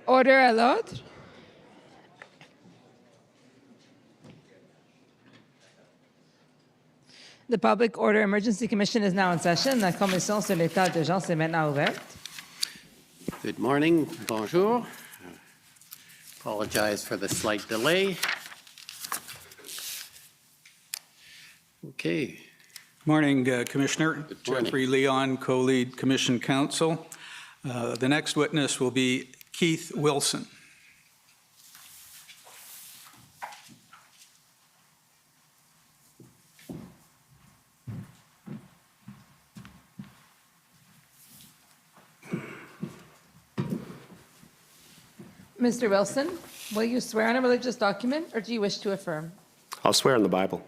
Order à l'ordre. The Public Order Emergency Commission is now in session. La commission sur l'état d'urgence est maintenant ouverte. Good morning. Bonjour. Apologize for the slight delay. Okay. Morning, Commissioner. morning. Jeffrey Leon, co-lead Commission Counsel. The next witness will be Keith Wilson. Mr. Wilson, will you swear on a religious document or do you wish to affirm? I'll swear on the Bible.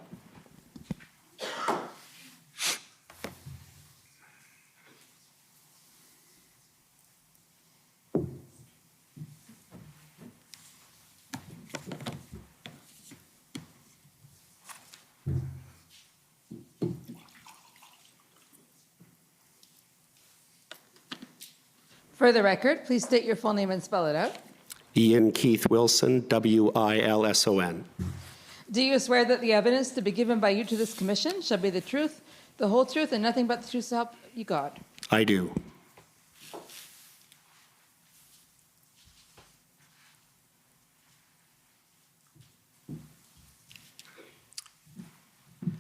For the record, please state your full name and spell it out. Ian Keith Wilson, W-I-L-S-O-N. Do you swear that the evidence to be given by you to this commission shall be the truth, the whole truth, and nothing but the truth so help you God? I do. Good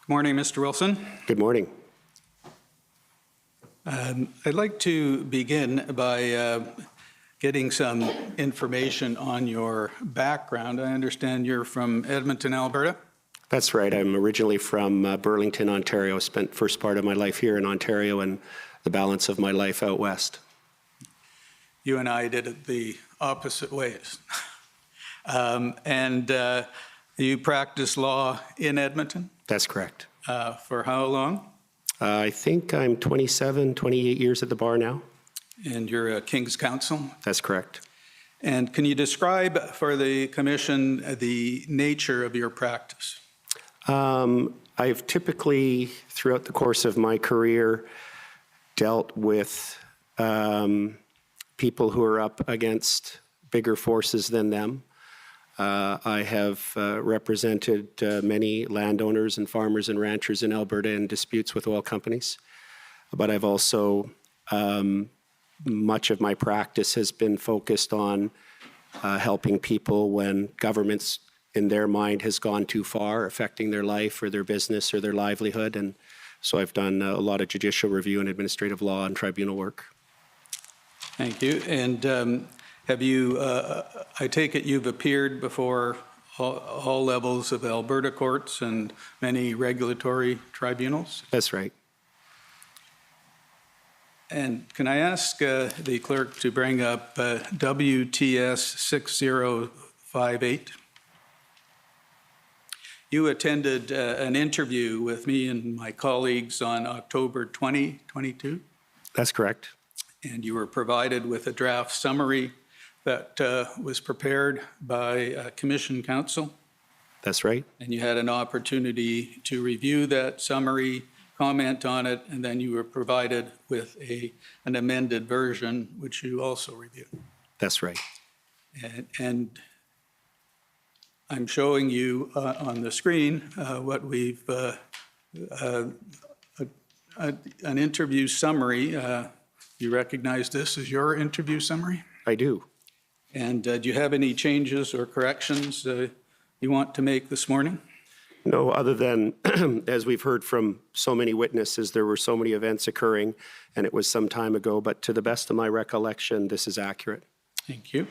morning, Mr. Wilson. Good morning. I'd like to begin by getting some information on your background. I understand you're from Edmonton, Alberta. That's right. I'm originally from Burlington, Ontario. Spent first part of my life here in Ontario and the balance of my life out west. You and I did it the opposite ways. You practice law in Edmonton? That's correct. For how long? I think I'm 27, 28 years at the bar now. And you're a King's Counsel? That's correct. And can you describe for the Commission the nature of your practice? I've typically, throughout the course of my career, dealt with people who are up against bigger forces than them. I have represented many landowners and farmers and ranchers in Alberta in disputes with oil companies. But I've also, much of my practice has been focused on helping people when governments, in their mind, has gone too far, affecting their life or their business or their livelihood. And so I've done a lot of judicial review and administrative law and tribunal work. Thank you. And have you, I take it you've appeared before all levels of Alberta courts and many regulatory tribunals? That's right. And can I ask the clerk to bring up WTS 6058? You attended an interview with me and my colleagues on October 2022? That's correct. And you were provided with a draft summary that was prepared by Commission Counsel. That's right. And you had an opportunity to review that summary, comment on it, and then you were provided with an amended version, which you also reviewed. That's right. And I'm showing you on the screen what we've, an interview summary. You recognize this as your interview summary? I do. And do you have any changes or corrections you want to make this morning? No, other than, as we've heard from so many witnesses, there were so many events occurring, and it was some time ago, but to the best of my recollection, this is accurate. Thank you.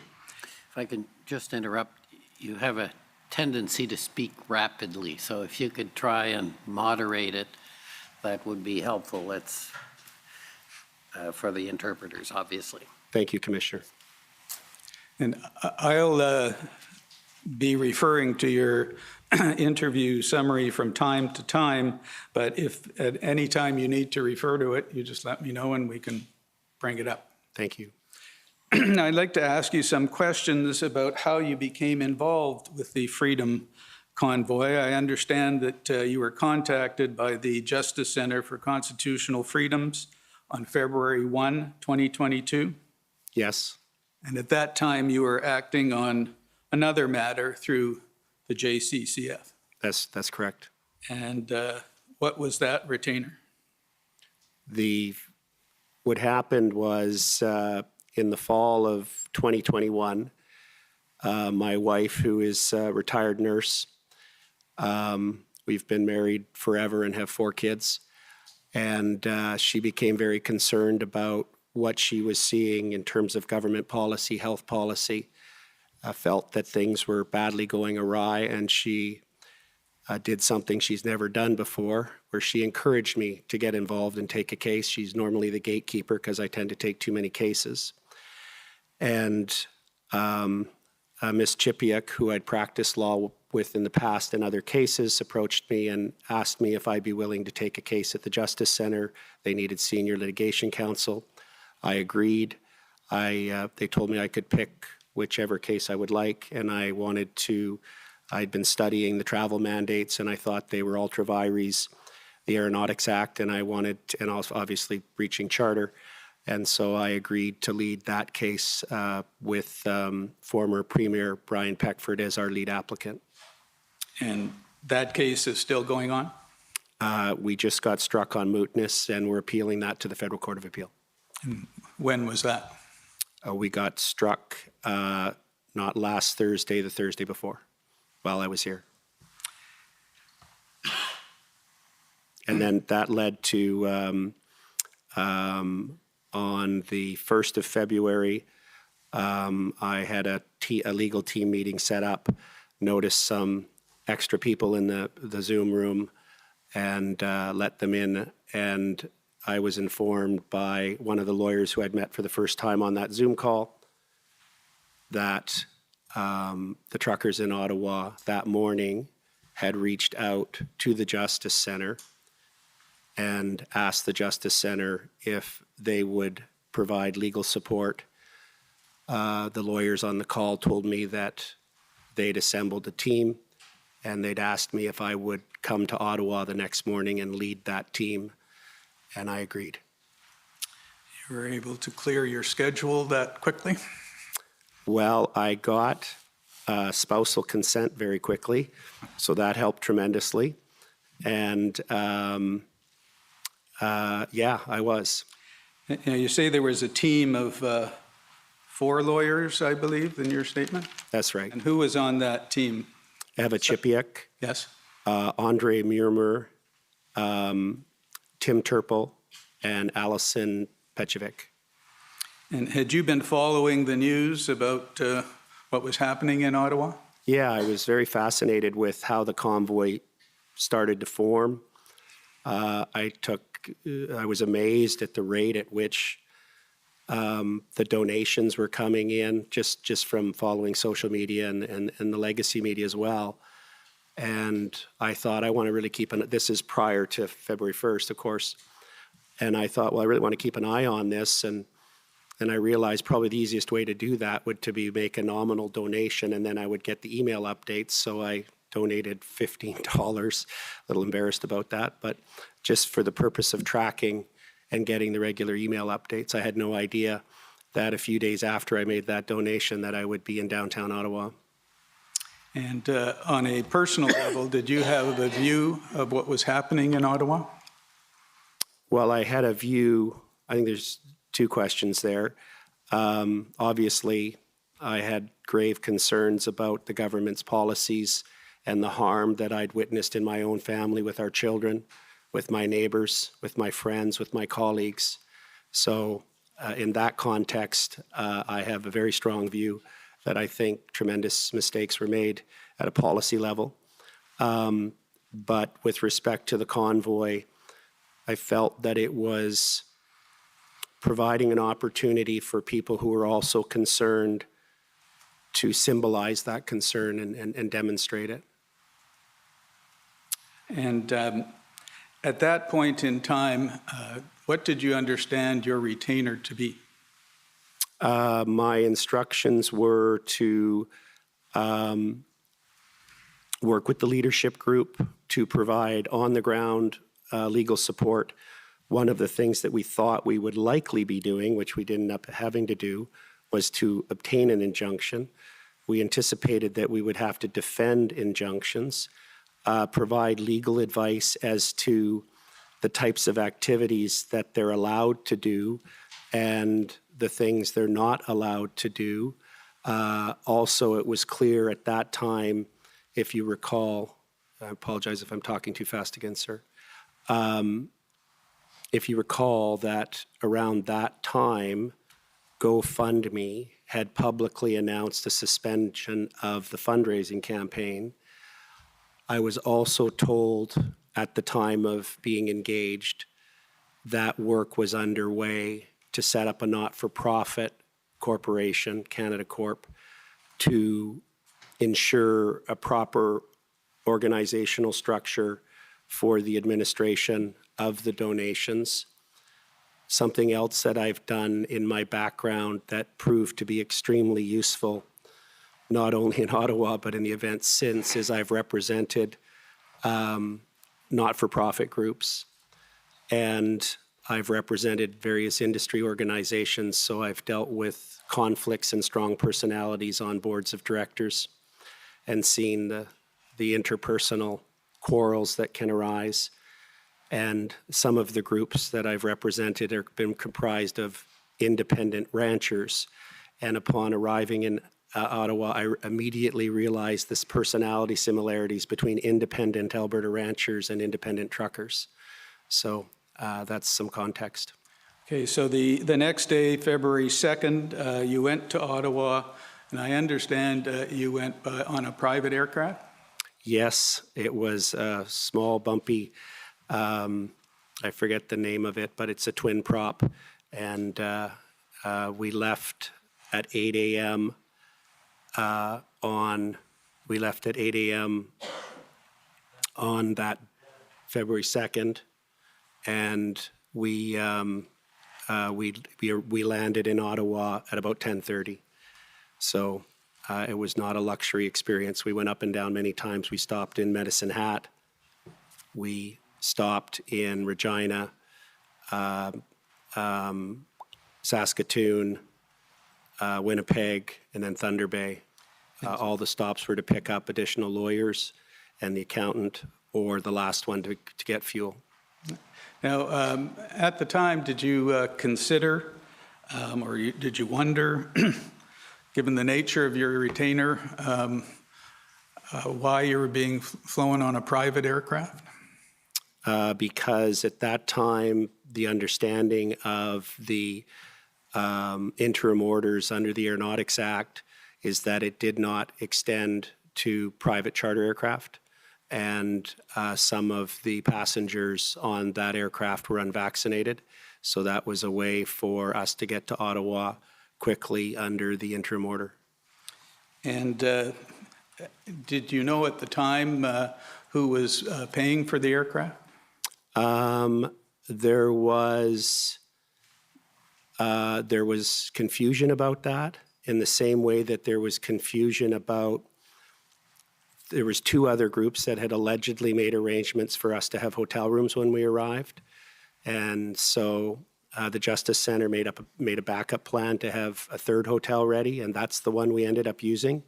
If I can just interrupt, you have a tendency to speak rapidly, so if you could try and moderate it, that would be helpful. That's for the interpreters, obviously. Thank you, Commissioner. And I'll be referring to your interview summary from time to time, but if at any time you need to refer to it, you just let me know and we can bring it up. Thank you. I'd like to ask you some questions about how you became involved with the Freedom Convoy. I understand that you were contacted by the Justice Center for Constitutional Freedoms on February 1, 2022. Yes. And at that time, you were acting on another matter through the JCCF. That's correct. And what was that retainer? What happened was in the fall of 2021, my wife, who is a retired nurse, we've been married forever and have 4 kids, and she became very concerned about what she was seeing in terms of government policy, health policy. Felt that things were badly going awry, and she did something she's never done before, where she encouraged me to get involved and take a case. She's normally the gatekeeper because I tend to take too many cases. And Ms. Chipiuk, who I'd practiced law with in the past in other cases, approached me and asked me if I'd be willing to take a case at the Justice Center. They needed senior litigation counsel. I agreed. They told me I could pick whichever case I would like, and I'd been studying the travel mandates, and I thought they were ultra vires, the Aeronautics Act, and and also obviously breaching charter. And so I agreed to lead that case with former Premier Brian Peckford as our lead applicant. And that case is still going on? We just got struck on mootness, and we're appealing that to the Federal Court of Appeal. And when was that? We got struck not last Thursday, the Thursday before, while I was here. And then that led to, on the 1st of February, I had a legal team meeting set up, noticed some extra people in the Zoom room, and let them in. And I was informed by one of the lawyers who I'd met for the first time on that Zoom call that the truckers in Ottawa that morning had reached out to the Justice Center and asked the Justice Center if they would provide legal support. The lawyers on the call told me that they'd assembled a team and they'd asked me if I would come to Ottawa the next morning and lead that team, and I agreed. You were able to clear your schedule that quickly? Well, I got spousal consent very quickly, so that helped tremendously. And yeah, I was. Now, you say there was a team of 4 lawyers, I believe, in your statement? That's right. And who was on that team? Eva Chipiuk, Yes. Andre Murmur, Tim Turple, and Allison Pechovic. And had you been following the news about what was happening in Ottawa? Yeah, I was very fascinated with how the convoy started to form. I was amazed at the rate at which the donations were coming in, just from following social media and the legacy media as well. And I thought, I want to really keep this is prior to February 1st, of course. And I thought, well, I really want to keep an eye on this. And I realized probably the easiest way to do that would to be make a nominal donation, and then I would get the email updates. So I donated $15, a little embarrassed about that, but just for the purpose of tracking and getting the regular email updates. I had no idea that a few days after I made that donation that I would be in downtown Ottawa. And on a personal level, did you have a view of what was happening in Ottawa? Well, I had a view. I think there's 2 questions there. Obviously, I had grave concerns about the government's policies and the harm that I'd witnessed in my own family with our children, with my neighbors, with my friends, with my colleagues. So in that context, I have a very strong view that I think tremendous mistakes were made at a policy level. But with respect to the convoy, I felt that it was providing an opportunity for people who were also concerned to symbolize that concern and demonstrate it. And at that point in time, what did you understand your retainer to be? My instructions were to work with the leadership group to provide on-the-ground legal support. One of the things that we thought we would likely be doing, which we didn't end up having to do, was to obtain an injunction. We anticipated that we would have to defend injunctions, provide legal advice as to the types of activities that they're allowed to do and the things they're not allowed to do. Also, it was clear at that time, if you recall, I apologize if I'm talking too fast again, sir. If you recall that around that time, GoFundMe had publicly announced a suspension of the fundraising campaign. I was also told at the time of being engaged that work was underway to set up a not-for-profit corporation, Canada Corp, to ensure a proper organizational structure for the administration of the donations. Something else that I've done in my background that proved to be extremely useful, not only in Ottawa, but in the events since, is I've represented not-for-profit groups, and I've represented various industry organizations, so I've dealt with conflicts and strong personalities on boards of directors and seen the interpersonal quarrels that can arise. And some of the groups that I've represented have been comprised of independent ranchers. And upon arriving in Ottawa, I immediately realized this personality similarities between independent Alberta ranchers and independent truckers. So that's some context. Okay, so the next day, February 2nd, you went to Ottawa, and I understand you went on a private aircraft? Yes, it was a small, bumpy, I forget the name of it, but it's a twin prop. And we left at 8 a.m. on that February 2nd, and we landed in Ottawa at about 10:30. So it was not a luxury experience. We went up and down many times. We stopped in Medicine Hat. We stopped in Regina, Saskatoon, Winnipeg, and then Thunder Bay. All the stops were to pick up additional lawyers and the accountant, or the last one to get fuel. Now, at the time, did you consider, did you wonder, given the nature of your retainer, why you were being flown on a private aircraft? Because at that time, the understanding of the interim orders under the Aeronautics Act is that it did not extend to private charter aircraft. And some of the passengers on that aircraft were unvaccinated. So that was a way for us to get to Ottawa quickly under the interim order. And did you know at the time who was paying for the aircraft? There was confusion about that, in the same way that there was confusion about. There was two other groups that had allegedly made arrangements for us to have hotel rooms when we arrived. And so the Justice Center made a backup plan to have a third hotel ready, and that's the one we ended up using.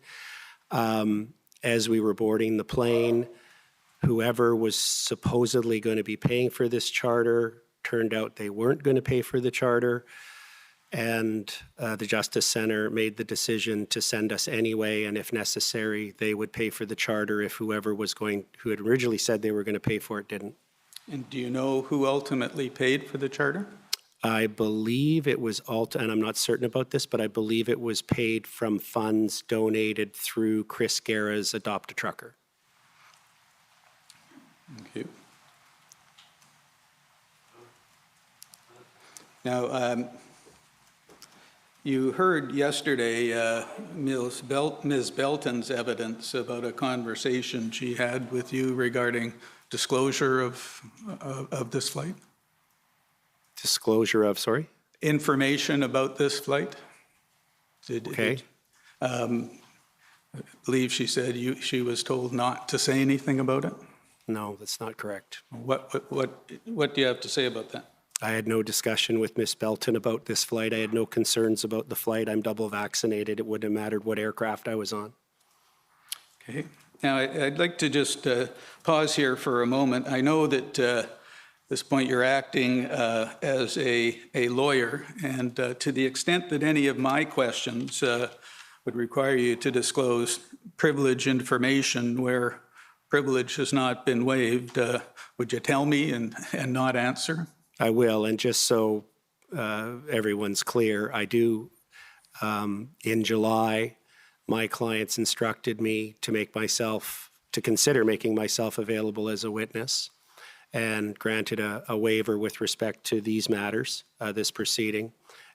As we were boarding the plane, whoever was supposedly going to be paying for this charter turned out they weren't going to pay for the charter. And the Justice Center made the decision to send us anyway, and if necessary, they would pay for the charter if who had originally said they were going to pay for it didn't. And do you know who ultimately paid for the charter? I believe it was and I'm not certain about this, but I believe it was paid from funds donated through Chris Guerra's Adopt a Trucker. Thank you. Now, you heard yesterday Ms. Belton's evidence about a conversation she had with you regarding disclosure of this flight? Disclosure of, sorry? Information about this flight. Okay. I believe she said she was told not to say anything about it? No, that's not correct. What do you have to say about that? I had no discussion with Miss Belton about this flight. I had no concerns about the flight. I'm double vaccinated. It wouldn't have mattered what aircraft I was on. Okay. Now, I'd like to just pause here for a moment. I know that at this point you're acting as a lawyer, and to the extent that any of my questions would require you to disclose privilege information where privilege has not been waived, would you tell me and not answer? I will, and just so everyone's clear, I do, in July, my clients instructed me to consider making myself available as a witness, and granted a waiver with respect to these matters, this proceeding,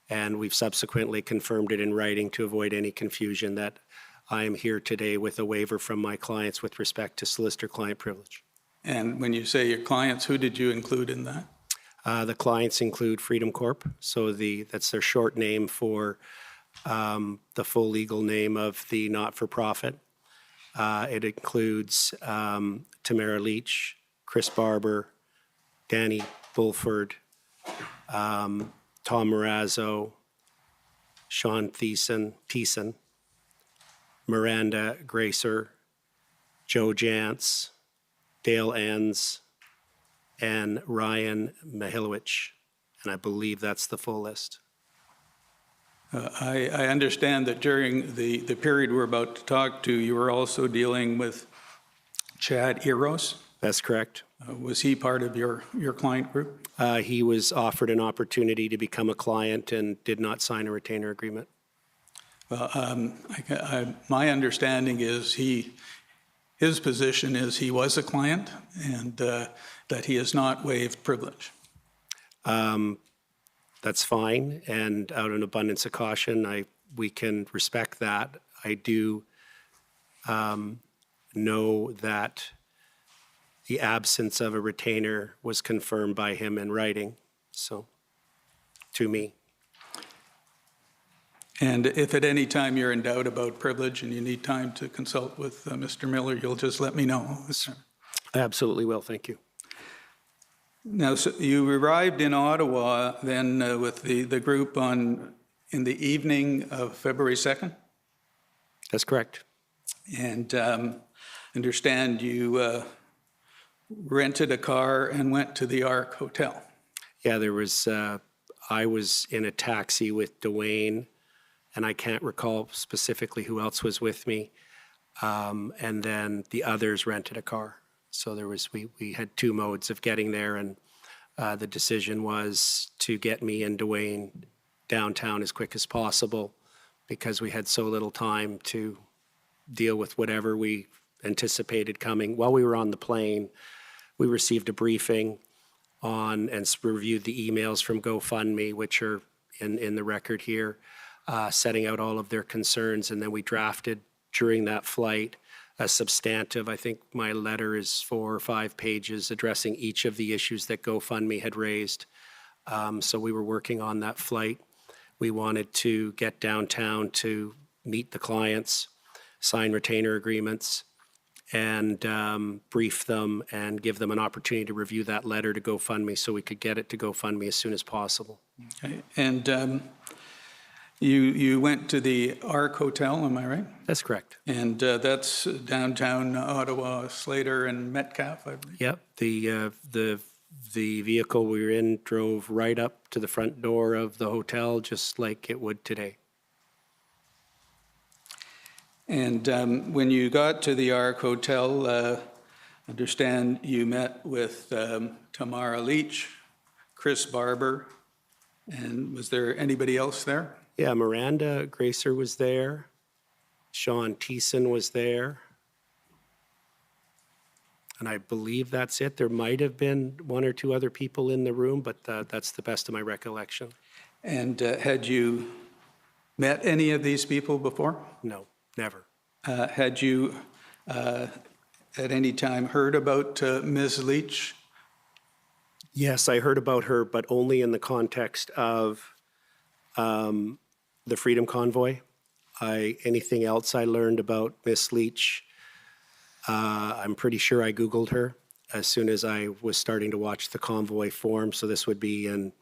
and we've subsequently confirmed it in writing to avoid any confusion that I am here today with a waiver from my clients with respect to solicitor-client privilege. And when you say your clients, who did you include in that? The clients include Freedom Corp, so that's their short name for the full legal name of the not-for-profit. It includes Tamara Leach, Chris Barber, Danny Bulford, Tom Marazzo, Sean Thiessen, Miranda Gracer, Joe Jantz, Dale Enns, and Ryan Mihilowicz, and I believe that's the full list. I understand that during the period we're about to talk to, you were also dealing with Chad Eros. That's correct. Was he part of your client group? He was offered an opportunity to become a client and did not sign a retainer agreement. Well, my understanding is his position is he was a client and that he has not waived privilege. That's fine, and out of an abundance of caution, we can respect that. I do know that the absence of a retainer was confirmed by him in writing, so, to me. And if at any time you're in doubt about privilege and you need time to consult with Mr. Miller, you'll just let me know. I absolutely will, thank you. Now, so you arrived in Ottawa then with the group in the evening of February 2nd? That's correct. And understand you rented a car and went to the Ark Hotel. Yeah, I was in a taxi with Dwayne, and I can't recall specifically who else was with me. And then the others rented a car. So we had two modes of getting there, and the decision was to get me and Dwayne downtown as quick as possible because we had so little time to deal with whatever we anticipated coming. While we were on the plane, we received a briefing on and reviewed the emails from GoFundMe, which are in the record here, setting out all of their concerns, and then we drafted during that flight a substantive, I think my letter is 4 or 5 pages addressing each of the issues that GoFundMe had raised. So we were working on that flight. We wanted to get downtown to meet the clients, sign retainer agreements, and brief them and give them an opportunity to review that letter to GoFundMe so we could get it to GoFundMe as soon as possible. Okay. And you went to the Ark Hotel, am I right? That's correct. And that's downtown Ottawa, Slater and Metcalfe, I believe. Yep. The vehicle we were in drove right up to the front door of the hotel, just like it would today. And when you got to the Ark Hotel, understand you met with Tamara Leach, Chris Barber, and was there anybody else there? Yeah, Miranda Gracer was there. Sean Thiessen was there. And I believe that's it. There might have been 1 or 2 other people in the room, but that's the best of my recollection. And had you met any of these people before? No, never. Had you at any time heard about Ms. Leach? Yes, I heard about her, but only in the context of the Freedom Convoy. Anything else I learned about Miss Leach, I'm pretty sure I Googled her. as soon as I was starting to watch the convoy form, so this would be in,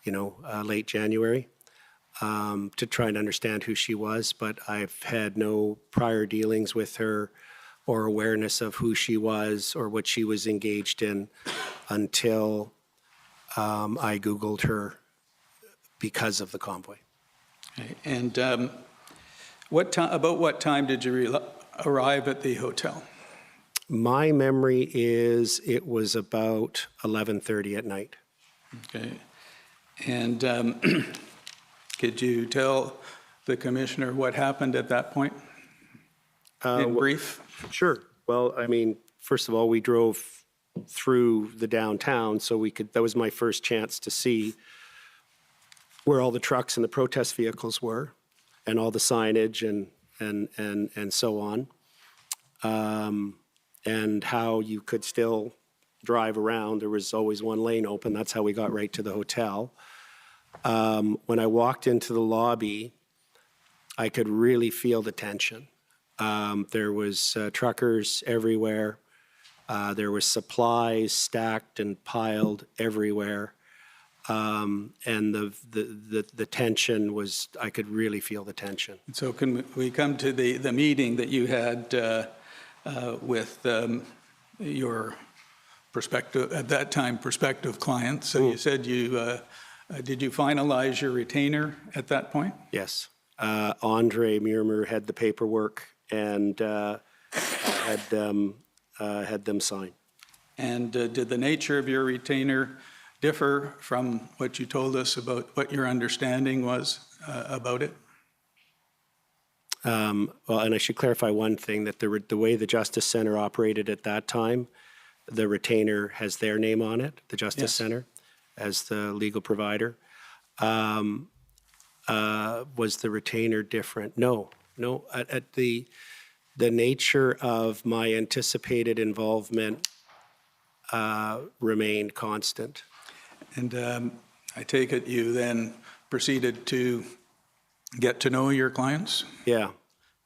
late January, to try and understand who she was. But I've had no prior dealings with her or awareness of who she was or what she was engaged in until I Googled her because of the convoy. Okay. And about what time did you arrive at the hotel? My memory is it was about 11:30 at night. Okay. And could you tell the commissioner what happened at that point? In brief? Sure. Well, I mean, first of all, we drove through the downtown, so that was my first chance to see where all the trucks and the protest vehicles were and all the signage and so on. And how you could still drive around. There was always one lane open. That's how we got right to the hotel. When I walked into the lobby, I could really feel the tension. There was truckers everywhere. There was supplies stacked and piled everywhere. And the tension was, I could really feel the tension. So can we come to the meeting that you had with your prospective, at that time, prospective clients? So you said did you finalize your retainer at that point? Yes. Andre Murmur had the paperwork and had them sign. And did the nature of your retainer differ from what you told us about what your understanding was about it? Well, and I should clarify one thing, that the way the Justice Center operated at that time, the retainer has their name on it, the Justice Yes. Center, as the legal provider. Was the retainer different? No. At the nature of my anticipated involvement remained constant. And I take it you then proceeded to get to know your clients? Yeah.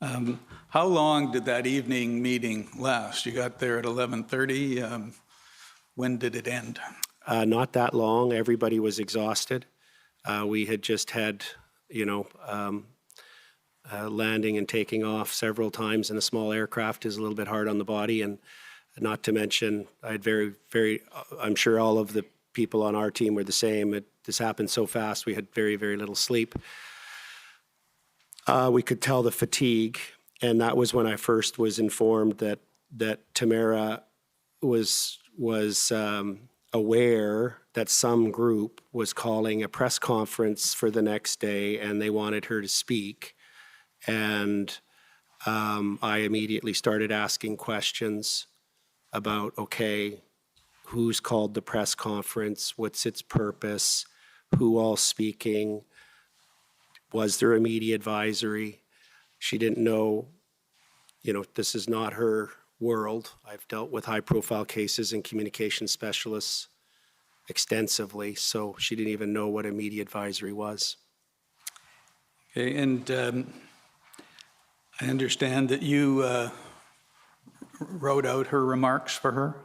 How long did that evening meeting last? You got there at 11:30. When did it end? Not that long. Everybody was exhausted. We had just had, landing and taking off several times in a small aircraft is a little bit hard on the body. And not to mention, I had I'm sure all of the people on our team were the same. This happened so fast, we had very, very little sleep. We could tell the fatigue, and that was when I first was informed that Tamara was aware that some group was calling a press conference for the next day, and they wanted her to speak. And I immediately started asking questions about, okay, who's called the press conference? What's its purpose? Who all speaking? Was there a media advisory? She didn't know, this is not her world. I've dealt with high-profile cases and communication specialists extensively, so she didn't even know what a media advisory was. Okay, and I understand that you wrote out her remarks for her?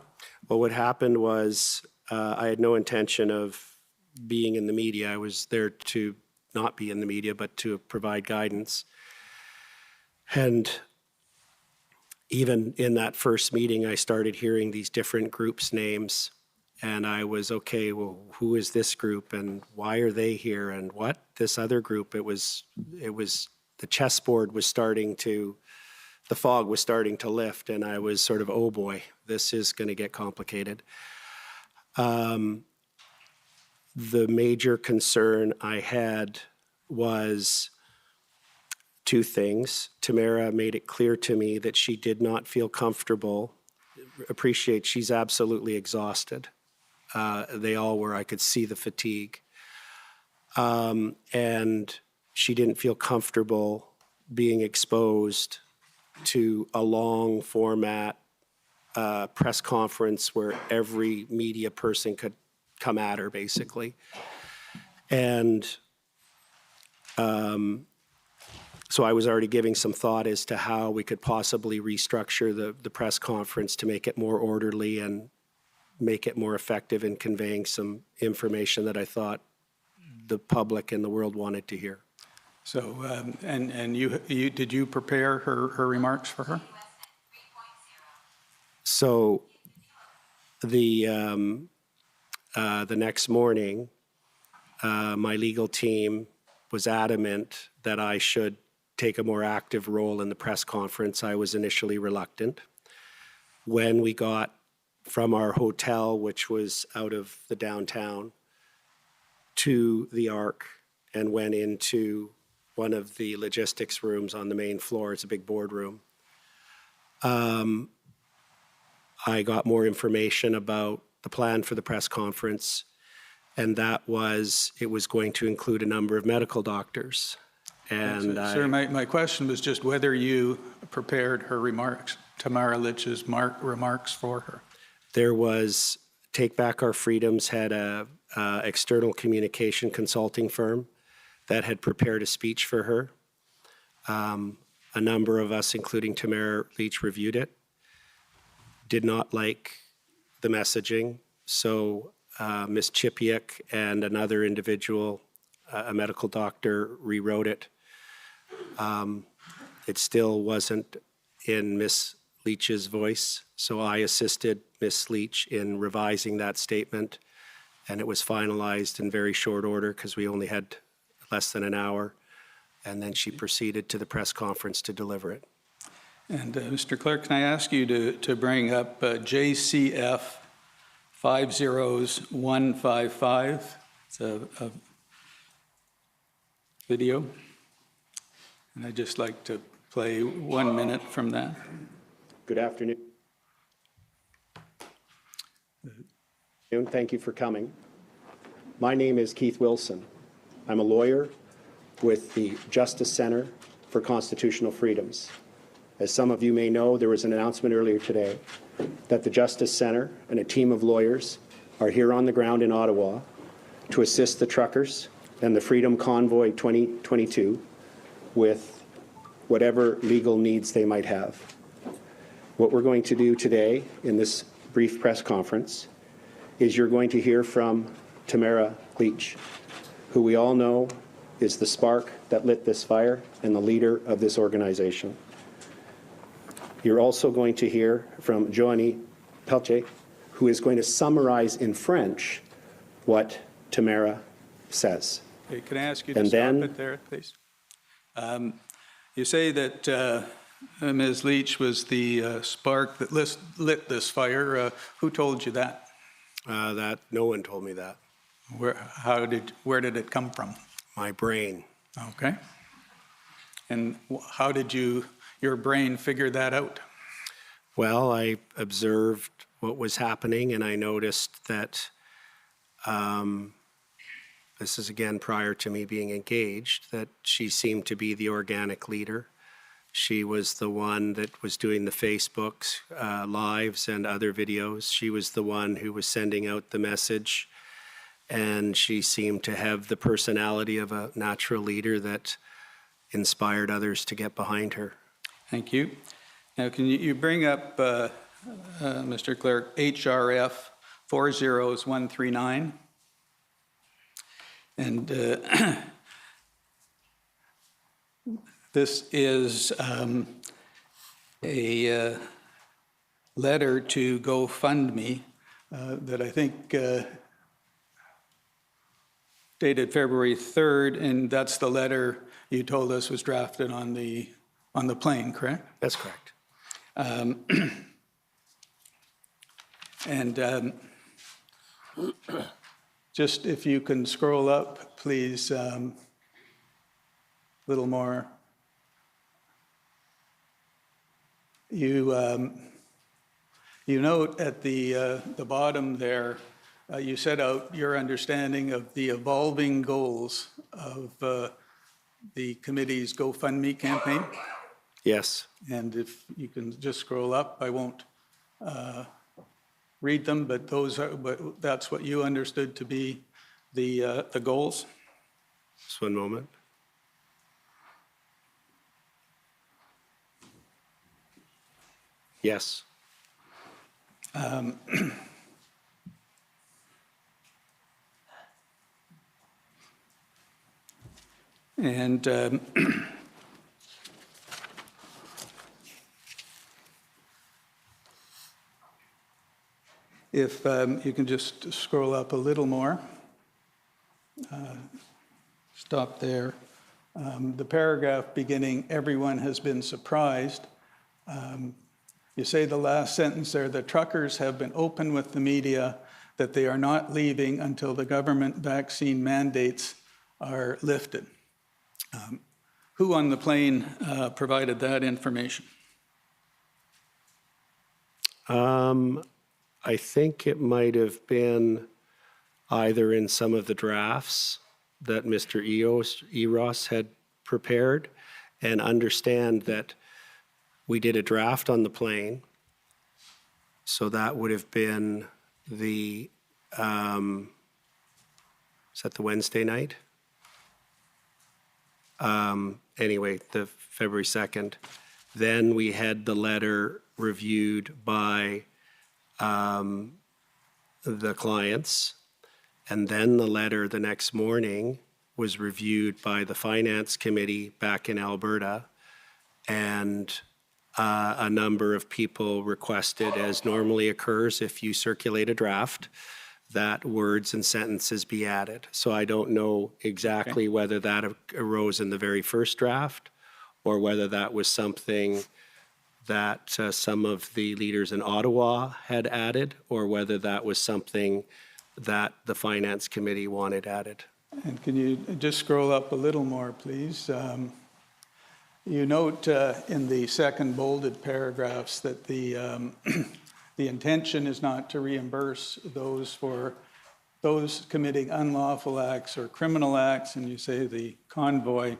Well, what happened was I had no intention of being in the media. I was there to not be in the media, but to provide guidance. And even in that first meeting, I started hearing these different groups' names. And I was, okay, well, who is this group and why are they here and what this other group? It was the chessboard was the fog was starting to lift, and I was sort of, oh boy, this is going to get complicated. The major concern I had was two things. Tamara made it clear to me that she did not feel comfortable. Appreciate she's absolutely exhausted. They all were. I could see the fatigue. And she didn't feel comfortable being exposed to a long format press conference where every media person could come at her, basically. And so I was already giving some thought as to how we could possibly restructure the press conference to make it more orderly and make it more effective in conveying some information that I thought the public and the world wanted to hear. So, and did you prepare her remarks for her? So the next morning, my legal team was adamant that I should take a more active role in the press conference. I was initially reluctant. When we got from our hotel, which was out of the downtown, to the Arc and went into one of the logistics rooms on the main floor, it's a big boardroom, I got more information about the plan for the press conference, and that was, it was going to include a number of medical doctors. And Sir, my question was just whether you prepared her remarks, Tamara Litch's remarks for her. there was, Take Back Our Freedoms had a external communication consulting firm that had prepared a speech for her. A number of us, including Tamara Leach, reviewed it, did not like the messaging. So Ms. Chipiuk and another individual, a medical doctor, rewrote it. It still wasn't in Ms. Leach's voice, so I assisted Ms. Leach in revising that statement, and it was finalized in very short order because we only had less than an hour, and then she proceeded to the press conference to deliver it. And Mr. Clerk, can I ask you to bring up JCF 50155? It's a video. And I'd just like to play 1 minute from that. Good afternoon. Thank you for coming. My name is Keith Wilson. I'm a lawyer with the Justice Center for Constitutional Freedoms. As some of you may know, there was an announcement earlier today that the Justice Center and a team of lawyers are here on the ground in Ottawa to assist the truckers and the Freedom Convoy 2022 with whatever legal needs they might have. What we're going to do today in this brief press conference is you're going to hear from Tamara Leach, who we all know is the spark that lit this fire and the leader of this organization. You're also going to hear from Joanie Pelche, who is going to summarize in French what Tamara says. Okay, can I ask you to And stop then- it there, please? You say that Ms. Leach was the spark that lit this fire. Who told you that? That no one told me that. Where did it come from? My brain. Okay. And how did your brain figure that out? Well, I observed what was happening, and I noticed that this is again prior to me being engaged, that she seemed to be the organic leader. She was the one that was doing the Facebooks, lives and other videos. She was the one who was sending out the message, and she seemed to have the personality of a natural leader that inspired others to get behind her. Thank you. Now, can you bring up, Mr. Clerk, HRF 40139? And this is a letter to GoFundMe that I think dated February 3rd, and that's the letter you told us was drafted on the plane, correct? That's correct. And just if you can scroll up, please, a little more. You note at the bottom there, you set out your understanding of the evolving goals of the committee's GoFundMe campaign. Yes. And if you can just scroll up, I won't read them, but that's what you understood to be the goals. Just one moment. Yes. And if you can just scroll up a little more. Stop there. The paragraph beginning, "Everyone has been surprised." You say the last sentence there, "The truckers have been open with the media that they are not leaving until the government vaccine mandates are lifted." Who on the plane provided that information? I think it might have been either in some of the drafts that Mr. Eros had prepared, and understand that we did a draft on the plane. So that would have been the, is that the Wednesday night? Anyway, the February 2nd. Then we had the letter reviewed by the clients. And then the letter the next morning was reviewed by the Finance Committee back in Alberta. And a number of people requested, as normally occurs if you circulate a draft, that words and sentences be added. So I don't know exactly whether that arose in the very first draft or whether that was something that some of the leaders in Ottawa had added, or whether that was something that the Finance Committee wanted added. And can you just scroll up a little more, please? You note in the second bolded paragraphs that the intention is not to reimburse those committing unlawful acts or criminal acts, and you say the convoy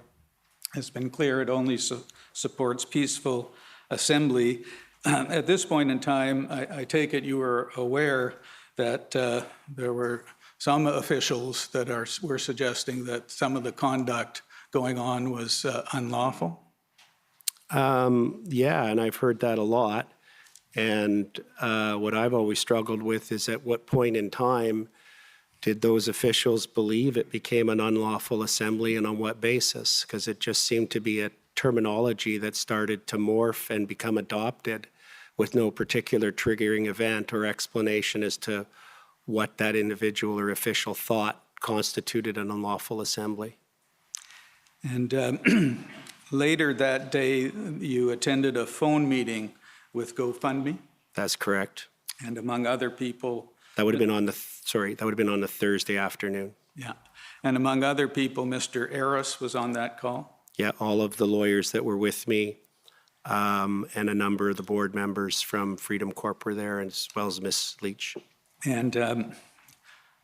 has been clear, it only supports peaceful assembly. At this point in time, I take it you were aware that there were some officials that were suggesting that some of the conduct going on was unlawful? Yeah, and I've heard that a lot. And what I've always struggled with is, at what point in time did those officials believe it became an unlawful assembly, and on what basis? Because it just seemed to be a terminology that started to morph and become adopted with no particular triggering event or explanation as to what that individual or official thought constituted an unlawful assembly. And later that day, you attended a phone meeting with GoFundMe, That's correct. and among other people, That would have been on the, that would have been on the Thursday afternoon. yeah, and among other people, Mr. Eros was on that call. Yeah, all of the lawyers that were with me, and a number of the board members from Freedom Corp were there, as well as Ms. Leach. And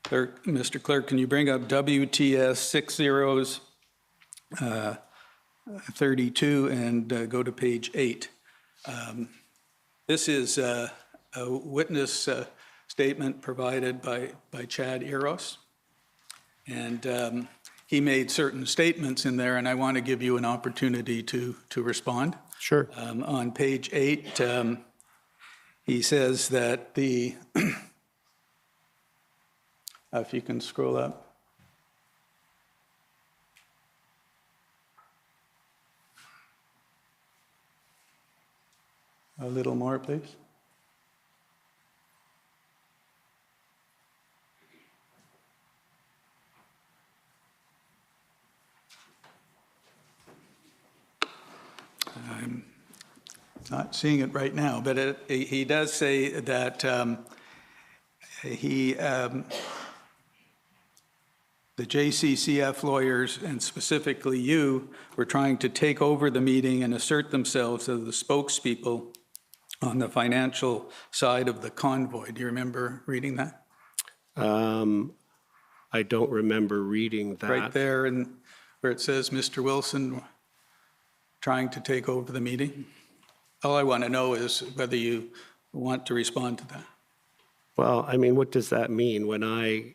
Mr. Clerk, can you bring up WTS 6032 and go to page 8? This is a witness statement provided by Chad Eros. And he made certain statements in there, and I want to give you an opportunity to respond. Sure. On page 8, he says that the, if you can scroll up. A little more, please. I'm not seeing it right now, but he does say that the JCCF lawyers, and specifically you, were trying to take over the meeting and assert themselves as the spokespeople on the financial side of the convoy. Do you remember reading that? I don't remember reading that. Right there, and where it says Mr. Wilson trying to take over the meeting? All I want to know is whether you want to respond to that. Well, I mean, what does that mean? When I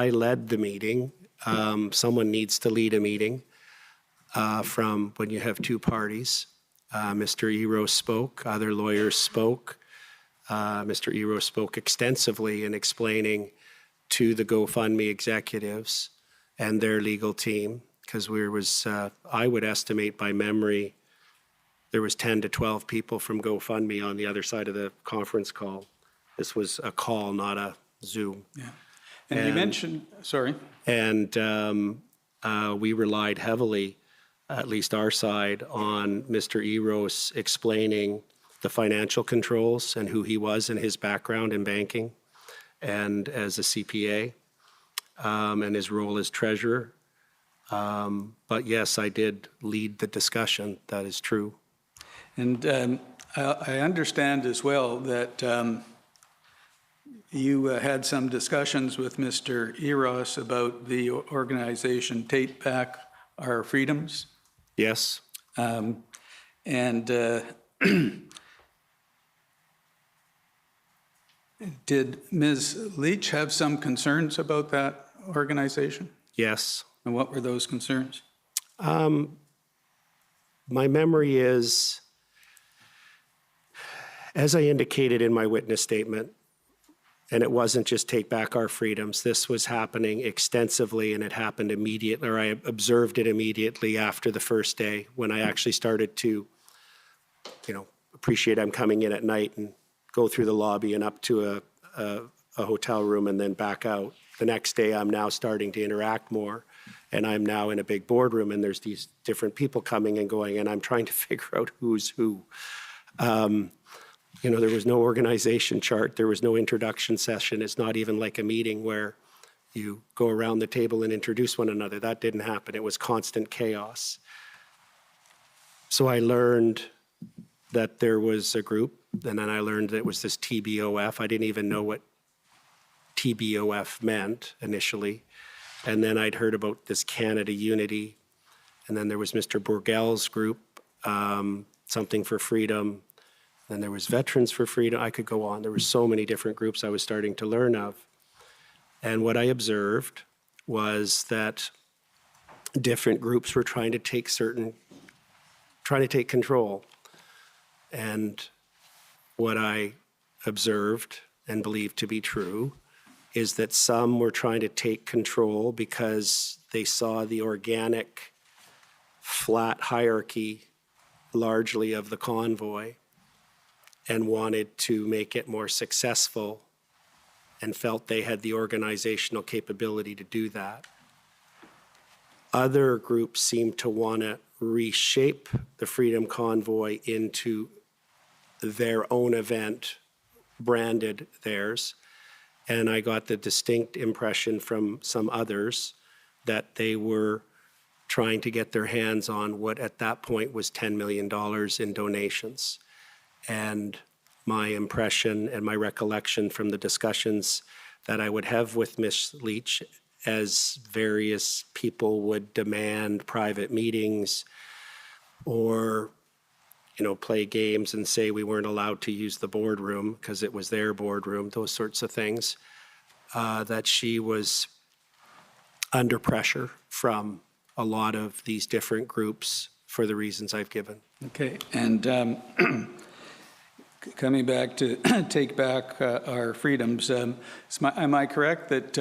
led the meeting, someone needs to lead a meeting from when you have two parties. Mr. Eros spoke, other lawyers spoke. Mr. Eros spoke extensively in explaining to the GoFundMe executives and their legal team, because I would estimate by memory, there was 10 to 12 people from GoFundMe on the other side of the conference call. This was a call, not a Zoom. Yeah. And you mentioned, sorry. And we relied heavily, at least our side, on Mr. Eros explaining the financial controls and who he was and his background in banking and as a CPA, and his role as treasurer. But yes, I did lead the discussion. That is true. And I understand as well that you had some discussions with Mr. Eros about the organization Take Back Our Freedoms. Yes. Did Ms. Leach have some concerns about that organization? Yes. And what were those concerns? My memory is, as I indicated in my witness statement, and it wasn't just Take Back Our Freedoms, this was happening extensively, and it happened immediately, or I observed it immediately after the first day when I actually started to, appreciate I'm coming in at night and go through the lobby and up to a hotel room and then back out. The next day, I'm now starting to interact more, and I'm now in a big boardroom, and there's these different people coming and going, and I'm trying to figure out who's who. There was no organization chart. There was no introduction session. It's not even like a meeting where you go around the table and introduce one another. That didn't happen. It was constant chaos. So I learned that there was a group, and then I learned that it was this TBOF. I didn't even know what TBOF meant initially. And then I'd heard about this Canada Unity. And then there was Mr. Bourgel's group, Something for Freedom. Then there was Veterans for Freedom. I could go on. There were so many different groups I was starting to learn of. And what I observed was that different groups were trying to take control. And what I observed and believed to be true is that some were trying to take control because they saw the organic, flat hierarchy largely of the convoy and wanted to make it more successful and felt they had the organizational capability to do that. Other groups seemed to want to reshape the Freedom Convoy into their own event, branded theirs. And I got the distinct impression from some others that they were trying to get their hands on what at that point was $10 million in donations. And my impression and my recollection from the discussions that I would have with Ms. Leach, as various people would demand private meetings or play games and say we weren't allowed to use the boardroom because it was their boardroom, those sorts of things, that she was under pressure from a lot of these different groups for the reasons I've given. Okay, and coming back to Take Back Our Freedoms, am I correct that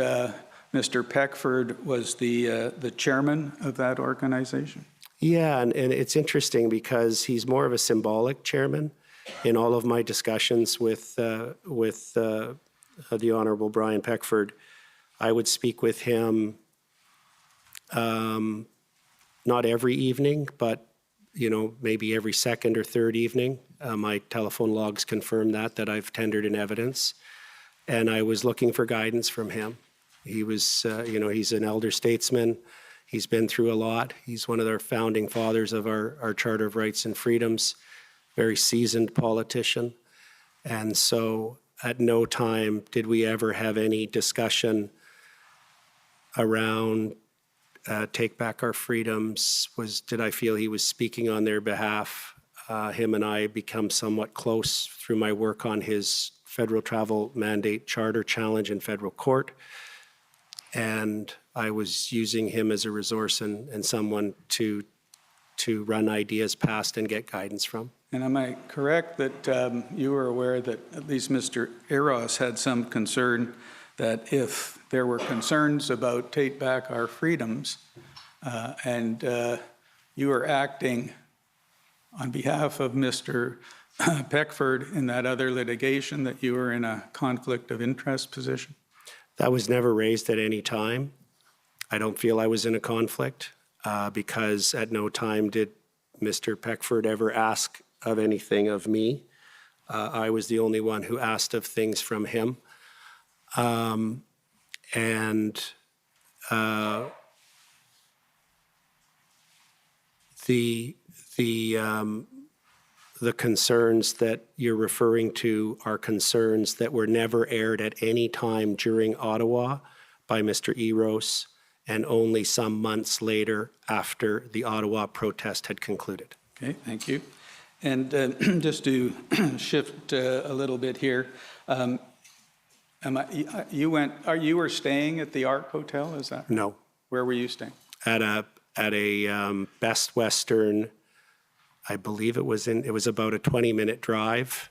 Mr. Peckford was the chairman of that organization? Yeah, and it's interesting because he's more of a symbolic chairman. In all of my discussions with the Honorable Brian Peckford, I would speak with him not every evening, but maybe every second or third evening. My telephone logs confirm that I've tendered in evidence, and I was looking for guidance from him. He was, he's an elder statesman. He's been through a lot. He's one of the founding fathers of our Charter of Rights and Freedoms, very seasoned politician. And so at no time did we ever have any discussion around Take Back Our Freedoms. Did I feel he was speaking on their behalf? Him and I become somewhat close through my work on his federal travel mandate charter challenge in federal court. And I was using him as a resource and someone to run ideas past and get guidance from. And am I correct that you were aware that at least Mr. Eros had some concern that if there were concerns about Take Back Our Freedoms, and you were acting on behalf of Mr. Peckford in that other litigation, that you were in a conflict of interest position? That was never raised at any time. I don't feel I was in a conflict because at no time did Mr. Peckford ever ask of anything of me. I was the only one who asked of things from him. The concerns that you're referring to are concerns that were never aired at any time during Ottawa by Mr. Eros, and only some months later after the Ottawa protest had concluded. Okay, thank you. And just to shift a little bit here, you were staying at the Ark Hotel, is that? No, Where were you staying? at a Best Western. I believe it was about a 20-minute drive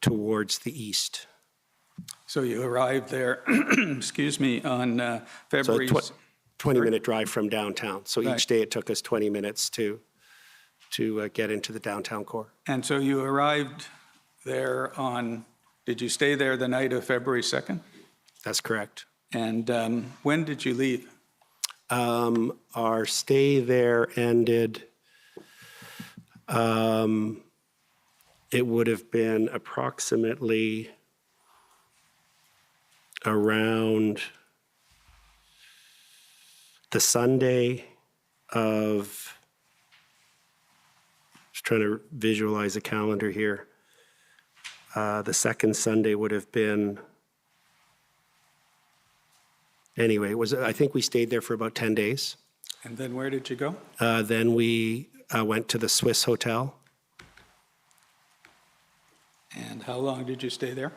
towards the east. So you arrived there, excuse me, on So February. 20-minute drive from downtown. So Right. each day it took us 20 minutes to get into the downtown core. And so you arrived there on, did you stay there the night of February 2nd? That's correct. And when did you leave? Our stay there ended, it would have been approximately around the Sunday of, just trying to visualize a calendar here. The second Sunday would have been, anyway, I think we stayed there for about 10 days. And then where did you go? Then we went to the Swiss Hotel. And how long did you stay there?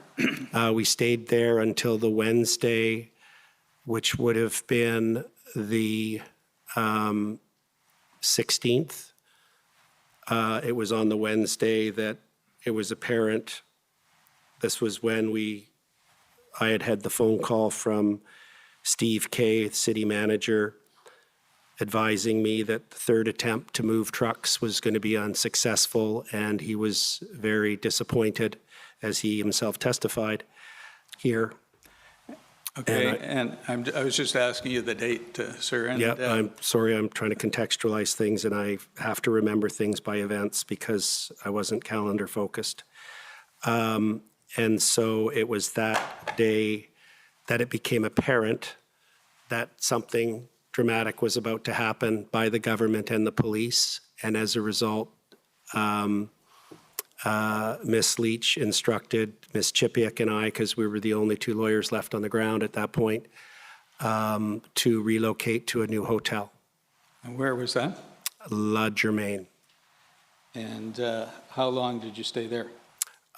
We stayed there until the Wednesday, which would have been the 16th. It was on the Wednesday that it was apparent. This was when I had the phone call from Steve Kay, the city manager, advising me that the third attempt to move trucks was going to be unsuccessful, and he was very disappointed, as he himself testified here. Okay, and I was just asking you the date, sir. And, Yeah, I'm sorry, I'm trying to contextualize things, and I have to remember things by events because I wasn't calendar focused. And so it was that day that it became apparent that something dramatic was about to happen by the government and the police. And as a result, Ms. Leach instructed Ms. Chipiak and I, because we were the only two lawyers left on the ground at that point, to relocate to a new hotel, and where was that? La Germaine. And how long did you stay there?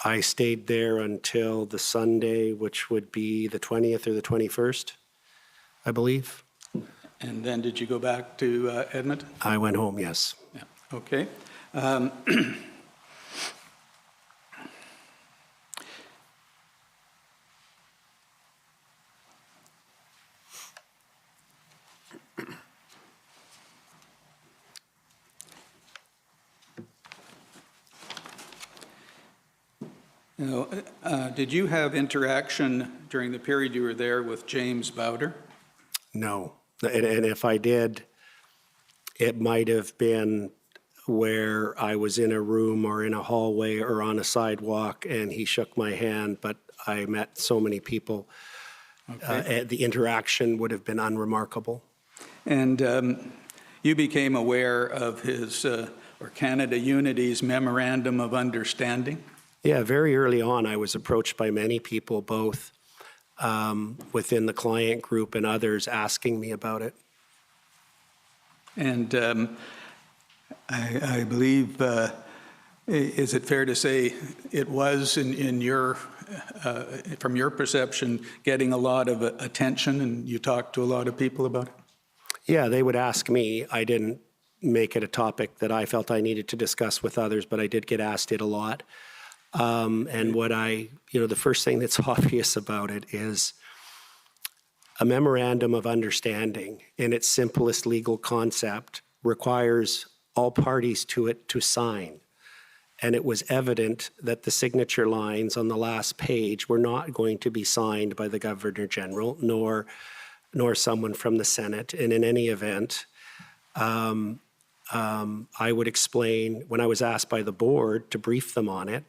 I stayed there until the Sunday, which would be the 20th or the 21st, I believe. And then did you go back to Edmonton? I went home, yes. Yeah. Okay. Now, did you have interaction during the period you were there with James Bowder? No. And if I did, it might have been where I was in a room or in a hallway or on a sidewalk and he shook my hand, but I met so many people. Okay. The interaction would have been unremarkable. And you became aware of his, or Canada Unity's Memorandum of Understanding? Yeah, very early on, I was approached by many people, both within the client group and others, asking me about it. And I believe, is it fair to say it was in your, from your perception, getting a lot of attention, and you talked to a lot of people about it? Yeah, they would ask me. I didn't make it a topic that I felt I needed to discuss with others, but I did get asked it a lot. And what the first thing that's obvious about it is A memorandum of understanding, in its simplest legal concept, requires all parties to it to sign. And it was evident that the signature lines on the last page were not going to be signed by the Governor General, nor someone from the Senate. And in any event, I would explain, when I was asked by the board to brief them on it,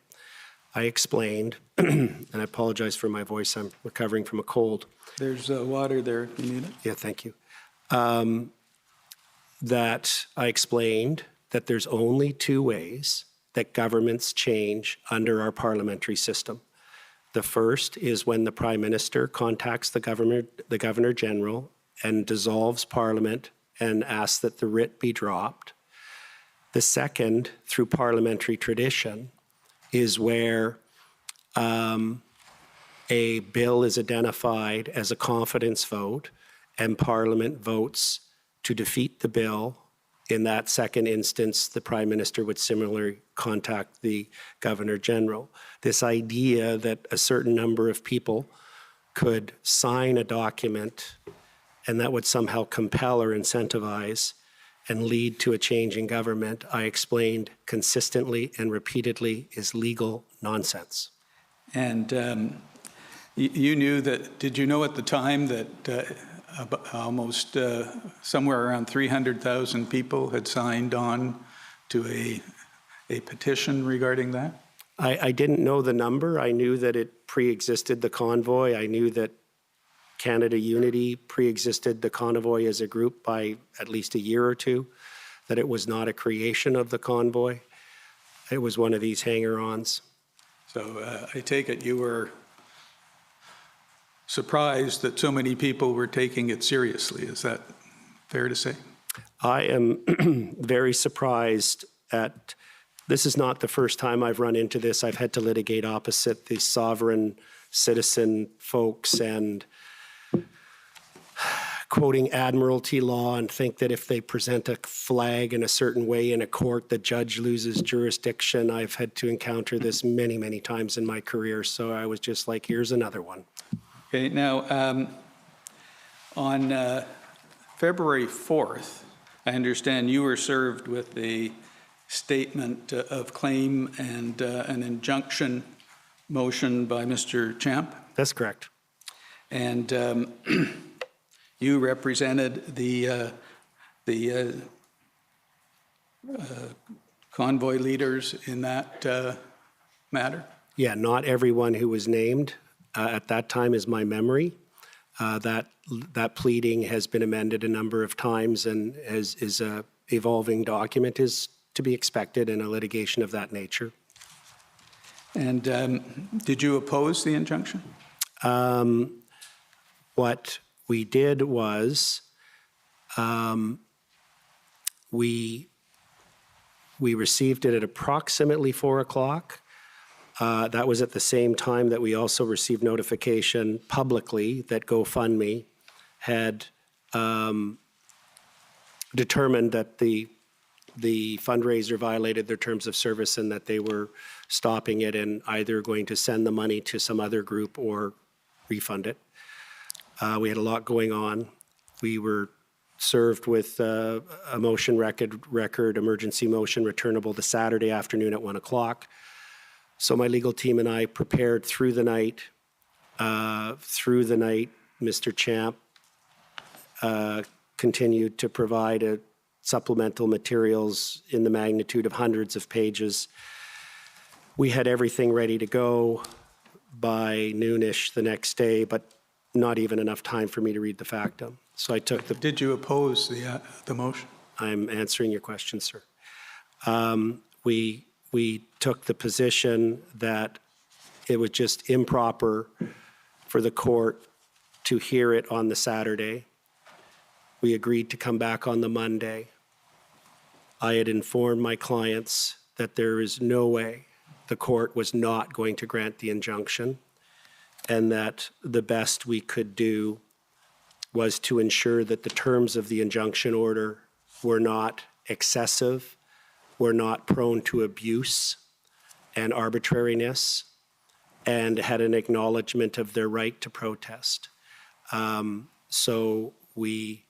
I explained, and I apologize for my voice, I'm recovering from a cold. There's water there if you need it. Yeah, thank you. That I explained that there's only two ways that governments change under our parliamentary system. The first is when the Prime Minister contacts the Governor General and dissolves Parliament and asks that the writ be dropped. The second, through parliamentary tradition, is where a bill is identified as a confidence vote and Parliament votes to defeat the bill. In that second instance, the Prime Minister would similarly contact the Governor General. This idea that a certain number of people could sign a document and that would somehow compel or incentivize and lead to a change in government, I explained consistently and repeatedly, is legal nonsense. And you knew that, did you know at the time that almost somewhere around 300,000 people had signed on to a petition regarding that? I didn't know the number. I knew that it pre-existed the convoy. I knew that Canada Unity pre-existed the convoy as a group by at least a year or two, that it was not a creation of the convoy. It was one of these hanger-ons. So I take it you were surprised that so many people were taking it seriously. Is that fair to say? I am very surprised at, this is not the first time I've run into this. I've had to litigate opposite the sovereign citizen folks and quoting admiralty law and think that if they present a flag in a certain way in a court, the judge loses jurisdiction. I've had to encounter this many, many times in my career. So I was just like, here's another one. Okay, now on February 4th, I understand you were served with a statement of claim and an injunction motion by Mr. Champ. That's correct. And you represented the convoy leaders in that matter? Yeah, not everyone who was named at that time is my memory. That pleading has been amended a number of times and is a evolving document, is to be expected in a litigation of that nature. And did you oppose the injunction? What we did was we received it at approximately 4 o'clock. That was at the same time that we also received notification publicly that GoFundMe had determined that the fundraiser violated their terms of service and that they were stopping it and either going to send the money to some other group or refund it. We had a lot going on. We were served with a motion record, emergency motion returnable the Saturday afternoon at 1 o'clock. So my legal team and I prepared through the night. Mr. Champ continued to provide supplemental materials in the magnitude of hundreds of pages. We had everything ready to go by noonish the next day, but not even enough time for me to read the factum. So I took the... Did you oppose the motion? I'm answering your question, sir. We took the position that it was just improper for the court to hear it on the Saturday. We agreed to come back on the Monday. I had informed my clients that there is no way the court was not going to grant the injunction, and that the best we could do was to ensure that the terms of the injunction order were not excessive, were not prone to abuse and arbitrariness, and had an acknowledgement of their right to protest. So the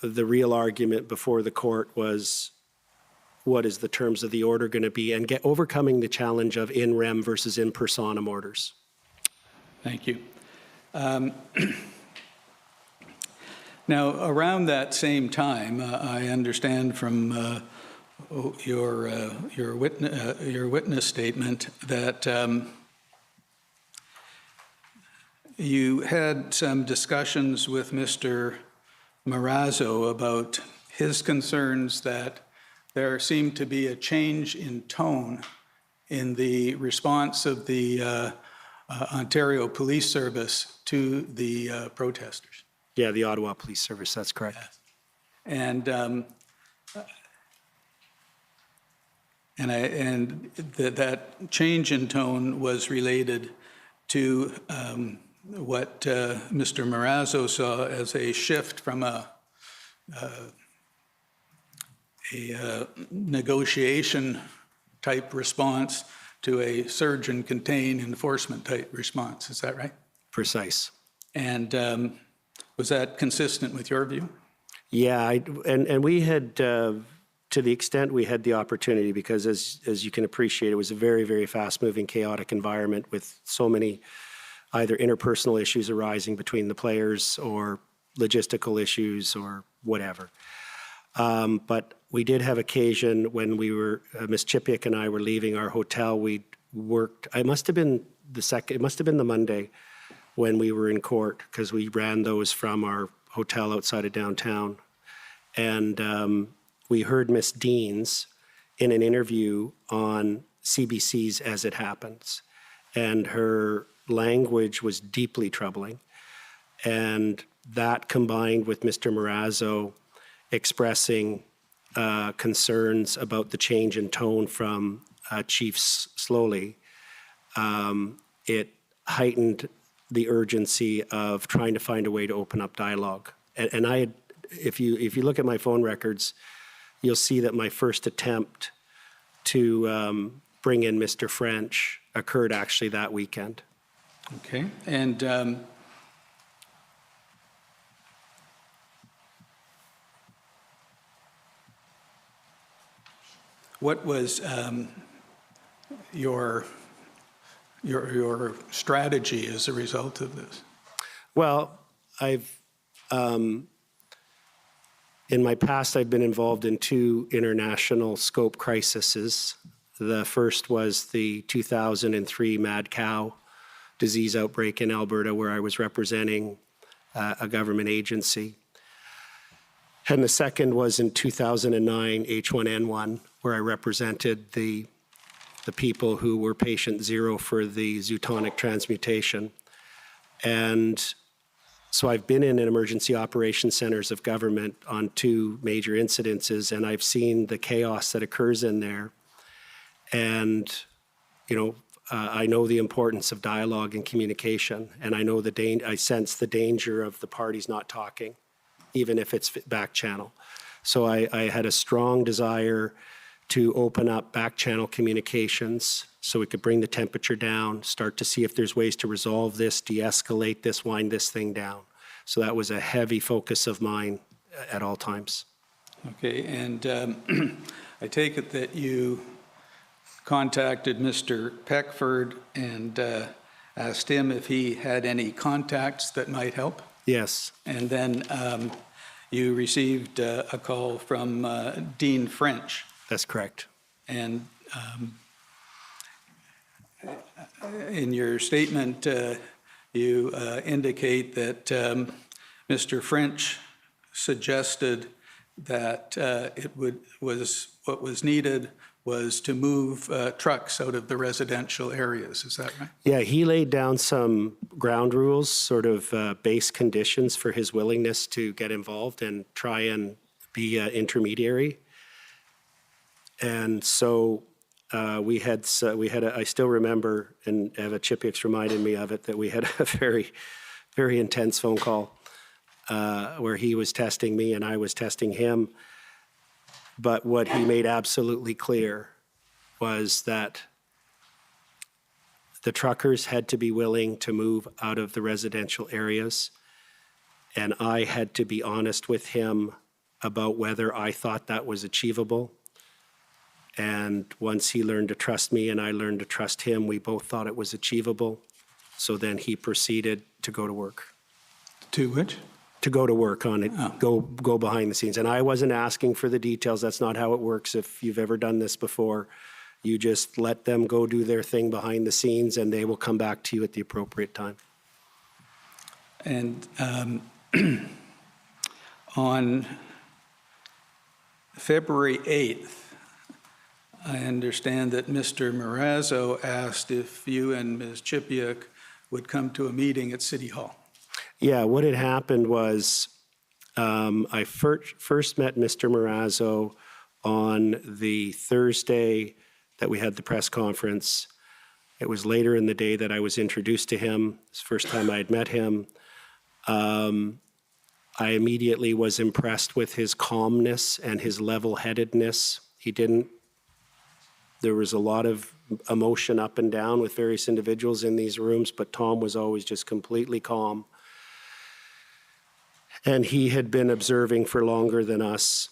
real argument before the court was, what is the terms of the order going to be, and overcoming the challenge of in rem versus in personam orders. Thank you. Now, around that same time, I understand from your witness statement that you had some discussions with Mr. Marazzo about his concerns that there seemed to be a change in tone in the response of the Ontario Police Service to the protesters. Yeah, the Ottawa Police Service, that's correct. And that change in tone was related to what Mr. Marazzo saw as a shift from a negotiation type response to a surge and contain enforcement type response. Is that right? Precise. And was that consistent with your view? Yeah, and we had, to the extent we had the opportunity, because as you can appreciate, it was a very, very fast-moving, chaotic environment with so many either interpersonal issues arising between the players or logistical issues or whatever. But we did have occasion when we were, Ms. Chipiak and I were leaving our hotel, we worked, it must have been the Monday when we were in court, because we ran those from our hotel outside of downtown. And we heard Ms. Deans in an interview on CBC's As It Happens. And her language was deeply troubling. And that combined with Mr. Marazzo expressing concerns about the change in tone from Chief Slowly, it heightened the urgency of trying to find a way to open up dialogue. And I had, if you look at my phone records, you'll see that my first attempt to bring in Mr. French occurred actually that weekend. Okay. And what was your strategy as a result of this? Well, in my past, I've been involved in two international scope crises. The first was the 2003 mad cow disease outbreak in Alberta, where I was representing a government agency. And the second was in 2009 H1N1, where I represented the people who were patient zero for the zootonic transmutation. And so I've been in emergency operations centers of government on two major incidences, and I've seen the chaos that occurs in there. And, you know, I know the importance of dialogue and communication, and I know I sense the danger of the parties not talking, even if it's back channel. So I had a strong desire to open up back channel communications so we could bring the temperature down, start to see if there's ways to resolve this, de-escalate this, wind this thing down. So that was a heavy focus of mine at all times. Okay, and I take it that you contacted Mr. Peckford and asked him if he had any contacts that might help? Yes. And then you received a call from Dean French. That's correct. And in your statement, you indicate that Mr. French suggested that what was needed was to move trucks out of the residential areas. Is that right? Yeah, he laid down some ground rules, sort of base conditions for his willingness to get involved and try and be an intermediary. And so I still remember, and Eva Chipiak's reminded me of it, that we had a very, very intense phone call where he was testing me and I was testing him. But what he made absolutely clear was that The truckers had to be willing to move out of the residential areas, and I had to be honest with him about whether I thought that was achievable. And once he learned to trust me and I learned to trust him, we both thought it was achievable. So then he proceeded to go to work. To which? To go to work on it, go behind the scenes. And I wasn't asking for the details. That's not how it works. If you've ever done this before, you just let them go do their thing behind the scenes and they will come back to you at the appropriate time. And on February 8th, I understand that Mr. Marazzo asked if you and Ms. Chipiuk would come to a meeting at City Hall. Yeah, what had happened was I first met Mr. Marazzo on the Thursday that we had the press conference. It was later in the day that I was introduced to him. It's the first time I had met him. I immediately was impressed with his calmness and his level-headedness. There was a lot of emotion up and down with various individuals in these rooms, but Tom was always just completely calm. And he had been observing for longer than us.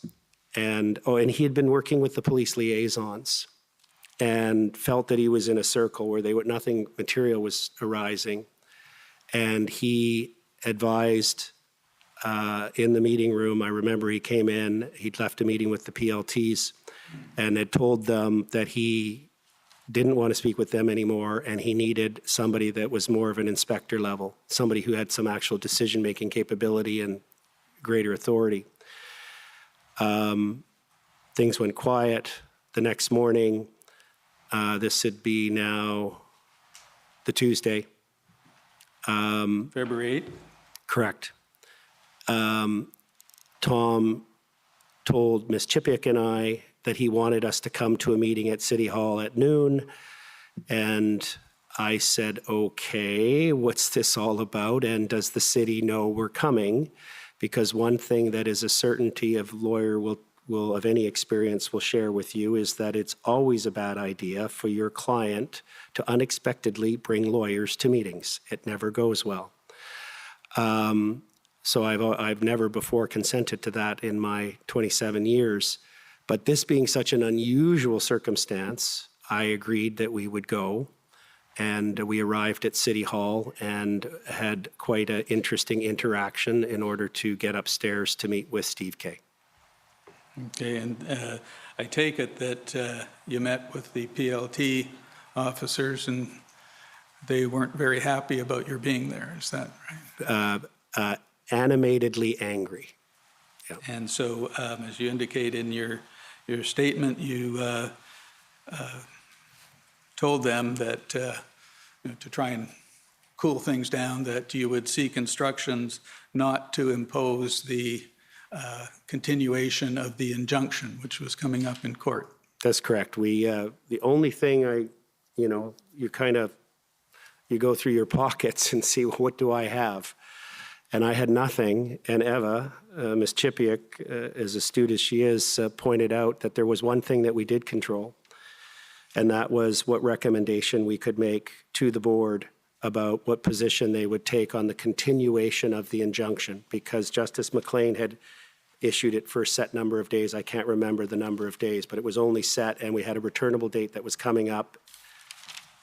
And he had been working with the police liaisons and felt that he was in a circle where nothing material was arising. And he advised in the meeting room, I remember he came in, he'd left a meeting with the PLTs and had told them that he didn't want to speak with them anymore and he needed somebody that was more of an inspector level, somebody who had some actual decision-making capability and greater authority. Things went quiet. The next morning, this would be now the Tuesday. February 8th? Correct. Tom told Ms. Chipiuk and I that he wanted us to come to a meeting at City Hall at noon. And I said, okay, what's this all about? And does the city know we're coming? Because one thing that is a certainty of lawyer of any experience will share with you is that it's always a bad idea for your client to unexpectedly bring lawyers to meetings. It never goes well. So I've never before consented to that in my 27 years. But this being such an unusual circumstance, I agreed that we would go. And we arrived at City Hall and had quite an interesting interaction in order to get upstairs to meet with Steve Kay. Okay, and I take it that you met with the PLT officers and they weren't very happy about your being there, is that right? Animatedly angry. Yeah. And so, as you indicate in your statement, you told them that, to try and cool things down, that you would seek instructions not to impose the continuation of the injunction, which was coming up in court. That's correct. The only thing you go through your pockets and see, what do I have? And I had nothing. And Eva, Ms. Chipiuk, as astute as she is, pointed out that there was one thing that we did control, and that was what recommendation we could make to the board about what position they would take on the continuation of the injunction, because Justice McLean had issued it for a set number of days. I can't remember the number of days, but it was only set, and we had a returnable date that was coming up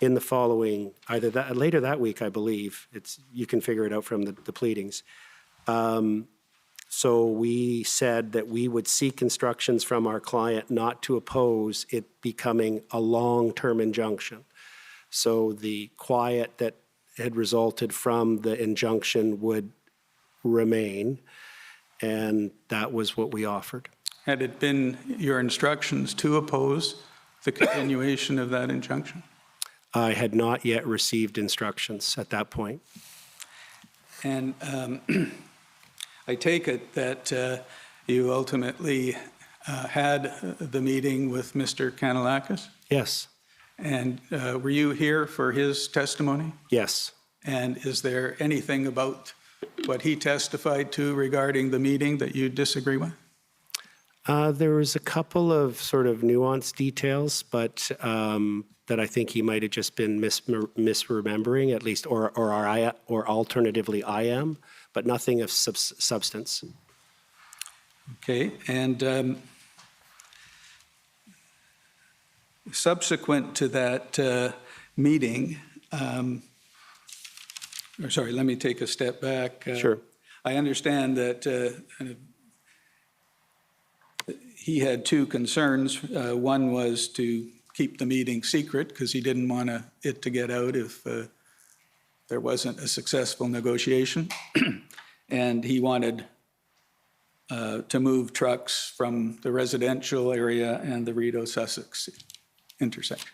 in the following, later that week, I believe. You can figure it out from the pleadings. So we said that we would seek instructions from our client not to oppose it becoming a long-term injunction. So the quiet that had resulted from the injunction would remain, and that was what we offered. Had it been your instructions to oppose the continuation of that injunction? I had not yet received instructions at that point. And I take it that you ultimately had the meeting with Mr. Kanellakis? Yes. And were you here for his testimony? Yes. And is there anything about what he testified to regarding the meeting that you disagree with? There was a couple of sort of nuanced details, but that I think he might have just been misremembering, at least, or alternatively I am, but nothing of substance. Okay, and subsequent to that meeting, or sorry, let me take a step back. Sure. I understand that he had two concerns. One was to keep the meeting secret because he didn't want it to get out if there wasn't a successful negotiation. And he wanted to move trucks from the residential area and the Rideau-Sussex intersection.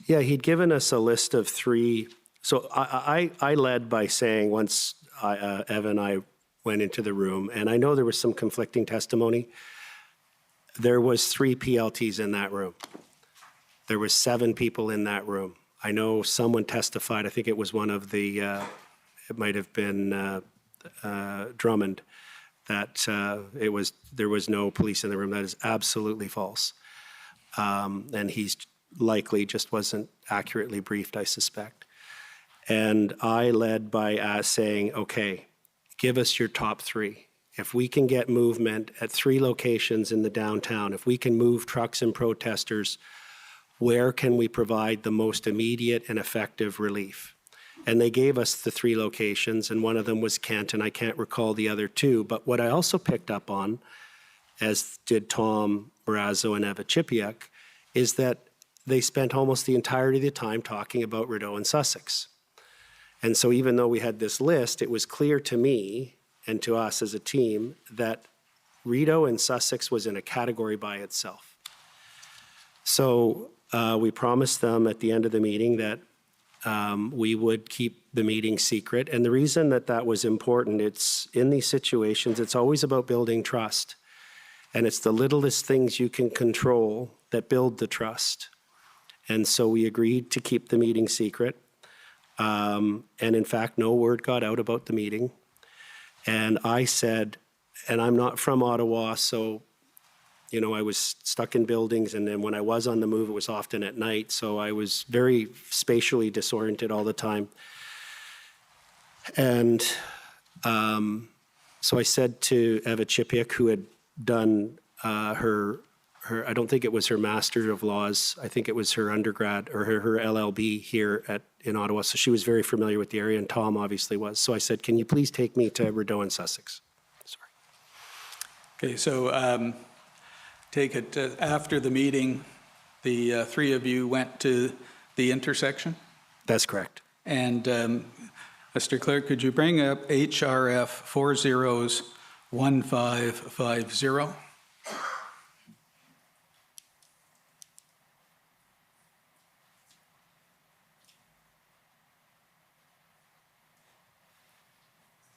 Yeah, he'd given us a list of 3. So I led by saying once Evan and I went into the room, and I know there was some conflicting testimony, there was 3 PLTs in that room. There was 7 people in that room. I know someone testified, I think it was one of the, it might have been Drummond, that there was no police in the room. That is absolutely false. And he's likely just wasn't accurately briefed, I suspect. And I led by saying, okay, give us your top 3. If we can get movement at 3 locations in the downtown, if we can move trucks and protesters, where can we provide the most immediate and effective relief? And they gave us the 3 locations, and one of them was Kent, and I can't recall the other 2. But what I also picked up on, as did Tom Marazzo and Eva Chipiuk, is that they spent almost the entirety of the time talking about Rideau and Sussex. And so even though we had this list, it was clear to me and to us as a team that Rideau and Sussex was in a category by itself. So we promised them at the end of the meeting that we would keep the meeting secret. And the reason that that was important, it's in these situations, it's always about building trust. And it's the littlest things you can control that build the trust. And so we agreed to keep the meeting secret. And in fact, no word got out about the meeting. And I said, and I'm not from Ottawa, so, you know, I was stuck in buildings, and then when I was on the move, it was often at night, so I was very spatially disoriented all the time. And so I said to Eva Chipiuk, who had done her, I don't think it was her Master of Laws, I think it was her undergrad, or her LLB here in Ottawa, so she was very familiar with the area, and Tom obviously was. So I said, can you please take me to Rideau and Sussex? Sorry. Okay, so take it after the meeting, the 3 of you went to the intersection? That's correct. And Mr. Clerk, could you bring up HRF 401550?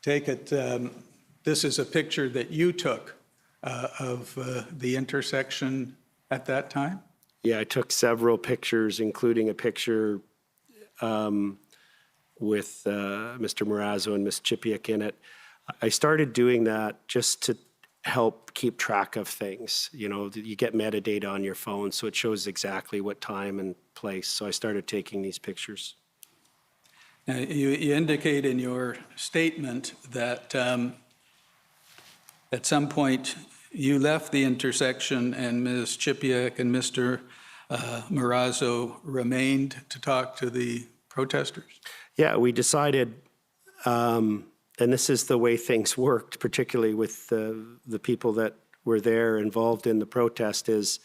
Take it, this is a picture that you took of the intersection at that time? Yeah, I took several pictures, including a picture with Mr. Marazzo and Ms. Chipiuk in it. I started doing that just to help keep track of things. You know, you get metadata on your phone, so it shows exactly what time and place. So I started taking these pictures. Now, you indicate in your statement that at some point you left the intersection and Ms. Chipiuk and Mr. Marazzo remained to talk to the protesters? Yeah, we decided, and this is the way things worked, particularly with the people that were there involved in the protest, is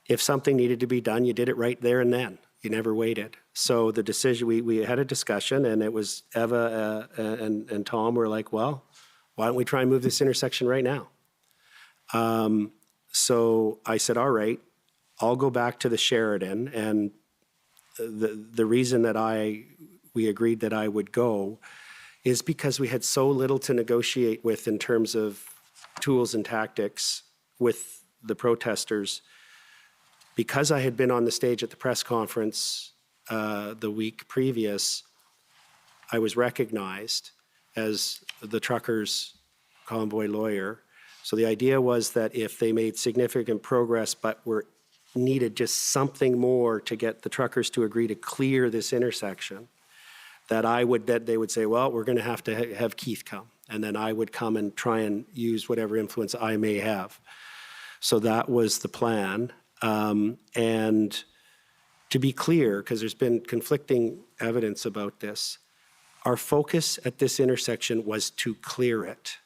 if something needed to be done, you did it right there and then. You never waited. So the decision, we had a discussion, and it was Eva and Tom were like, well, why don't we try and move this intersection right now? So I said, all right, I'll go back to the Sheridan. And the reason that we agreed that I would go is because we had so little to negotiate with in terms of tools and tactics with the protesters. Because I had been on the stage at the press conference the week previous, I was recognized as the truckers' convoy lawyer. So the idea was that if they made significant progress but needed just something more to get the truckers to agree to clear this intersection, that they would say, well, we're going to have Keith come. And then I would come and try and use whatever influence I may have. So that was the plan. And to be clear, because there's been conflicting evidence about this, our focus at this intersection was to clear it,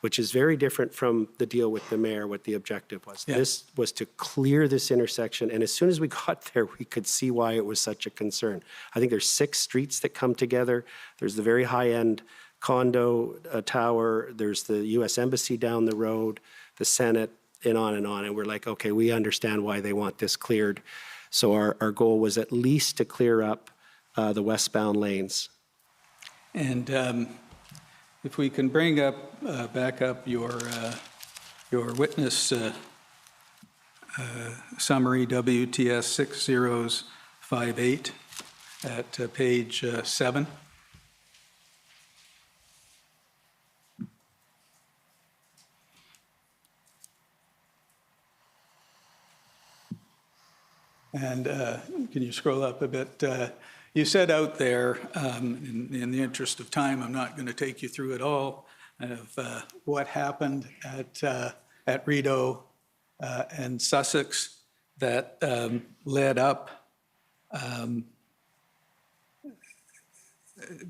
which is very different from the deal with the mayor, what the objective was. Yeah. This was to clear this intersection, and as soon as we got there, we could see why it was such a concern. I think there's 6 streets that come together. There's the very high-end condo tower, there's the U.S. Embassy down the road, the Senate, and on, and we're like, okay, we understand why they want this cleared. So our goal was at least to clear up the westbound lanes. And if we can bring up, back up your witness summary, WTS 6058 at page 7. And can you scroll up a bit? You said out there, in the interest of time, I'm not going to take you through it all, of what happened at Rideau and Sussex that led up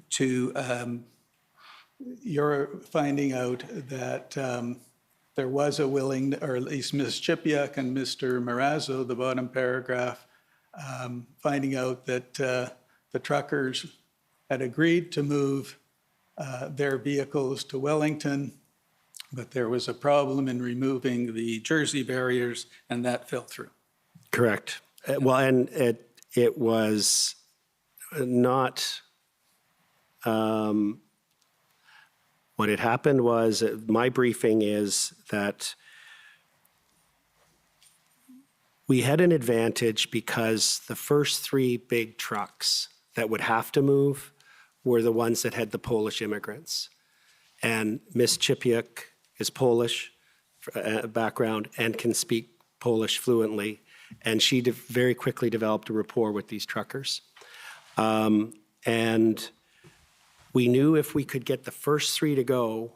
to your finding out that there was a willing, or at least Ms. Chipiuk and Mr. Marazzo, the bottom paragraph, finding out that the truckers had agreed to move their vehicles to Wellington, but there was a problem in removing the Jersey barriers, and that fell through. Correct. Well, and it was not, what had happened was, my briefing is that we had an advantage because the first 3 big trucks that would have to move were the ones that had the Polish immigrants. And Ms. Chipiuk is Polish background and can speak Polish fluently. And she very quickly developed a rapport with these truckers. And we knew if we could get the first 3 to go,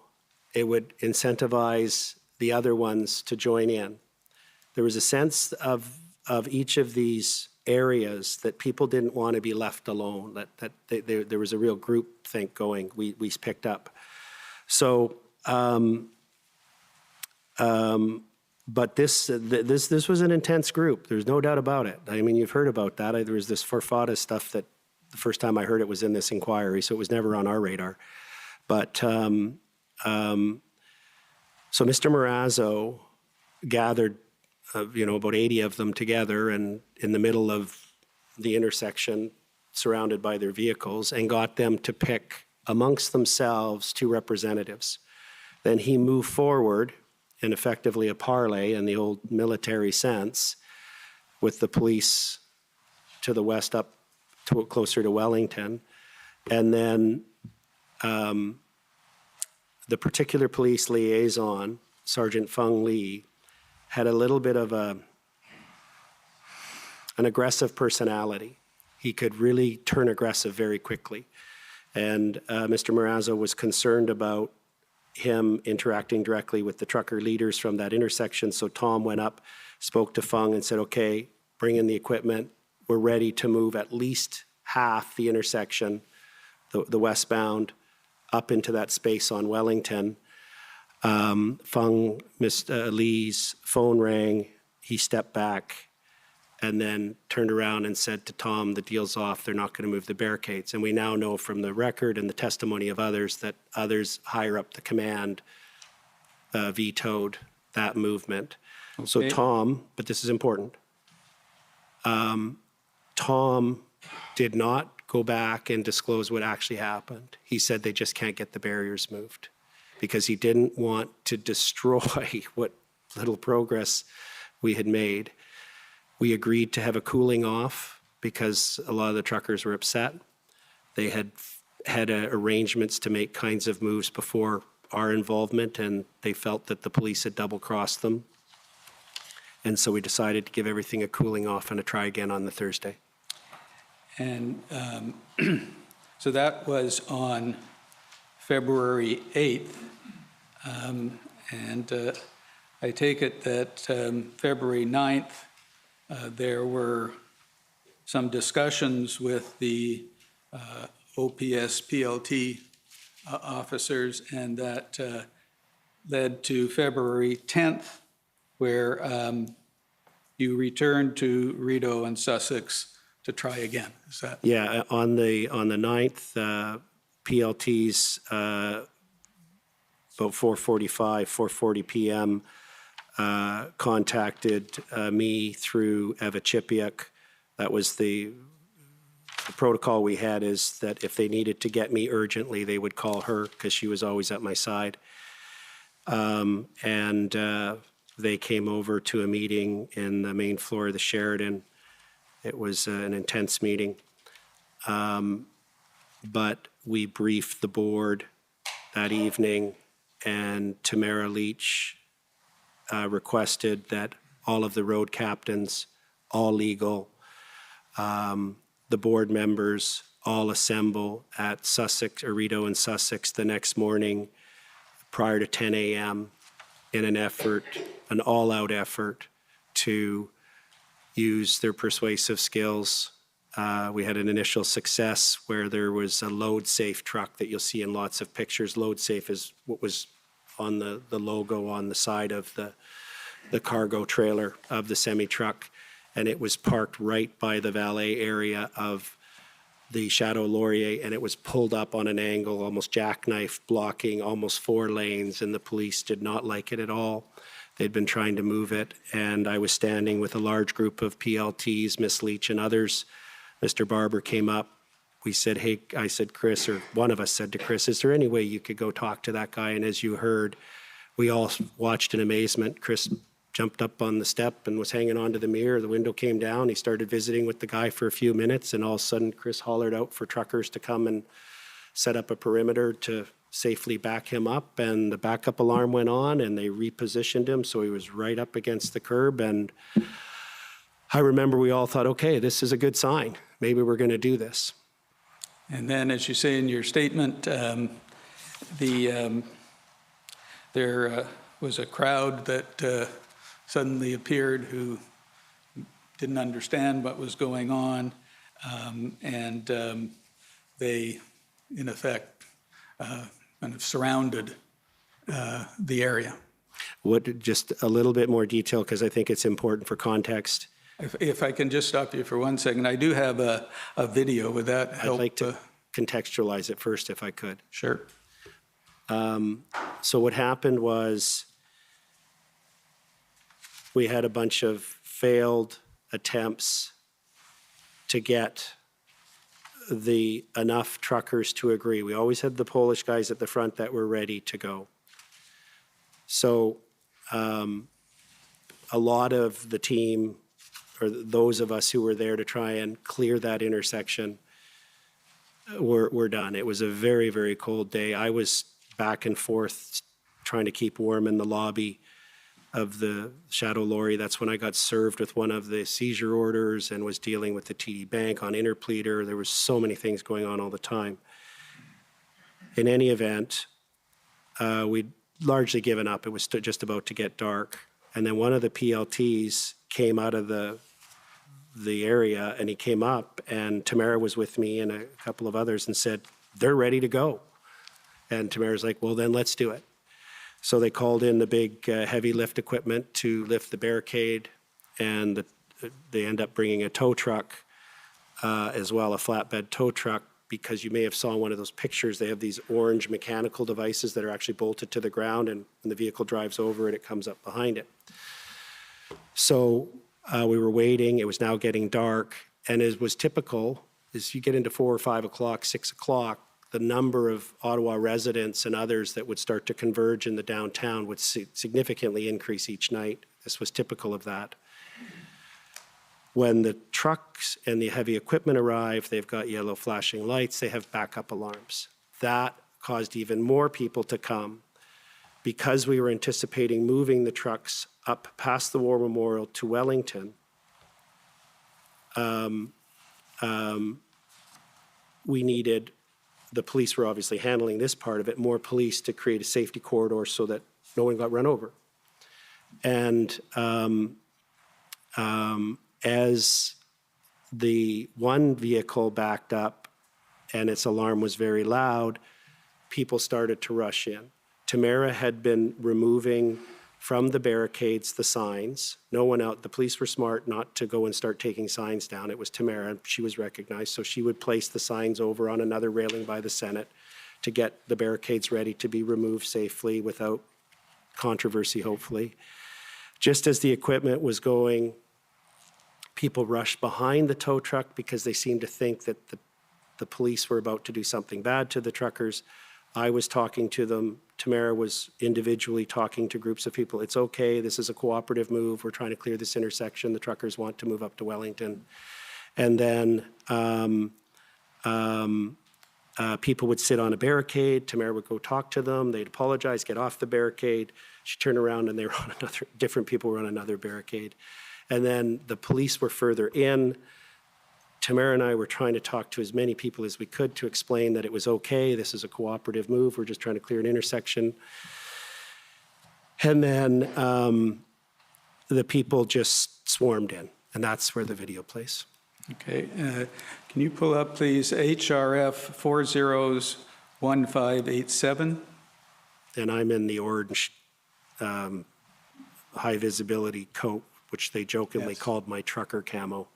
it would incentivize the other ones to join in. There was a sense of each of these areas that people didn't want to be left alone, that there was a real group think going, we picked up. So, but this was an intense group. There's no doubt about it. I mean, you've heard about that. There was this Forfada stuff that the first time I heard it was in this inquiry, so it was never on our radar. But so Mr. Marazzo gathered, about 80 of them together and in the middle of the intersection, surrounded by their vehicles, and got them to pick amongst themselves 2 representatives. Then he moved forward in effectively a parley in the old military sense with the police to the west up to closer to Wellington. And then the particular police liaison, Sergeant Feng Li, had a little bit of an aggressive personality. He could really turn aggressive very quickly. And Mr. Marazzo was concerned about him interacting directly with the trucker leaders from that intersection. So Tom went up, spoke to Feng and said, okay, bring in the equipment. We're ready to move at least half the intersection, the westbound, up into that space on Wellington. Feng, Mr. Lee's phone rang. He stepped back and then turned around and said to Tom, the deal's off, they're not going to move the barricades. And we now know from the record and the testimony of others that others higher up the command vetoed that movement. Okay. So Tom, but this is important, Tom did not go back and disclose what actually happened. He said they just can't get the barriers moved because he didn't want to destroy what little progress we had made. We agreed to have a cooling off because a lot of the truckers were upset. They had arrangements to make kinds of moves before our involvement, and they felt that the police had double-crossed them. And so we decided to give everything a cooling off and a try again on the Thursday. And so that was on February 8th. And I take it that February 9th, there were some discussions with the OPS PLT officers, and that led to February 10th, where you returned to Rideau and Sussex to try again. Is that? Yeah, on the 9th, PLTs, about 4:40 p.m., contacted me through Eva Chipiuk. That was the protocol we had, is that if they needed to get me urgently, they would call her because she was always at my side. And they came over to a meeting in the main floor of the Sheraton. It was an intense meeting. But we briefed the board that evening, and Tamara Leach requested that all of the road captains, all legal, the board members all assemble at Sussex, or Rideau and Sussex the next morning prior to 10 a.m. in an effort, an all-out effort to use their persuasive skills. We had an initial success where there was a load-safe truck that you'll see in lots of pictures. Load-safe is what was on the logo on the side of the cargo trailer of the semi-truck, and it was parked right by the valet area of the Chateau Laurier, and it was pulled up on an angle, almost jackknife, blocking almost 4 lanes, and the police did not like it at all. They'd been trying to move it, and I was standing with a large group of PLTs, Miss Leach and others. Mr. Barber came up. We said, hey, I said, Chris, or one of us said to Chris, is there any way you could go talk to that guy? And as you heard, we all watched in amazement. Chris jumped up on the step and was hanging onto the mirror. The window came down. He started visiting with the guy for a few minutes, and all of a sudden Chris hollered out for truckers to come and set up a perimeter to safely back him up, and the backup alarm went on, and they repositioned him so he was right up against the curb. And I remember we all thought, okay, this is a good sign. Maybe we're going to do this. And then, as you say in your statement, there was a crowd that suddenly appeared who didn't understand what was going on, and they, in effect, kind of surrounded the area. Just a little bit more detail, because I think it's important for context. If I can just stop you for 1 second, I do have a video. Would that help? I'd like to contextualize it first, if I could. Sure. So what happened was we had a bunch of failed attempts to get enough truckers to agree. We always had the Polish guys at the front that were ready to go. So a lot of the team, or those of us who were there to try and clear that intersection, were done. It was a very, very cold day. I was back and forth trying to keep warm in the lobby of the Chateau Laurier. That's when I got served with one of the seizure orders and was dealing with the TD Bank on interpleader. There was so many things going on all the time. In any event, we'd largely given up. It was just about to get dark. And then one of the PLTs came out of the area, and he came up, and Tamara was with me and a couple of others, and said, they're ready to go. And Tamara's like, well, then let's do it. So they called in the big heavy lift equipment to lift the barricade, and they end up bringing a tow truck as well, a flatbed tow truck, because you may have saw one of those pictures. They have these orange mechanical devices that are actually bolted to the ground, and when the vehicle drives over it, it comes up behind it. So we were waiting. It was now getting dark, and as was typical, as you get into 4 or 5 o'clock, 6 o'clock, the number of Ottawa residents and others that would start to converge in the downtown would significantly increase each night. This was typical of that. When the trucks and the heavy equipment arrive, they've got yellow flashing lights, they have backup alarms. That caused even more people to come. because we were anticipating moving the trucks up past the War Memorial to Wellington, we needed, the police were obviously handling this part of it, more police to create a safety corridor so that no one got run over. And as the one vehicle backed up and its alarm was very loud, people started to rush in. Tamara had been removing from the barricades the signs. No one out, the police were smart not to go and start taking signs down. It was Tamara, and she was recognized, so she would place the signs over on another railing by the Senate to get the barricades ready to be removed safely without controversy, hopefully. Just as the equipment was going, people rushed behind the tow truck because they seemed to think that the police were about to do something bad to the truckers. I was talking to them. Tamara was individually talking to groups of people. It's okay, this is a cooperative move. We're trying to clear this intersection. The truckers want to move up to Wellington. And then people would sit on a barricade. Tamara would go talk to them. They'd apologize, get off the barricade. She'd turn around and they were on another, different people were on another barricade. And then the police were further in. Tamara and I were trying to talk to as many people as we could to explain that it was okay, this is a cooperative move, we're just trying to clear an intersection. And then the people just swarmed in, and that's where the video plays. Okay, can you pull up, please, HRF 401587? And I'm in the orange high visibility coat, which they jokingly called my trucker camo.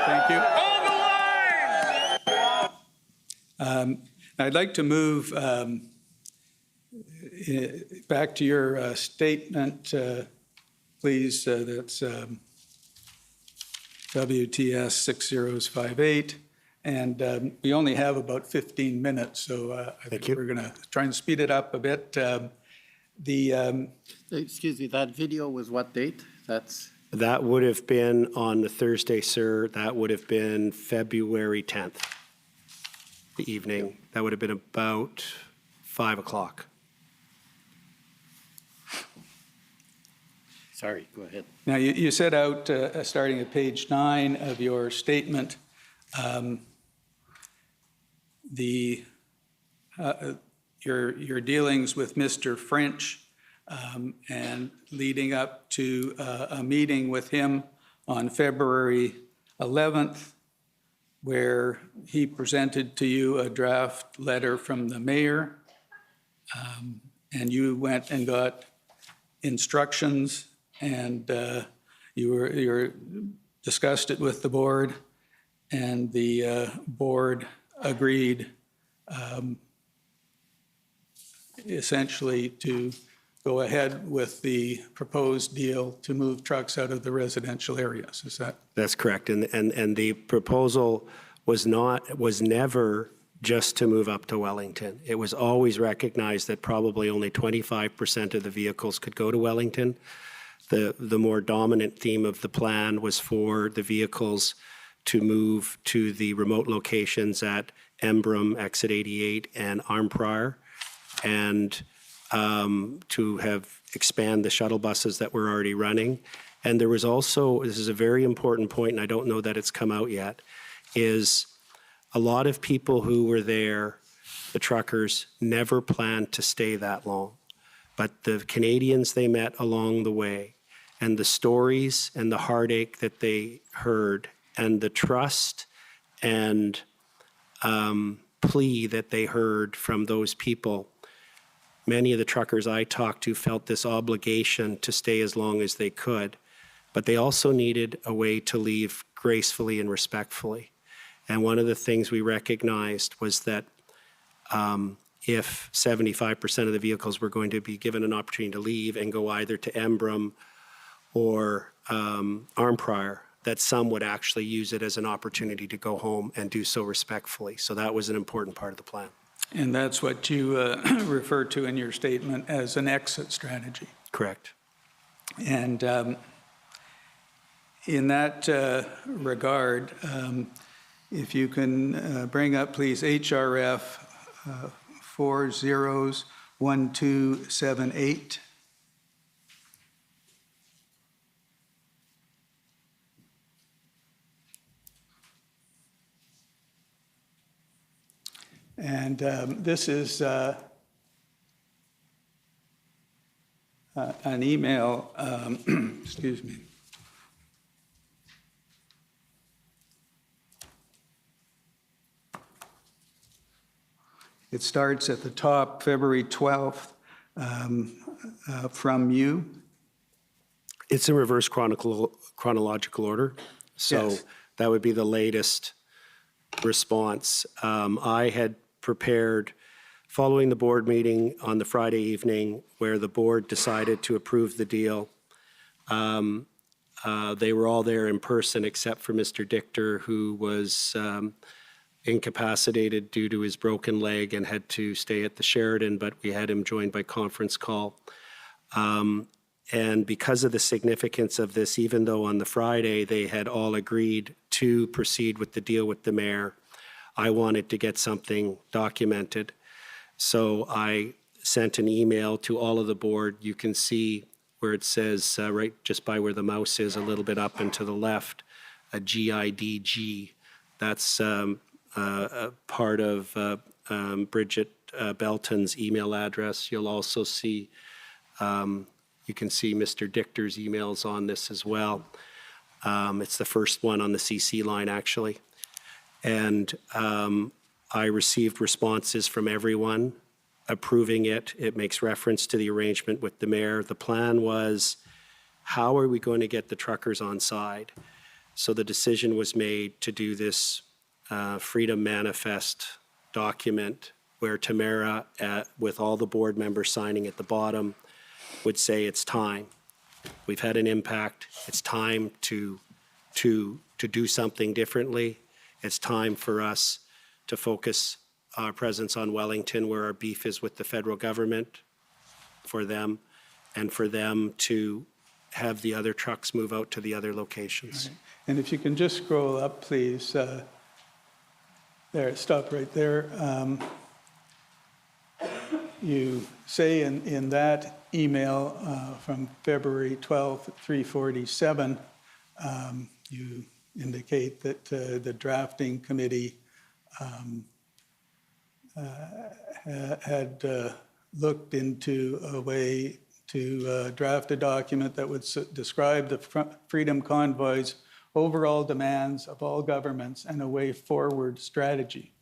Thank you. I'd like to move back to your statement, please. That's WTS 6058. And we only have about 15 minutes, so I think we're going to try and speed it up a bit. Excuse me, that video was what date? That would have been on the Thursday, sir. That would have been February 10th, the evening. That would have been about 5 o'clock. Sorry, go ahead. Now, you set out, starting at page 9 of your statement, your dealings with Mr. French and leading up to a meeting with him on February 11th, where he presented to you a draft letter from the mayor, and you went and got instructions, and you discussed it with the board, and the board agreed essentially to go ahead with the proposed deal to move trucks out of the residential areas. Is that? That's correct. And the proposal was never just to move up to Wellington. It was always recognized that probably only 25% of the vehicles could go to Wellington. The more dominant theme of the plan was for the vehicles to move to the remote locations at Embrun, Exit 88, and Arnprior, and to have expand the shuttle buses that were already running. And there was also, this is a very important point, and I don't know that it's come out yet, is a lot of people who were there, the truckers, never planned to stay that long. But the Canadians they met along the way, and the stories and the heartache that they heard, and the trust and plea that they heard from those people. Many of the truckers I talked to felt this obligation to stay as long as they could, but they also needed a way to leave gracefully and respectfully. And one of the things we recognized was that if 75% of the vehicles were going to be given an opportunity to leave and go either to Embrum or Arnprior, that some would actually use it as an opportunity to go home and do so respectfully. So that was an important part of the plan. And that's what you refer to in your statement as an exit strategy. Correct. And in that regard, if you can bring up, please, HRF 401278. And this is an email, excuse me. It starts at the top, February 12th, from you. It's in reverse chronological order. So Yes. that would be the latest response. I had prepared, following the board meeting on the Friday evening where the board decided to approve the deal. They were all there in person except for Mr. Dichter, who was incapacitated due to his broken leg and had to stay at the Sheraton, but we had him joined by conference call. And because of the significance of this, even though on the Friday they had all agreed to proceed with the deal with the mayor, I wanted to get something documented. So I sent an email to all of the board. You can see where it says, right just by where the mouse is, a little bit up and to the left, a GIDG. That's a part of Bridget Belton's email address. You'll also see, you can see Mr. Dichter's emails on this as well. It's the first one on the CC line, actually. And I received responses from everyone approving it. It makes reference to the arrangement with the mayor. The plan was, how are we going to get the truckers on side? So the decision was made to do this Freedom Manifest document where Tamara, with all the board members signing at the bottom, would say it's time. We've had an impact. It's time to do something differently. It's time for us to focus our presence on Wellington, where our beef is with the federal government, for them, and for them to have the other trucks move out to the other locations. Right. And if you can just scroll up, please. There, stop right there. You say in that email from February 12th at 3:47, you indicate that the drafting committee had looked into a way to draft a document that would describe the Freedom Convoy's overall demands of all governments and a way forward strategy.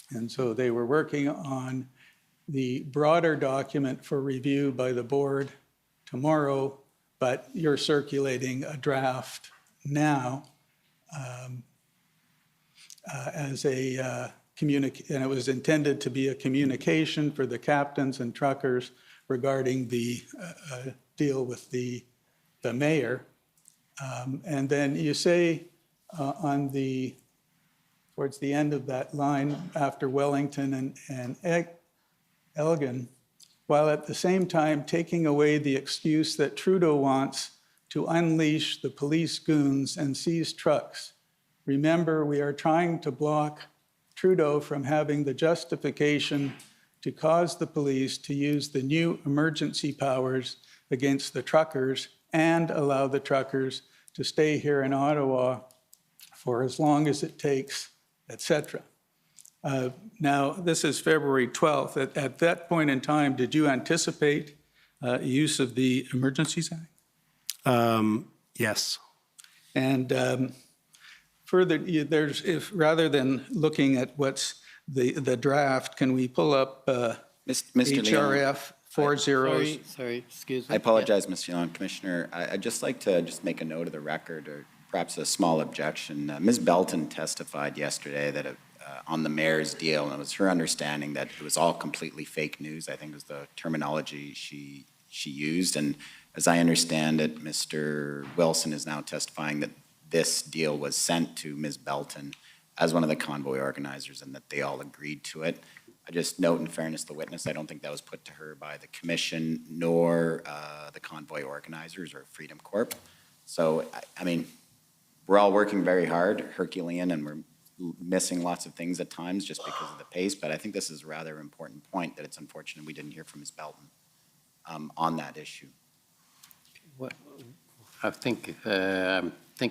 And so they were working on the broader document for review by the board tomorrow, but you're circulating a draft now as a and it was intended to be a communication for the captains and truckers regarding the deal with the mayor. And then you say towards the end of that line, after Wellington and Elgin, while at the same time taking away the excuse that Trudeau wants to unleash the police goons and seize trucks. Remember, we are trying to block Trudeau from having the justification to cause the police to use the new emergency powers against the truckers and allow the truckers to stay here in Ottawa for as long as it takes, etc. Now, this is February 12th. At that point in time, did you anticipate use of the Emergencies Act? Yes. And further, rather than looking at what's the draft, can we pull up Mr. Leon, HRF 40? Sorry, excuse me. I apologize, Mr. Leon, Commissioner. I'd just like to just make a note of the record, or perhaps a small objection. Ms. Belton testified yesterday that on the mayor's deal, and it was her understanding that it was all completely fake news. I think was the terminology she used. And as I understand it, Mr. Wilson is now testifying that this deal was sent to Ms. Belton as one of the convoy organizers and that they all agreed to it. I just note in fairness to the witness, I don't think that was put to her by the commission nor the convoy organizers or Freedom Corp. So, I mean, we're all working very hard, Herculean, and we're missing lots of things at times just because of the pace, but I think this is a rather important point that it's unfortunate we didn't hear from Ms. Belton on that issue. What- I think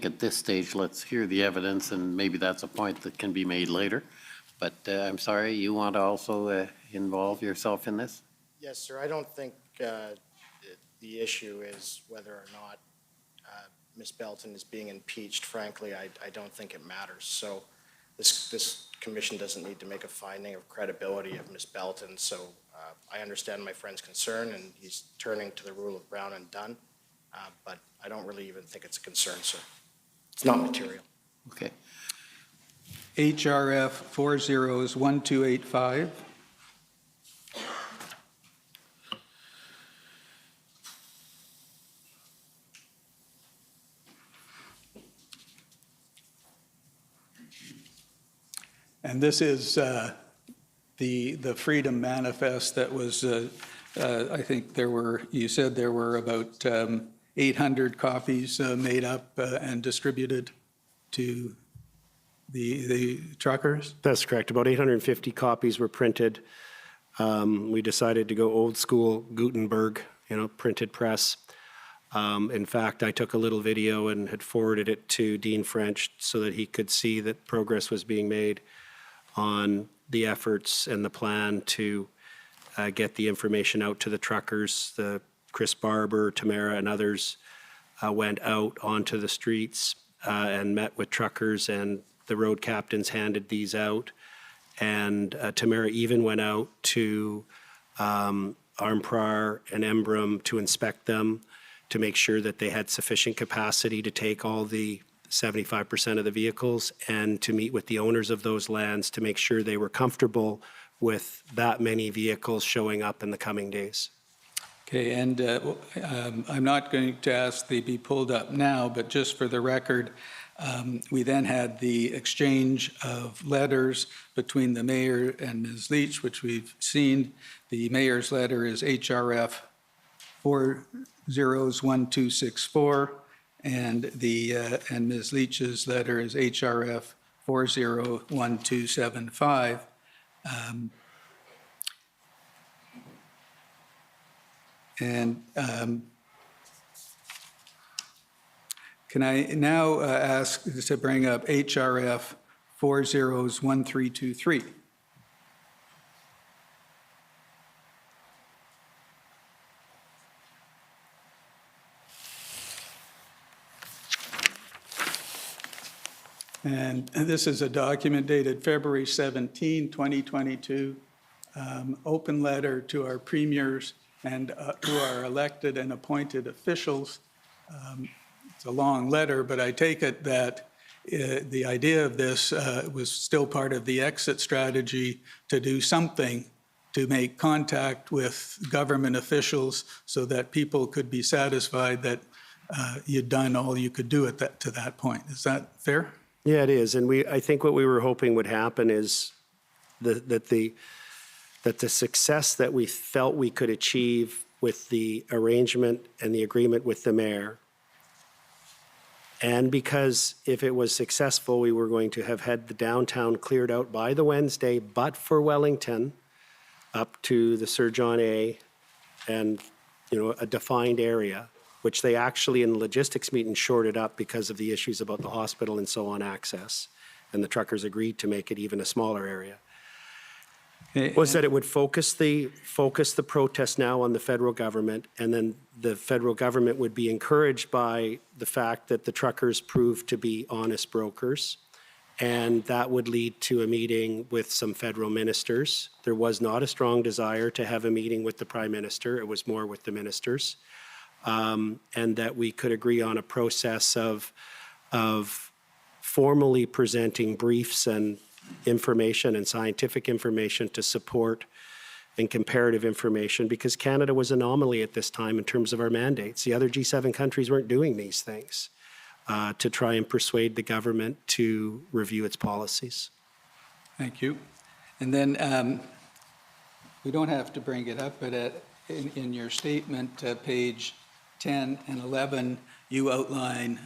at this stage, let's hear the evidence, and maybe that's a point that can be made later. But I'm sorry, you want to also involve yourself in this? Yes, sir. I don't think the issue is whether or not Ms. Belton is being impeached. Frankly, I don't think it matters. So this commission doesn't need to make a finding of credibility of Ms. Belton. So I understand my friend's concern, and he's turning to the rule of Brown and Dunn. But I don't really even think it's a concern, sir. It's not material. Okay. HRF 401285. And this is the Freedom Manifest that was, I think you said there were about 800 copies made up and distributed to the truckers? That's correct. About 850 copies were printed. We decided to go old school Gutenberg, printed press. In fact, I took a little video and had forwarded it to Dean French so that he could see that progress was being made on the efforts and the plan to get the information out to the truckers. Chris Barber, Tamara, and others went out onto the streets and met with truckers, and the road captains handed these out. And Tamara even went out to Armprior and Embrum to inspect them, to make sure that they had sufficient capacity to take all the 75% of the vehicles, and to meet with the owners of those lands to make sure they were comfortable with that many vehicles showing up in the coming days. Okay, and I'm not going to ask they be pulled up now, but just for the record, we then had the exchange of letters between the mayor and Ms. Leach, which we've seen. The mayor's letter is HRF 401264, and Ms. Leach's letter is HRF 401275. Can I now ask to bring up HRF 401323? And this is a document dated February 17, 2022, open letter to our premiers and to our elected and appointed officials. It's a long letter, but I take it that the idea of this was still part of the exit strategy to do something to make contact with government officials so that people could be satisfied that you'd done all you could do to that point. Is that fair? Yeah, it is. And I think what we were hoping would happen is that the success that we felt we could achieve with the arrangement and the agreement with the mayor, and because if it was successful, we were going to have had the downtown cleared out by the Wednesday, but for Wellington, up to the Sir John A. and, a defined area, which they actually in the logistics meeting shorted up because of the issues about the hospital and so on access. And the truckers agreed to make it even a smaller area. Was that it would focus the protest now on the federal government, and then the federal government would be encouraged by the fact that the truckers proved to be honest brokers and that would lead to a meeting with some federal ministers. There was not a strong desire to have a meeting with the Prime Minister. It was more with the ministers. And that we could agree on a process of formally presenting briefs and information and scientific information to support and comparative information, because Canada was an anomaly at this time in terms of our mandates. The other G7 countries weren't doing these things to try and persuade the government to review its policies. Thank you. And then we don't have to bring it up, but in your statement, page 10 and 11, you outline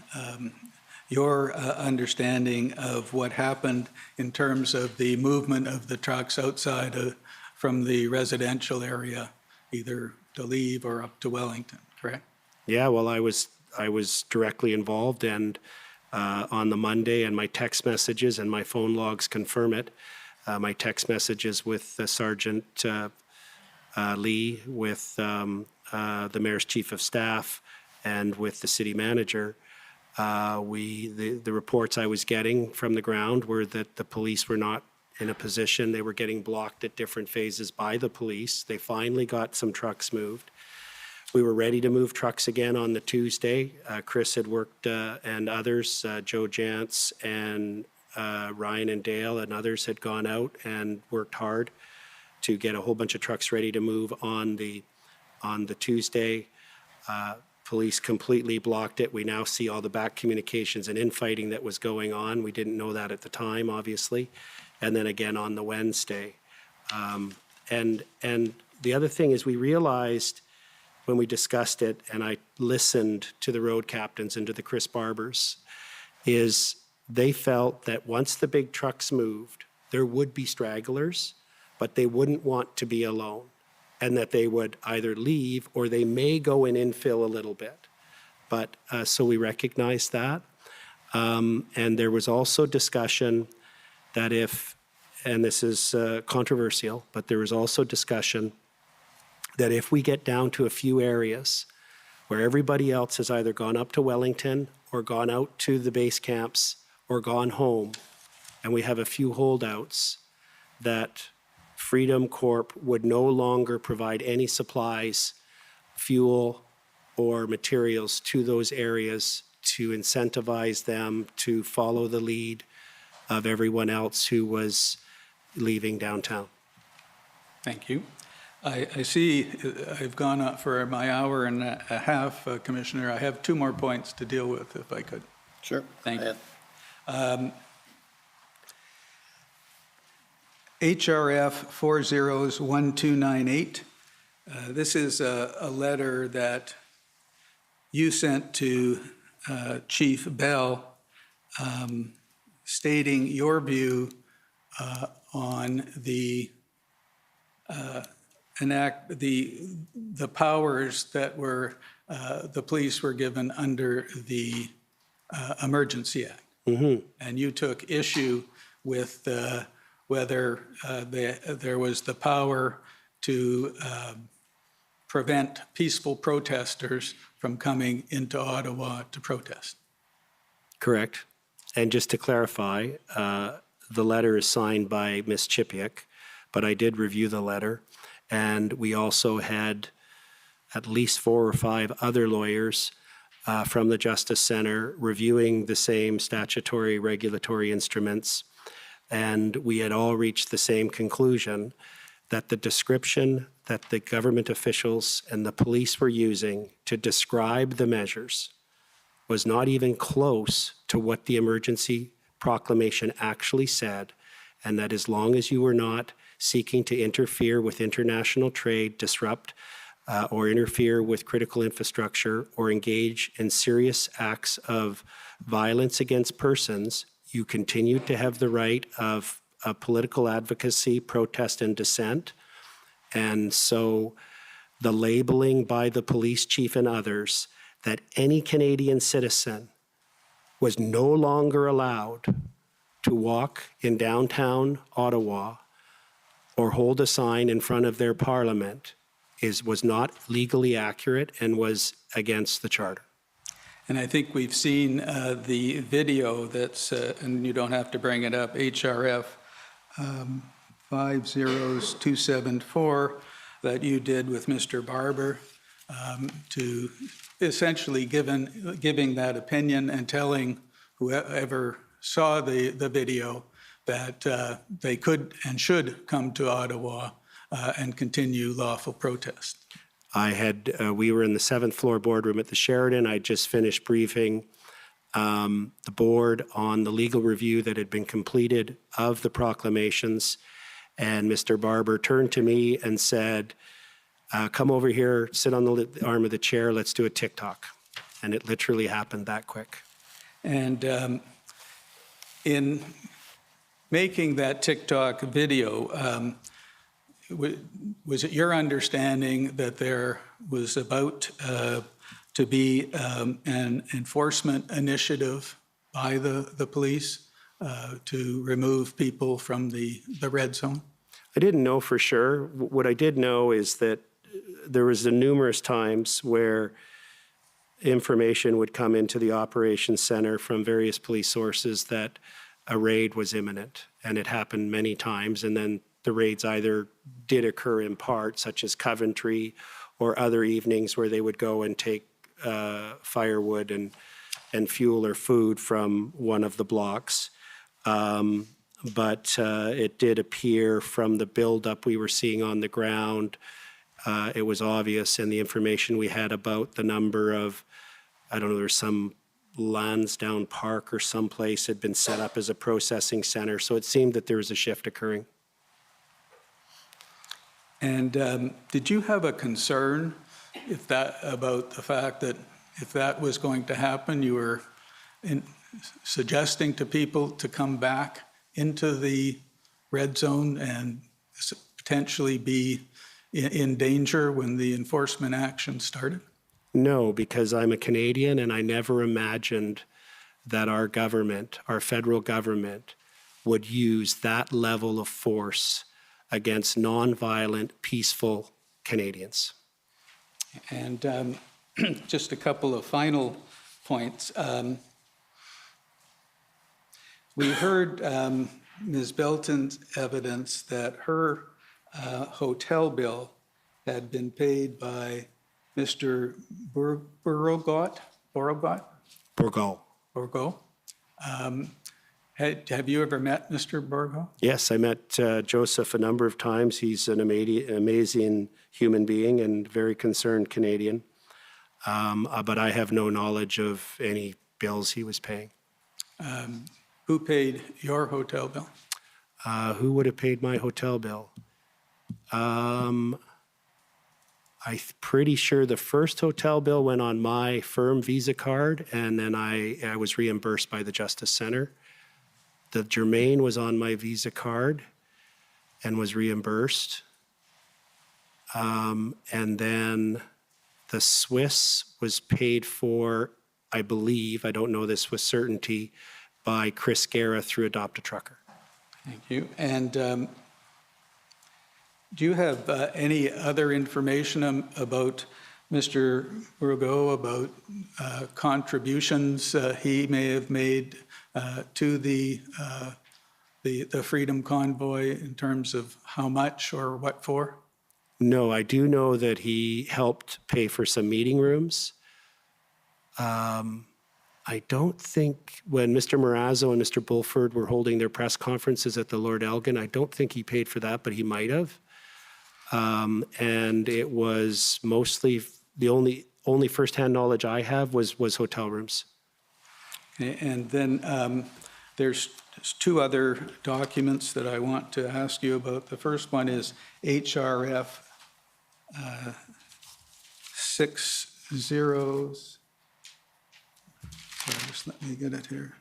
your understanding of what happened in terms of the movement of the trucks outside from the residential area, either to leave or up to Wellington, correct? Yeah, well, I was directly involved, and on the Monday, and my text messages and my phone logs confirm it. My text messages with Sergeant Lee, with the Mayor's Chief of Staff, and with the City Manager. The reports I was getting from the ground were that the police were not in a position. They were getting blocked at different phases by the police. They finally got some trucks moved. We were ready to move trucks again on the Tuesday. Chris had worked, and others, Joe Jantz and Ryan and Dale and others had gone out and worked hard to get a whole bunch of trucks ready to move on the Tuesday. Police completely blocked it. We now see all the back communications and infighting that was going on. We didn't know that at the time, obviously. And then again on the Wednesday. And the other thing is we realized when we discussed it, and I listened to the road captains and to the Chris Barbers, is they felt that once the big trucks moved, there would be stragglers, but they wouldn't want to be alone, and that they would either leave or they may go and infill a little bit. But so we recognized that. And there was also discussion that if, and this is controversial, but there was also discussion that if we get down to a few areas where everybody else has either gone up to Wellington or gone out to the base camps or gone home, and we have a few holdouts, that Freedom Corp would no longer provide any supplies, fuel, or materials to those areas to incentivize them to follow the lead of everyone else who was leaving downtown. Thank you. I see I've gone up for my hour and a half, Commissioner. I have two more points to deal with, if I could. Sure. Thank you. HRF 401298. This is a letter that you sent to Chief Bell stating your view on the powers that were the police were given under the Emergency Act. Mm-hmm. And you took issue with whether there was the power to prevent peaceful protesters from coming into Ottawa to protest. Correct. And just to clarify, the letter is signed by Ms. Chipiuk, but I did review the letter. And we also had at least 4 or 5 other lawyers from the Justice Center reviewing the same statutory regulatory instruments. And we had all reached the same conclusion that the description that the government officials and the police were using to describe the measures was not even close to what the emergency proclamation actually said, and that as long as you were not seeking to interfere with international trade, disrupt or interfere with critical infrastructure, or engage in serious acts of violence against persons, you continued to have the right of political advocacy, protest, and dissent. And so the labeling by the police chief and others that any Canadian citizen was no longer allowed to walk in downtown Ottawa or hold a sign in front of their parliament was not legally accurate and was against the Charter. And I think we've seen the video that's, and you don't have to bring it up, HRF 50274 that you did with Mr. Barber to essentially giving that opinion and telling whoever saw the video that they could and should come to Ottawa and continue lawful protest. We were in the 7th floor boardroom at the Sheraton. I just finished briefing the board on the legal review that had been completed of the proclamations. And Mr. Barber turned to me and said, come over here, sit on the arm of the chair, let's do a TikTok. And it literally happened that quick. And in making that TikTok video, was it your understanding that there was about to be an enforcement initiative by the police to remove people from the red zone? I didn't know for sure. What I did know is that there was numerous times where information would come into the operations center from various police sources that a raid was imminent, and it happened many times. And then the raids either did occur in part, such as Coventry, or other evenings where they would go and take firewood and fuel or food from one of the blocks. But it did appear from the buildup we were seeing on the ground, it was obvious, and the information we had about the number of, I don't know, there's some Lansdowne Park or someplace had been set up as a processing center. So it seemed that there was a shift occurring. And did you have a concern about the fact that if that was going to happen, you were suggesting to people to come back into the red zone and potentially be in danger when the enforcement action started? No, because I'm a Canadian and I never imagined that our government, our federal government, would use that level of force against nonviolent, peaceful Canadians. And just a couple of final points. We heard Ms. Belton's evidence that her hotel bill had been paid by Mr. Bourgault. Have you ever met Mr. Bourgault? Yes, I met Joseph a number of times. He's an amazing human being and very concerned Canadian. But I have no knowledge of any bills he was paying. Who paid your hotel bill? Who would have paid my hotel bill? I'm pretty sure the first hotel bill went on my firm Visa card, and then I was reimbursed by the Justice Center. The Germain was on my Visa card and was reimbursed. And then the Swiss was paid for, I believe, I don't know this with certainty, by Chris Guerra through Adopt a Trucker. Thank you. And do you have any other information about Mr. Bourgault, about contributions he may have made to the Freedom Convoy in terms of how much or what for? No, I do know that he helped pay for some meeting rooms. I don't think when Mr. Marazzo and Mr. Bulford were holding their press conferences at the Lord Elgin, I don't think he paid for that, but he might have. And it was mostly the only firsthand knowledge I have was hotel rooms. And then there's two other documents that I want to ask you about. The first one is HRF 60. Just let me get it here.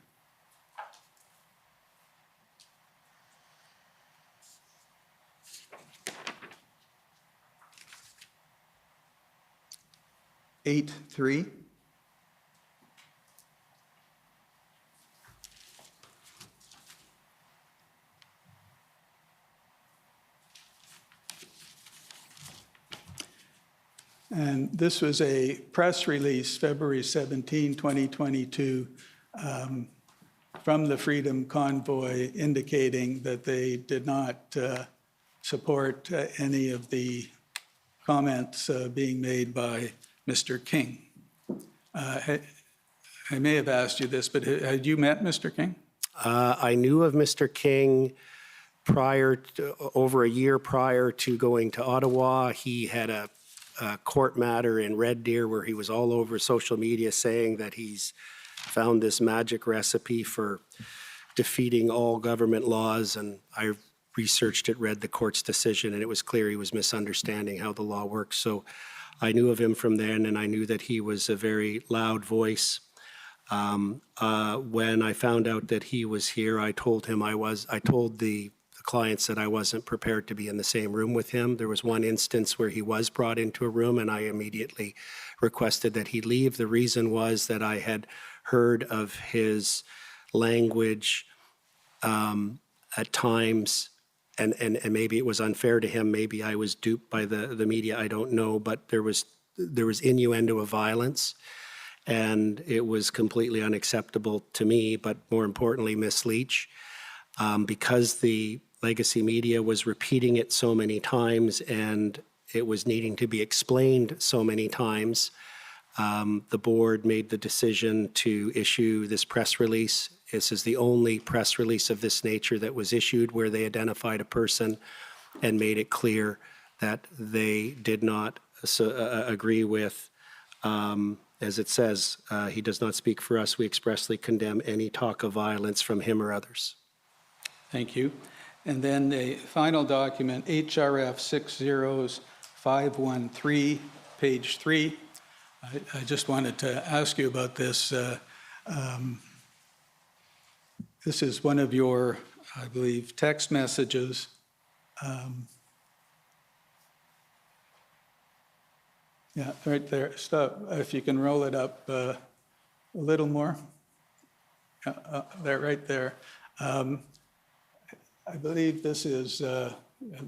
Eight three. And this was a press release, February 17, 2022, from the Freedom Convoy indicating that they did not support any of the comments being made by Mr. King. I may have asked you this, but had you met Mr. King? I knew of Mr. King over a year prior to going to Ottawa. He had a court matter in Red Deer where he was all over social media saying that he's found this magic recipe for defeating all government laws, and I researched it, read the court's decision, and it was clear he was misunderstanding how the law works. So I knew of him from then, and I knew that he was a very loud voice. When I found out that he was here, I told the clients that I wasn't prepared to be in the same room with him. There was one instance where he was brought into a room, and I immediately requested that he leave. The reason was that I had heard of his language at times, and maybe it was unfair to him. Maybe I was duped by the media. I don't know, but there was innuendo of violence, and it was completely unacceptable to me. But more importantly, Ms. Leach, because the legacy media was repeating it so many times and it was needing to be explained so many times, the board made the decision to issue this press release. This is the only press release of this nature that was issued where they identified a person and made it clear that they did not agree with, as it says, he does not speak for us. We expressly condemn any talk of violence from him or others. Thank you. And then the final document, HRF 60513, page 3. I just wanted to ask you about this. This is one of your, I believe, text messages. Yeah, right there. Stop. If you can roll it up a little more. There, right there. I believe this is at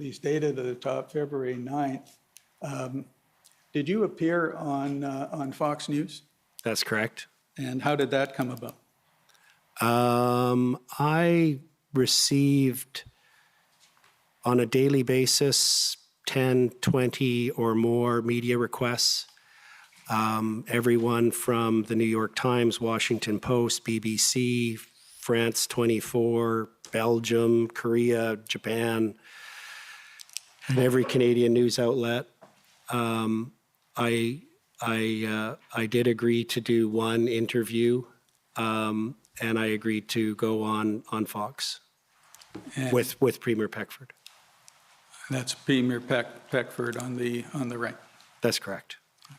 least dated at the top, February 9th. Did you appear on Fox News? That's correct. And how did that come about? I received on a daily basis 10, 20 or more media requests. Everyone from the New York Times, Washington Post, BBC, France 24, Belgium, Korea, Japan, and every Canadian news outlet. I did agree to do one interview, and I agreed to go on Fox with Premier Peckford. That's Premier Peckford on the right. That's correct.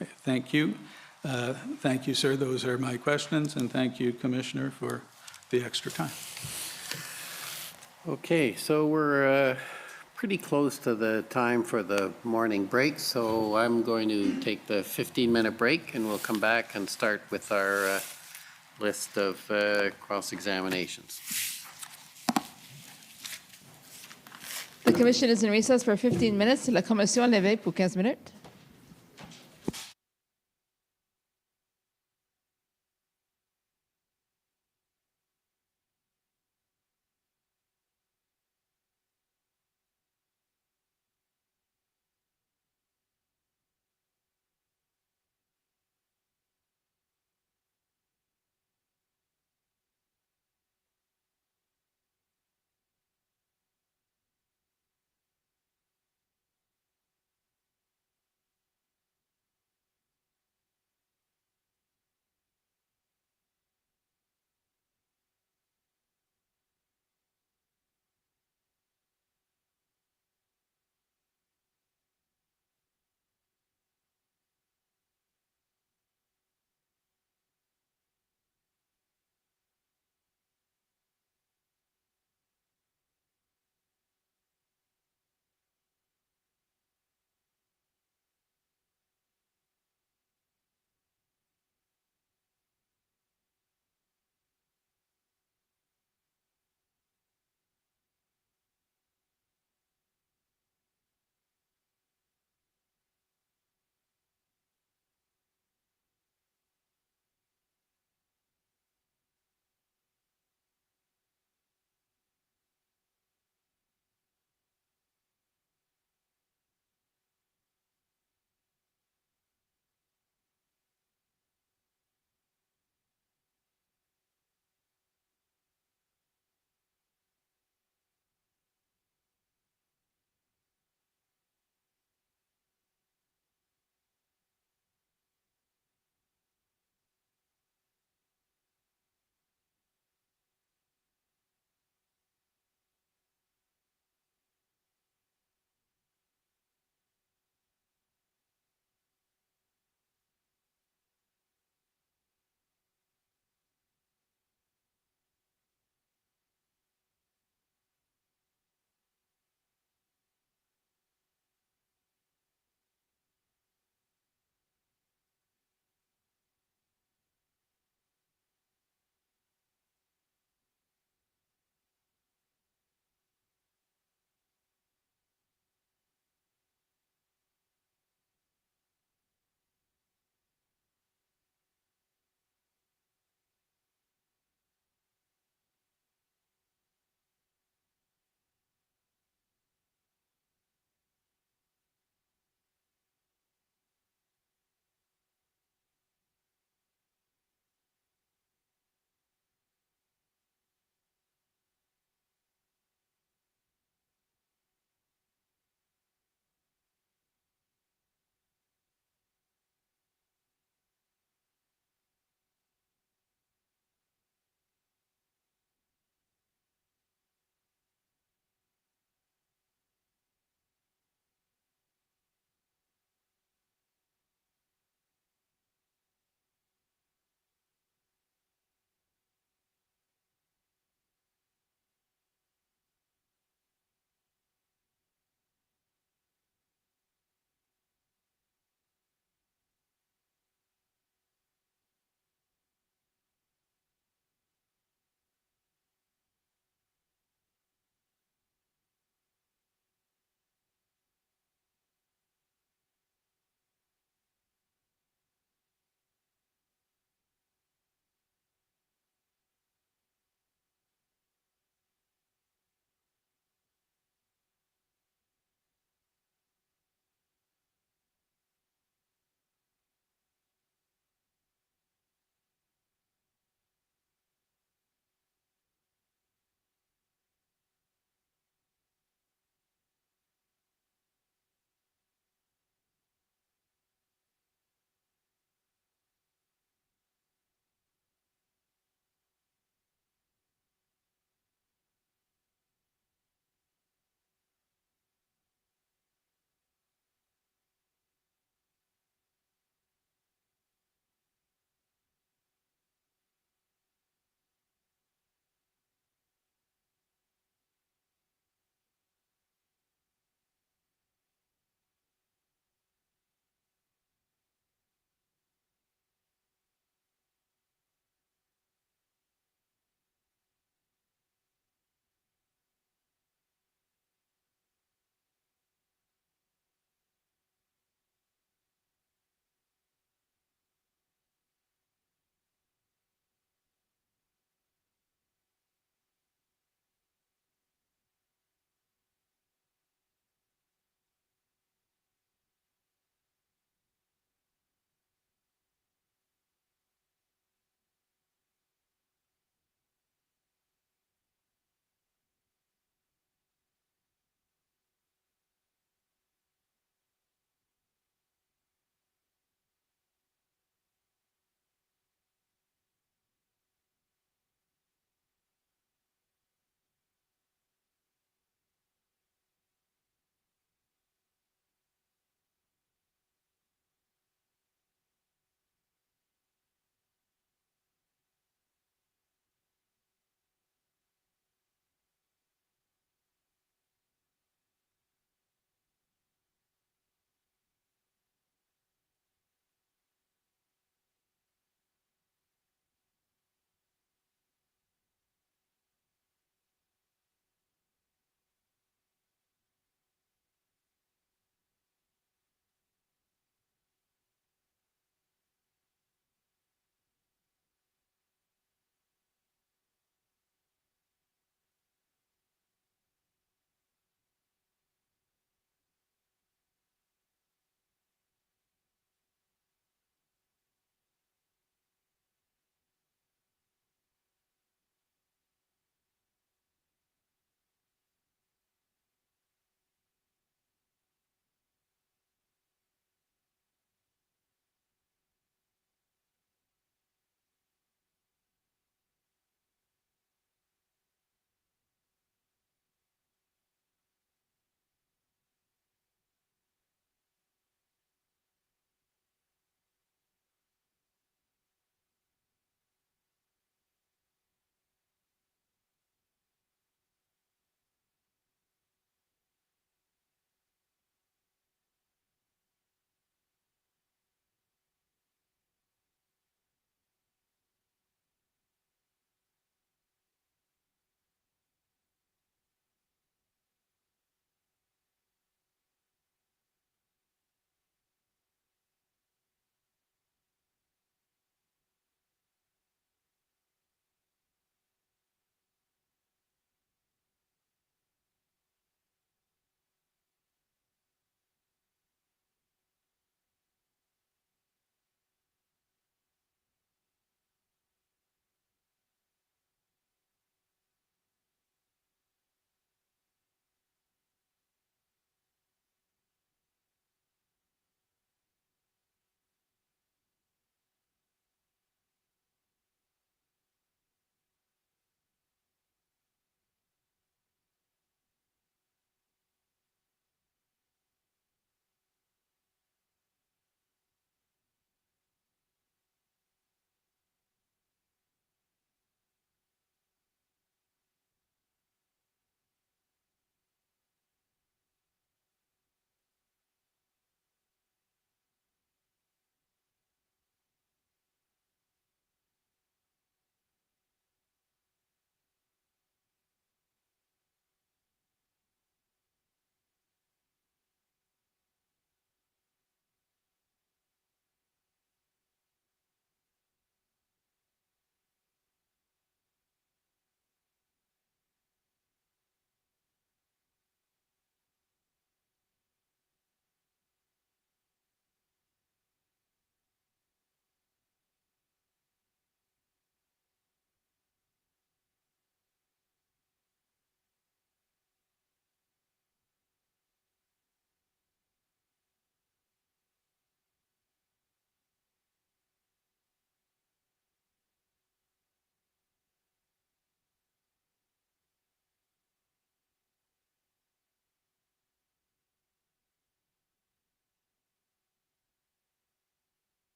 Okay, thank you. Thank you, sir. Those are my questions, and thank you, Commissioner, for the extra time. Okay, so we're pretty close to the time for the morning break, so I'm going to take the 15-minute break, and we'll come back and start with our list of cross-examinations. The commission is in recess for 15 minutes. La commission l'éveille pour 15 minutes.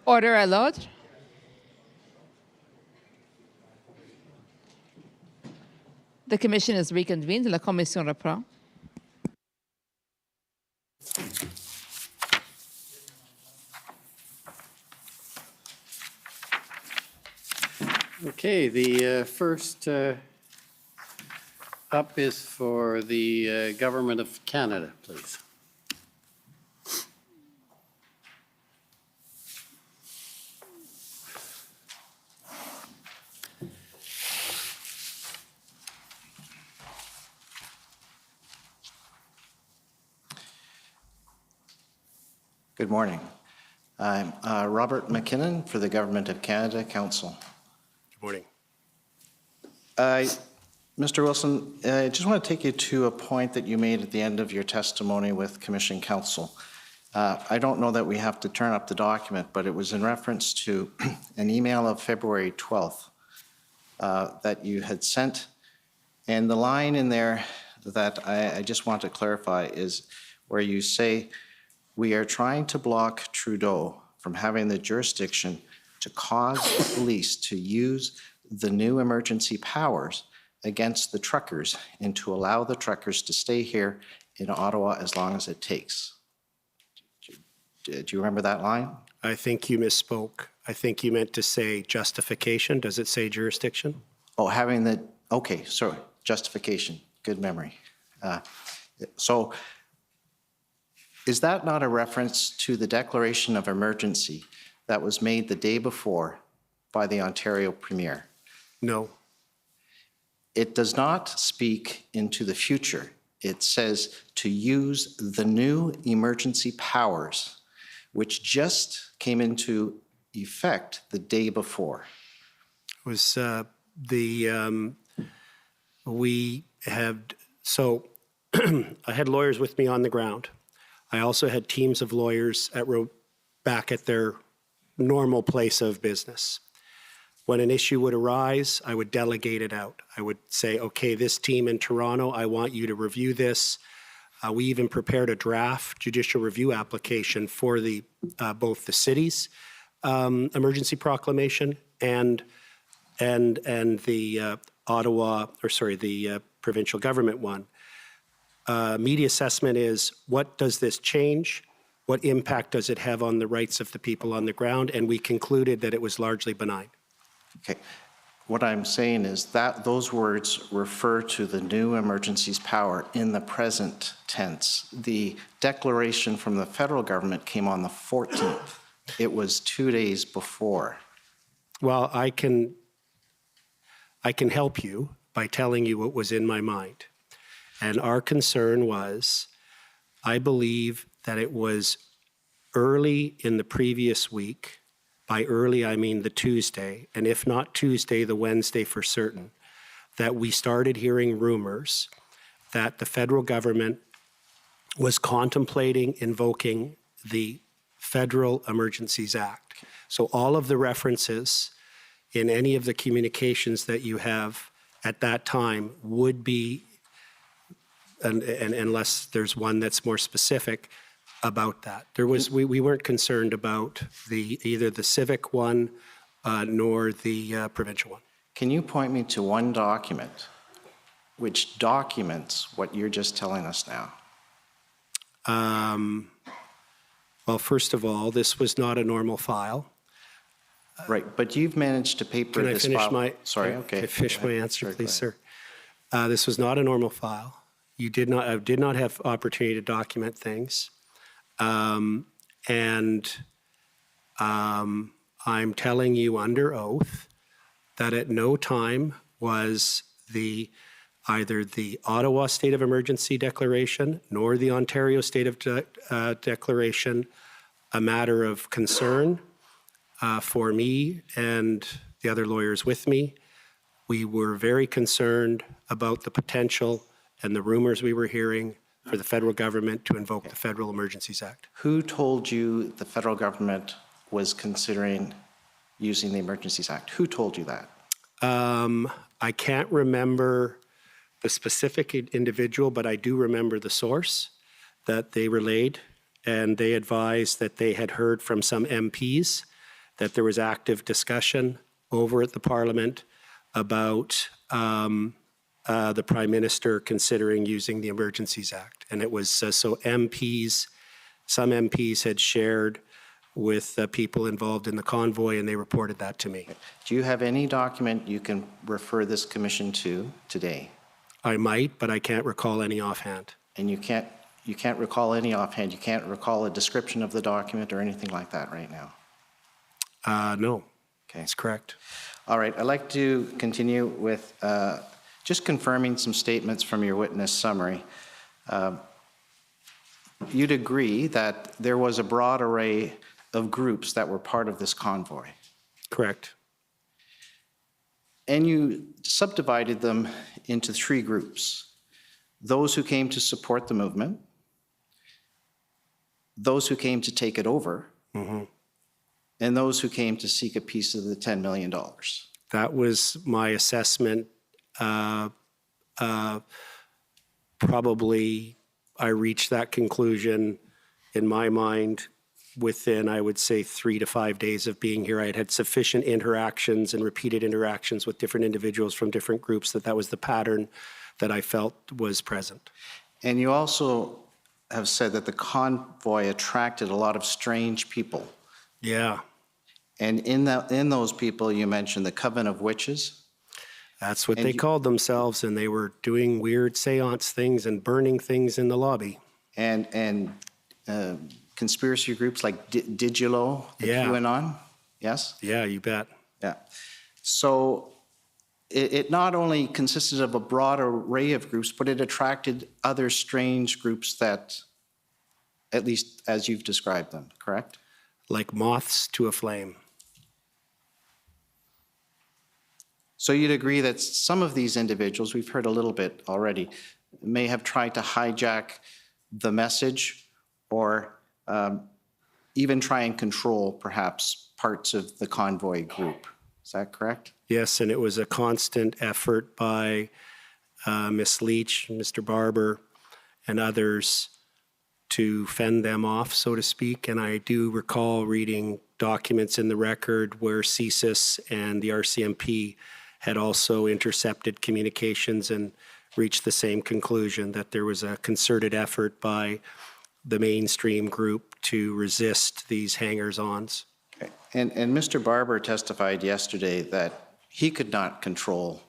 Order allowed. The commission is reconvened. La commission reprend. Okay, the first up is for the Government of Canada, please. Good morning. I'm Robert McKinnon for the Government of Canada Council. Good morning. Mr. Wilson, I just want to take you to a point that you made at the end of your testimony with Commission Council. I don't know that we have to turn up the document, but it was in reference to an email of February 12th that you had sent. And the line in there that I just want to clarify is where you say, "We are trying to block Trudeau from having the jurisdiction to cause the police to use the new emergency powers against the truckers and to allow the truckers to stay here in Ottawa as long as it takes." Do you remember that line? I think you misspoke. I think you meant to say justification. Does it say jurisdiction? Oh, having the, okay, sorry, justification. Good memory. So is that not a reference to the declaration of emergency that was made the day before by the Ontario Premier? No. It does not speak into the future. It says to use the new emergency powers, which just came into effect the day before. It was we have, so I had lawyers with me on the ground. I also had teams of lawyers back at their normal place of business. When an issue would arise, I would delegate it out. I would say, okay, this team in Toronto, I want you to review this. We even prepared a draft judicial review application for the both the city's emergency proclamation and the the provincial government one. Media assessment is, what does this change? What impact does it have on the rights of the people on the ground? And we concluded that it was largely benign. Okay. What I'm saying is that those words refer to the new emergencies power in the present tense. The declaration from the federal government came on the 14th. It was 2 days before. Well, I can help you by telling you what was in my mind. And our concern was, I believe that it was early in the previous week. By early, I mean the Tuesday, and if not Tuesday, the Wednesday for certain, that we started hearing rumors that the federal government was contemplating invoking the Federal Emergencies Act. So all of the references in any of the communications that you have at that time would be, and unless there's one that's more specific, about that. We weren't concerned about either the civic one nor the provincial one. Can you point me to one document which documents what you're just telling us now? Well, first of all, this was not a normal file. Right, but you've managed to paper Can I this finish file. my? Sorry, okay. Can I finish my answer, Sorry, go please, ahead. sir? This was not a normal file. I did not have opportunity to document things. I'm telling you under oath that at no time was either the Ottawa State of Emergency Declaration nor the Ontario State of Declaration a matter of concern for me and the other lawyers with me. We were very concerned about the potential and the rumors we were hearing for the federal government to invoke the Federal Emergencies Act. Who told you the federal government was considering using the Emergencies Act? Who told you that? I can't remember the specific individual, but I do remember the source that they relayed, and they advised that they had heard from some MPs that there was active discussion over at the Parliament about the Prime Minister considering using the Emergencies Act. And it was so MPs, some MPs had shared with people involved in the convoy, and they reported that to me. Do you have any document you can refer this commission to today? I might, but I can't recall any offhand. And you can't recall any offhand? You can't recall a description of the document or anything like that right now? No, Okay. that's correct. All right, I'd like to continue with just confirming some statements from your witness summary. You'd agree that there was a broad array of groups that were part of this convoy, Correct. and you subdivided them into 3 groups: those who came to support the movement, those who came to take it over, and those who came to seek a piece of the $10 million. That was my assessment. Probably I reached that conclusion in my mind within, I would say, 3 to 5 days of being here. I had had sufficient interactions and repeated interactions with different individuals from different groups that was the pattern that I felt was present. And you also have said that the convoy attracted a lot of strange people. Yeah, And in those people, you mentioned the Coven of Witches. that's what And they you- called themselves, and they were doing weird seance things and burning things in the lobby. And conspiracy groups like Digilo, the Yeah. QAnon, yes? Yeah, you bet. Yeah. So it not only consisted of a broad array of groups, but it attracted other strange groups that, at least as you've described them, correct? Like moths to a flame. So you'd agree that some of these individuals, we've heard a little bit already, may have tried to hijack the message or even try and control perhaps parts of the convoy group. Is that correct? Yes, and it was a constant effort by Ms. Leach, Mr. Barber, and others to fend them off, so to speak. And I do recall reading documents in the record where CSIS and the RCMP had also intercepted communications and reached the same conclusion, that there was a concerted effort by the mainstream group to resist these hangers-ons. Okay. And Mr. Barber testified yesterday that he could not control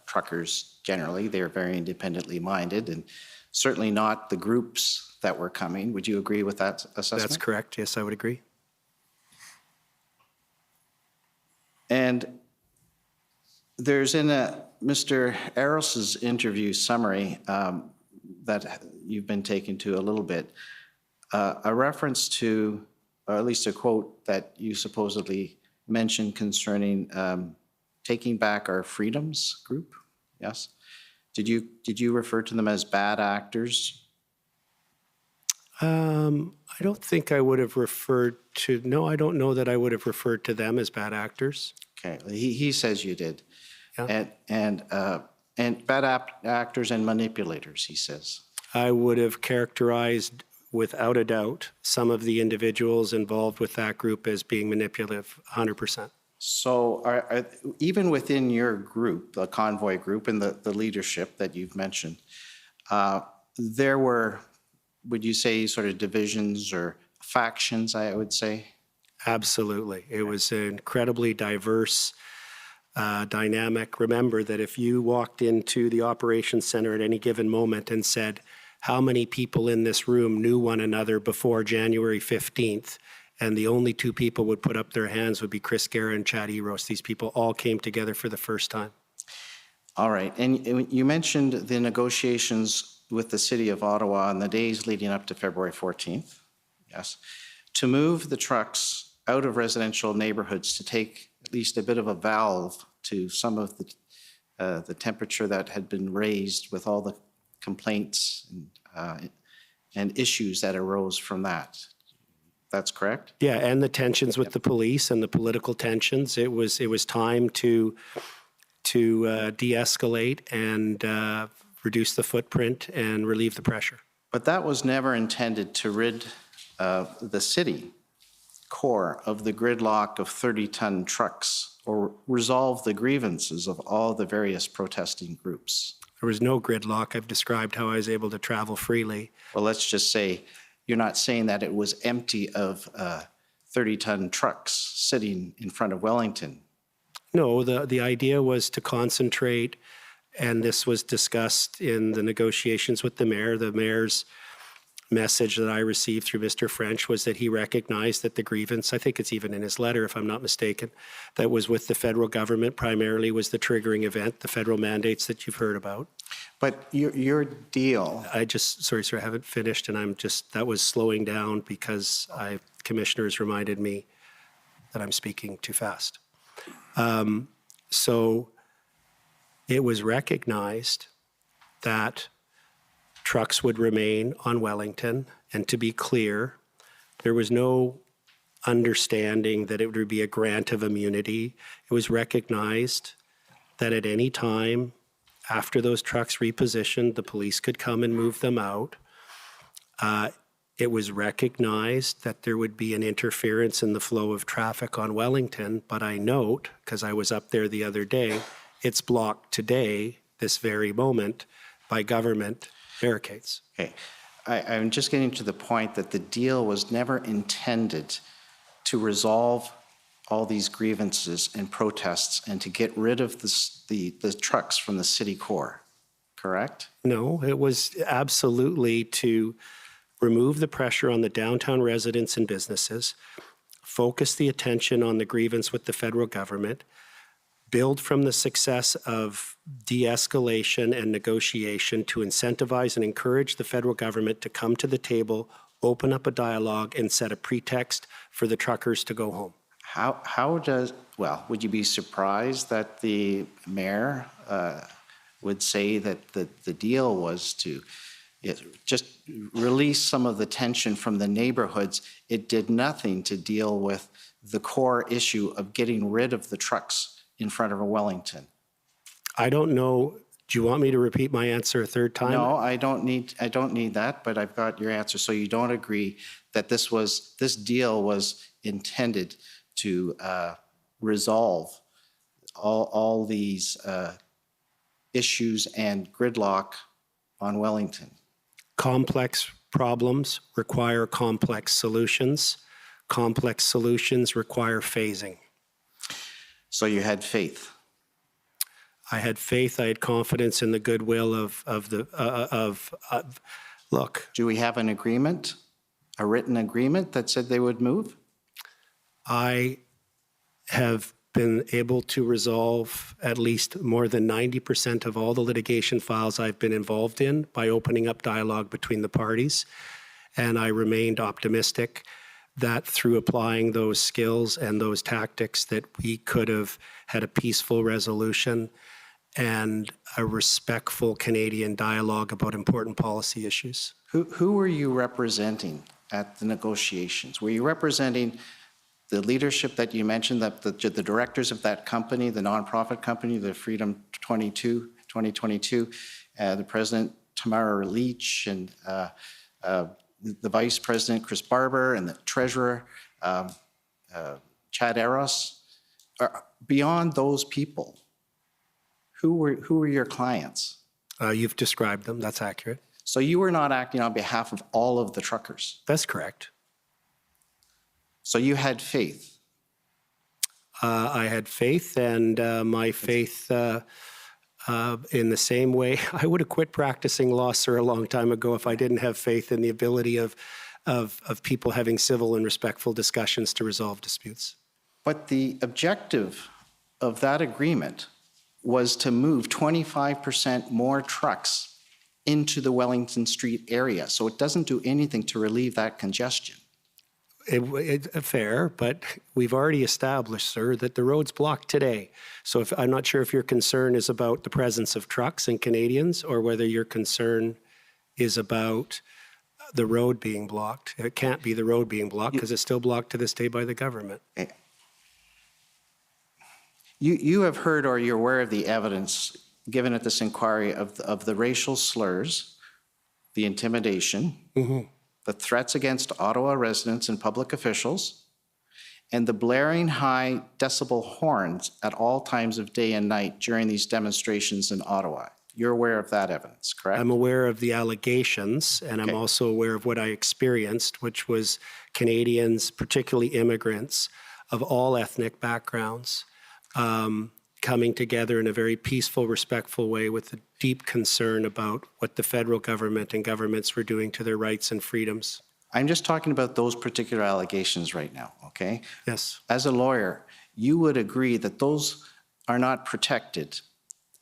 truckers generally. They are very independently minded, and certainly not the groups that were coming. Would you agree with that assessment? That's correct. Yes, I would agree. And there's in Mr. Aros's interview summary that you've been taken to a little bit, a reference to, or at least a quote that you supposedly mentioned concerning taking back our freedoms group. Yes. Did you refer to them as bad actors? I don't think I would have referred to, no, I don't know that I would have referred to them as bad actors. Okay, he says you did. Yeah. And bad actors and manipulators, he says. I would have characterized, without a doubt, some of the individuals involved with that group as being manipulative, 100%. So even within your group, the convoy group and the leadership that you've mentioned, there were, would you say, sort of divisions or factions, I would say? Absolutely. It was an incredibly diverse dynamic. Remember that if you walked into the operations center at any given moment and said, how many people in this room knew one another before January 15th? And the only 2 people would put up their hands would be Chris Guerra and Chad Eros. These people all came together for the first time. All right. And you mentioned the negotiations with the city of Ottawa in the days leading up to February 14th. Yes. To move the trucks out of residential neighborhoods to take at least a bit of a valve to some of the temperature that had been raised with all the complaints and issues that arose from that. That's correct? Yeah, and the tensions with the police and the political tensions. It was time to de-escalate and reduce the footprint and relieve the pressure. But that was never intended to rid the city, core of the gridlock of 30-ton trucks or resolve the grievances of all the various protesting groups? There was no gridlock. I've described how I was able to travel freely. Well, let's just say you're not saying that it was empty of 30-ton trucks sitting in front of Wellington. No, the idea was to concentrate, and this was discussed in the negotiations with the mayor. The mayor's message that I received through Mr. French was that he recognized that the grievance, I think it's even in his letter if I'm not mistaken, that was with the federal government primarily was the triggering event, the federal mandates that you've heard about. But your deal, Sorry, sir, I haven't finished, and that was slowing down because commissioners reminded me that I'm speaking too fast. So it was recognized that trucks would remain on Wellington, and to be clear, there was no understanding that it would be a grant of immunity. It was recognized that at any time after those trucks repositioned, the police could come and move them out. It was recognized that there would be an interference in the flow of traffic on Wellington, but I note, because I was up there the other day, it's blocked today, this very moment, by government barricades. okay, I'm just getting to the point that the deal was never intended to resolve all these grievances and protests and to get rid of the trucks from the city core, correct? No, it was absolutely to remove the pressure on the downtown residents and businesses, focus the attention on the grievance with the federal government, build from the success of de-escalation and negotiation to incentivize and encourage the federal government to come to the table, open up a dialogue, and set a pretext for the truckers to go home. Would you be surprised that the mayor would say that the deal was to just release some of the tension from the neighborhoods? It did nothing to deal with the core issue of getting rid of the trucks in front of Wellington. I don't know. Do you want me to repeat my answer a third time? No, I don't need that, but I've got your answer. So you don't agree that this deal was intended to resolve all these issues and gridlock on Wellington? Complex problems require complex solutions. Complex solutions require phasing. So you had faith? I had faith. I had confidence in the goodwill look. Do we have an agreement, a written agreement that said they would move? I have been able to resolve at least more than 90% of all the litigation files I've been involved in by opening up dialogue between the parties. And I remained optimistic that through applying those skills and those tactics that we could have had a peaceful resolution and a respectful Canadian dialogue about important policy issues. Who were you representing at the negotiations? Were you representing the leadership that you mentioned, that the directors of that company, the nonprofit company, the Freedom 2022, the president, Tamara Leach, and the vice president, Chris Barber, and the treasurer, Chad Eros? Beyond those people, who were your clients? You've described them. That's accurate. So you were not acting on behalf of all of the truckers? That's correct. So you had faith? I had faith, and my faith in the same way, I would have quit practicing law, sir, a long time ago if I didn't have faith in the ability of people having civil and respectful discussions to resolve disputes. But the objective of that agreement was to move 25% more trucks into the Wellington Street area. So it doesn't do anything to relieve that congestion. Fair, but we've already established, sir, that the road's blocked today. So I'm not sure if your concern is about the presence of trucks and Canadians or whether your concern is about the road being blocked. It can't be the road being blocked because it's still blocked to this day by the government. You have heard or you're aware of the evidence given at this inquiry of the racial slurs, the intimidation, the threats against Ottawa residents and public officials, and the blaring high decibel horns at all times of day and night during these demonstrations in Ottawa. You're aware of that evidence, correct? I'm aware of the allegations, and I'm Okay. also aware of what I experienced, which was Canadians, particularly immigrants of all ethnic backgrounds, coming together in a very peaceful, respectful way with a deep concern about what the federal government and governments were doing to their rights and freedoms. I'm just talking about those particular allegations right now, okay? Yes. As a lawyer, you would agree that those are not protected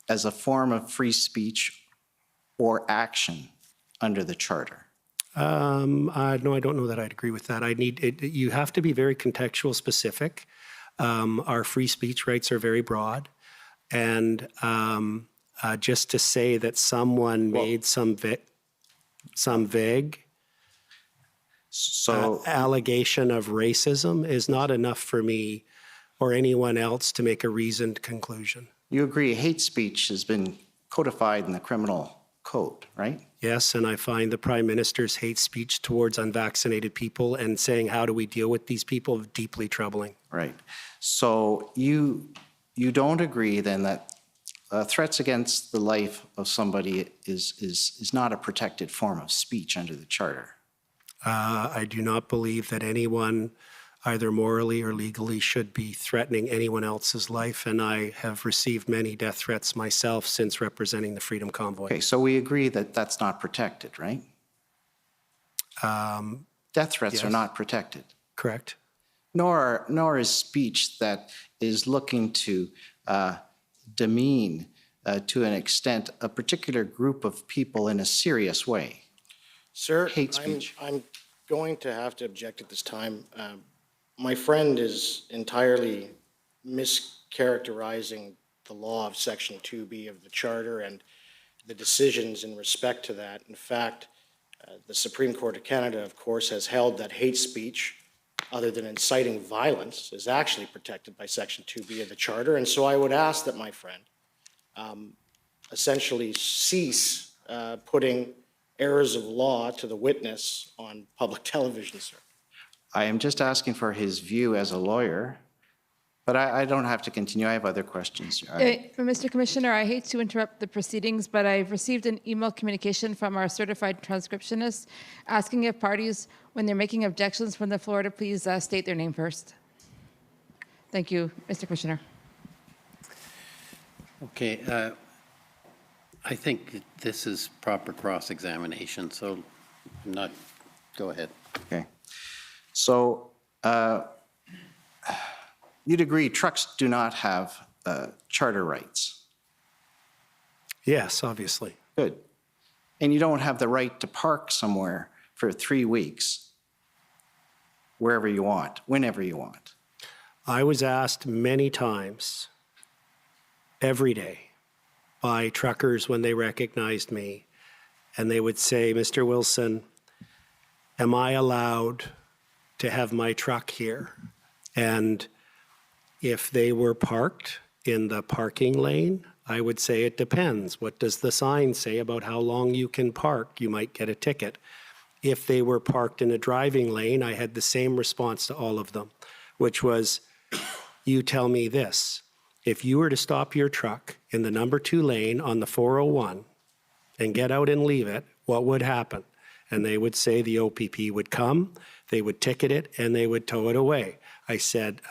as a form of free speech or action under the Charter. No, I don't know that I'd agree with that. You have to be very contextual specific. Our free speech rights are very broad. And just to say that someone made some vague allegation of racism is not enough for me or anyone else to make a reasoned conclusion. You agree hate speech has been codified in the criminal code, right? Yes, and I find the Prime Minister's hate speech towards unvaccinated people and saying, how do we deal with these people, deeply troubling. Right. So you don't agree then that threats against the life of somebody is not a protected form of speech under the Charter? I do not believe that anyone, either morally or legally, should be threatening anyone else's life, and I have received many death threats myself since representing the Freedom Convoy. Okay, so we agree that that's not protected, right? Death threats are yes. not protected. Correct. Nor is speech that is looking to demean, to an extent, a particular group of people in a serious way. Sir, Hate speech. I'm going to have to object at this time. My friend is entirely mischaracterizing the law of Section 2B of the Charter and the decisions in respect to that. In fact, the Supreme Court of Canada, of course, has held that hate speech, other than inciting violence, is actually protected by Section 2B of the Charter. And so I would ask that my friend essentially cease putting errors of law to the witness on public television, sir. I am just asking for his view as a lawyer, but I don't have to continue. I have other questions. Mr. Commissioner, I hate to interrupt the proceedings, but I've received an email communication from our certified transcriptionist asking if parties, when they're making objections from the floor, to please state their name first. Thank you, Mr. Commissioner. Okay, I think this is proper cross-examination, so go ahead. Okay. So you'd agree trucks do not have charter rights? Yes, obviously. Good. And you don't have the right to park somewhere for 3 weeks, wherever you want, whenever you want. I was asked many times, every day, by truckers when they recognized me, and they would say, Mr. Wilson, am I allowed to have my truck here? And if they were parked in the parking lane, I would say it depends. What does the sign say about how long you can park? You might get a ticket. If they were parked in a driving lane, I had the same response to all of them, which was, you tell me this. If you were to stop your truck in the number 2 lane on the 401 and get out and leave it, what would happen? And they would say the OPP would come, they would ticket it, and they would tow it away. I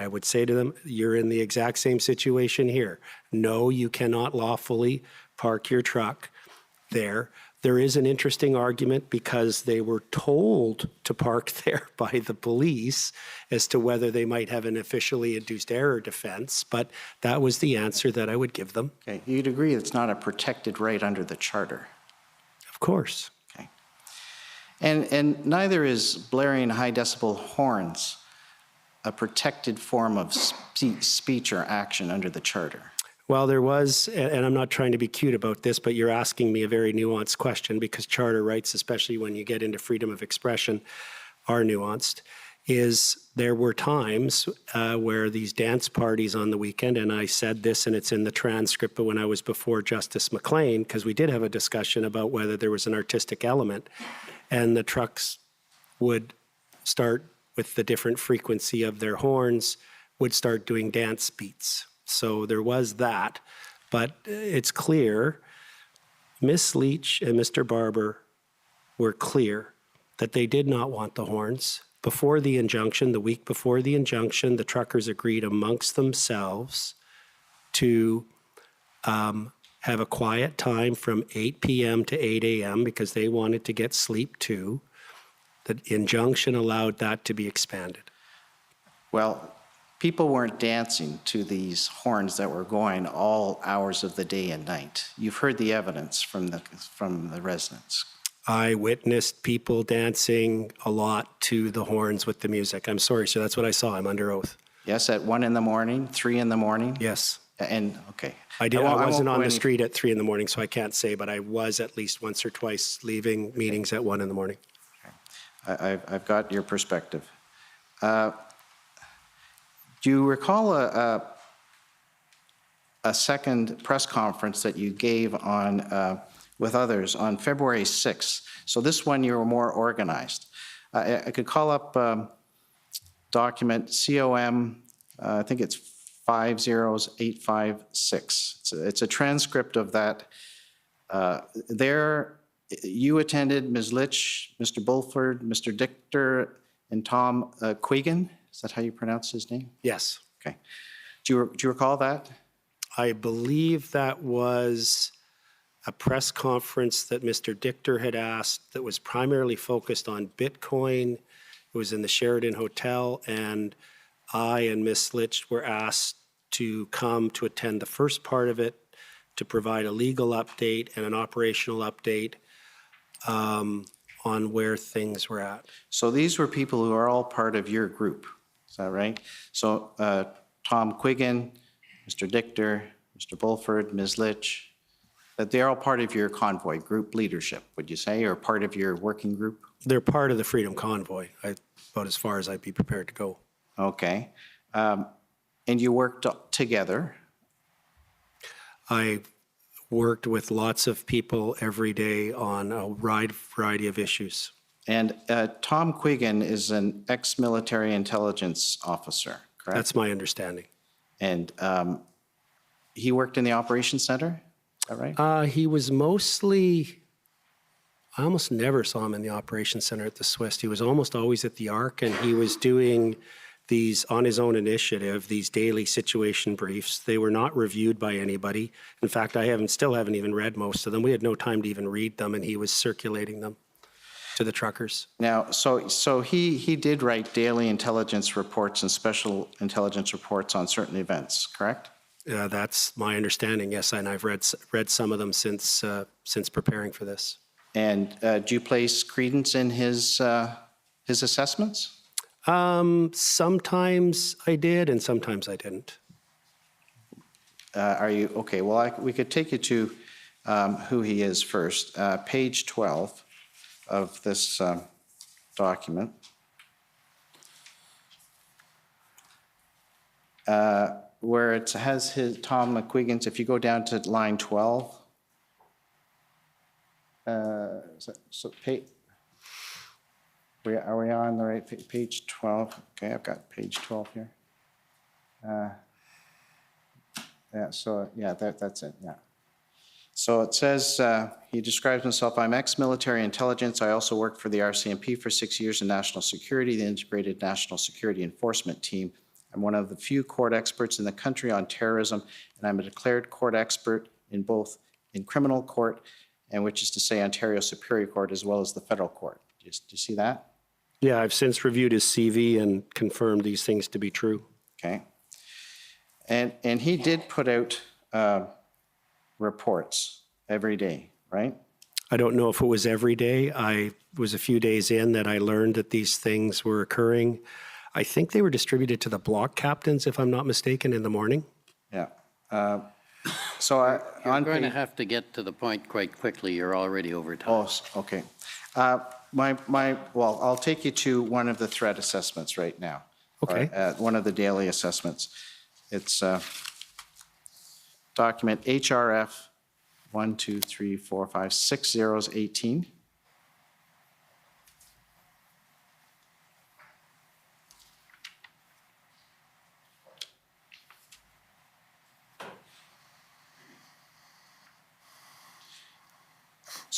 would say to them, you're in the exact same situation here. No, you cannot lawfully park your truck there. There is an interesting argument because they were told to park there by the police as to whether they might have an officially induced error defense, but that was the answer that I would give them. Okay. You'd agree it's not a protected right under the Charter? Of course. Okay. And neither is blaring high decibel horns a protected form of speech or action under the Charter. Well, there was, and I'm not trying to be cute about this, but you're asking me a very nuanced question because charter rights, especially when you get into freedom of expression, are nuanced, is there were times where these dance parties on the weekend, and I said this and it's in the transcript, but when I was before Justice McLean, because we did have a discussion about whether there was an artistic element, and the trucks would start with the different frequency of their horns, would start doing dance beats. So there was that. But it's clear Ms. Leach and Mr. Barber were clear that they did not want the horns. Before the injunction, the week before the injunction, the truckers agreed amongst themselves to have a quiet time from 8 p.m. to 8 a.m. because they wanted to get sleep too. The injunction allowed that to be expanded. Well, people weren't dancing to these horns that were going all hours of the day and night. You've heard the evidence from the residents. I witnessed people dancing a lot to the horns with the music. I'm sorry, sir, that's what I saw. I'm under oath. Yes, at 1 in the morning, 3 in the morning? Yes. And, okay. I wasn't on go the any- street at 3 in the morning, so I can't say, but I was at least once or twice leaving meetings at 1 in the morning. I've got your perspective. Do you recall a second press conference that you gave on with others on February 6th? So this one you were more organized. I could call up document COM, I think it's 50856. It's a transcript of that. There, you attended, Ms. Litch, Mr. Bulford, Mr. Dichter, and Tom Quigan. Is that how you pronounce his name? Yes. Okay. Do you recall that? I believe that was a press conference that Mr. Dichter had asked that was primarily focused on Bitcoin. It was in the Sheraton Hotel, and I and Ms. Litch were asked to come to attend the first part of it, to provide a legal update and an operational update on where things were at. So these were people who are all part of your group. Is that right? So Tom Quigan, Mr. Dichter, Mr. Bulford, Ms. Litch, that they're all part of your convoy group leadership, would you say, or part of your working group? They're part of the Freedom Convoy, about as far as I'd be prepared to go. Okay. And you worked together. I worked with lots of people every day on a wide variety of issues. And Tom Quigan is an ex-military intelligence officer, correct? That's my understanding. And he worked in the operations center, is that right? He was mostly, I almost never saw him in the operations center at the Swiss. He was almost always at the Arc, and he was doing these, on his own initiative, these daily situation briefs. They were not reviewed by anybody. In fact, I still haven't even read most of them. We had no time to even read them, and he was circulating them to the truckers. Now, so he did write daily intelligence reports and special intelligence reports on certain events, correct? That's my understanding, yes, and I've read some of them since preparing for this. And do you place credence in his assessments? Sometimes I did, and sometimes I didn't. Are you, okay, well, we could take you to who he is first. Page 12 of this document. Where it has Tom McQuiggan's, if you go down to line 12. Are we on the right page 12? Okay, I've got page 12 here. That's it, yeah. So it says, he describes himself, I'm ex-military intelligence. I also worked for the RCMP for 6 years in national security, the Integrated National Security Enforcement Team. I'm one of the few court experts in the country on terrorism, and I'm a declared court expert in both in criminal court, and which is to say Ontario Superior Court as well as the federal court. Do you see that? Yeah, I've since reviewed his CV and confirmed these things to be true. Okay. And he did put out reports every day, right? I don't know if it was every day. I was a few days in that I learned that these things were occurring. I think they were distributed to the block captains, if I'm not mistaken, in the morning. Yeah. You're going to have to get to the point quite quickly. You're already over time. Oh, okay. Well, I'll take you to one of the threat assessments right now. Okay. Or, one of the daily assessments. It's document HRF 123456018.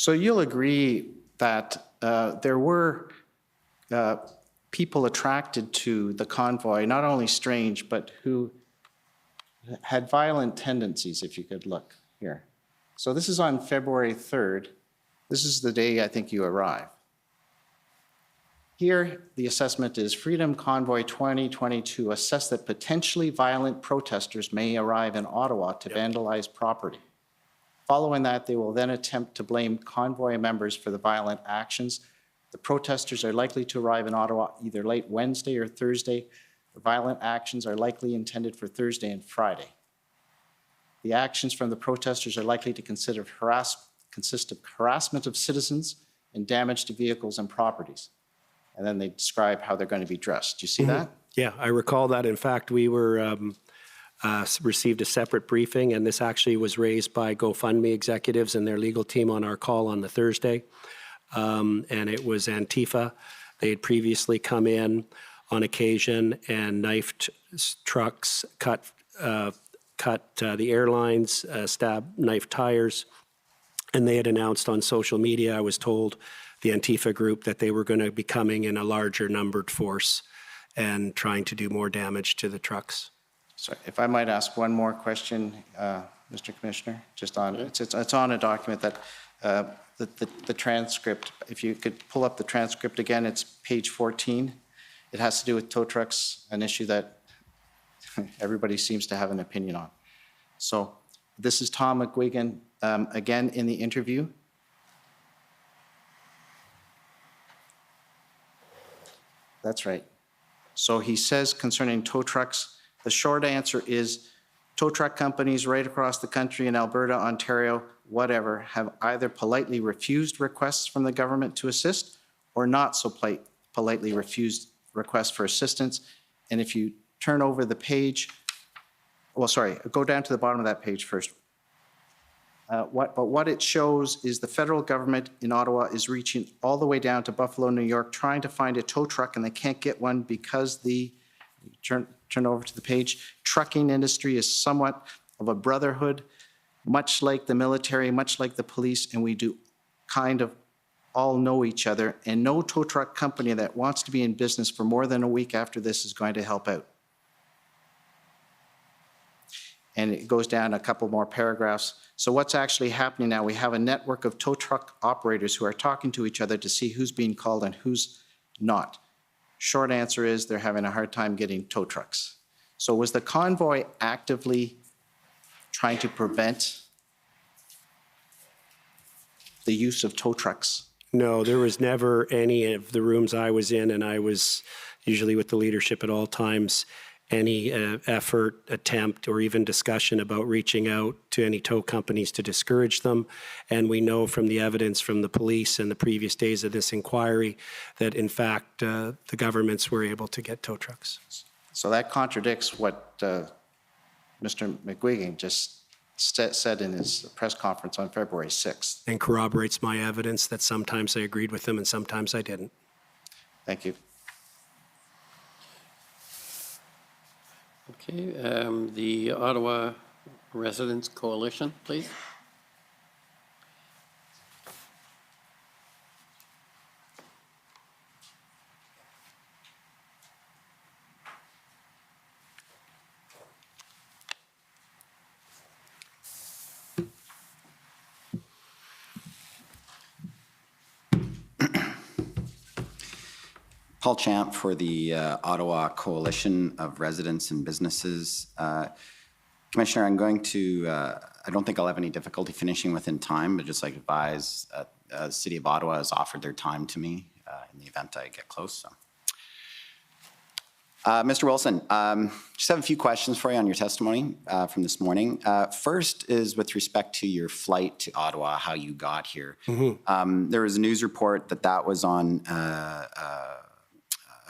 So you'll agree that there were people attracted to the convoy, not only strange, but who had violent tendencies, if you could look here. So this is on February 3rd. This is the day I think you arrived. Here, the assessment is Freedom Convoy 2022 assessed that potentially violent protesters may arrive in Ottawa to vandalize property. Following that, they will then attempt to blame convoy members for the violent actions. The protesters are likely to arrive in Ottawa either late Wednesday or Thursday. The violent actions are likely intended for Thursday and Friday. The actions from the protesters are likely to consist of harassment of citizens and damage to vehicles and properties. And then they describe how they're going to be dressed. Do you see that? Yeah, I recall that. In fact, we were received a separate briefing, and this actually was raised by GoFundMe executives and their legal team on our call on the Thursday. And it was Antifa. They had previously come in on occasion and knifed trucks, cut the airlines, knifed tires. And they had announced on social media, I was told, the Antifa group, that they were going to be coming in a larger numbered force and trying to do more damage to the trucks. So if I might ask one more question, Mr. Commissioner, just on, it's on a document that the transcript, if you could pull up the transcript again, it's page 14. It has to do with tow trucks, an issue that everybody seems to have an opinion on. So this is Tom McGuigan, again in the interview. That's right. So he says concerning tow trucks, the short answer is tow truck companies right across the country in Alberta, Ontario, whatever, have either politely refused requests from the government to assist or not so politely refused requests for assistance. And if you turn over the page, well, sorry, go down to the bottom of that page first. But what it shows is the federal government in Ottawa is reaching all the way down to Buffalo, New York, trying to find a tow truck, and they can't get one because the, turn over to the page, trucking industry is somewhat of a brotherhood, much like the military, much like the police, and we do kind of all know each other, and no tow truck company that wants to be in business for more than a week after this is going to help out. And it goes down a couple more paragraphs. So what's actually happening now, we have a network of tow truck operators who are talking to each other to see who's being called and who's not. Short answer is they're having a hard time getting tow trucks. So was the convoy actively trying to prevent the use of tow trucks? No, there was never any of the rooms I was in, and I was usually with the leadership at all times, any effort, attempt, or even discussion about reaching out to any tow companies to discourage them. And we know from the evidence from the police and the previous days of this inquiry that, in fact, the governments were able to get tow trucks. So that contradicts what Mr. McGuigan just said in his press conference on February 6th. And corroborates my evidence that sometimes I agreed with them and sometimes I didn't. Thank you. Okay, the Ottawa Residents Coalition, please. Paul Champ for the Ottawa Coalition of Residents and Businesses. Commissioner, I'm going to, I don't think I'll have any difficulty finishing within time, but just like advise, the City of Ottawa has offered their time to me in the event I get close. So. Mr. Wilson, just have a few questions for you on your testimony from this morning. First is with respect to your flight to Ottawa, how you got here. Mm-hmm. There was a news report that was on a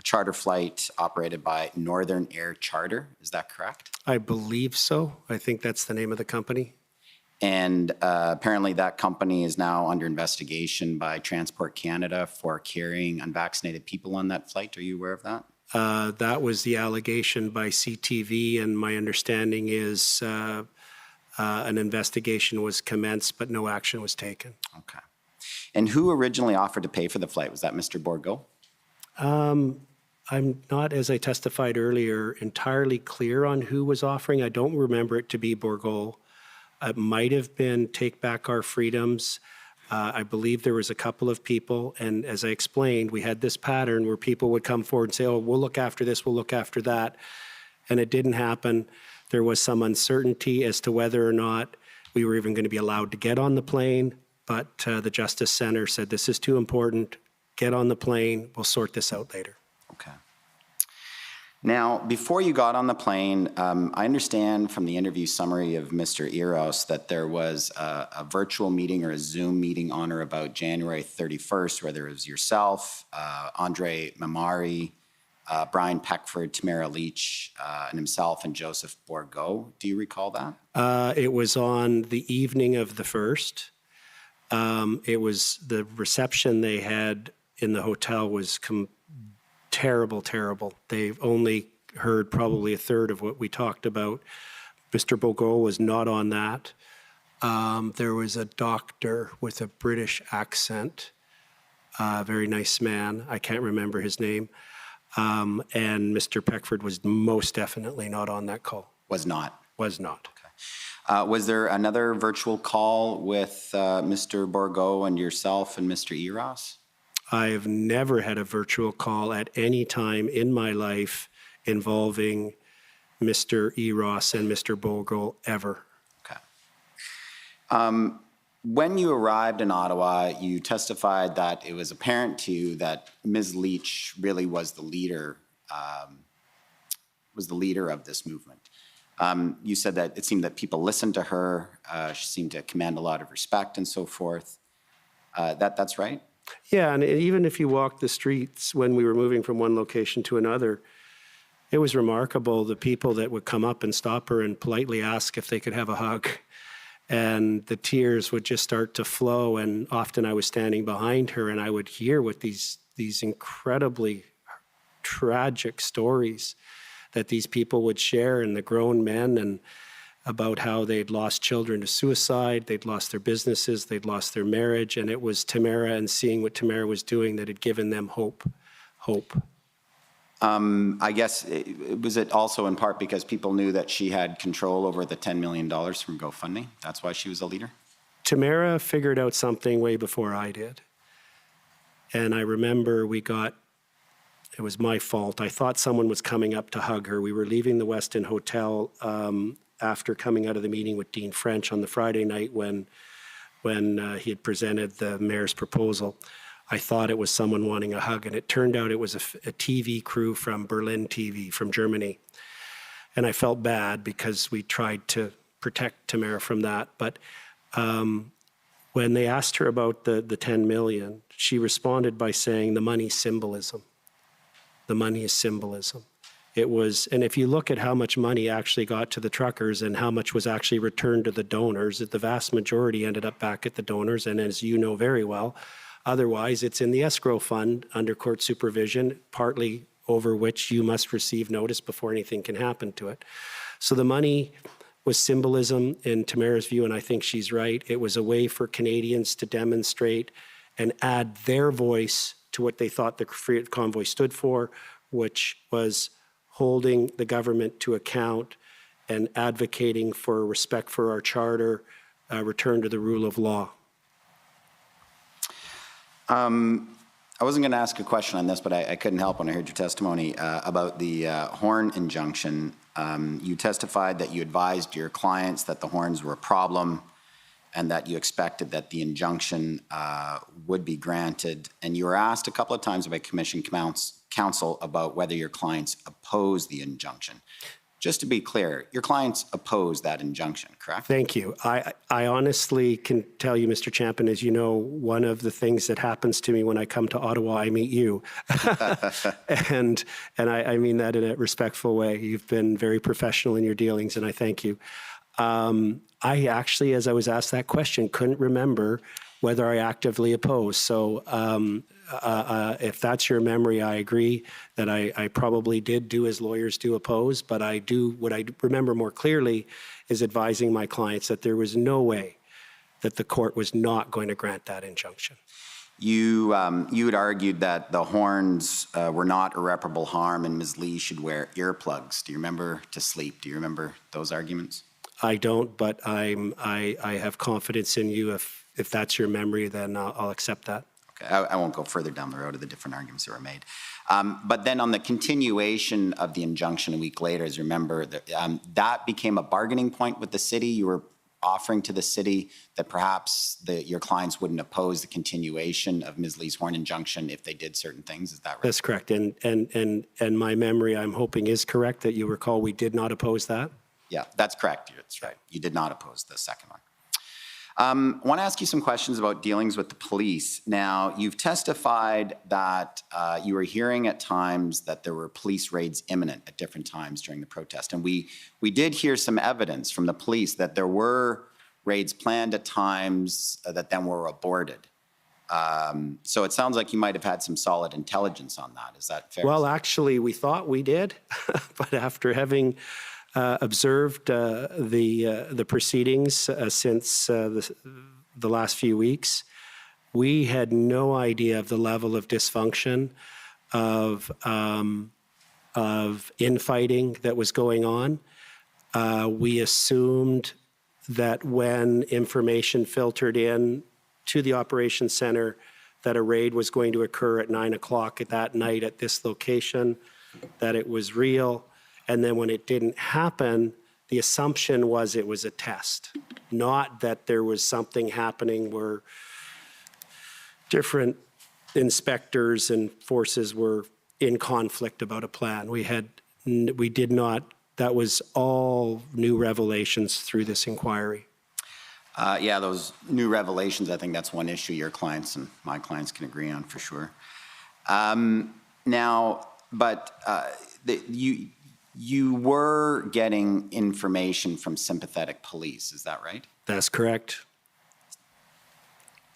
charter flight operated by Northern Air Charter. Is that correct? I believe so. I think that's the name of the company. And apparently that company is now under investigation by Transport Canada for carrying unvaccinated people on that flight. Are you aware of that? That was the allegation by CTV, and my understanding is an investigation was commenced, but no action was taken. Okay. And who originally offered to pay for the flight? Was that Mr. Bourgault? I'm not, as I testified earlier, entirely clear on who was offering. I don't remember it to be Bourgault. It might have been Take Back Our Freedoms. I believe there was a couple of people, and as I explained, we had this pattern where people would come forward and say, oh, we'll look after this, we'll look after that, and it didn't happen. There was some uncertainty as to whether or not we were even going to be allowed to get on the plane, but the Justice Center said, this is too important, get on the plane, we'll sort this out later. Okay. Now, before you got on the plane, I understand from the interview summary of Mr. Eros that there was a virtual meeting or a Zoom meeting on or about January 31st, where there was yourself, Andre Mamari, Brian Peckford, Tamara Leach, and himself, and Joseph Bourgault. Do you recall that? It was on the evening of the 1st. It was the reception they had in the hotel was terrible, terrible. They've only heard probably a third of what we talked about. Mr. Bourgault was not on that. There was a doctor with a British accent, very nice man. I can't remember his name. And Mr. Peckford was most definitely not on that call. Was not. Was not. Okay. Was there another virtual call with Mr. Bourgault and yourself and Mr. Eros? I have never had a virtual call at any time in my life involving Mr. Eros and Mr. Bourgault ever. Okay. When you arrived in Ottawa, you testified that it was apparent to you that Ms. Leach really was the leader of this movement. You said that it seemed that people listened to her. She seemed to command a lot of respect and so forth. That's right? Yeah, and even if you walk the streets when we were moving from one location to another, it was remarkable the people that would come up and stop her and politely ask if they could have a hug. And the tears would just start to flow, and often I was standing behind her and I would hear what these incredibly tragic stories that these people would share, and the grown men, and about how they'd lost children to suicide, they'd lost their businesses, they'd lost their marriage, and it was Tamara and seeing what Tamara was doing that had given them hope. I guess, was it also in part because people knew that she had control over the $10 million from GoFundMe? That's why she was a leader? Tamara figured out something way before I did. And I remember it was my fault. I thought someone was coming up to hug her. We were leaving the Westin Hotel after coming out of the meeting with Dean French on the Friday night when he had presented the mayor's proposal. I thought it was someone wanting a hug, and it turned out it was a TV crew from Berlin TV, from Germany. And I felt bad because we tried to protect Tamara from that. But when they asked her about the 10 million, she responded by saying the money's symbolism. The money is symbolism. It was, and if you look at how much money actually got to the truckers and how much was actually returned to the donors, the vast majority ended up back at the donors. And as you know very well, otherwise it's in the escrow fund under court supervision, partly over which you must receive notice before anything can happen to it. So the money was symbolism in Tamara's view, and I think she's right. It was a way for Canadians to demonstrate and add their voice to what they thought the Free Convoy stood for, which was holding the government to account and advocating for respect for our charter, return to the rule of law. I wasn't going to ask a question on this, but I couldn't help when I heard your testimony about the horn injunction. You testified that you advised your clients that the horns were a problem and that you expected that the injunction would be granted. And you were asked a couple of times by Commission Counsel about whether your clients opposed the injunction. Just to be clear, your clients opposed that injunction, correct? Thank you. I honestly can tell you, Mr. Champion, as you know, one of the things that happens to me when I come to Ottawa, I meet you. and I mean that in a respectful way. You've been very professional in your dealings, and I thank you. I actually, as I was asked that question, couldn't remember whether I actively opposed. So if that's your memory, I agree that I probably did do as lawyers do oppose, but what I remember more clearly is advising my clients that there was no way that the court was not going to grant that injunction. You had argued that the horns were not irreparable harm and Ms. Lee should wear earplugs. Do you remember to sleep? Do you remember those arguments? I don't, but I have confidence in you. If that's your memory, then I'll accept that. Okay, I won't go further down the road of the different arguments that were made. But then on the continuation of the injunction a week later, as you remember, that became a bargaining point with the city. You were offering to the city that perhaps your clients wouldn't oppose the continuation of Ms. Lee's horn injunction if they did certain things. Is that right? That's correct. And my memory, I'm hoping, is correct that you recall we did not oppose that. Yeah, that's correct. That's right. You did not oppose the second one. I want to ask you some questions about dealings with the police. Now, you've testified that you were hearing at times that there were police raids imminent at different times during the protest. And we did hear some evidence from the police that there were raids planned at times that then were aborted. So it sounds like you might have had some solid intelligence on that. Is that fair? Well, actually, we thought we did, but after having observed the proceedings since the last few weeks, we had no idea of the level of dysfunction, of infighting that was going on. We assumed that when information filtered in to the operations center that a raid was going to occur at 9 o'clock that night at this location, that it was real. And then when it didn't happen, the assumption was it was a test, not that there was something happening where different inspectors and forces were in conflict about a plan. We did not, that was all new revelations through this inquiry. Yeah, those new revelations, I think that's one issue your clients and my clients can agree on for sure. You were getting information from sympathetic police, is that right? That's correct.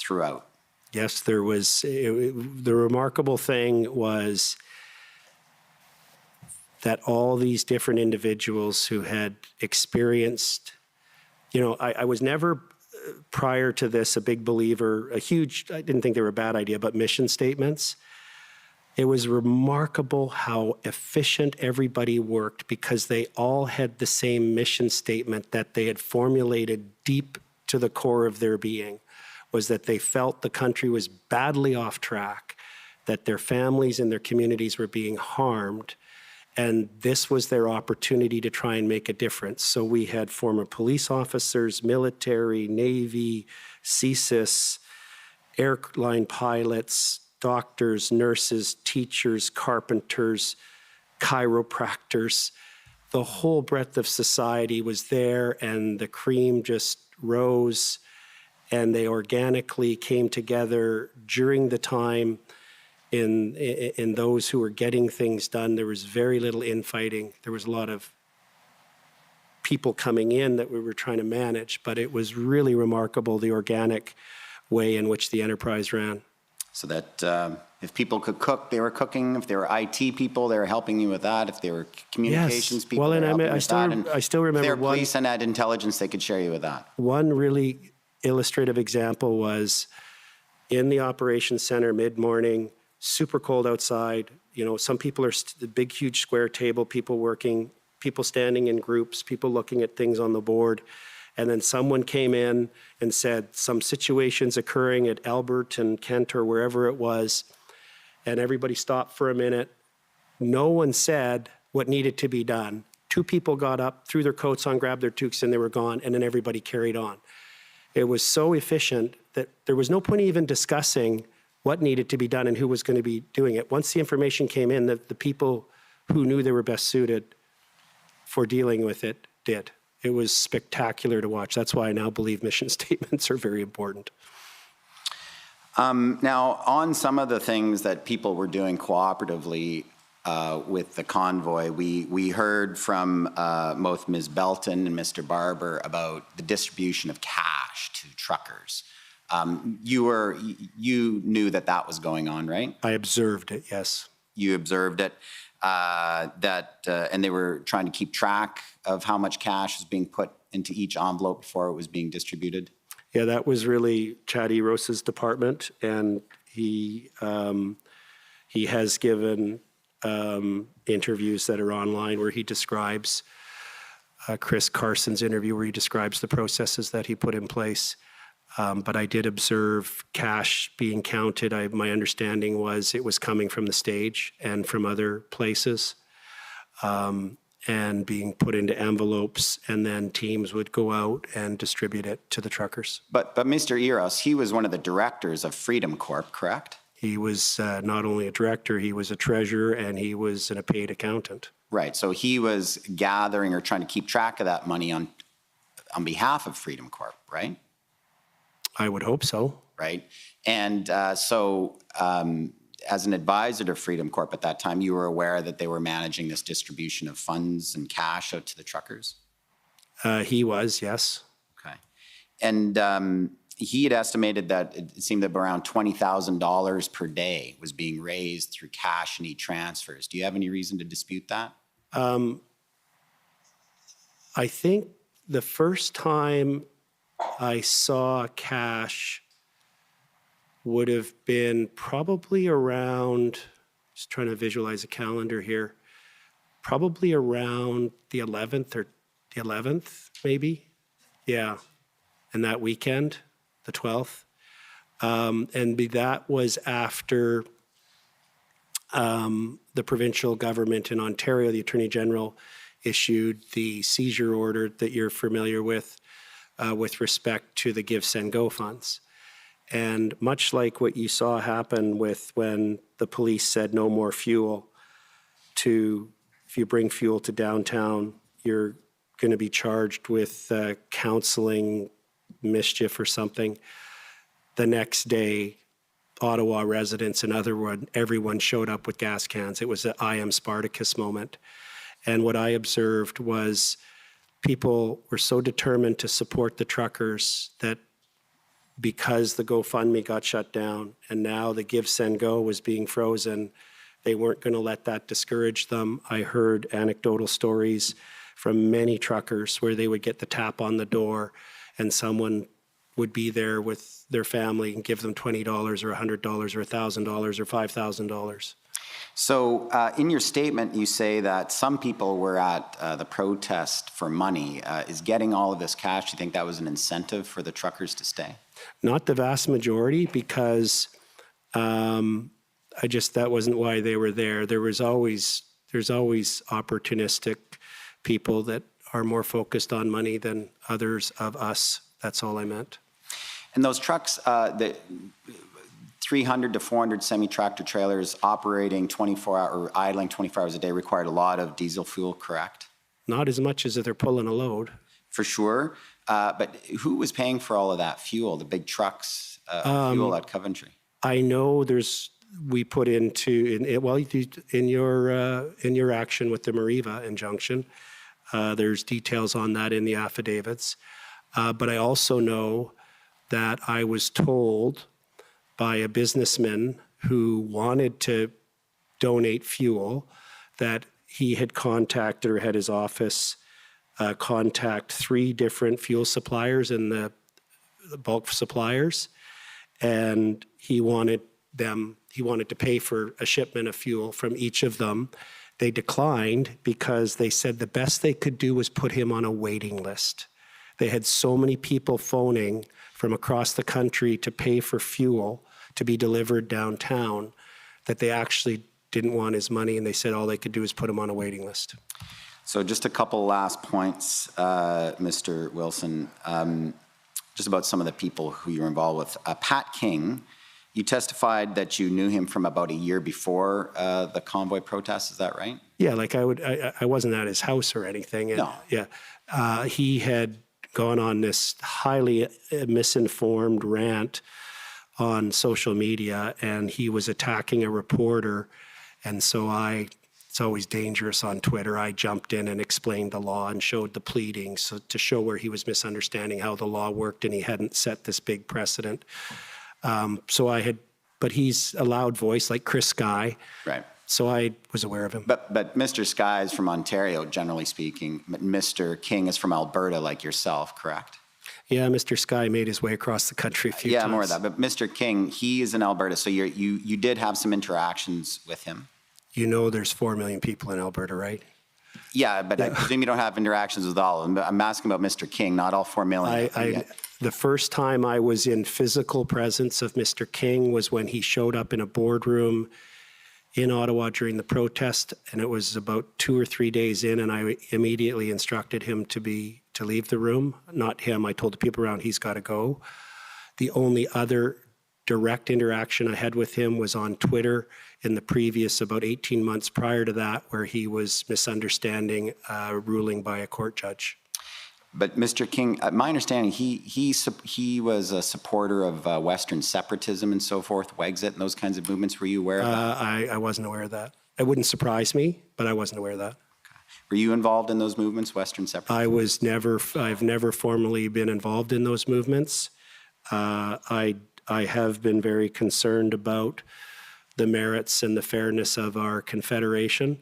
Throughout? Yes, there was. The remarkable thing was that all these different individuals who had experienced, I was never, prior to this, a big believer, I didn't think they were a bad idea, but mission statements. It was remarkable how efficient everybody worked because they all had the same mission statement that they had formulated deep to the core of their being, was that they felt the country was badly off track, that their families and their communities were being harmed, and this was their opportunity to try and make a difference. So we had former police officers, military, Navy, CSIS, airline pilots, doctors, nurses, teachers, carpenters, chiropractors. The whole breadth of society was there, and the cream just rose, and they organically came together during the time in those who were getting things done. There was very little infighting. There was a lot of people coming in that we were trying to manage, but it was really remarkable, the organic way in which the enterprise ran. So that if people could cook, they were cooking. If they were IT people, they were helping you with that. If they were communications people, well, they were and helping with that. And I still remember if they were one. police and had intelligence, they could share you with that. One really illustrative example was in the operations center mid-morning, super cold outside. Some people are the big, huge square table, people working, people standing in groups, people looking at things on the board. And then someone came in and said some situations occurring at Albert and Kent or wherever it was, and everybody stopped for a minute. No one said what needed to be done. Two people got up, threw their coats on, grabbed their toques, and they were gone, and then everybody carried on. It was so efficient that there was no point even discussing what needed to be done and who was going to be doing it. Once the information came in, the people who knew they were best suited for dealing with it did. It was spectacular to watch. That's why I now believe mission statements are very important. Now, on some of the things that people were doing cooperatively with the convoy, we heard from both Ms. Belton and Mr. Barber about the distribution of cash to truckers. You knew that was going on, right? I observed it, yes. You observed it. And they were trying to keep track of how much cash was being put into each envelope before it was being distributed? Yeah, that was really Chatty Rose's department, and he has given interviews that are online where he describes Chris Carson's interview where he describes the processes that he put in place. But I did observe cash being counted. My understanding was it was coming from the stage and from other places, and being put into envelopes, and then teams would go out and distribute it to the truckers. But Mr. Eros, he was one of the directors of Freedom Corp, correct? He was not only a director, he was a treasurer, and he was a paid accountant. Right, so he was gathering or trying to keep track of that money on behalf of Freedom Corp, right? I would hope so. Right, and as an advisor to Freedom Corp at that time, you were aware that they were managing this distribution of funds and cash out to the truckers? He was, yes. Okay. And he had estimated that it seemed that around $20,000 per day was being raised through cash and e-transfers. Do you have any reason to dispute that? I think the first time I saw cash would have been probably around, just trying to visualize a calendar here, probably around the 11th or the 11th, maybe. Yeah. And that weekend, the 12th. And that was after the provincial government in Ontario, the Attorney General, issued the seizure order that you're familiar with respect to the Give, Send, Go funds. And much like what you saw happen with when the police said no more fuel to, if you bring fuel to downtown, you're going to be charged with counseling mischief or something. The next day, Ottawa residents and everyone showed up with gas cans. It was an I am Spartacus moment. And what I observed was people were so determined to support the truckers that because the GoFundMe got shut down and now the Give, Send, Go was being frozen, they weren't going to let that discourage them. I heard anecdotal stories from many truckers where they would get the tap on the door and someone would be there with their family and give them $20 or $100 or $1,000 or $5,000. So in your statement, you say that some people were at the protest for money. Is getting all of this cash, do you think that was an incentive for the truckers to stay? Not the vast majority, because that wasn't why they were there. There's always opportunistic people that are more focused on money than others of us. That's all I meant. And those trucks, the 300 to 400 semi-tractor trailers operating 24 or idling 24 hours a day required a lot of diesel fuel, correct? Not as much as if they're pulling a load. For sure. But who was paying for all of that fuel, the big trucks, fuel at Coventry? I know we put in your action with the Mariva injunction, there's details on that in the affidavits. But I also know that I was told by a businessman who wanted to donate fuel that he had contacted or had his office contact 3 different fuel suppliers and the bulk suppliers, and he wanted to pay for a shipment of fuel from each of them. They declined because they said the best they could do was put him on a waiting list. They had so many people phoning from across the country to pay for fuel to be delivered downtown that they actually didn't want his money, and they said all they could do is put him on a waiting list. So just a couple last points, Mr. Wilson, just about some of the people who you're involved with. Pat King, you testified that you knew him from about a year before the convoy protest, is that right? Yeah, like I wasn't at his house or anything. And, no. Yeah, he had gone on this highly misinformed rant on social media, and he was attacking a reporter. And so it's always dangerous on Twitter. I jumped in and explained the law and showed the pleadings to show where he was misunderstanding how the law worked, and he hadn't set this big precedent. But he's a loud voice like Chris Sky. Right. So I was aware of him. But Mr. Sky is from Ontario, generally speaking. Mr. King is from Alberta, like yourself, correct? Yeah, Mr. Sky made his way across the country a few times. Yeah, more of that. But Mr. King, he is in Alberta, so you did have some interactions with him. You know there's 4 million people in Alberta, right? Yeah, but I presume you don't have interactions with all of them. I'm asking about Mr. King, not all 4 million. The first time I was in physical presence of Mr. King was when he showed up in a boardroom in Ottawa during the protest, and it was about 2 or 3 days in, and I immediately instructed him to leave the room. Not him. I told the people around he's got to go. The only other direct interaction I had with him was on Twitter in the previous about 18 months prior to that, where he was misunderstanding a ruling by a court judge. But Mr. King, my understanding, he was a supporter of Western separatism and so forth, Wexit and those kinds of movements. Were you aware of that? I wasn't aware of that. It wouldn't surprise me, but I wasn't aware of that. Were you involved in those movements, Western separatism? I've never formally been involved in those movements. I have been very concerned about the merits and the fairness of our confederation,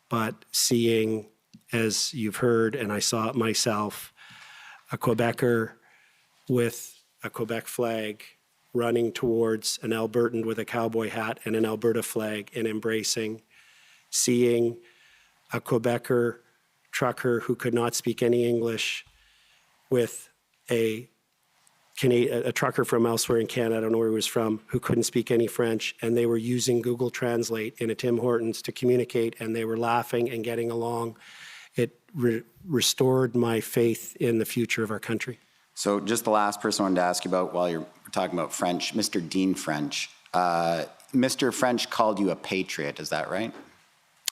but seeing, as you've heard, and I saw it myself, a Quebecer with a Quebec flag running towards an Albertan with a cowboy hat and an Alberta flag and embracing, seeing a Quebecer trucker who could not speak any English with a trucker from elsewhere in Canada, I don't know where he was from, who couldn't speak any French, and they were using Google Translate in a Tim Hortons to communicate, and they were laughing and getting along. It restored my faith in the future of our country. So just the last person I wanted to ask you about while you're talking about French, Mr. Dean French. Mr. French called you a patriot, is that right?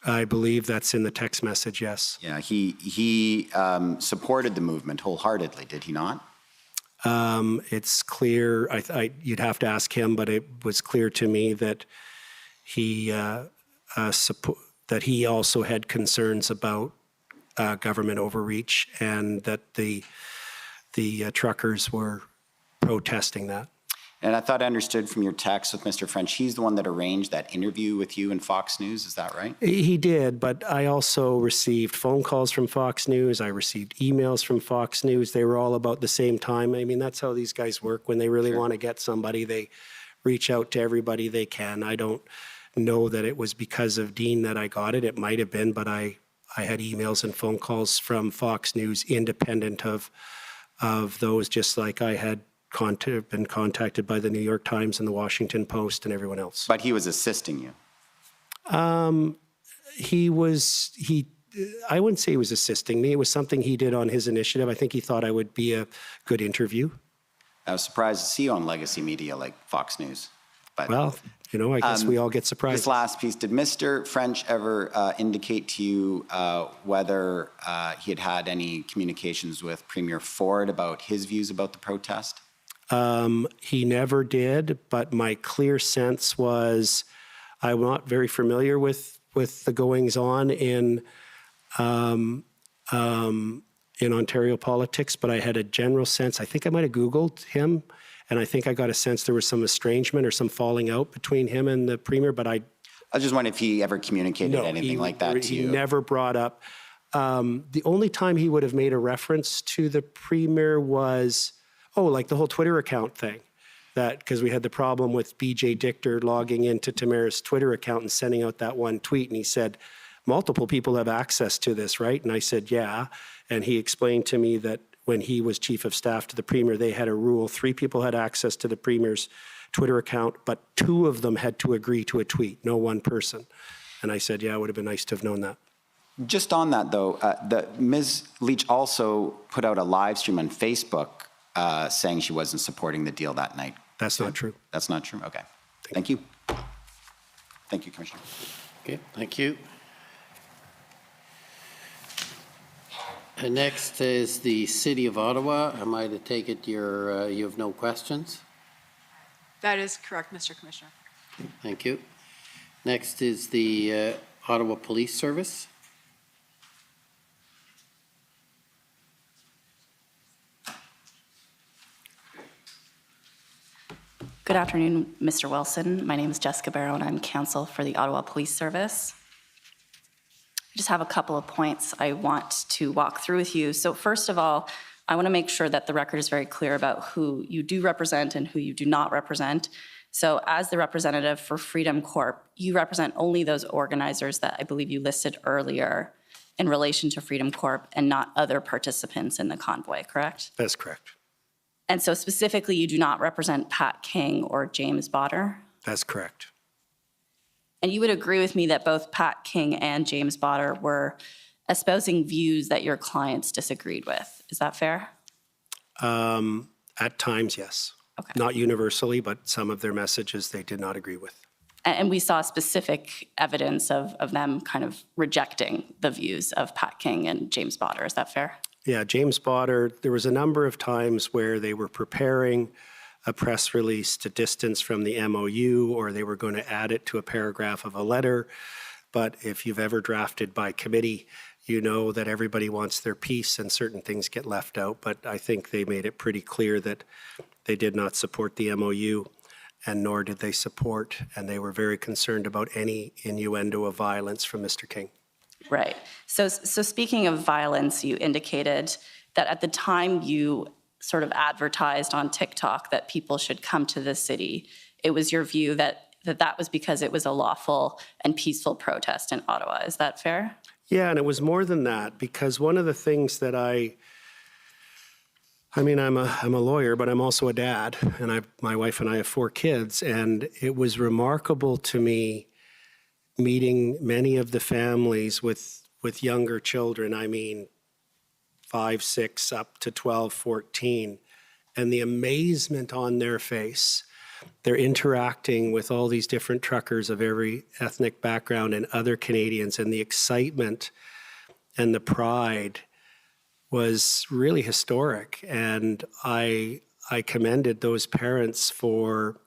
I believe that's in the text message, yes. Yeah, he supported the movement wholeheartedly, did he not? It's clear, you'd have to ask him, but it was clear to me that he also had concerns about government overreach and that the truckers were protesting that. And I thought I understood from your text with Mr. French, he's the one that arranged that interview with you and Fox News, is that right? He did, but I also received phone calls from Fox News. I received emails from Fox News. They were all about the same time. I mean, that's how these guys work. When they really want to get somebody, they reach out to everybody they can. I don't know that it was because of Dean that I got it. It might have been, but I had emails and phone calls from Fox News independent of those, just like I had been contacted by the New York Times and the Washington Post and everyone else. But he was assisting you? I wouldn't say he was assisting me. It was something he did on his initiative. I think he thought I would be a good interview. I was surprised to see you on legacy media like Fox News. But, well, I guess we all get surprised. This last piece, did Mr. French ever indicate to you whether he had any communications with Premier Ford about his views about the protest? He never did, but my clear sense was I'm not very familiar with the goings-on in Ontario politics, but I had a general sense. I think I might have Googled him, and I think I got a sense there was some estrangement or some falling out between him and the Premier, but I was just wondering if he ever communicated anything like that to you. He never brought up. The only time he would have made a reference to the Premier was, like the whole Twitter account thing. That because we had the problem with BJ Dichter logging into Tamara's Twitter account and sending out that one tweet, and he said, multiple people have access to this, right? And I said, yeah. And he explained to me that when he was chief of staff to the Premier, they had a rule. 3 people had access to the Premier's Twitter account, but 2 of them had to agree to a tweet, no one person. And I said, yeah, it would have been nice to have known that. Just on that, though, Ms. Leach also put out a live stream on Facebook saying she wasn't supporting the deal that night. That's not true. That's not true? Okay. Thank you. Thank you, Commissioner. Okay, thank you. And next is the City of Ottawa. Am I to take it you have no questions? That is correct, Mr. Commissioner. Okay, thank you. Next is the Ottawa Police Service. Good afternoon, Mr. Wilson. My name is Jessica Barrow, and I'm counsel for the Ottawa Police Service. I just have a couple of points I want to walk through with you. So first of all, I want to make sure that the record is very clear about who you do represent and who you do not represent. So as the representative for Freedom Corp, you represent only those organizers that I believe you listed earlier in relation to Freedom Corp and not other participants in the convoy, correct? That's correct. And so specifically, you do not represent Pat King or James Botter? That's correct. And you would agree with me that both Pat King and James Botter were espousing views that your clients disagreed with. Is that fair? At times, yes. Okay. Not universally, but some of their messages they did not agree with. And we saw specific evidence of them kind of rejecting the views of Pat King and James Botter. Is that fair? Yeah, James Botter, there was a number of times where they were preparing a press release to distance from the MOU, or they were going to add it to a paragraph of a letter. But if you've ever drafted by committee, you know that everybody wants their piece and certain things get left out. But I think they made it pretty clear that they did not support the MOU, and nor did they support, and they were very concerned about any innuendo of violence from Mr. King. Right. So speaking of violence, you indicated that at the time you sort of advertised on TikTok that people should come to the city, it was your view that that was because it was a lawful and peaceful protest in Ottawa. Is that fair? Yeah, and it was more than that, because one of the things that I mean, I'm a lawyer, but I'm also a dad, and my wife and I have 4 kids, and it was remarkable to me meeting many of the families with younger children. I mean, 5, 6, up to 12, 14, and the amazement on their face. They're interacting with all these different truckers of every ethnic background and other Canadians, and the excitement and the pride was really historic. And I commended those parents for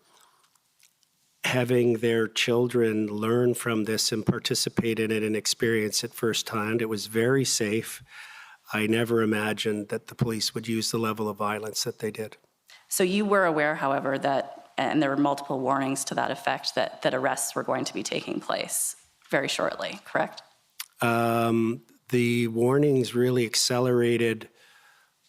having their children learn from this and participate in it and experience it firsthand. It was very safe. I never imagined that the police would use the level of violence that they did. So you were aware, however, that, and there were multiple warnings to that effect, that arrests were going to be taking place very shortly, correct? The warnings really accelerated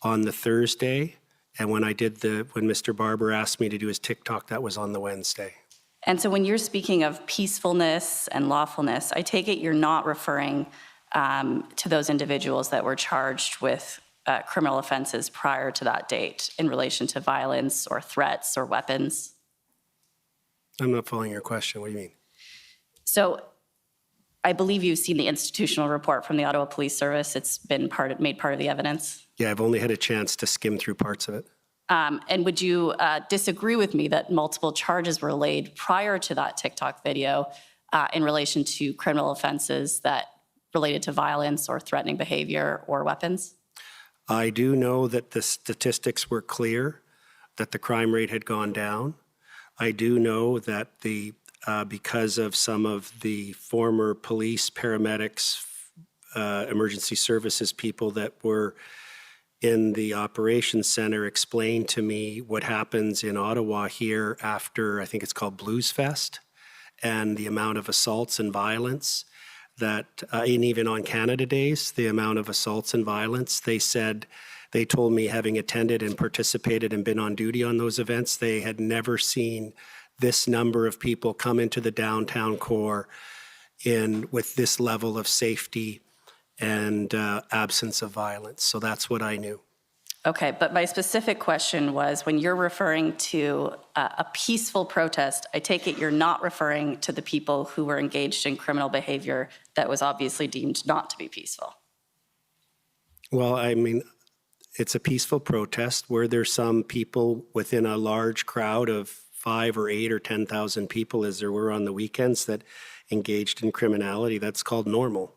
on the Thursday, and when Mr. Barber asked me to do his TikTok, that was on the Wednesday. And so when you're speaking of peacefulness and lawfulness, I take it you're not referring to those individuals that were charged with criminal offenses prior to that date in relation to violence or threats or weapons? I'm not following your question. What do you mean? So I believe you've seen the institutional report from the Ottawa Police Service. It's been made part of the evidence. Yeah, I've only had a chance to skim through parts of it. And would you disagree with me that multiple charges were laid prior to that TikTok video in relation to criminal offenses that related to violence or threatening behavior or weapons? I do know that the statistics were clear, that the crime rate had gone down. I do know that because of some of the former police, paramedics, emergency services people that were in the operations center explained to me what happens in Ottawa here after, I think it's called Blues Fest, and the amount of assaults and violence that, and even on Canada Days, the amount of assaults and violence. They told me, having attended and participated and been on duty on those events, they had never seen this number of people come into the downtown core with this level of safety and absence of violence. So that's what I knew. Okay, but my specific question was, when you're referring to a peaceful protest, I take it you're not referring to the people who were engaged in criminal behavior that was obviously deemed not to be peaceful. Well, I mean, it's a peaceful protest where there's some people within a large crowd of 5 or 8 or 10,000 people, as there were on the weekends, that engaged in criminality. That's called normal.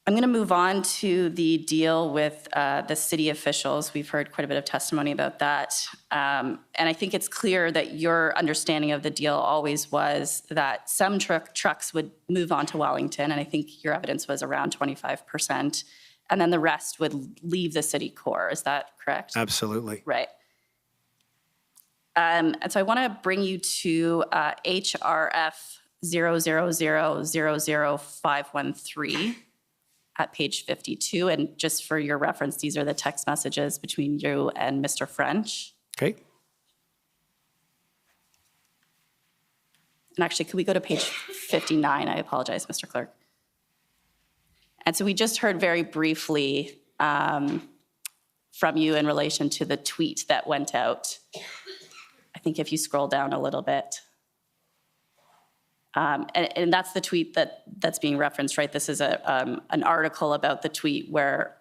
I'm going to move on to the deal with the city officials. We've heard quite a bit of testimony about that. And I think it's clear that your understanding of the deal always was that some trucks would move on to Wellington, and I think your evidence was around 25%, and then the rest would leave the city core. Is that correct? Absolutely. Right. And so I want to bring you to HRF 0000513. at page 52. And just for your reference, these are the text messages between you and Mr. French. Okay. And actually, could we go to page 59? I apologize, Mr. Clerk. And so we just heard very briefly from you in relation to the tweet that went out. I think if you scroll down a little bit. And that's the tweet that's being referenced, right? This is an article about the tweet where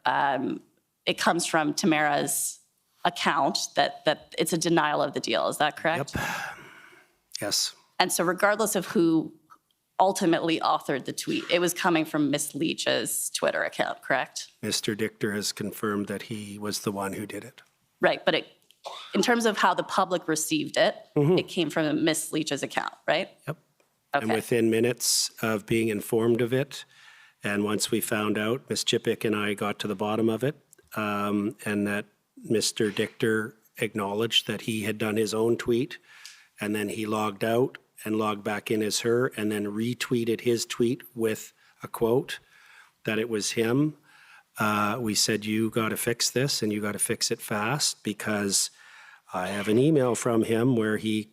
it comes from Tamara's account that it's a denial of the deal. Is that correct? Yep. Yes. And so regardless of who ultimately authored the tweet, it was coming from Ms. Leach's Twitter account, correct? Mr. Dichter has confirmed that he was the one who did it. Right, but in terms of how the public received it, it came from Ms. Leach's account, right? Yep. Okay. And within minutes of being informed of it, and once we found out, Ms. Chippick and I got to the bottom of it, and that Mr. Dichter acknowledged that he had done his own tweet, and then he logged out and logged back in as her, and then retweeted his tweet with a quote that it was him. We said, you got to fix this, and you got to fix it fast, because I have an email from him where he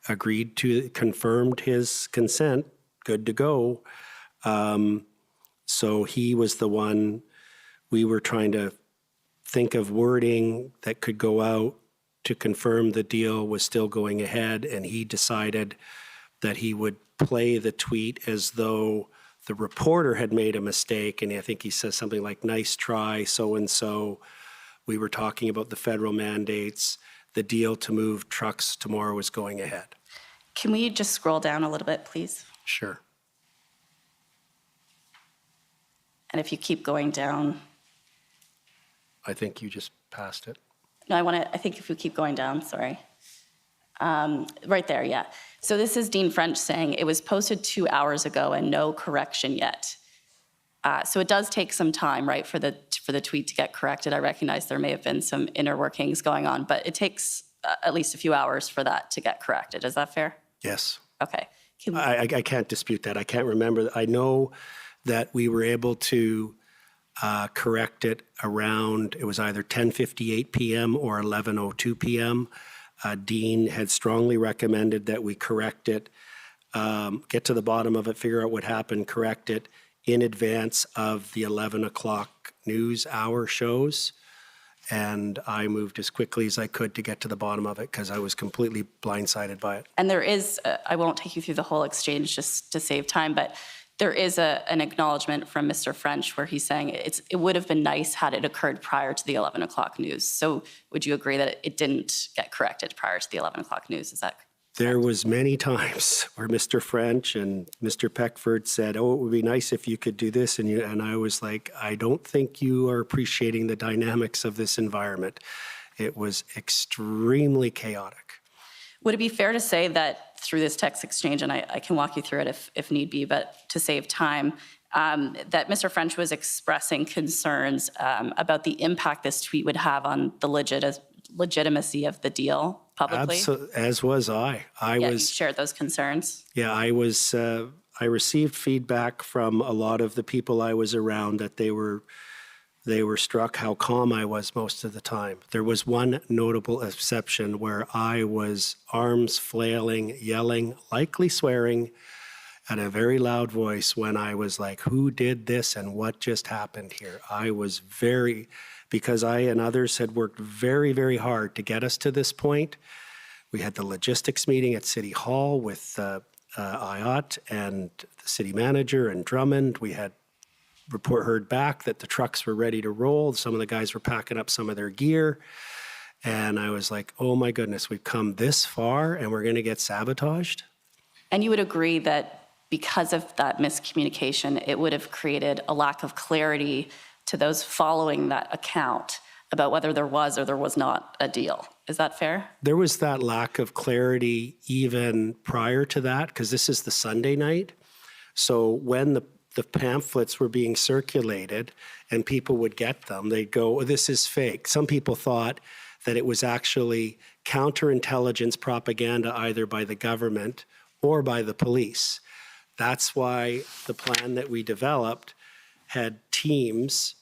agreed to, confirmed his consent, good to go. So he was the one, we were trying to think of wording that could go out to confirm the deal was still going ahead, and he decided that he would play the tweet as though the reporter had made a mistake, and I think he says something like, nice try, so-and-so. We were talking about the federal mandates. The deal to move trucks tomorrow was going ahead. Can we just scroll down a little bit, please? Sure. And if you keep going down. I think you just passed it. No, I think if we keep going down, sorry. Right there, yeah. So this is Dean French saying, it was posted 2 hours ago and no correction yet. So it does take some time, right, for the tweet to get corrected. I recognize there may have been some inner workings going on, but it takes at least a few hours for that to get corrected. Is that fair? Yes. Okay. I can't dispute that. I can't remember. I know that we were able to correct it around, it was either 10:58 p.m. or 11:02 p.m. Dean had strongly recommended that we correct it, get to the bottom of it, figure out what happened, correct it in advance of the 11 o'clock news hour shows. And I moved as quickly as I could to get to the bottom of it because I was completely blindsided by it. And there is, I won't take you through the whole exchange just to save time, but there is an acknowledgement from Mr. French where he's saying it would have been nice had it occurred prior to the 11 o'clock news. So would you agree that it didn't get corrected prior to the 11 o'clock news? Is that correct? There was many times where Mr. French and Mr. Peckford said, oh, it would be nice if you could do this. And I was like, I don't think you are appreciating the dynamics of this environment. It was extremely chaotic. Would it be fair to say that through this text exchange, and I can walk you through it if need be, but to save time, that Mr. French was expressing concerns about the impact this tweet would have on the legitimacy of the deal publicly? As was I. You shared those concerns? Yeah, I received feedback from a lot of the people I was around that they were struck how calm I was most of the time. There was one notable exception where I was arms flailing, yelling, likely swearing at a very loud voice when I was like, who did this and what just happened here? I was because I and others had worked very, very hard to get us to this point. We had the logistics meeting at City Hall with IOT and the city manager and Drummond. We had heard back that the trucks were ready to roll. Some of the guys were packing up some of their gear. And I was like, oh my goodness, we've come this far and we're going to get sabotaged? And you would agree that because of that miscommunication, it would have created a lack of clarity to those following that account about whether there was or there was not a deal. Is that fair? There was that lack of clarity even prior to that, because this is the Sunday night. So when the pamphlets were being circulated and people would get them, they'd go, oh, this is fake. Some people thought that it was actually counterintelligence propaganda either by the government or by the police. That's why the plan that we developed had teams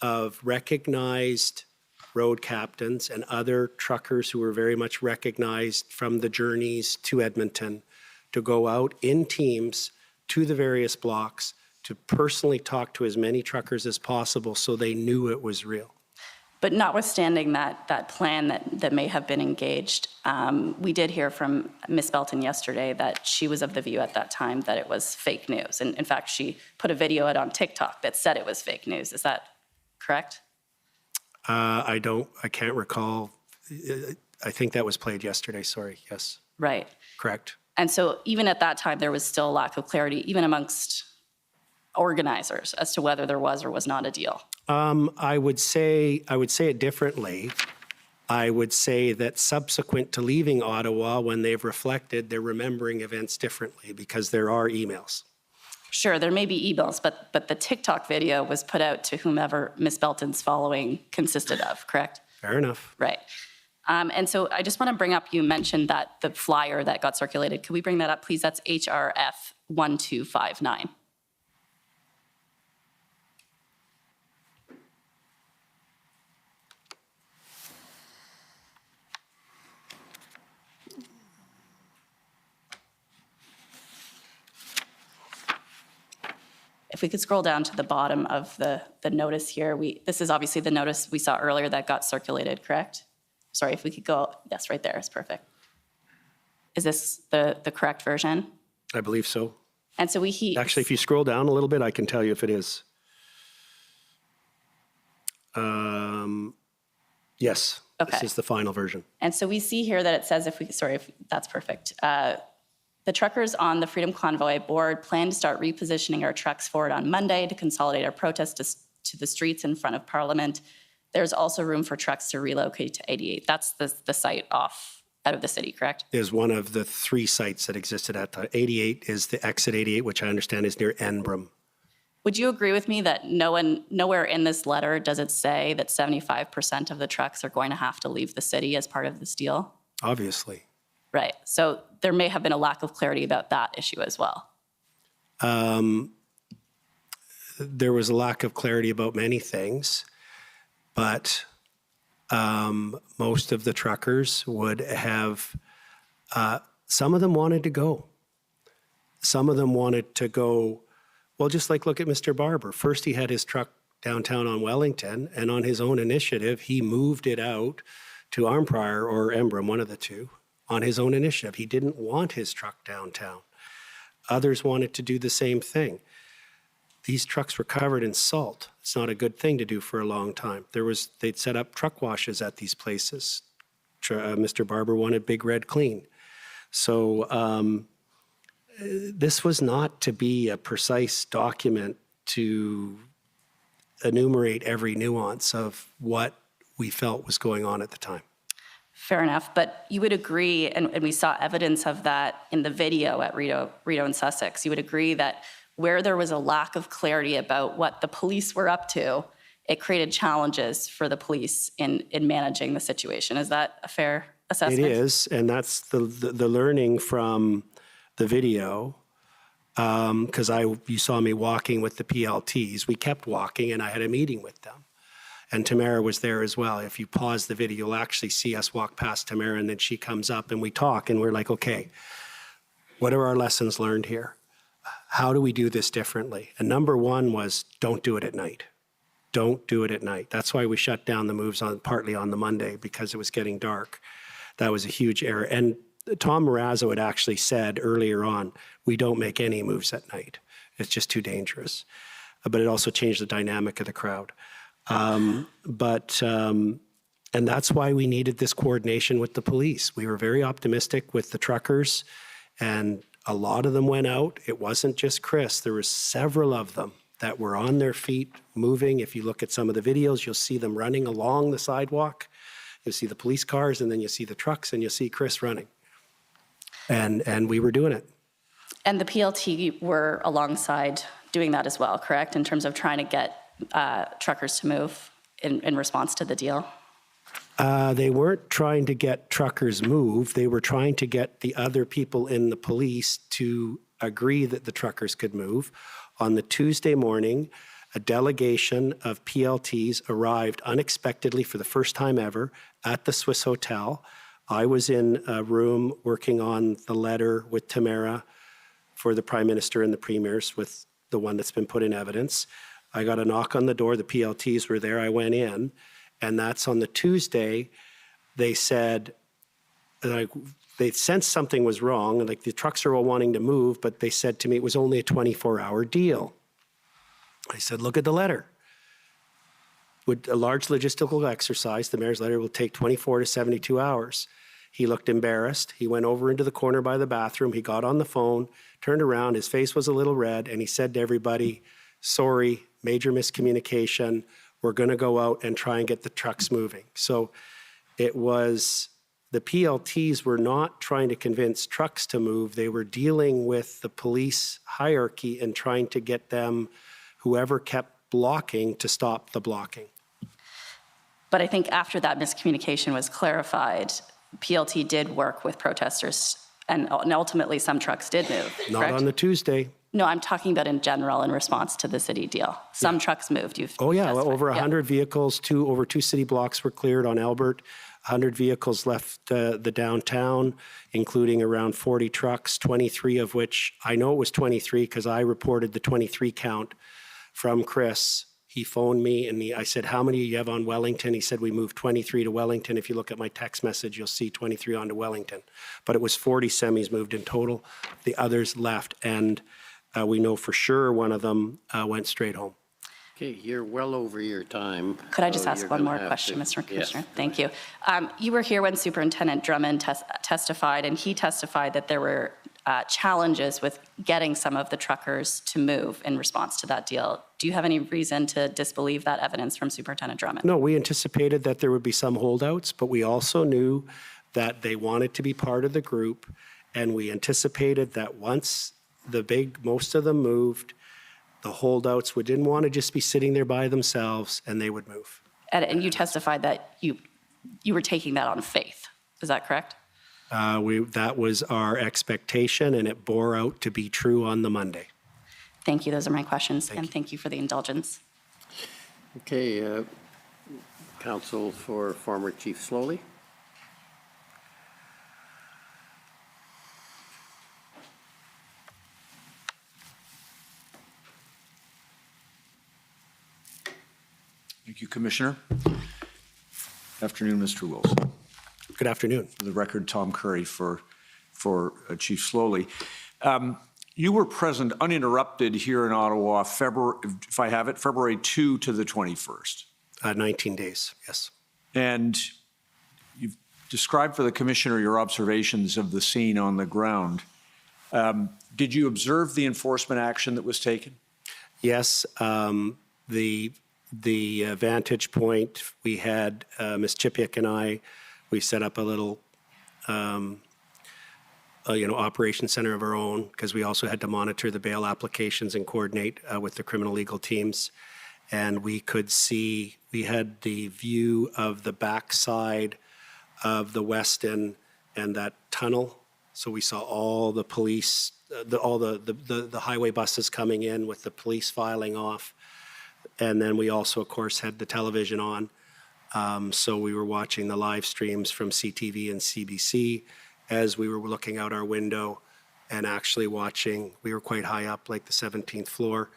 of recognized road captains and other truckers who were very much recognized from the journeys to Edmonton to go out in teams to the various blocks to personally talk to as many truckers as possible so they knew it was real. But notwithstanding that plan that may have been engaged, we did hear from Ms. Belton yesterday that she was of the view at that time that it was fake news. And in fact, she put a video out on TikTok that said it was fake news. Is that correct? I can't recall. I think that was played yesterday, sorry, yes. Right. Correct. And so even at that time, there was still a lack of clarity, even amongst organizers, as to whether there was or was not a deal. I would say it differently. I would say that subsequent to leaving Ottawa, when they've reflected, they're remembering events differently because there are emails. Sure, there may be emails, but the TikTok video was put out to whomever Ms. Belton's following consisted of, correct? Fair enough. Right. And so I just want to bring up, you mentioned that the flyer that got circulated. Could we bring that up, please? That's HRF 1259. If we could scroll down to the bottom of the notice here, this is obviously the notice we saw earlier that got circulated, correct? Sorry, if we could go, yes, right there is perfect. Is this the correct version? I believe so. And so Actually, if you scroll down a little bit, I can tell you if it is. Yes, Okay. This is the final version. And so we see here that it says, if that's perfect. The truckers on the Freedom Convoy board plan to start repositioning our trucks forward on Monday to consolidate our protest to the streets in front of Parliament. There's also room for trucks to relocate to 88. That's the site out of the city, correct? Is one of the 3 sites that existed at the 88 is the exit 88, which I understand is near Enbrum. Would you agree with me that nowhere in this letter does it say that 75% of the trucks are going to have to leave the city as part of this deal? Obviously. Right. So there may have been a lack of clarity about that issue as well. There was a lack of clarity about many things, but most of the truckers would have, some of them wanted to go. Some of them wanted to go, well, just like look at Mr. Barber. First, he had his truck downtown on Wellington, and on his own initiative, he moved it out to Arnprior or Embrun, one of the two, on his own initiative. He didn't want his truck downtown. Others wanted to do the same thing. These trucks were covered in salt. It's not a good thing to do for a long time. They'd set up truck washes at these places. Mr. Barber wanted Big Red Clean. So this was not to be a precise document to enumerate every nuance of what we felt was going on at the time. Fair enough, but you would agree, and we saw evidence of that in the video at Rideau and Sussex, you would agree that where there was a lack of clarity about what the police were up to, it created challenges for the police in managing the situation. Is that a fair assessment? It is, and that's the learning from the video, because you saw me walking with the PLTs. We kept walking, and I had a meeting with them. And Tamara was there as well. If you pause the video, you'll actually see us walk past Tamara, and then she comes up, and we talk, and we're like, okay, what are our lessons learned here? How do we do this differently? And number one was don't do it at night. Don't do it at night. That's why we shut down the moves partly on the Monday, because it was getting dark. That was a huge error. And Tom Marazzo had actually said earlier on, we don't make any moves at night. It's just too dangerous. But it also changed the dynamic of the crowd. And that's why we needed this coordination with the police. We were very optimistic with the truckers, and a lot of them went out. It wasn't just Chris. There were several of them that were on their feet, moving. If you look at some of the videos, you'll see them running along the sidewalk. You'll see the police cars, and then you'll see the trucks, and you'll see Chris running. And we were doing it. And the PLT were alongside doing that as well, correct? In terms of trying to get truckers to move in response to the deal? They weren't trying to get truckers moved. They were trying to get the other people in the police to agree that the truckers could move. On the Tuesday morning, a delegation of PLTs arrived unexpectedly for the first time ever at the Swiss Hotel. I was in a room working on the letter with Tamara for the Prime Minister and the Premiers, with the one that's been put in evidence. I got a knock on the door. The PLTs were there. I went in, and that's on the Tuesday. They said, like, they sensed something was wrong, like the trucks are all wanting to move, but they said to me it was only a 24-hour deal. I said, look at the letter. With a large logistical exercise, the mayor's letter will take 24 to 72 hours. He looked embarrassed. He went over into the corner by the bathroom. He got on the phone, turned around. His face was a little red, and he said to everybody, sorry, major miscommunication. We're going to go out and try and get the trucks moving. So it was, the PLTs were not trying to convince trucks to move. They were dealing with the police hierarchy and trying to get them, whoever kept blocking, to stop the blocking. But I think after that miscommunication was clarified, PLT did work with protesters, and ultimately some trucks did move, Not correct? on the Tuesday. No, I'm talking about in general in response to the city deal. Some trucks moved. You've Oh, yeah, testified. over Yeah. 100 vehicles, over two city blocks were cleared on Albert. 100 vehicles left the downtown, including around 40 trucks, 23 of which, I know it was 23 because I reported the 23 count from Chris. He phoned me and I said, how many do you have on Wellington? He said, we moved 23 to Wellington. If you look at my text message, you'll see 23 onto Wellington. But it was 40 semis moved in total. The others left, and we know for sure one of them went straight home. Okay, you're well over your time. Could I just so ask you're one gonna more have question, to- Mr. Commissioner? Yes, go Thank ahead. you. You were here when Superintendent Drummond testified, and he testified that there were challenges with getting some of the truckers to move in response to that deal. Do you have any reason to disbelieve that evidence from Superintendent Drummond? No, we anticipated that there would be some holdouts, but we also knew that they wanted to be part of the group, and we anticipated that once most of them moved, the holdouts didn't want to just be sitting there by themselves, and they would move. And you testified that you were taking that on faith. Is that correct? That was our expectation, and it bore out to be true on the Monday. Thank you. Those are my questions, and thank you for the indulgence. Okay, counsel for former Chief Slowly. Thank you, Commissioner. Afternoon, Mr. Wilson. Good afternoon. For the record, Tom Curry for Chief Slowly. You were present uninterrupted here in Ottawa, if I have it, February 2 to the 21st. 19 days, yes. And you've described for the Commissioner your observations of the scene on the ground. Did you observe the enforcement action that was taken? Yes, the vantage point, we had Ms. Chipiak and I, we set up a little, operation center of our own, because we also had to monitor the bail applications and coordinate with the criminal legal teams. And we could see, we had the view of the backside of the Westin and that tunnel. So we saw all the police, all the highway buses coming in with the police filing off. And then we also, of course, had the television on. So we were watching the live streams from CTV and CBC as we were looking out our window and actually watching. We were quite high up, like the 17th floor,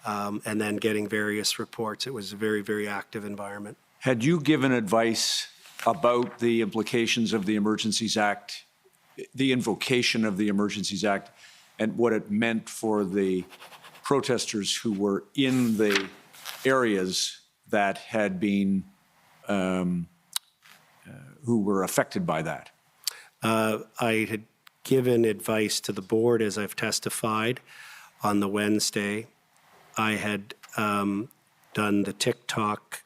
and then getting various reports. It was a very, very active environment. Had you given advice about the implications of the Emergencies Act, the invocation of the Emergencies Act, and what it meant for the protesters who were in the areas that had been, who were affected by that? I had given advice to the board as I've testified on the Wednesday. I had done the TikTok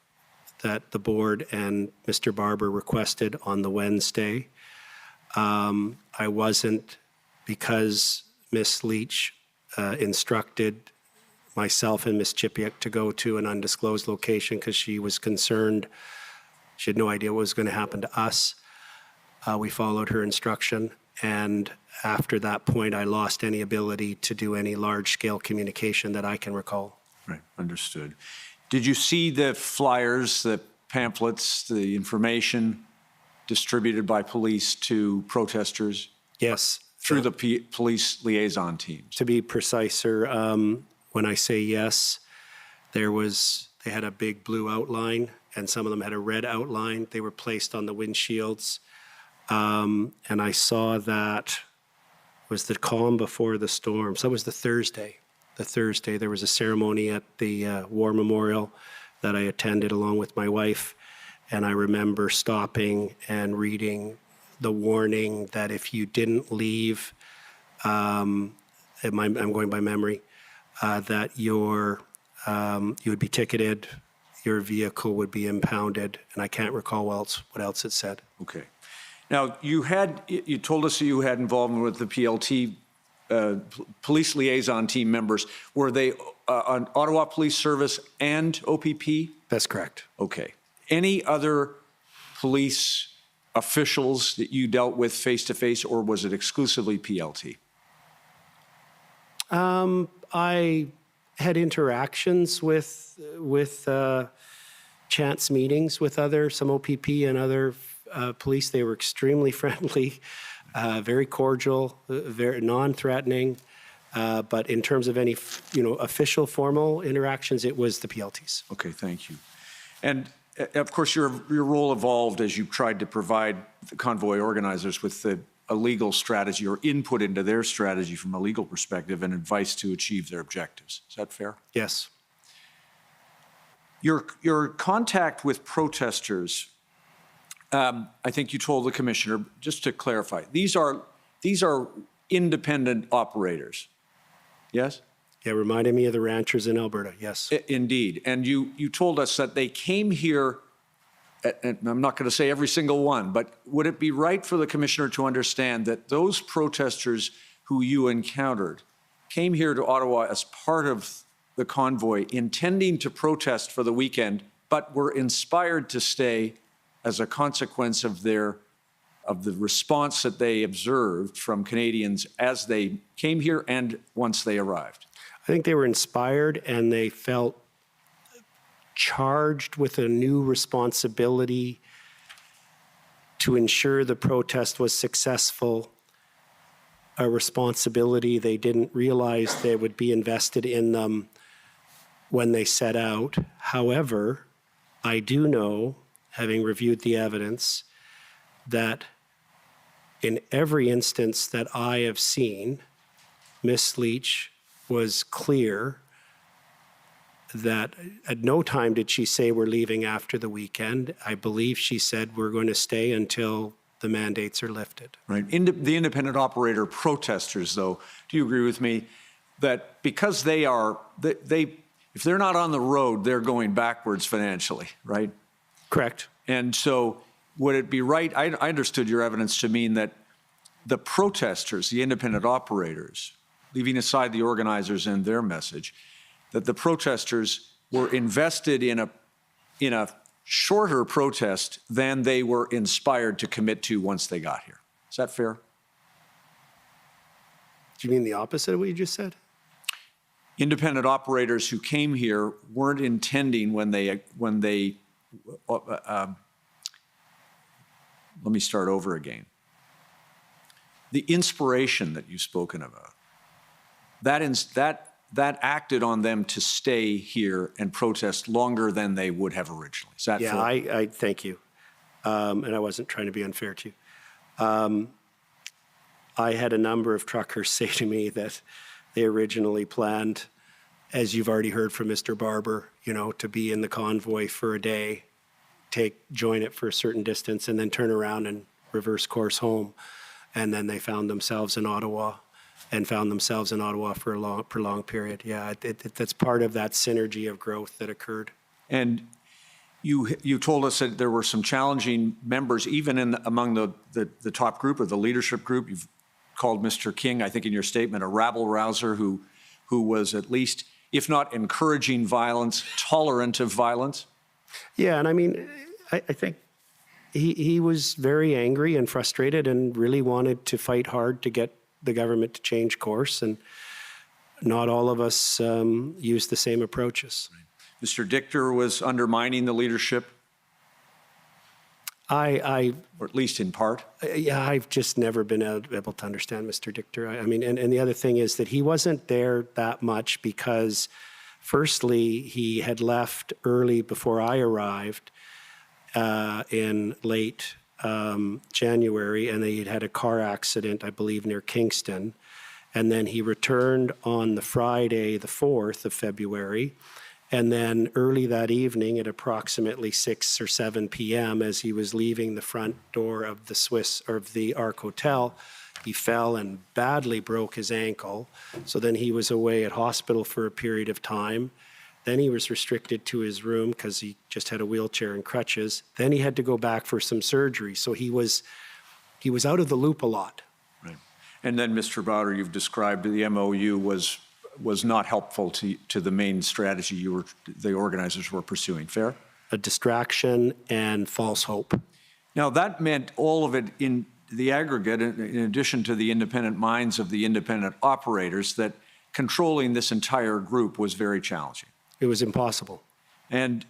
that the board and Mr. Barber requested on the Wednesday. I wasn't, because Ms. Leach instructed myself and Ms. Chipiak to go to an undisclosed location because she was concerned. She had no idea what was going to happen to us. We followed her instruction, and after that point, I lost any ability to do any large-scale communication that I can recall. Right, understood. Did you see the flyers, the pamphlets, the information distributed by police to protesters Yes. through the police liaison teams? To be precise, sir, when I say yes, they had a big blue outline, and some of them had a red outline. They were placed on the windshields. And I saw that was the calm before the storm. So it was the Thursday. There was a ceremony at the War Memorial that I attended along with my wife. And I remember stopping and reading the warning that if you didn't leave, I'm going by memory, that you would be ticketed, your vehicle would be impounded, and I can't recall what else it said. Okay. Now, you told us that you had involvement with the PLT, police liaison team members. Were they on Ottawa Police Service and OPP? That's correct. Okay. Any other police officials that you dealt with face-to-face, or was it exclusively PLT? I had interactions with chance meetings with some OPP and other police. They were extremely friendly, very cordial, very non-threatening. But in terms of any, official formal interactions, it was the PLTs. Okay, thank you. And of course, your role evolved as you tried to provide the convoy organizers with a legal strategy or input into their strategy from a legal perspective and advice to achieve their objectives. Is that fair? Yes. Your contact with protesters, I think you told the commissioner, just to clarify, these are independent operators, yes? Yeah, reminded me of the ranchers in Alberta, yes. Indeed. And you told us that they came here, and I'm not going to say every single one, but would it be right for the commissioner to understand that those protesters who you encountered came here to Ottawa as part of the convoy, intending to protest for the weekend, but were inspired to stay as a consequence of the response that they observed from Canadians as they came here and once they arrived? I think they were inspired and they felt charged with a new responsibility to ensure the protest was successful, a responsibility they didn't realize they would be invested in them when they set out. However, I do know, having reviewed the evidence, that in every instance that I have seen, Ms. Leach was clear that at no time did she say we're leaving after the weekend. I believe she said we're going to stay until the mandates are lifted. Right. The independent operator protesters, though, do you agree with me that because if they're not on the road, they're going backwards financially, right? Correct. And so would it be right, I understood your evidence to mean that the protesters, the independent operators, leaving aside the organizers and their message, that the protesters were invested in a shorter protest than they were inspired to commit to once they got here. Is that fair? Do you mean the opposite of what you just said? Independent operators who came here weren't intending when they let me start over again. The inspiration that you've spoken about, that acted on them to stay here and protest longer than they would have originally. Is that fair? Yeah, I thank you. And I wasn't trying to be unfair to you. I had a number of truckers say to me that they originally planned, as you've already heard from Mr. Barber, to be in the convoy for a day, join it for a certain distance, and then turn around and reverse course home. And then they found themselves in Ottawa for a prolonged period. Yeah, that's part of that synergy of growth that occurred. And you told us that there were some challenging members, even among the top group or the leadership group. You've called Mr. King, I think in your statement, a rabble-rouser who was at least, if not encouraging violence, tolerant of violence. Yeah, and I mean, I think he was very angry and frustrated and really wanted to fight hard to get the government to change course. And not all of us use the same approaches. Mr. Dichter was undermining the leadership, or at least in part. Yeah, I've just never been able to understand Mr. Dichter. I mean, and the other thing is that he wasn't there that much because, firstly, he had left early before I arrived in late January, and he'd had a car accident, I believe, near Kingston. And then he returned on the Friday, the 4th of February. And then early that evening at approximately 6 or 7 p.m., as he was leaving the front door of the Arc Hotel, he fell and badly broke his ankle. So then he was away at hospital for a period of time. Then he was restricted to his room because he just had a wheelchair and crutches. Then he had to go back for some surgery. So he was out of the loop a lot. Right. And then, Mr. Browder, you've described the MOU was not helpful to the main strategy the organizers were pursuing. Fair? A distraction and false hope. Now, that meant all of it in the aggregate, in addition to the independent minds of the independent operators, that controlling this entire group was very challenging. It was impossible. And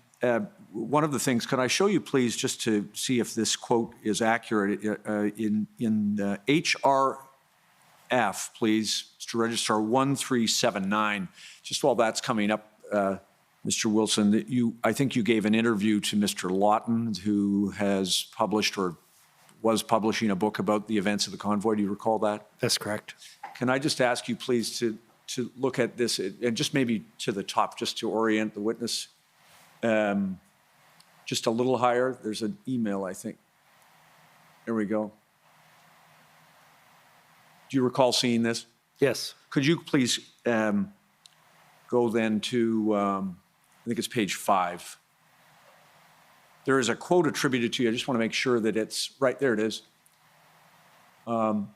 one of the things, could I show you, please, just to see if this quote is accurate, in HRF, please, Mr. Registrar 1379, just while that's coming up, Mr. Wilson, that I think you gave an interview to Mr. Lawton, who has published or was publishing a book about the events of the convoy. Do you recall that? That's correct. Can I just ask you, please, to look at this, and just maybe to the top, just to orient the witness, just a little higher. There's an email, I think. There we go. Do you recall seeing this? Yes. Could you please go then to, I think it's page 5. There is a quote attributed to you. I just want to make sure that it's right there. It is. And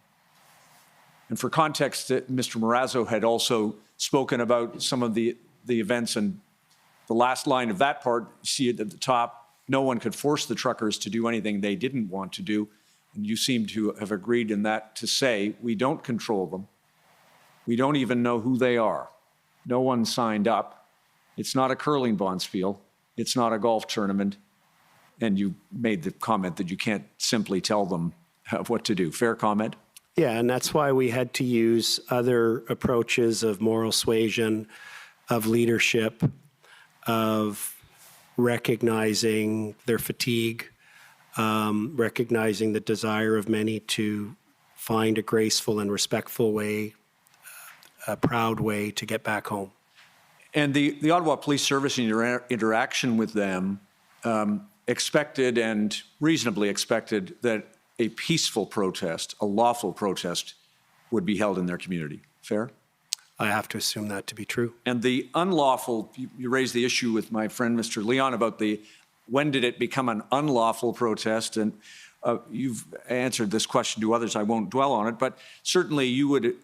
for context, Mr. Marazzo had also spoken about some of the events, and the last line of that part, you see it at the top, no one could force the truckers to do anything they didn't want to do. And you seem to have agreed in that to say, we don't control them. We don't even know who they are. No one signed up. It's not a curling bonspiel. It's not a golf tournament. And you made the comment that you can't simply tell them what to do. Fair comment? Yeah, and that's why we had to use other approaches of moral suasion, of leadership, of recognizing their fatigue, recognizing the desire of many to find a graceful and respectful way, a proud way to get back home. And the Ottawa Police Service in your interaction with them expected, and reasonably expected, that a peaceful protest, a lawful protest, would be held in their community. Fair? I have to assume that to be true. And the unlawful, you raised the issue with my friend Mr. Leon about when did it become an unlawful protest? And you've answered this question to others. I won't dwell on it, but certainly you would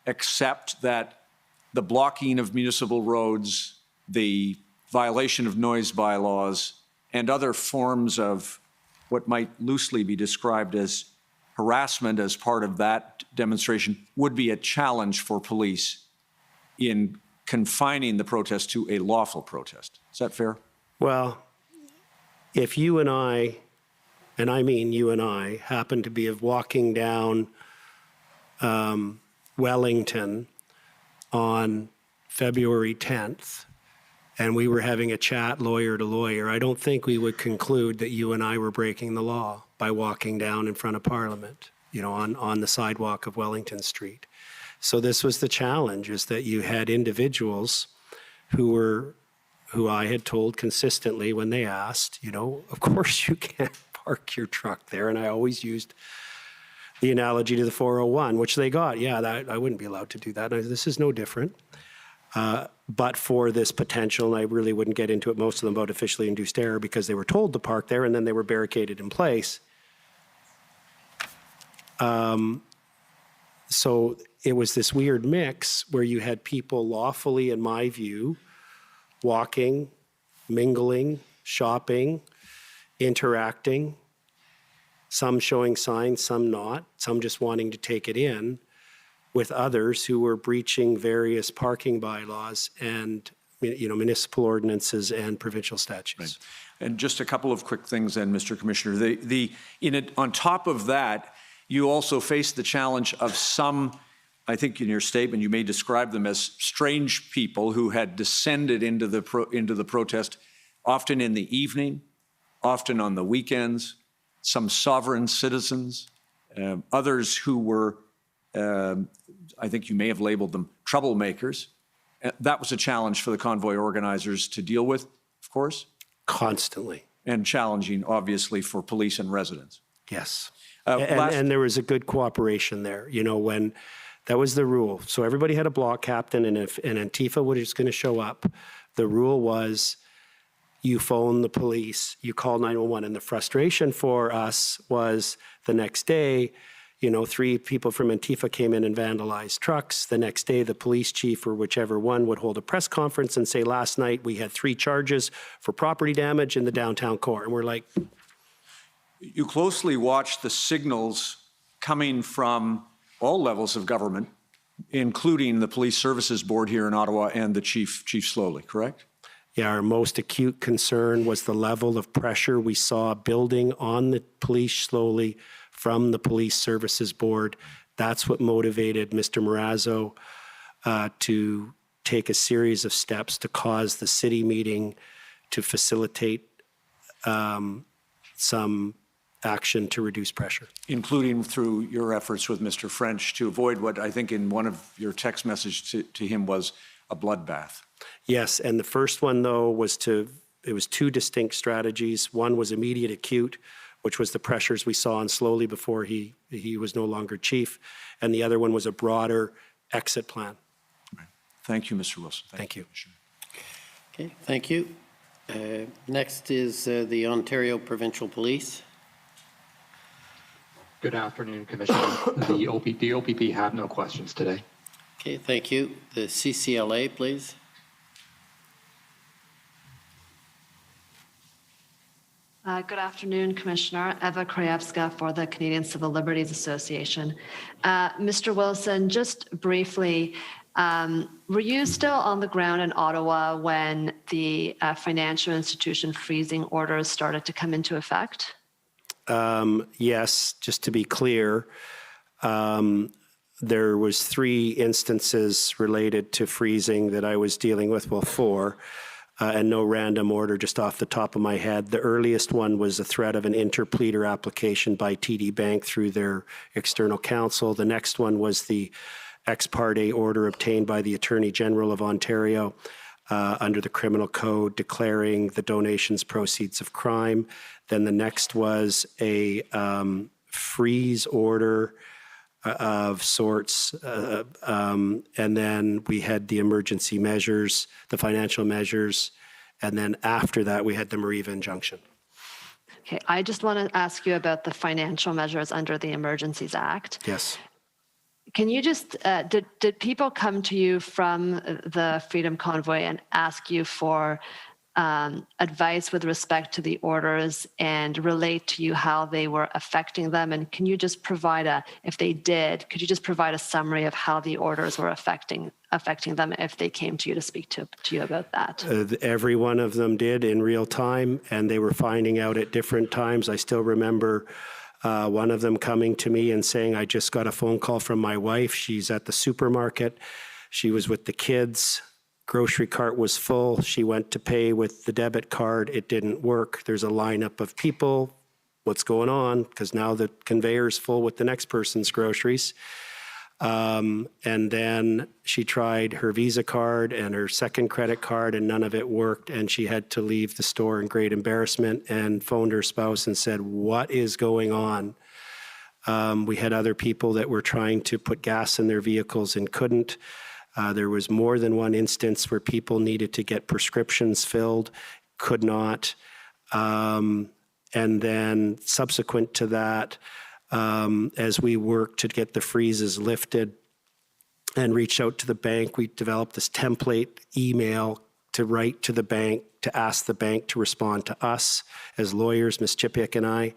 accept that the blocking of municipal roads, the violation of noise bylaws, and other forms of what might loosely be described as harassment as part of that demonstration would be a challenge for police in confining the protest to a lawful protest. Is that fair? Well, if you and I mean you and I, happen to be walking down Wellington on February 10th, and we were having a chat lawyer to lawyer, I don't think we would conclude that you and I were breaking the law by walking down in front of Parliament, on the sidewalk of Wellington Street. So this was the challenge, is that you had individuals who I had told consistently when they asked, of course you can't park your truck there. And I always used the analogy to the 401, which they got. Yeah, I wouldn't be allowed to do that. This is no different. But for this potential, and I really wouldn't get into it, most of them about officially induced error, because they were told to park there and then they were barricaded in place. So it was this weird mix where you had people lawfully, in my view, walking, mingling, shopping, interacting, some showing signs, some not, some just wanting to take it in. with others who were breaching various parking bylaws and, municipal ordinances and provincial statutes. And just a couple of quick things then, Mr. Commissioner. On top of that, you also face the challenge of some, I think in your statement, you may describe them as strange people who had descended into the protest, often in the evening, often on the weekends, some sovereign citizens, others who were, I think you may have labeled them troublemakers. That was a challenge for the convoy organizers to deal with, of course. Constantly. And challenging, obviously, for police and residents. Yes. And there was a good cooperation there, when that was the rule. So everybody had a block captain, and if an Antifa was going to show up, the rule was you phone the police, you call 911. And the frustration for us was the next day, 3 people from Antifa came in and vandalized trucks. The next day, the police chief or whichever one would hold a press conference and say, last night we had 3 charges for property damage in the downtown core. And we're like, you closely watch the signals coming from all levels of government, including the Police Services Board here in Ottawa and the Chief Slowly, correct? Yeah, our most acute concern was the level of pressure we saw building on the police slowly from the Police Services Board. That's what motivated Mr. Marazzo to take a series of steps to cause the city meeting to facilitate some action to reduce pressure. Including through your efforts with Mr. French to avoid what I think in one of your text messages to him was a bloodbath. Yes, and the first one, though, it was 2 distinct strategies. One was immediate acute, which was the pressures we saw on Slowly before he was no longer chief. And the other one was a broader exit plan. Right. Thank you, Mr. Wilson. Thank you. Okay, thank you. Next is the Ontario Provincial Police. Good afternoon, Commissioner. The OPP have no questions today. Okay, thank you. The CCLA, please. Good afternoon, Commissioner. Eva Krajewska for the Canadian Civil Liberties Association. Mr. Wilson, just briefly, were you still on the ground in Ottawa when the financial institution freezing orders started to come into effect? Yes, just to be clear, there was 3 instances related to freezing that I was dealing with, well, 4. And no random order just off the top of my head. The earliest one was a threat of an interpleader application by TD Bank through their external counsel. The next one was the ex parte order obtained by the Attorney General of Ontario under the Criminal Code declaring the donations proceeds of crime. Then the next was a freeze order of sorts. And then we had the emergency measures, the financial measures. And then after that, we had the Mariva injunction. Okay, I just want to ask you about the financial measures under the Emergencies Act. Yes. Can you just, did people come to you from the Freedom Convoy and ask you for advice with respect to the orders and relate to you how they were affecting them? And can you just provide if they did, could you just provide a summary of how the orders were affecting them if they came to you to speak to you about that? Every one of them did in real time, and they were finding out at different times. I still remember one of them coming to me and saying, I just got a phone call from my wife. She's at the supermarket. She was with the kids. Grocery cart was full. She went to pay with the debit card. It didn't work. There's a lineup of people. What's going on? Because now the conveyor's full with the next person's groceries. And then she tried her Visa card and her second credit card, and none of it worked. And she had to leave the store in great embarrassment and phoned her spouse and said, what is going on? We had other people that were trying to put gas in their vehicles and couldn't. There was more than one instance where people needed to get prescriptions filled, could not. And then subsequent to that, as we worked to get the freezes lifted and reached out to the bank, we developed this template email to write to the bank, to ask the bank to respond to us as lawyers, Ms. Chipiak and I.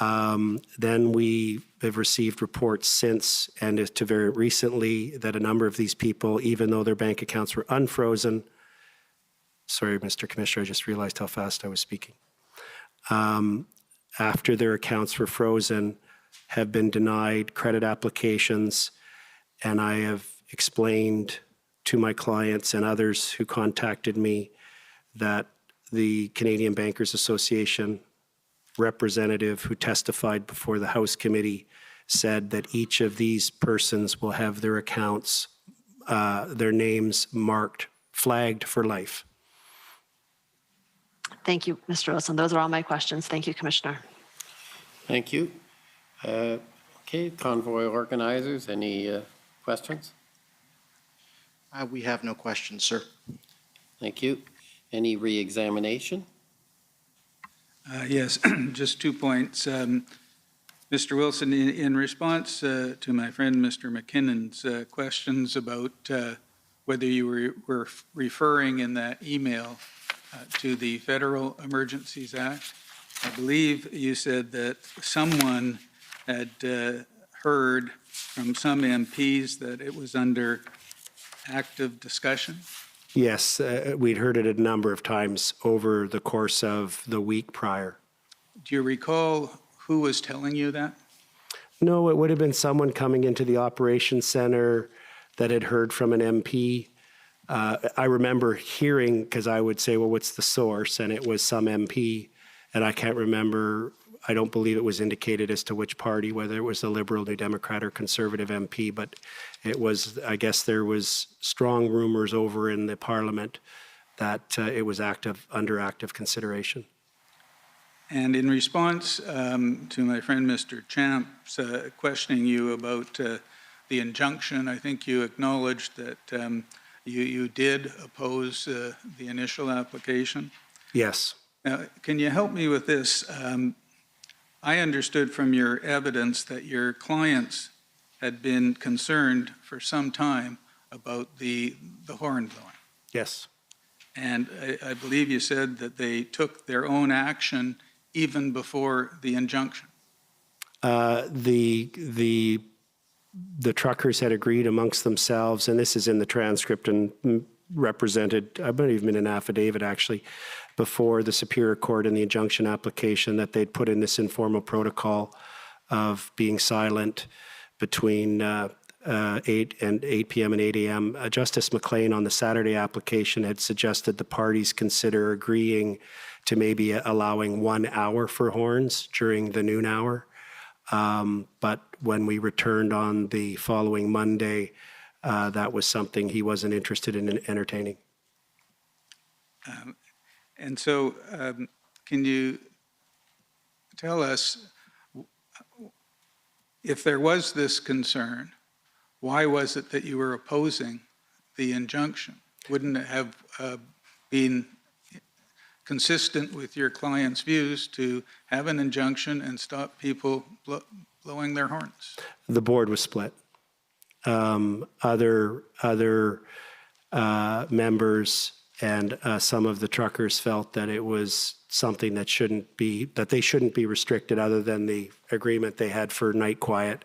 Then we have received reports since, and to very recently, that a number of these people, even though their bank accounts were unfrozen, sorry, Mr. Commissioner, I just realized how fast I was speaking. After their accounts were frozen, have been denied credit applications, and I have explained to my clients and others who contacted me that the Canadian Bankers Association representative who testified before the House Committee said that each of these persons will have their accounts, their names marked, flagged for life. Thank you, Mr. Wilson. Those are all my questions. Thank you, Commissioner. Thank you. Okay, convoy organizers, any questions? We have no questions, sir. Thank you. Any re-examination? Yes, just 2 points. Mr. Wilson, in response to my friend Mr. McKinnon's questions about whether you were referring in that email to the Federal Emergencies Act, I believe you said that someone had heard from some MPs that it was under active discussion. Yes, we'd heard it a number of times over the course of the week prior. Do you recall who was telling you that? No, it would have been someone coming into the operations center that had heard from an MP. I remember hearing, because I would say, well, what's the source? And it was some MP, and I can't remember, I don't believe it was indicated as to which party, whether it was the Liberal, New Democrat, or Conservative MP, but it was, I guess there was strong rumors over in the Parliament that it was under active consideration. And in response to my friend Mr. Champ's questioning you about the injunction, I think you acknowledged that you did oppose the initial application. Yes. Now, can you help me with this? I understood from your evidence that your clients had been concerned for some time about the horn blowing. Yes. And I believe you said that they took their own action even before the injunction. The truckers had agreed amongst themselves, and this is in the transcript and represented, I believe in an affidavit actually, before the Superior Court in the injunction application, that they'd put in this informal protocol of being silent between 8 p.m. and 8 a.m. Justice McLean on the Saturday application had suggested the parties consider agreeing to maybe allowing 1 hour for horns during the noon hour. But when we returned on the following Monday, that was something he wasn't interested in entertaining. And so can you tell us, if there was this concern, why was it that you were opposing the injunction? Wouldn't it have been consistent with your client's views to have an injunction and stop people blowing their horns? The board was split. Other members and some of the truckers felt that it was something that they shouldn't be restricted, other than the agreement they had for night quiet,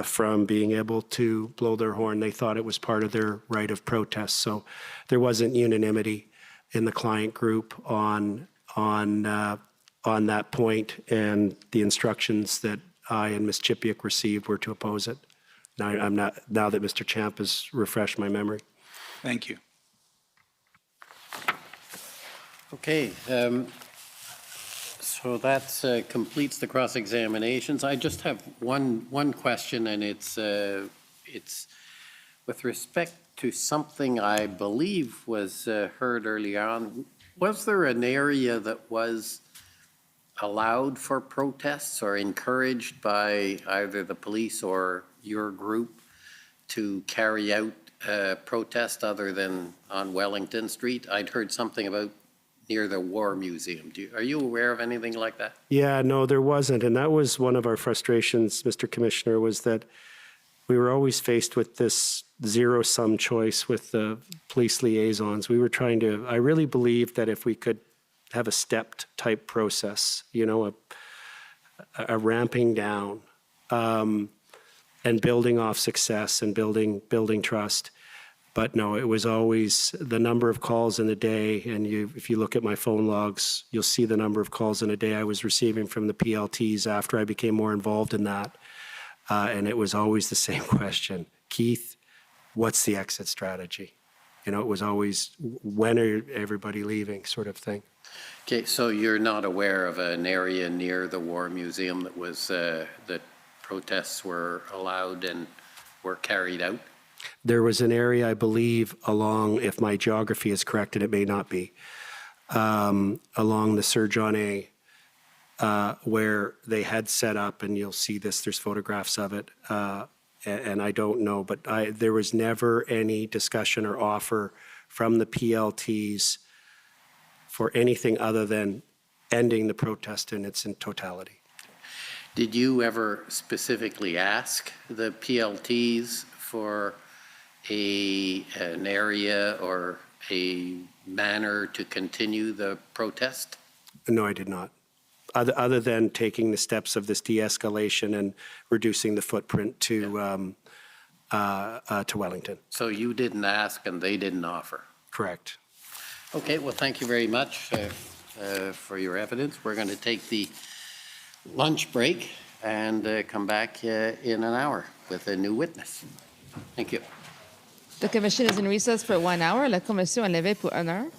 from being able to blow their horn. They thought it was part of their right of protest. So there wasn't unanimity in the client group on that point, and the instructions that I and Ms. Chipiuk received were to oppose it. Now that Mr. Champ has refreshed my memory. Thank you. Okay, so that completes the cross-examinations. I just have one question, and it's with respect to something I believe was heard early on. Was there an area that was allowed for protests or encouraged by either the police or your group to carry out protest other than on Wellington Street? I'd heard something about near the War Museum. Are you aware of anything like that? Yeah, no, there wasn't. And that was one of our frustrations, Mr. Commissioner, was that we were always faced with this zero-sum choice with the police liaisons. We were trying to, I really believed that if we could have a stepped type process, a ramping down and building off success and building trust. But no, it was always the number of calls in a day, and if you look at my phone logs, you'll see the number of calls in a day I was receiving from the PLTs after I became more involved in that. And it was always the same question: Keith, what's the exit strategy? You know, it was always, when are everybody leaving, sort of thing. Okay, so you're not aware of an area near the War Museum that was, that protests were allowed and were carried out? There was an area, I believe, along, if my geography is correct, and it may not be, along the Sir John A, where they had set up, and you'll see this, there's photographs of it, and I don't know, but there was never any discussion or offer from the PLTs for anything other than ending the protest in its totality. Did you ever specifically ask the PLTs for an area or a manner to continue the protest? No, I did not. Other than taking the steps of this de-escalation and reducing the footprint to Wellington. So you didn't ask and they didn't offer? Correct. Okay, well, thank you very much for your evidence. We're going to take the lunch break and come back in an hour with a new witness. Thank you. The commission is in recess for 1 hour. La commission est levée pour 1 heure.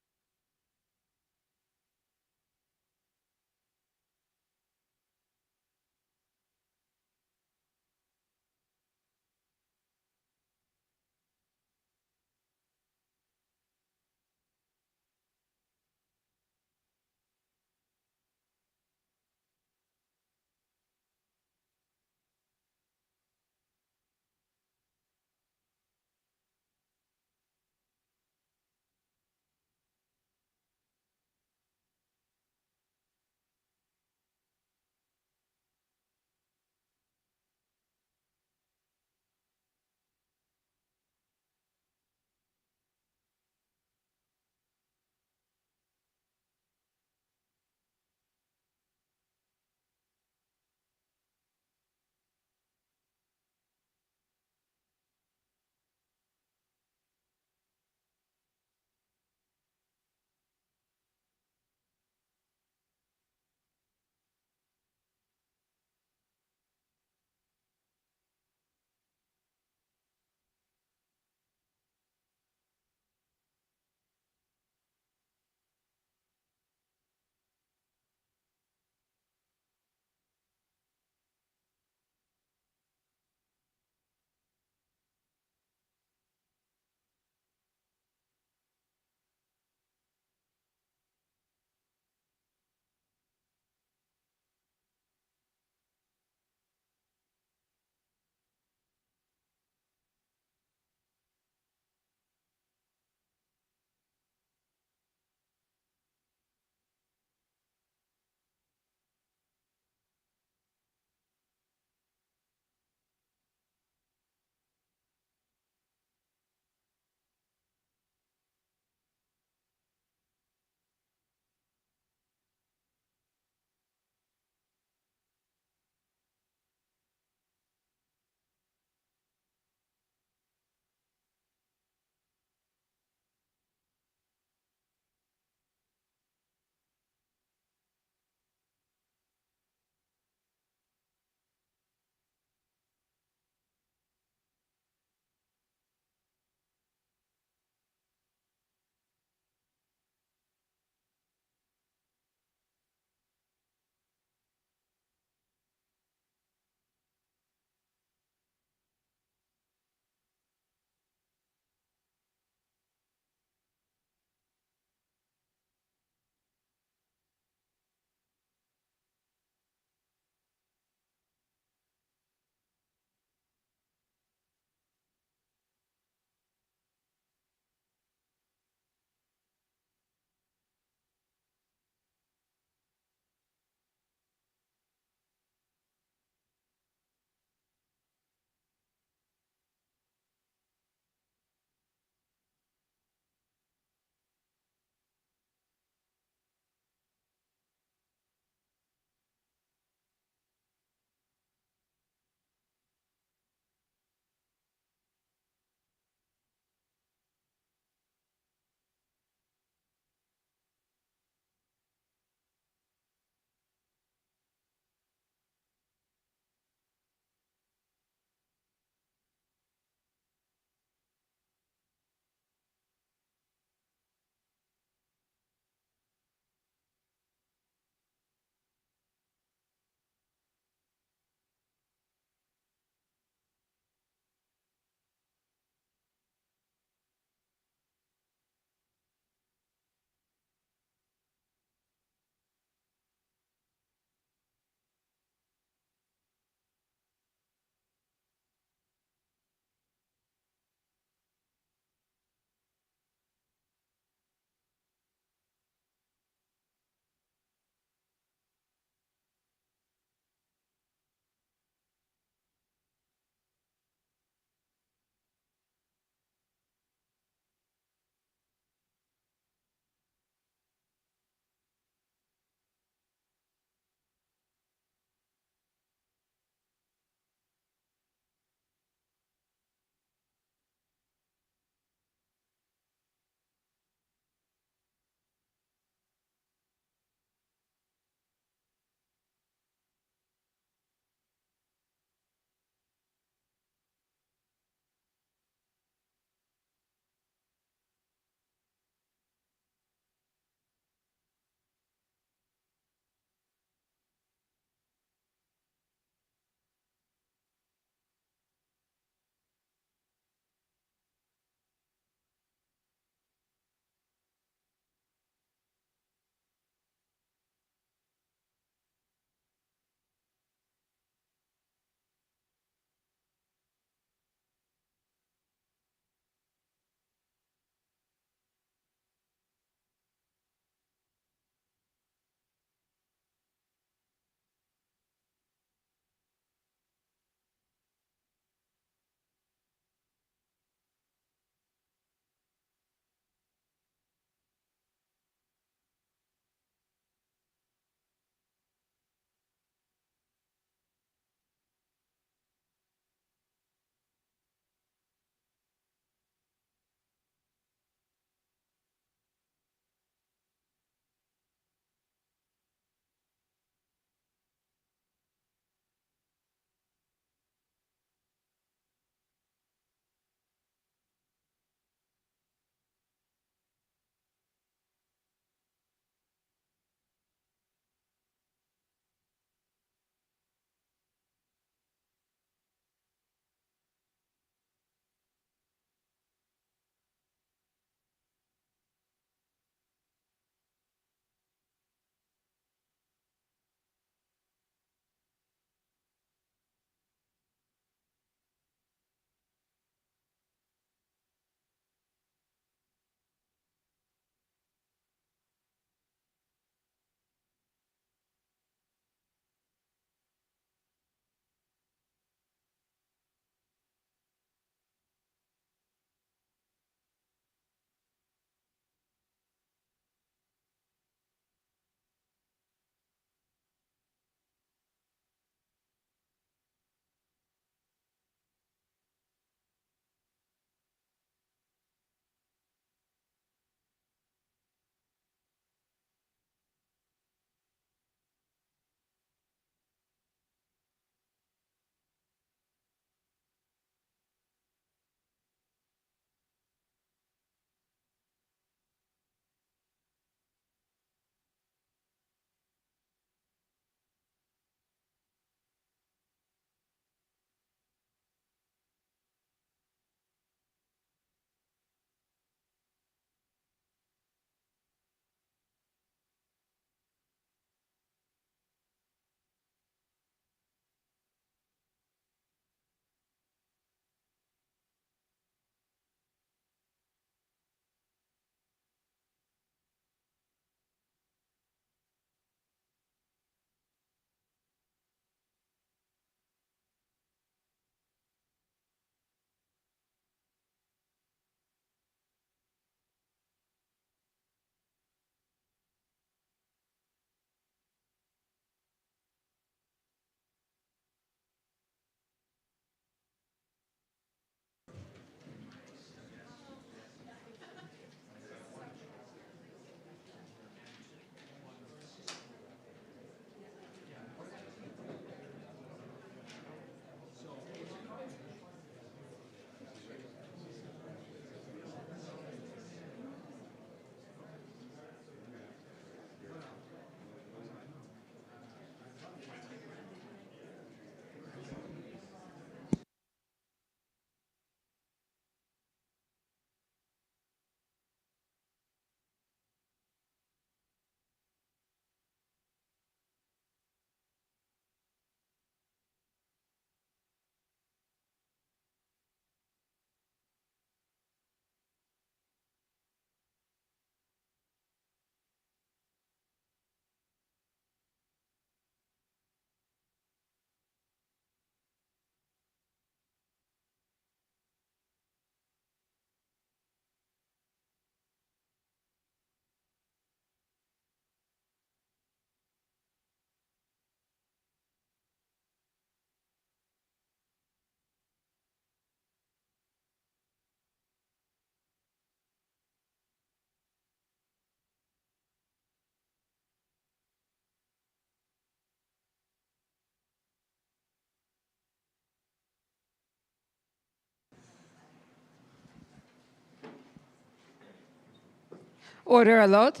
Order à l'ordre.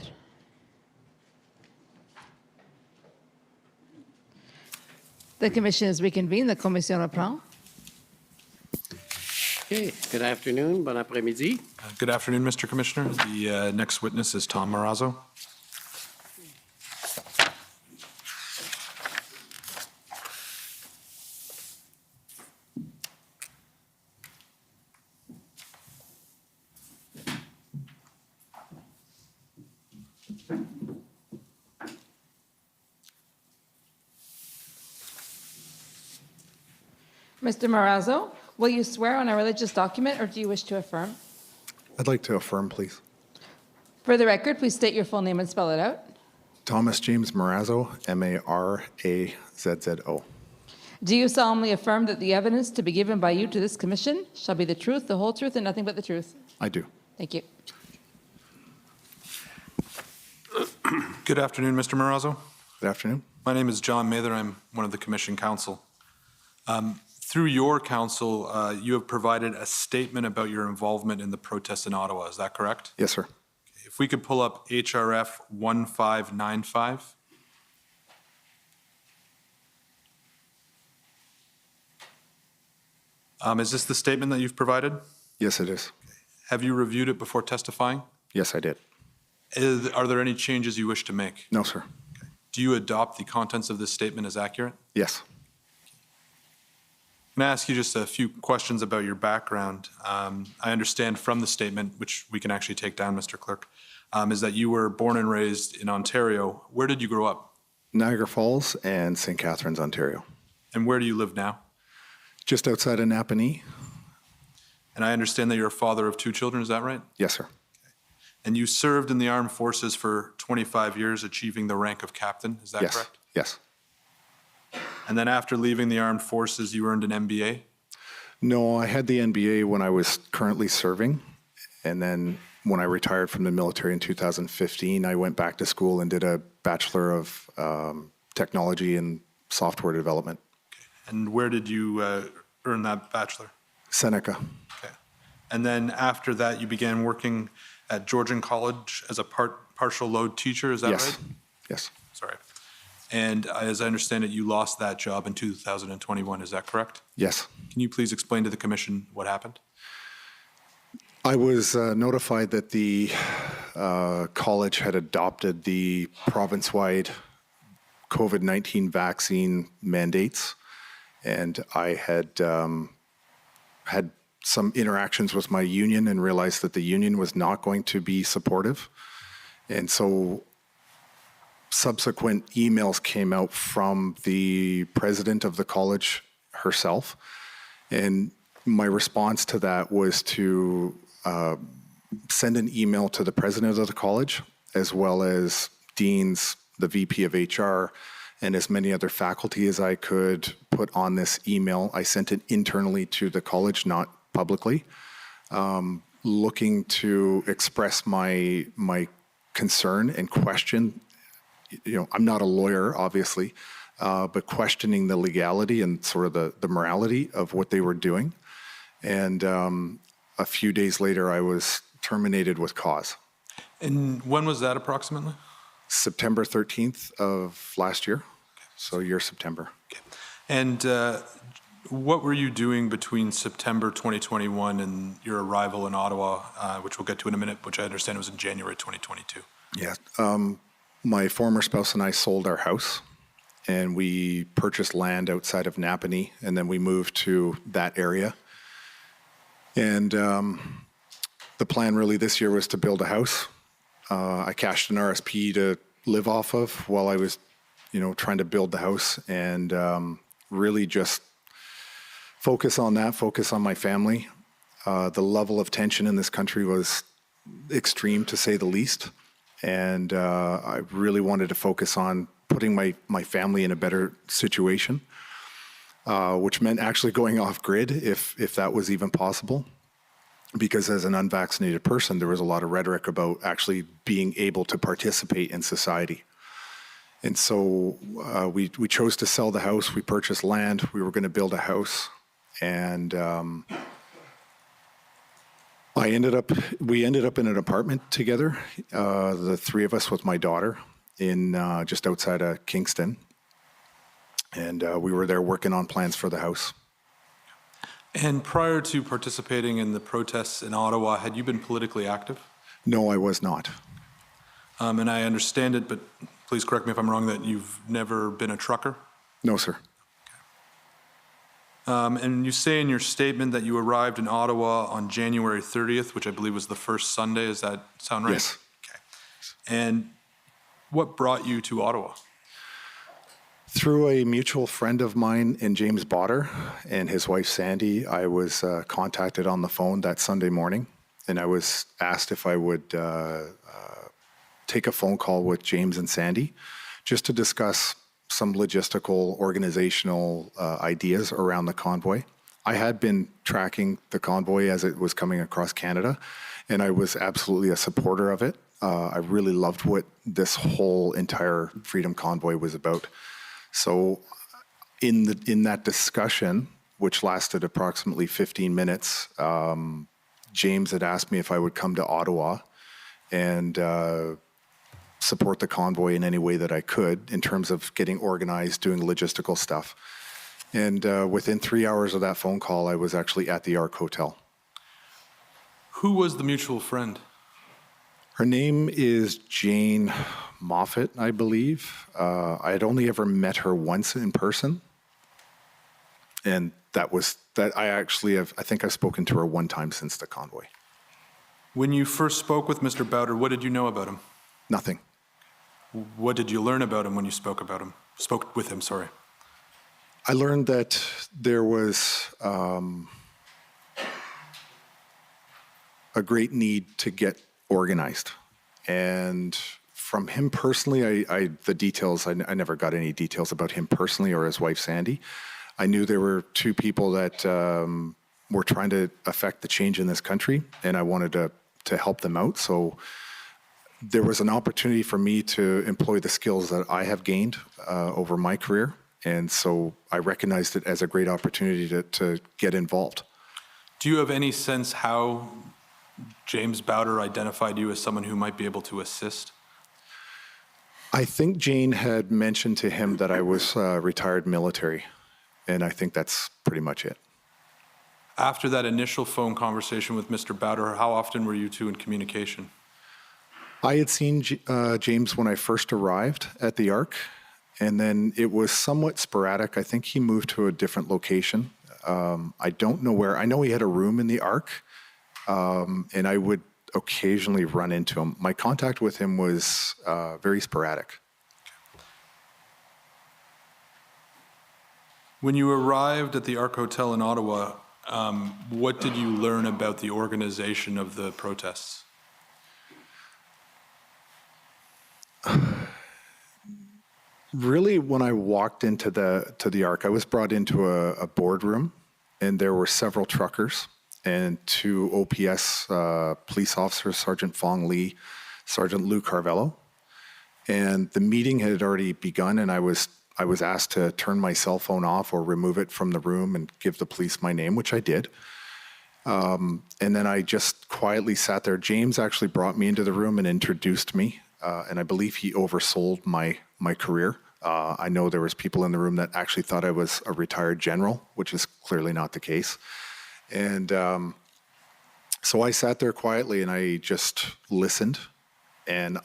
The commission is reconvened. La commission reprend. Okay, good afternoon, bon après-midi. Good afternoon, Mr. Commissioner. The next witness is Tom Marazzo. Mr. Marazzo, will you swear on a religious document or do you wish to affirm? I'd like to affirm, please. For the record, please state your full name and spell it out. Thomas James Marazzo, Marazzo. Do you solemnly affirm that the evidence to be given by you to this commission shall be the truth, the whole truth, and nothing but the truth? I do. Thank you. Good afternoon, Mr. Marazzo. Good afternoon. My name is John Mather. I'm one of the commission counsel. Through your counsel, you have provided a statement about your involvement in the protests in Ottawa. Is that correct? Yes, sir. If we could pull up HRF 1595. Is this the statement that you've provided? Yes, it is. Have you reviewed it before testifying? Yes, I did. Are there any changes you wish to make? No, sir. Do you adopt the contents of this statement as accurate? Yes. I'm going to ask you just a few questions about your background. I understand from the statement, which we can actually take down, Mr. Clerk, is that you were born and raised in Ontario. Where did you grow up? Niagara Falls and St. Catharines, Ontario. And where do you live now? Just outside of Napanee. And I understand that you're a father of 2 children, is that right? Yes, sir. And you served in the armed forces for 25 years, achieving the rank of captain, is that Yes. correct? Yes. And then after leaving the armed forces, you earned an MBA? No, I had the NBA when I was currently serving. And then when I retired from the military in 2015, I went back to school and did a Bachelor of Technology and Software Development. And where did you earn that bachelor? Seneca. Okay. And then after that, you began working at Georgian College as a partial load teacher, is that Yes. right? Yes. Sorry. And as I understand it, you lost that job in 2021, is that correct? Yes. Can you please explain to the commission what happened? I was notified that the college had adopted the province-wide COVID-19 vaccine mandates, and I had had some interactions with my union and realized that the union was not going to be supportive. And so subsequent emails came out from the president of the college herself, and my response to that was to send an email to the president of the college, as well as deans, the VP of HR, and as many other faculty as I could put on this email. I sent it internally to the college, not publicly, looking to express my concern and question. You know, I'm not a lawyer, obviously, but questioning the legality and sort of the morality of what they were doing. And a few days later, I was terminated with cause. And when was that approximately? September 13th of last year, so year September. Okay. And what were you doing between September 2021 and your arrival in Ottawa, which we'll get to in a minute, which I understand was in January 2022? Yeah. My former spouse and I sold our house, and we purchased land outside of Napanee, and then we moved to that area. And the plan really this year was to build a house. I cashed an RSP to live off of while I was, trying to build the house, and really just focus on that, focus on my family. The level of tension in this country was extreme, to say the least. And I really wanted to focus on putting my family in a better situation, which meant actually going off grid, if that was even possible. Because as an unvaccinated person, there was a lot of rhetoric about actually being able to participate in society. And so we chose to sell the house. We purchased land. We were going to build a house. And We ended up in an apartment together, the three of us with my daughter, in just outside of Kingston. And we were there working on plans for the house. And prior to participating in the protests in Ottawa, had you been politically active? No, I was not. And I understand it, but please correct me if I'm wrong, that you've never been a trucker? No, sir. And you say in your statement that you arrived in Ottawa on January 30th, which I believe was the first Sunday. Does that sound right? Yes. Okay. And what brought you to Ottawa? Through a mutual friend of mine in James Botter and his wife Sandy, I was contacted on the phone that Sunday morning, and I was asked if I would take a phone call with James and Sandy just to discuss some logistical, organizational ideas around the convoy. I had been tracking the convoy as it was coming across Canada, and I was absolutely a supporter of it. I really loved what this whole entire Freedom Convoy was about. So in that discussion, which lasted approximately 15 minutes, James had asked me if I would come to Ottawa and support the convoy in any way that I could in terms of getting organized, doing logistical stuff. And within 3 hours of that phone call, I was actually at the Ark Hotel. Who was the mutual friend? Her name is Jane Moffat, I believe. I had only ever met her once in person. And that I think I've spoken to her one time since the convoy. When you first spoke with Mr. Bowder, what did you know about him? Nothing. What did you learn about him when you spoke with him, sorry? I learned that there was a great need to get organized. And from him personally, the details, I never got any details about him personally or his wife, Sandy. I knew there were two people that were trying to affect the change in this country, and I wanted to help them out. So there was an opportunity for me to employ the skills that I have gained over my career. And so I recognized it as a great opportunity to get involved. Do you have any sense how James Bowder identified you as someone who might be able to assist? I think Jane had mentioned to him that I was retired military, and I think that's pretty much it. After that initial phone conversation with Mr. Bowder, how often were you two in communication? I had seen James when I first arrived at the Ark, and then it was somewhat sporadic. I think he moved to a different location. I don't know where. I know he had a room in the Ark, and I would occasionally run into him. My contact with him was very sporadic. When you arrived at the Ark Hotel in Ottawa, what did you learn about the organization of the protests? Really, when I walked into the Ark, I was brought into a boardroom, and there were several truckers and two OPS police officers, Sergeant Fong Lee, Sergeant Lou Carvello. And the meeting had already begun, and I was asked to turn my cell phone off or remove it from the room and give the police my name, which I did. And then I just quietly sat there. James actually brought me into the room and introduced me, and I believe he oversold my career. I know there was people in the room that actually thought I was a retired general, which is clearly not the case. And so I sat there quietly and I just listened. And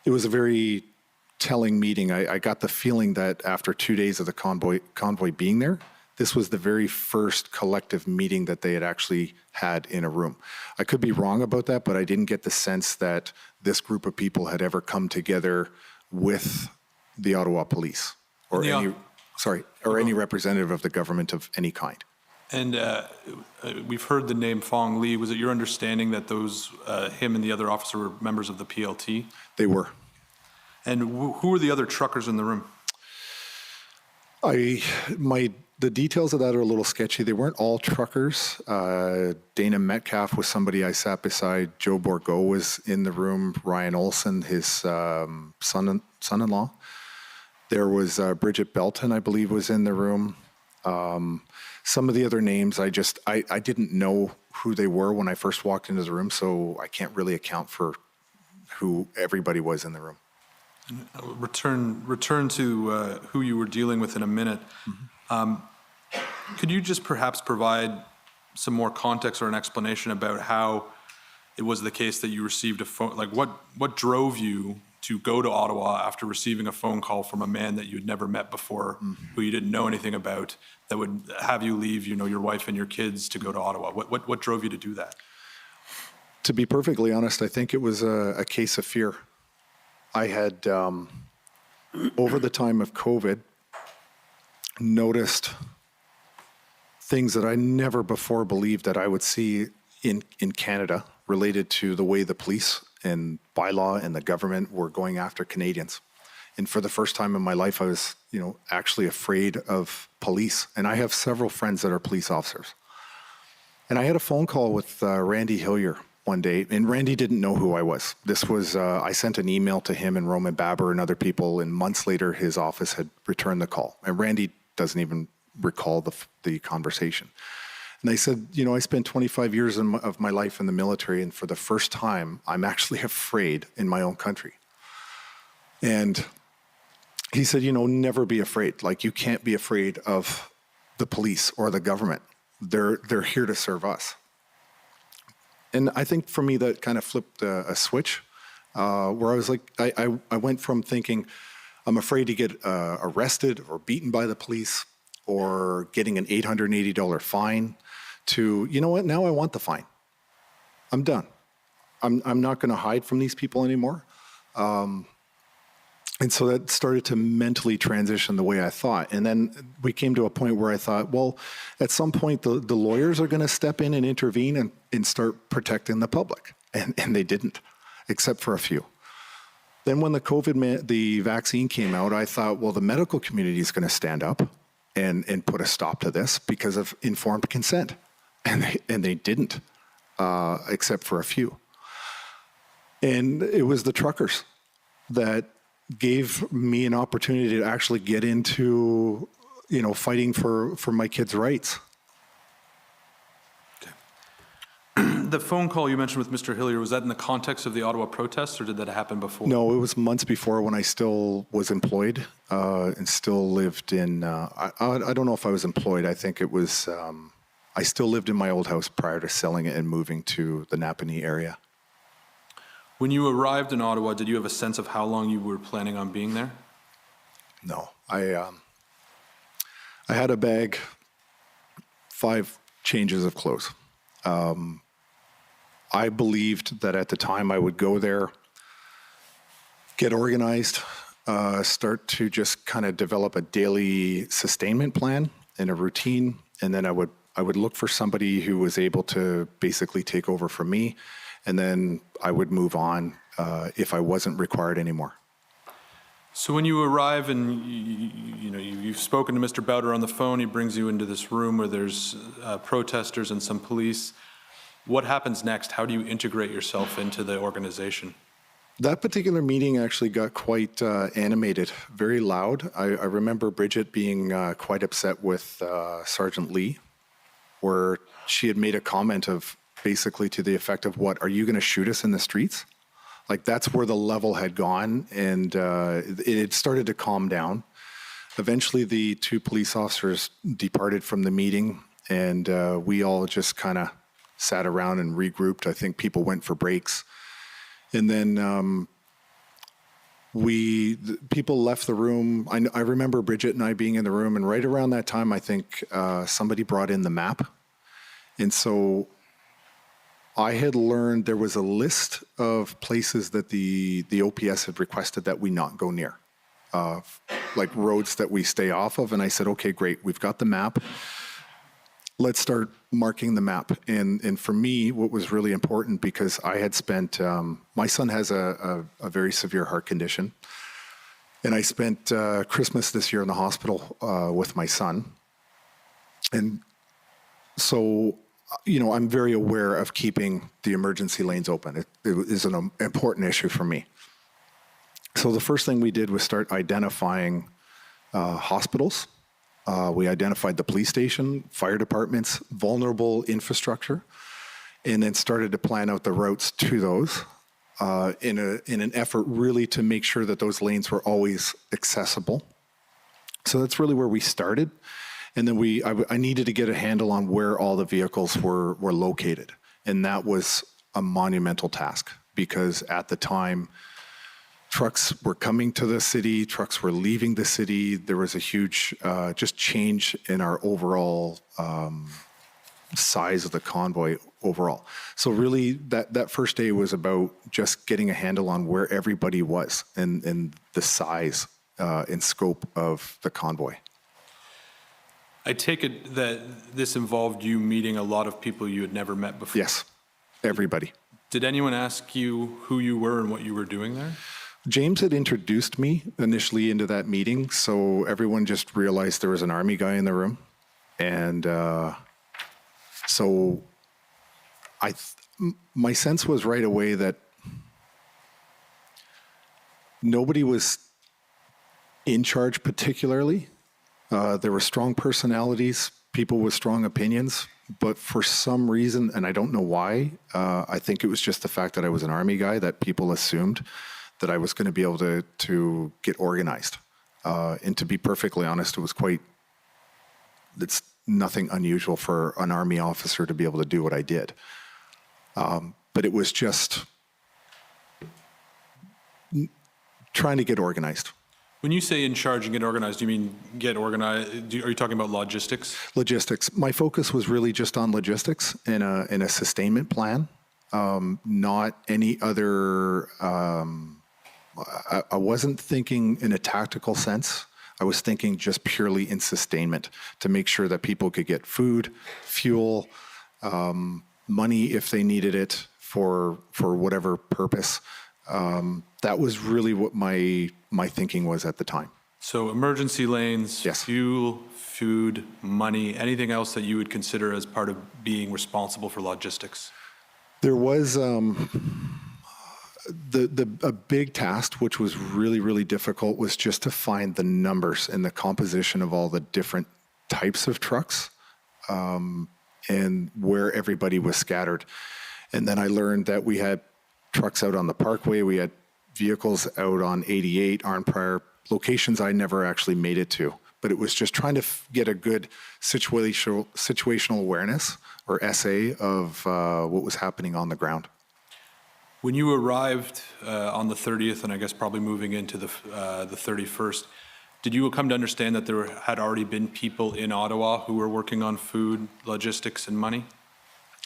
it was a very telling meeting. I got the feeling that after 2 days of the convoy being there, this was the very first collective meeting that they had actually had in a room. I could be wrong about that, but I didn't get the sense that this group of people had ever come together with the Ottawa Police or any representative of the government of any kind. And we've heard the name Fong Lee. Was it your understanding that him and the other officer were members of the PLT? They were. And who were the other truckers in the room? The details of that are a little sketchy. They weren't all truckers. Dana Metcalf was somebody I sat beside. Joe Bourgault was in the room. Ryan Olson, his son-in-law. There was Bridget Belton, I believe, was in the room. Some of the other names, I didn't know who they were when I first walked into the room, so I can't really account for who everybody was in the room. Return to who you were dealing with in a minute. Could you just perhaps provide some more context or an explanation about how it was the case that you received a phone, like what drove you to go to Ottawa after receiving a phone call from a man that you had never met before, who you didn't know anything about, that would have you leave, your wife and your kids to go to Ottawa? What drove you to do that? To be perfectly honest, I think it was a case of fear. I had, over the time of COVID, noticed things that I never before believed that I would see in Canada related to the way the police and bylaw and the government were going after Canadians. And for the first time in my life, I was, actually afraid of police. And I have several friends that are police officers. And I had a phone call with Randy Hillier one day, and Randy didn't know who I was. This was, I sent an email to him and Roman Baber and other people, and months later, his office had returned the call. And Randy doesn't even recall the conversation. And I said, I spent 25 years of my life in the military, and for the first time, I'm actually afraid in my own country. And he said, never be afraid. Like, you can't be afraid of the police or the government. They're here to serve us. And I think for me, that kind of flipped a switch, where I was like, I went from thinking, I'm afraid to get arrested or beaten by the police or getting an $880 fine, to, you know what, now I want the fine. I'm done. I'm not going to hide from these people anymore. And so that started to mentally transition the way I thought. And then we came to a point where I thought, well, at some point, the lawyers are going to step in and intervene and start protecting the public. And they didn't, except for a few. Then when the vaccine came out, I thought, well, the medical community is going to stand up and put a stop to this because of informed consent. And they didn't, except for a few. And it was the truckers that gave me an opportunity to actually get into, fighting for my kids' rights. The phone call you mentioned with Mr. Hillier, was that in the context of the Ottawa protests, or did that happen before? No, it was months before, when I still was employed and still lived in, I don't know if I was employed. I think it was, I still lived in my old house prior to selling it and moving to the Napanee area. When you arrived in Ottawa, did you have a sense of how long you were planning on being there? No, I had a bag, 5 changes of clothes. I believed that at the time I would go there, get organized, start to just kind of develop a daily sustainment plan and a routine, and then I would look for somebody who was able to basically take over from me, and then I would move on if I wasn't required anymore. So when you arrive and you've spoken to Mr. Bowder on the phone, he brings you into this room where there's protesters and some police. What happens next? How do you integrate yourself into the organization? That particular meeting actually got quite animated, very loud. I remember Bridget being quite upset with Sergeant Lee, where she had made a comment of basically to the effect of, what, are you going to shoot us in the streets? Like, that's where the level had gone, and it started to calm down. Eventually, the 2 police officers departed from the meeting, and we all just kind of sat around and regrouped. I think people went for breaks. And then people left the room. I remember Bridget and I being in the room, and right around that time, I think somebody brought in the map. And so I had learned there was a list of places that the OPS had requested that we not go near, like roads that we stay off of. And I said, okay, great, we've got the map. Let's start marking the map. And for me, what was really important, because I had spent, my son has a very severe heart condition. And I spent Christmas this year in the hospital with my son. And so, I'm very aware of keeping the emergency lanes open. It is an important issue for me. So the first thing we did was start identifying hospitals. We identified the police station, fire departments, vulnerable infrastructure. and then started to plan out the routes to those in an effort really to make sure that those lanes were always accessible. So that's really where we started. And then I needed to get a handle on where all the vehicles were located. And that was a monumental task because at the time, trucks were coming to the city, trucks were leaving the city. There was a huge just change in our overall size of the convoy overall. So really that first day was about just getting a handle on where everybody was and the size and scope of the convoy. I take it that this involved you meeting a lot of people you had never met before. Yes, everybody. Did anyone ask you who you were and what you were doing there? James had introduced me initially into that meeting, so everyone just realized there was an Army guy in the room. And so my sense was right away that nobody was in charge particularly. There were strong personalities, people with strong opinions, but for some reason, and I don't know why, I think it was just the fact that I was an Army guy that people assumed that I was going to be able to get organized. And to be perfectly honest, it's nothing unusual for an Army officer to be able to do what I did. But it was just trying to get organized. When you say in charge and get organized, do you mean get organized? Are you talking about logistics? Logistics. My focus was really just on logistics in a sustainment plan, not any other. I wasn't thinking in a tactical sense. I was thinking just purely in sustainment to make sure that people could get food, fuel, money if they needed it for whatever purpose. That was really what my thinking was at the time. So emergency lanes, yes. Fuel, food, money, anything else that you would consider as part of being responsible for logistics? There was a big task, which was really, really difficult, was just to find the numbers and the composition of all the different types of trucks and where everybody was scattered. And then I learned that we had trucks out on the Parkway, we had vehicles out on 88, Arnprior, locations I never actually made it to. But it was just trying to get a good situational awareness, or SA, of what was happening on the ground. When you arrived on the 30th, and I guess probably moving into the 31st, did you come to understand that there had already been people in Ottawa who were working on food, logistics, and money?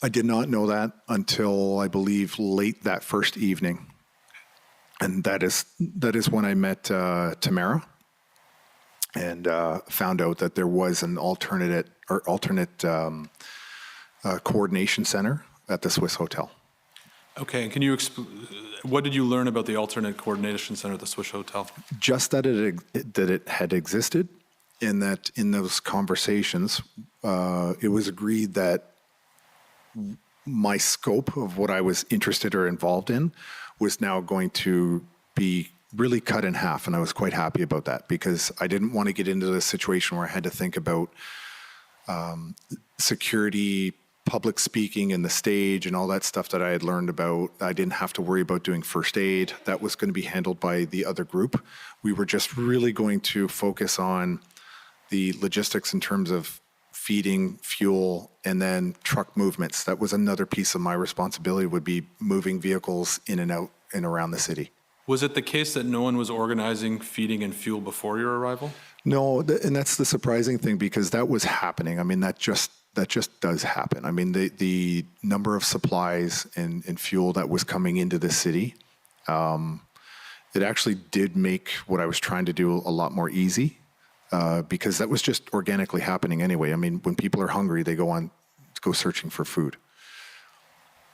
I did not know that until, I believe, late that first evening. And that is when I met Tamara and found out that there was an alternate coordination center at the Swiss Hotel. Okay, and can you what did you learn about the alternate coordination center at the Swiss Hotel? Just that it had existed, and that in those conversations, it was agreed that my scope of what I was interested or involved in was now going to be really cut in half. And I was quite happy about that, because I didn't want to get into this situation where I had to think about security, public speaking and the stage and all that stuff that I had learned about. I didn't have to worry about doing first aid. That was going to be handled by the other group. We were just really going to focus on the logistics in terms of feeding, fuel, and then truck movements. That was another piece of my responsibility, would be moving vehicles in and out and around the city. Was it the case that no one was organizing feeding and fuel before your arrival? No, and that's the surprising thing, because that was happening. I mean, that just does happen. I mean, the number of supplies and fuel that was coming into the city, it actually did make what I was trying to do a lot more easy, because that was just organically happening anyway. I mean, when people are hungry, they go searching for food.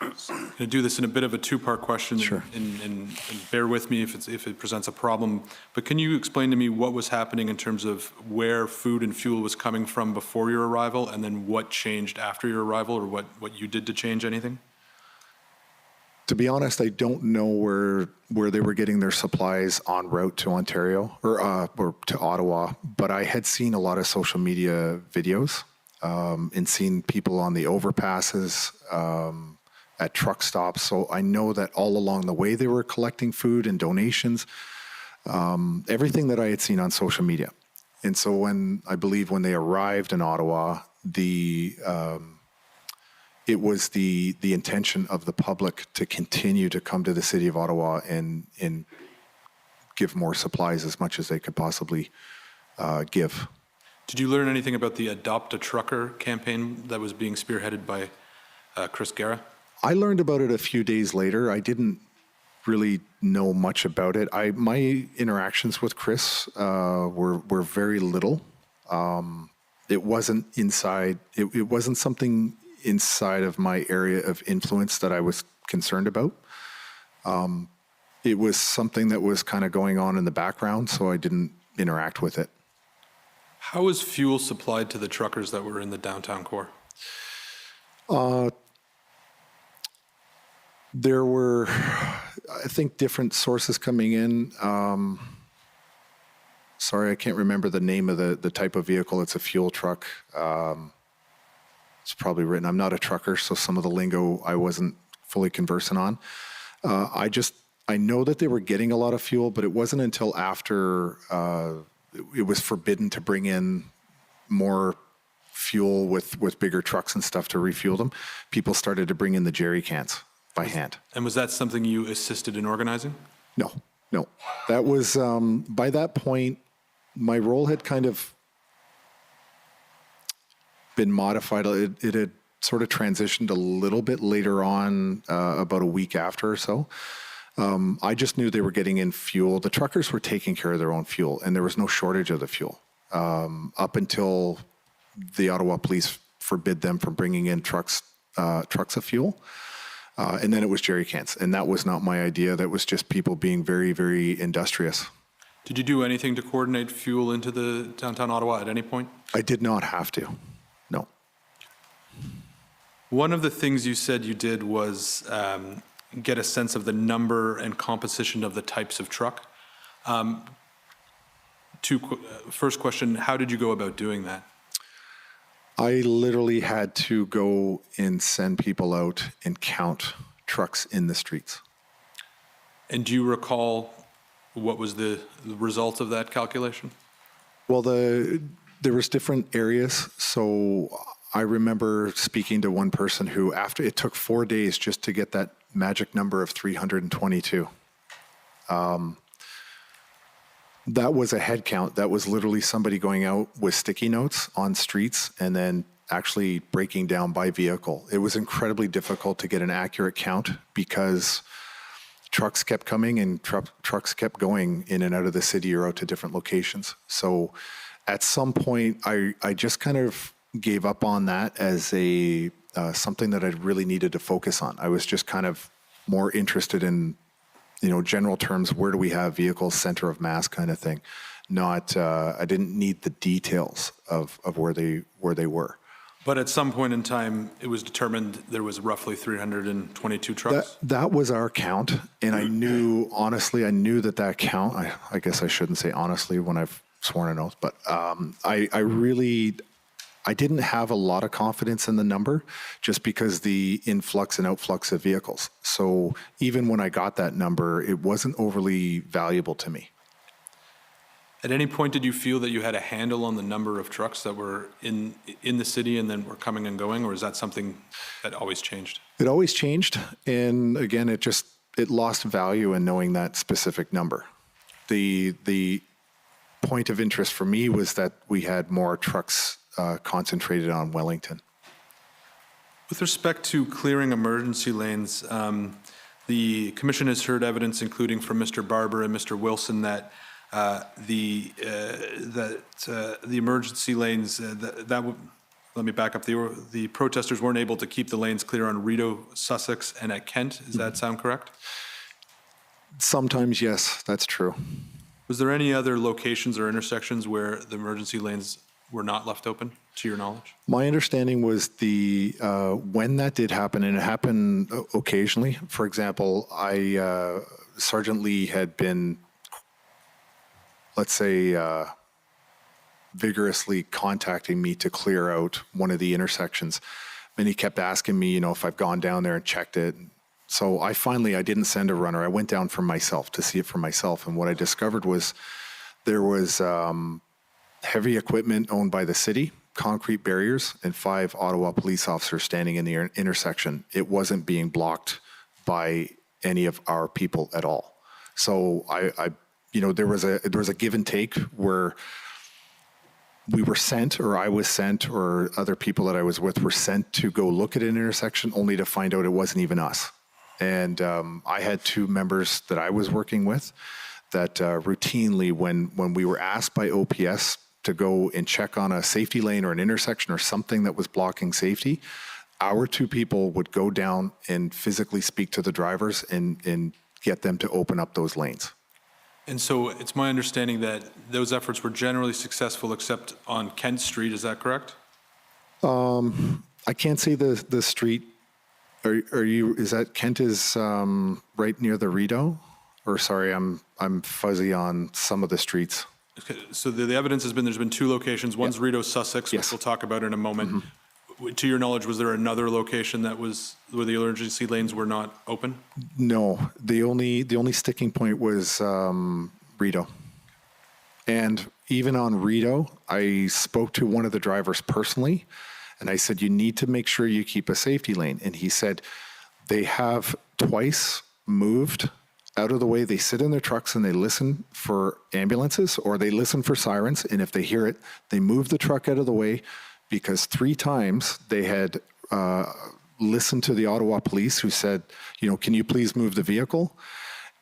I'm going to do this in a bit of a two-part question, sure. and bear with me if it presents a problem. But can you explain to me what was happening in terms of where food and fuel was coming from before your arrival, and then what changed after your arrival, or what you did to change anything? To be honest, I don't know where they were getting their supplies en route to Ontario or to Ottawa, but I had seen a lot of social media videos and seen people on the overpasses at truck stops. So I know that all along the way they were collecting food and donations, everything that I had seen on social media. And so when they arrived in Ottawa, it was the intention of the public to continue to come to the city of Ottawa and give more supplies as much as they could possibly give. Did you learn anything about the Adopt a Trucker campaign that was being spearheaded by Chris Guerra? I learned about it a few days later. I didn't really know much about it. My interactions with Chris were very little. It wasn't inside. It wasn't something inside of my area of influence that I was concerned about. It was something that was kind of going on in the background, so I didn't interact with it. How was fuel supplied to the truckers that were in the downtown core? There were, I think, different sources coming in. Sorry, I can't remember the name of the type of vehicle. It's a fuel truck. It's probably written. I'm not a trucker, so some of the lingo I wasn't fully conversant on. I know that they were getting a lot of fuel, but it wasn't until after it was forbidden to bring in more fuel with bigger trucks and stuff to refuel them. People started to bring in the jerry cans by hand. And was that something you assisted in organizing? No. That was, by that point, my role had kind of been modified. It had sort of transitioned a little bit later on, about a week after or so. I just knew they were getting in fuel. The truckers were taking care of their own fuel, and there was no shortage of the fuel up until the Ottawa Police forbid them from bringing in trucks of fuel. And then it was jerry cans, and that was not my idea. That was just people being very, very industrious. Did you do anything to coordinate fuel into the downtown Ottawa at any point? I did not have to, no. One of the things you said you did was get a sense of the number and composition of the types of truck. First question, how did you go about doing that? I literally had to go and send people out and count trucks in the streets. And do you recall what was the result of that calculation? Well, there was different areas. So I remember speaking to one person who, after it took 4 days just to get that magic number of 322. That was a head count. That was literally somebody going out with sticky notes on streets and then actually breaking down by vehicle. It was incredibly difficult to get an accurate count because trucks kept coming and trucks kept going in and out of the city or out to different locations. So at some point, I just kind of gave up on that as a something that I really needed to focus on. I was just kind of more interested in, general terms, where do we have vehicles, center of mass kind of thing. Not, I didn't need the details of where they were. But at some point in time, it was determined there was roughly 322 trucks? That was our count, and I knew that count, I guess I shouldn't say honestly when I've sworn an oath, but I didn't have a lot of confidence in the number just because the influx and outflux of vehicles. So even when I got that number, it wasn't overly valuable to me. At any point, did you feel that you had a handle on the number of trucks that were in the city and then were coming and going, or is that something that always changed? It always changed, and again, it lost value in knowing that specific number. The point of interest for me was that we had more trucks concentrated on Wellington. With respect to clearing emergency lanes, the commission has heard evidence, including from Mr. Barber and Mr. Wilson, that the emergency lanes, let me back up, the protesters weren't able to keep the lanes clear on Rideau, Sussex, and at Kent. Does that sound correct? Sometimes, yes, that's true. Was there any other locations or intersections where the emergency lanes were not left open, to your knowledge? My understanding was when that did happen, and it happened occasionally. For example, Sergeant Lee had been, let's say, vigorously contacting me to clear out one of the intersections. And he kept asking me, if I've gone down there and checked it. So I didn't send a runner. I went down for myself to see it for myself. And what I discovered was there was heavy equipment owned by the city, concrete barriers, and 5 Ottawa police officers standing in the intersection. It wasn't being blocked by any of our people at all. So there was a give and take where we were sent, or I was sent, or other people that I was with were sent to go look at an intersection, only to find out it wasn't even us. And I had 2 members that I was working with that routinely, when we were asked by OPS to go and check on a safety lane or an intersection or something that was blocking safety, our 2 people would go down and physically speak to the drivers and get them to open up those lanes. And so it's my understanding that those efforts were generally successful except on Kent Street, is that correct? I can't see the street. Is that Kent is right near the Rideau? Or sorry, I'm fuzzy on some of the streets. Okay, so the evidence has been there's been 2 locations. One's Rideau, Sussex, which we'll talk about in a moment. To your knowledge, was there another location that was where the emergency lanes were not open? No, the only sticking point was Rideau. And even on Rideau, I spoke to one of the drivers personally, and I said, you need to make sure you keep a safety lane. And he said, they have twice moved out of the way. They sit in their trucks and they listen for ambulances or they listen for sirens. And if they hear it, they move the truck out of the way, because 3 times they had listened to the Ottawa police who said, can you please move the vehicle?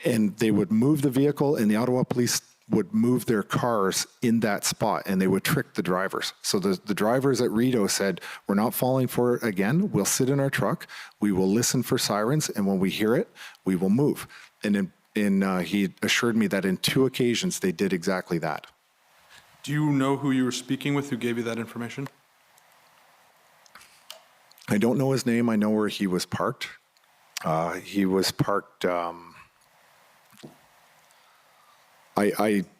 And they would move the vehicle and the Ottawa police would move their cars in that spot and they would trick the drivers. So the drivers at Rideau said, we're not falling for it again. We'll sit in our truck. We will listen for sirens. And when we hear it, we will move. And he assured me that in 2 occasions they did exactly that. Do you know who you were speaking with who gave you that information? I don't know his name. I know where he was parked. He was parked. I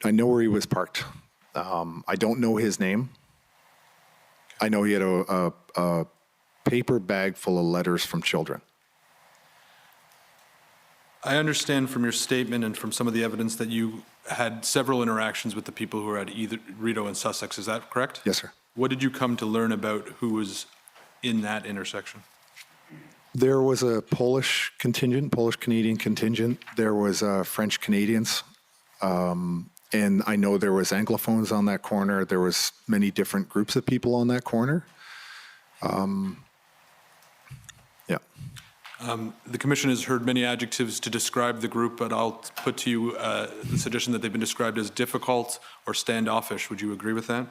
know where he was parked. I don't know his name. I know he had a paper bag full of letters from children. I understand from your statement and from some of the evidence that you had several interactions with the people who were at either Rideau and Sussex. Is that correct? Yes, sir. What did you come to learn about who was in that intersection? There was a Polish-Canadian contingent. There was French Canadians. And I know there was Anglophones on that corner. There was many different groups of people on that corner. The commission has heard many adjectives to describe the group, but I'll put to you the suggestion that they've been described as difficult or standoffish. Would you agree with that?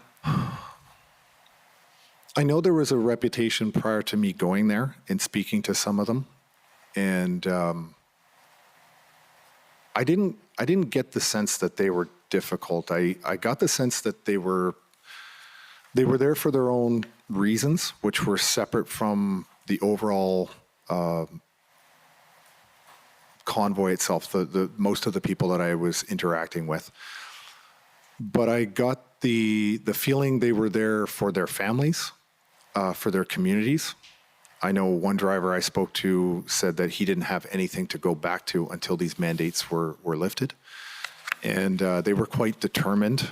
I know there was a reputation prior to me going there and speaking to some of them. And I didn't get the sense that they were difficult. I got the sense that they were there for their own reasons, which were separate from the overall convoy itself, the most of the people that I was interacting with. But I got the feeling they were there for their families, for their communities. I know one driver I spoke to said that he didn't have anything to go back to until these mandates were lifted. And they were quite determined.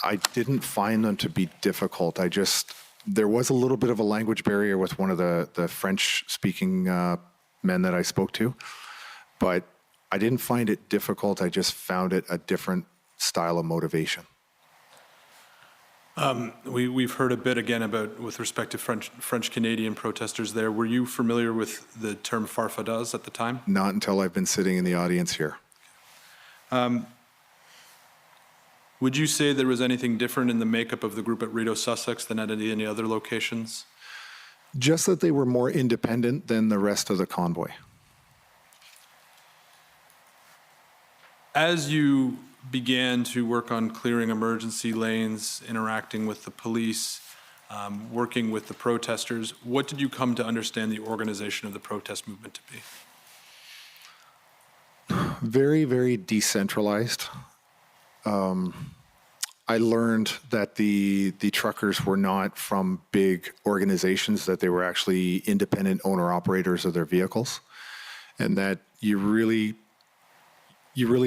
I didn't find them to be difficult. There was a little bit of a language barrier with one of the French-speaking men that I spoke to, but I didn't find it difficult. I just found it a different style of motivation. We've heard a bit again about with respect to French-Canadian protesters there. Were you familiar with the term farfadets at the time? Not until I've been sitting in the audience here. Would you say there was anything different in the makeup of the group at Rideau, Sussex than at any other locations? Just that they were more independent than the rest of the convoy. As you began to work on clearing emergency lanes, interacting with the police, working with the protesters, what did you come to understand the organization of the protest movement to be? Very, very decentralized. I learned that the truckers were not from big organizations, that they were actually independent owner-operators of their vehicles, and that you really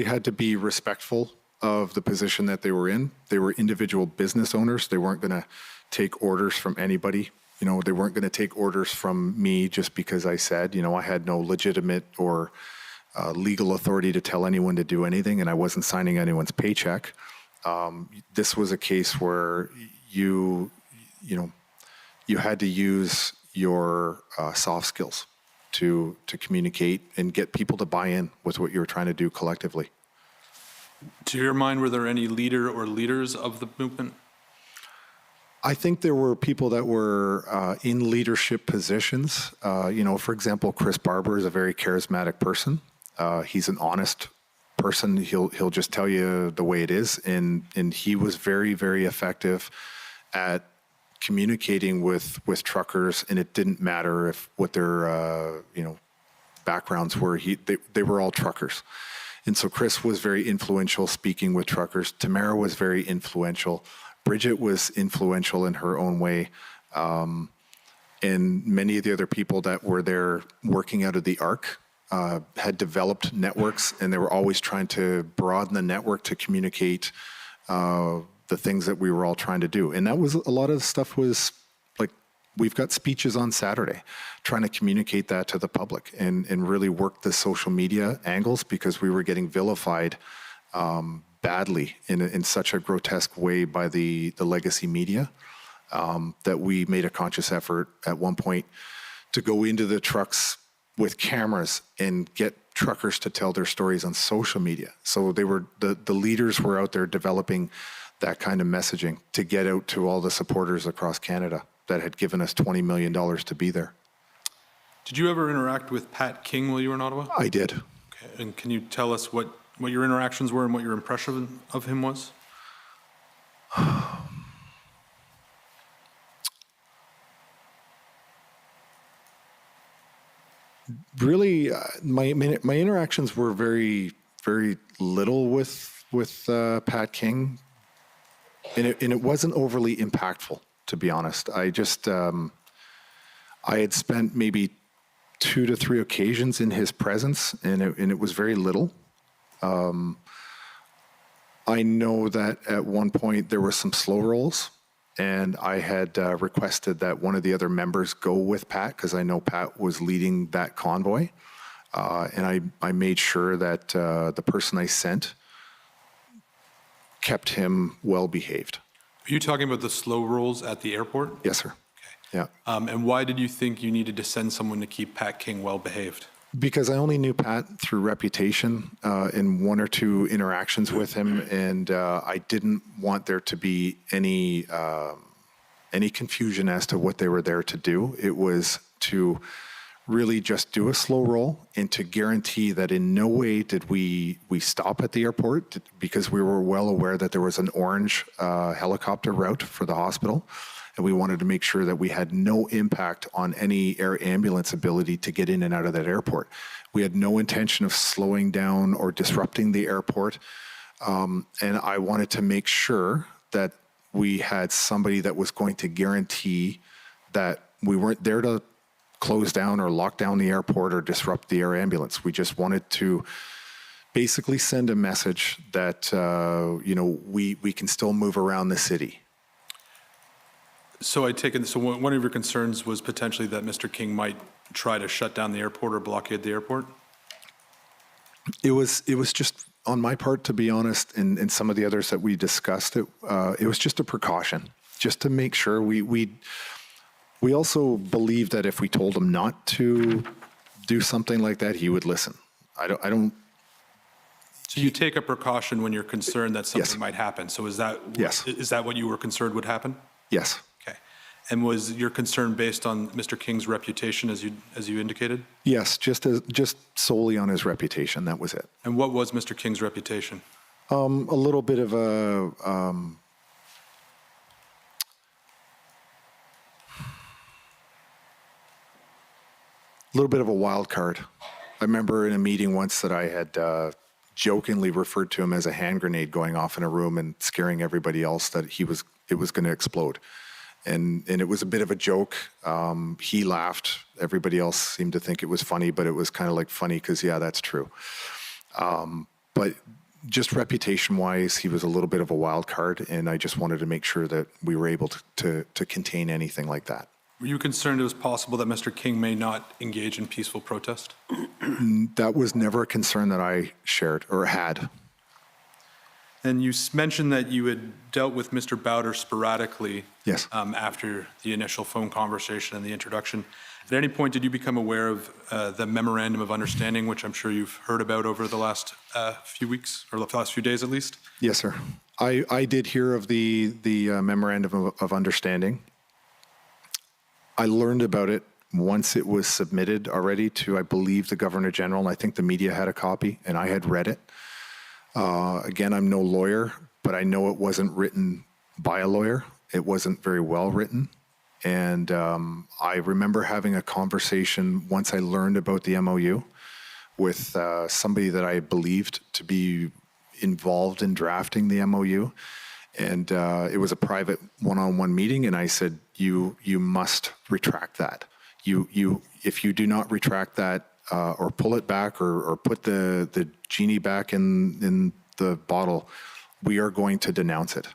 had to be respectful of the position that they were in. They were individual business owners. They weren't going to take orders from anybody. You know, they weren't going to take orders from me just because I said, you know, I had no legitimate or legal authority to tell anyone to do anything, and I wasn't signing anyone's paycheck. This was a case where you had to use your soft skills to communicate and get people to buy in with what you were trying to do collectively. To your mind, were there any leader or leaders of the movement? I think there were people that were in leadership positions. For example, Chris Barber is a very charismatic person. He's an honest person. He'll just tell you the way it is, and he was very, very effective at communicating with truckers, and it didn't matter what their backgrounds were. They were all truckers. And so Chris was very influential speaking with truckers. Tamara was very influential. Bridget was influential in her own way. And many of the other people that were there working out of the ARC had developed networks, and they were always trying to broaden the network to communicate the things that we were all trying to do. And that was, a lot of the stuff was like, we've got speeches on Saturday trying to communicate that to the public and really work the social media angles, because we were getting vilified badly in such a grotesque way by the legacy media that we made a conscious effort at one point to go into the trucks with cameras and get truckers to tell their stories on social media. So they were, the leaders were out there developing that kind of messaging to get out to all the supporters across Canada that had given us $20 million to be there. Did you ever interact with Pat King while you were in Ottawa? I did. Okay. And can you tell us what your interactions were and what your impression of him was? Really, my interactions were very, very little with Pat King, and it wasn't overly impactful, to be honest. I just I had spent maybe 2 to 3 occasions in his presence, and it was very little. I know that at one point there were some slow rolls, and I had requested that one of the other members go with Pat, because I know Pat was leading that convoy. And I made sure that the person I sent kept him well behaved. Are you talking about the slow rolls at the airport? Yes, sir. Okay. Yeah. And why did you think you needed to send someone to keep Pat King well behaved? Because I only knew Pat through reputation in 1 or 2 interactions with him, and I didn't want there to be any confusion as to what they were there to do. It was to really just do a slow roll and to guarantee that in no way did we stop at the airport, because we were well aware that there was an orange helicopter route for the hospital. And we wanted to make sure that we had no impact on any air ambulance ability to get in and out of that airport. We had no intention of slowing down or disrupting the airport. And I wanted to make sure that we had somebody that was going to guarantee that we weren't there to close down or lock down the airport or disrupt the air ambulance. We just wanted to basically send a message that, we can still move around the city. So I take it, so one of your concerns was potentially that Mr. King might try to shut down the airport or blockade the airport? It was just, on my part, to be honest, and some of the others that we discussed, it was just a precaution, just to make sure. We also believed that if we told him not to do something like that, he would listen. I don't. So you take a precaution when you're concerned that something might happen. So is that is that what you were concerned would happen? Yes. Okay. And was your concern based on Mr. King's reputation, as you indicated? Yes, just solely on his reputation. That was it. And what was Mr. King's reputation? A little bit of a wild card. I remember in a meeting once that I had jokingly referred to him as a hand grenade going off in a room and scaring everybody else that it was going to explode. And it was a bit of a joke. He laughed. Everybody else seemed to think it was funny, but it was kind of like funny because, yeah, that's true. But just reputation-wise, he was a little bit of a wild card, and I just wanted to make sure that we were able to contain anything like that. Were you concerned it was possible that Mr. King may not engage in peaceful protest? That was never a concern that I shared or had. And you mentioned that you had dealt with Mr. Bowder sporadically. Yes. After the initial phone conversation and the introduction. At any point, did you become aware of the memorandum of understanding, which I'm sure you've heard about over the last few weeks, or the last few days at least? Yes, sir. I did hear of the memorandum of understanding. I learned about it once it was submitted already to, I believe, the Governor General, and I think the media had a copy, and I had read it. Again, I'm no lawyer, but I know it wasn't written by a lawyer. It wasn't very well written. And I remember having a conversation once I learned about the MOU with somebody that I believed to be involved in drafting the MOU. And it was a private one-on-one meeting, and I said, you must retract that. If you do not retract that or pull it back or put the genie back in the bottle, we are going to denounce it.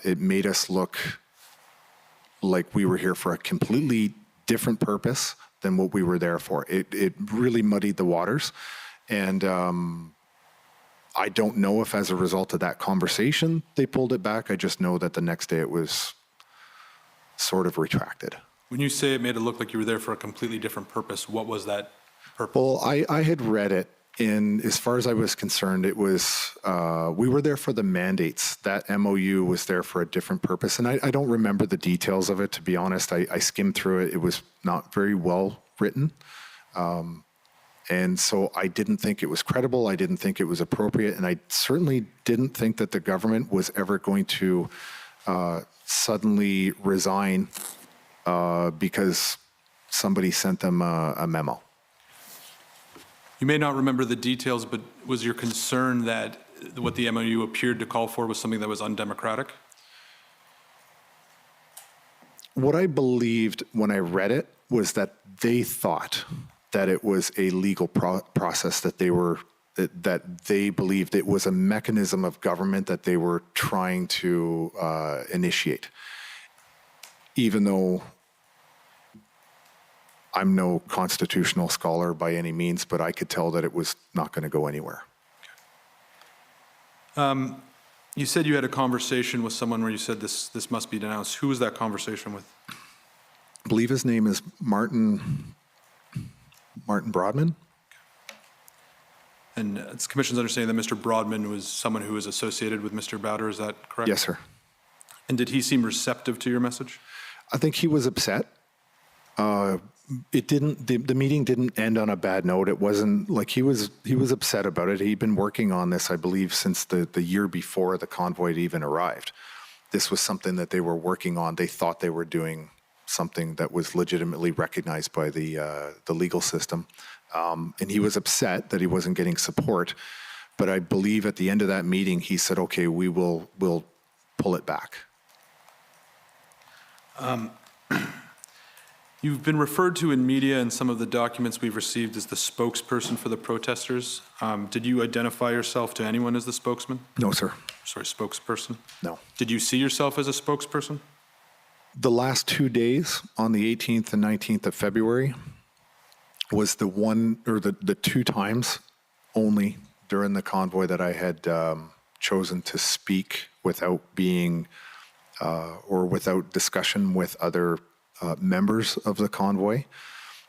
It made us look like we were here for a completely different purpose than what we were there for. It really muddied the waters. And I don't know if as a result of that conversation, they pulled it back. I just know that the next day it was sort of retracted. When you say it made it look like you were there for a completely different purpose, what was that purpose? Well, I had read it, and as far as I was concerned, it was, we were there for the mandates. That MOU was there for a different purpose, and I don't remember the details of it, to be honest. I skimmed through it. It was not very well written. And so I didn't think it was credible. I didn't think it was appropriate. And I certainly didn't think that the government was ever going to suddenly resign because somebody sent them a memo. You may not remember the details, but was your concern that what the MOU appeared to call for was something that was undemocratic? What I believed when I read it was that they thought that it was a legal process, that they believed it was a mechanism of government that they were trying to initiate. Even though I'm no constitutional scholar by any means, but I could tell that it was not going to go anywhere. You said you had a conversation with someone where you said this must be denounced. Who was that conversation with? I believe his name is Martin Broadman. And it's the Commission's understanding that Mr. Broadman was someone who was associated with Mr. Bowder, is that correct? Yes, sir. And did he seem receptive to your message? I think he was upset. The meeting didn't end on a bad note. It wasn't like he was upset about it. He'd been working on this, I believe, since the year before the convoy had even arrived. This was something that they were working on. They thought they were doing something that was legitimately recognized by the legal system. And he was upset that he wasn't getting support. But I believe at the end of that meeting, he said, okay, we'll pull it back. You've been referred to in media and some of the documents we've received as the spokesperson for the protesters. Did you identify yourself to anyone as the spokesman? No, sir. Sorry, spokesperson? No. Did you see yourself as a spokesperson? The last 2 days, on the 18th and 19th of February, was the two times only during the convoy that I had chosen to speak without being or without discussion with other members of the convoy.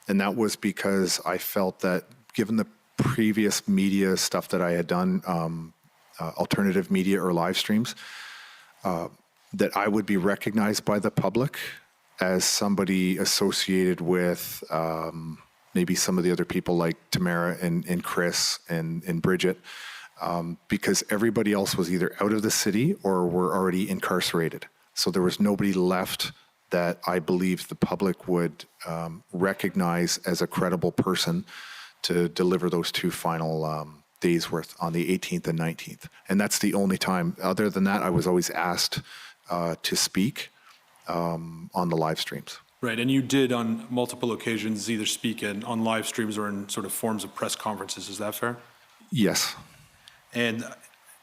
And that was because I felt that given the previous media stuff that I had done, alternative media or live streams, that I would be recognized by the public as somebody associated with maybe some of the other people like Tamara and Chris and Bridget, because everybody else was either out of the city or were already incarcerated. So there was nobody left that I believe the public would recognize as a credible person to deliver those two final days worth on the 18th and 19th. And that's the only time. Other than that, I was always asked to speak on the live streams. Right, and you did on multiple occasions either speak on live streams or in sort of forms of press conferences. Is that fair? Yes. And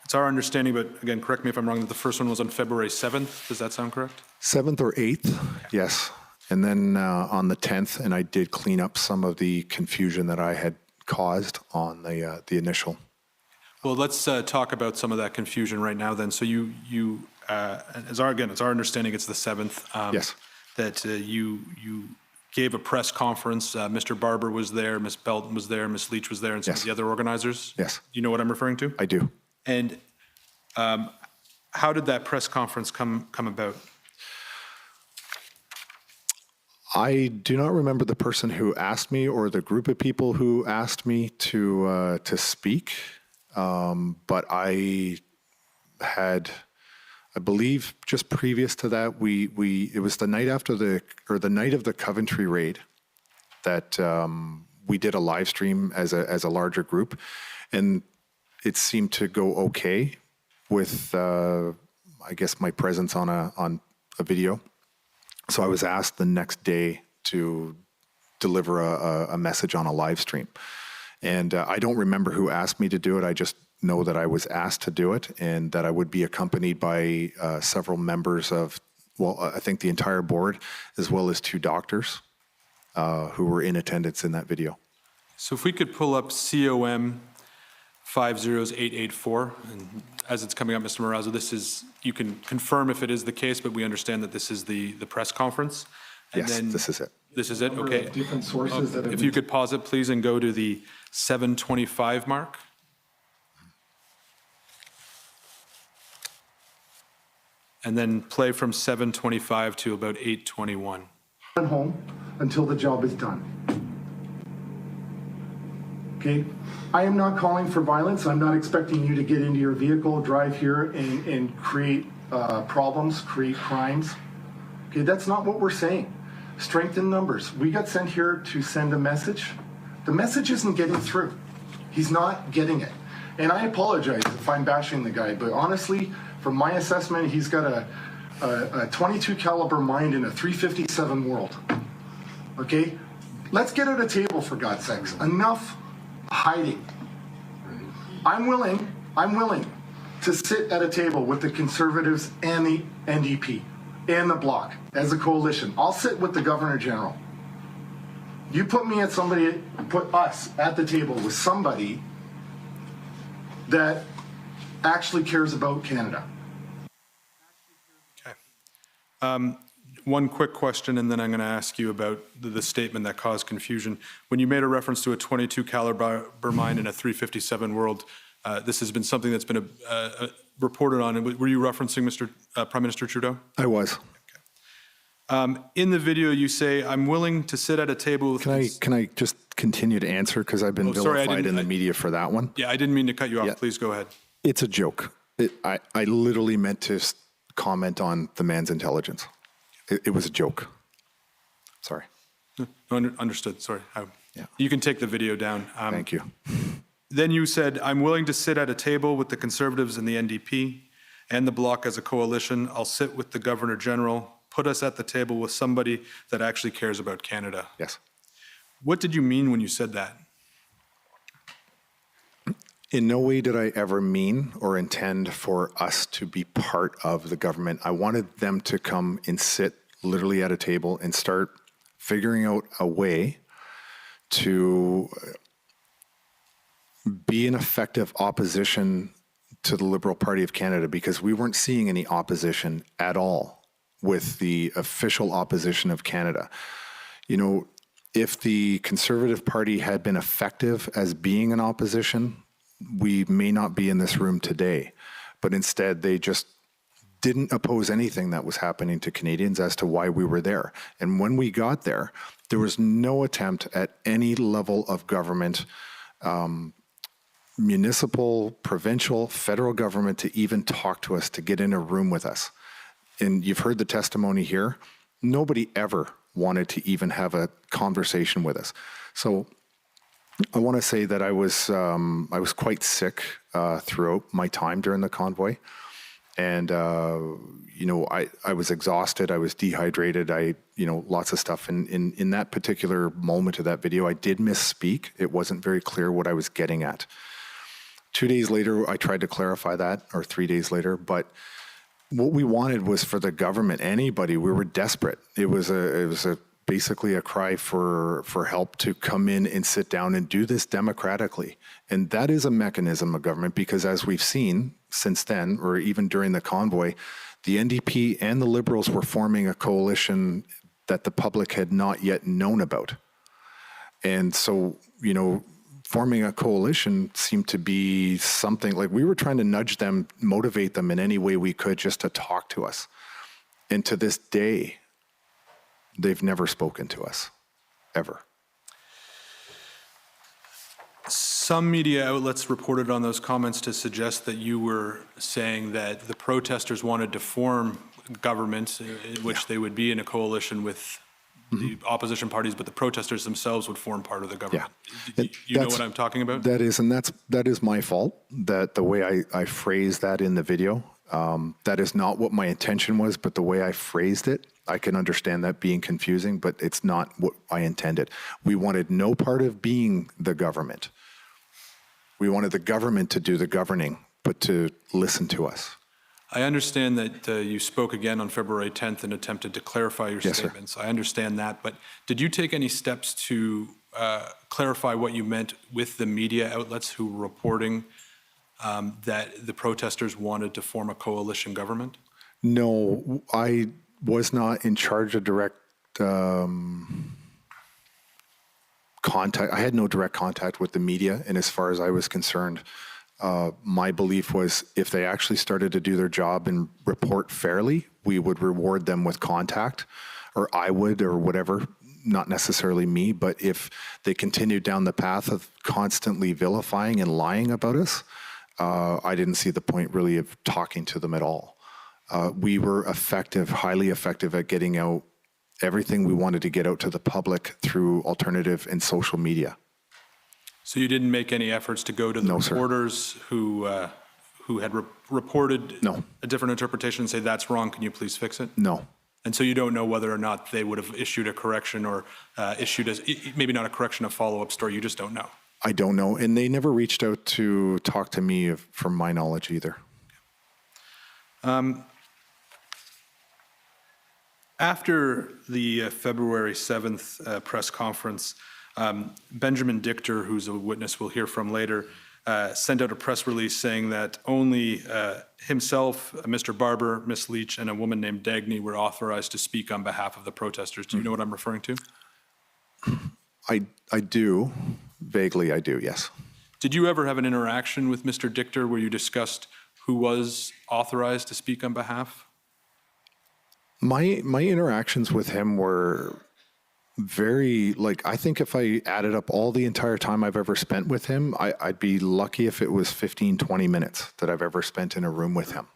it's our understanding, but again, correct me if I'm wrong, that the first one was on February 7th. Does that sound correct? 7th or 8th, yes. And then on the 10th, and I did clean up some of the confusion that I had caused on the initial. Well, let's talk about some of that confusion right now then. So it's our understanding it's the 7th. Yes. That you gave a press conference. Mr. Barber was there, Ms. Belton was there, Ms. Leach was there, and some of the other organizers. Yes. Do you know what I'm referring to? I do. And how did that press conference come about? I do not remember the person who asked me or the group of people who asked me to speak, but I believe just previous to that, it was the night after the night of the Coventry raid that we did a live stream as a larger group, and it seemed to go okay with I guess my presence on a video. So I was asked the next day to deliver a message on a live stream, and I don't remember who asked me to do it. I just know that I was asked to do it and that I would be accompanied by several members of, I think the entire board, as well as 2 doctors who were in attendance in that video. So if we could pull up COM 50884, and as it's coming up, Mr. Marazzo, you can confirm if it is the case, but we understand that this is the press conference. And yes, this is it. This is it, okay. Different sources that have if you could pause it, please, and go to the 7:25 mark. And then play from 7:25 to about 8:21. Home until the job is done. Okay? I am not calling for violence. I'm not expecting you to get into your vehicle, drive here, and create problems, create crimes. Okay, that's not what we're saying. Strength in numbers. We got sent here to send a message. The message isn't getting through. He's not getting it. And I apologize if I'm bashing the guy, but honestly, from my assessment, he's got a 22 caliber mind in a 357 world. Okay? Let's get at a table, for God's sakes. Enough hiding. I'm willing to sit at a table with the Conservatives and the NDP and the Bloc as a coalition. I'll sit with the Governor General. You put us at the table with somebody that actually cares about Canada. Okay. One quick question, and then I'm going to ask you about the statement that caused confusion. When you made a reference to a 22 caliber mine in a 357 world, this has been something that's been reported on. Were you referencing Mr. Prime Minister Trudeau? I was. Okay. In the video, you say, "I'm willing to sit at a table." With Can I just continue to answer, because I've been vilified in the media for that one? Yeah, I didn't mean to cut you off. Yeah. Please go ahead. It's a joke. I literally meant to comment on the man's intelligence. It was a joke. Sorry. No, understood. Sorry. Yeah. You can take the video down. Thank you. Then you said, "I'm willing to sit at a table with the Conservatives and the NDP and the Bloc as a coalition. I'll sit with the Governor General. Put us at the table with somebody that actually cares about Canada." Yes. What did you mean when you said that? In no way did I ever mean or intend for us to be part of the government. I wanted them to come and sit literally at a table and start figuring out a way to be an effective opposition to the Liberal Party of Canada, because we weren't seeing any opposition at all with the official opposition of Canada. You know, if the Conservative Party had been effective as being an opposition, we may not be in this room today. But instead, they just didn't oppose anything that was happening to Canadians as to why we were there. And when we got there, there was no attempt at any level of government, municipal, provincial, federal government, to even talk to us, to get in a room with us. And you've heard the testimony here. Nobody ever wanted to even have a conversation with us. So I want to say that I was quite sick throughout my time during the convoy, and I was exhausted. I was dehydrated. Lots of stuff. And in that particular moment of that video, I did misspeak. It wasn't very clear what I was getting at. 2 days later, I tried to clarify that, or 3 days later, but what we wanted was for the government, anybody, we were desperate. It was basically a cry for help to come in and sit down and do this democratically. And that is a mechanism of government, because as we've seen since then, or even during the convoy, the NDP and the Liberals were forming a coalition that the public had not yet known about. And so, forming a coalition seemed to be something like we were trying to nudge them, motivate them in any way we could just to talk to us. And to this day, they've never spoken to us, ever. Some media outlets reported on those comments to suggest that you were saying that the protesters wanted to form government in which they would be in a coalition with the opposition parties, but the protesters themselves would form part of the government. Yeah. You know what I'm talking about? That is my fault, that the way I phrased that in the video. That is not what my intention was, but the way I phrased it, I can understand that being confusing, but it's not what I intended. We wanted no part of being the government. We wanted the government to do the governing, but to listen to us. I understand that you spoke again on February 10th and attempted to clarify your statements. I understand that, but did you take any steps to clarify what you meant with the media outlets who were reporting that the protesters wanted to form a coalition government? No, I was not in charge of direct contact. I had no direct contact with the media, and as far as I was concerned, my belief was if they actually started to do their job and report fairly, we would reward them with contact, or I would, or whatever, not necessarily me, but if they continued down the path of constantly vilifying and lying about us, I didn't see the point really of talking to them at all. We were effective, highly effective at getting out everything we wanted to get out to the public through alternative and social media. So you didn't make any efforts to go to the reporters who had reported a different interpretation and say, that's wrong, can you please fix it? No. And so you don't know whether or not they would have issued a correction or maybe not a correction, a follow-up story, you just don't know. I don't know, and they never reached out to talk to me from my knowledge either. After the February 7th press conference, Benjamin Dichter, who's a witness we'll hear from later, sent out a press release saying that only himself, Mr. Barber, Ms. Leach, and a woman named Dagny were authorized to speak on behalf of the protesters. Do you know what I'm referring to? I do. Vaguely, I do, yes. Did you ever have an interaction with Mr. Dichter where you discussed who was authorized to speak on behalf? My interactions with him were very, I think if I added up all the entire time I've ever spent with him, I'd be lucky if it was 15, 20 minutes that I've ever spent in a room with him.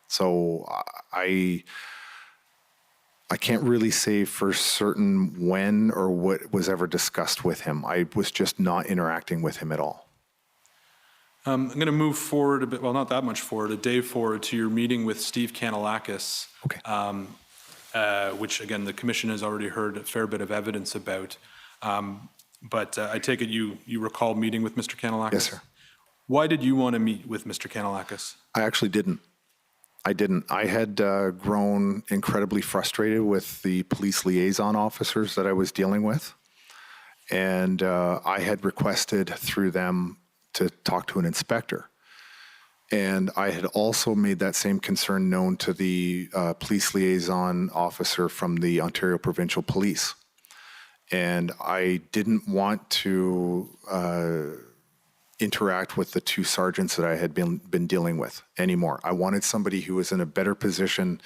So I can't really say for certain when or what was ever discussed with him. I was just not interacting with him at all. I'm going to move forward a bit, well, not that much forward, a day forward to your meeting with Steve Kanellakis, which, again, the commission has already heard a fair bit of evidence about. But I take it you recall meeting with Mr. Kanellakis? Yes, sir. Why did you want to meet with Mr. Kanellakis? I actually didn't. I had grown incredibly frustrated with the police liaison officers that I was dealing with. And I had requested through them to talk to an inspector. And I had also made that same concern known to the police liaison officer from the Ontario Provincial Police. And I didn't want to interact with the two sergeants that I had been dealing with anymore. I wanted somebody who was in a better position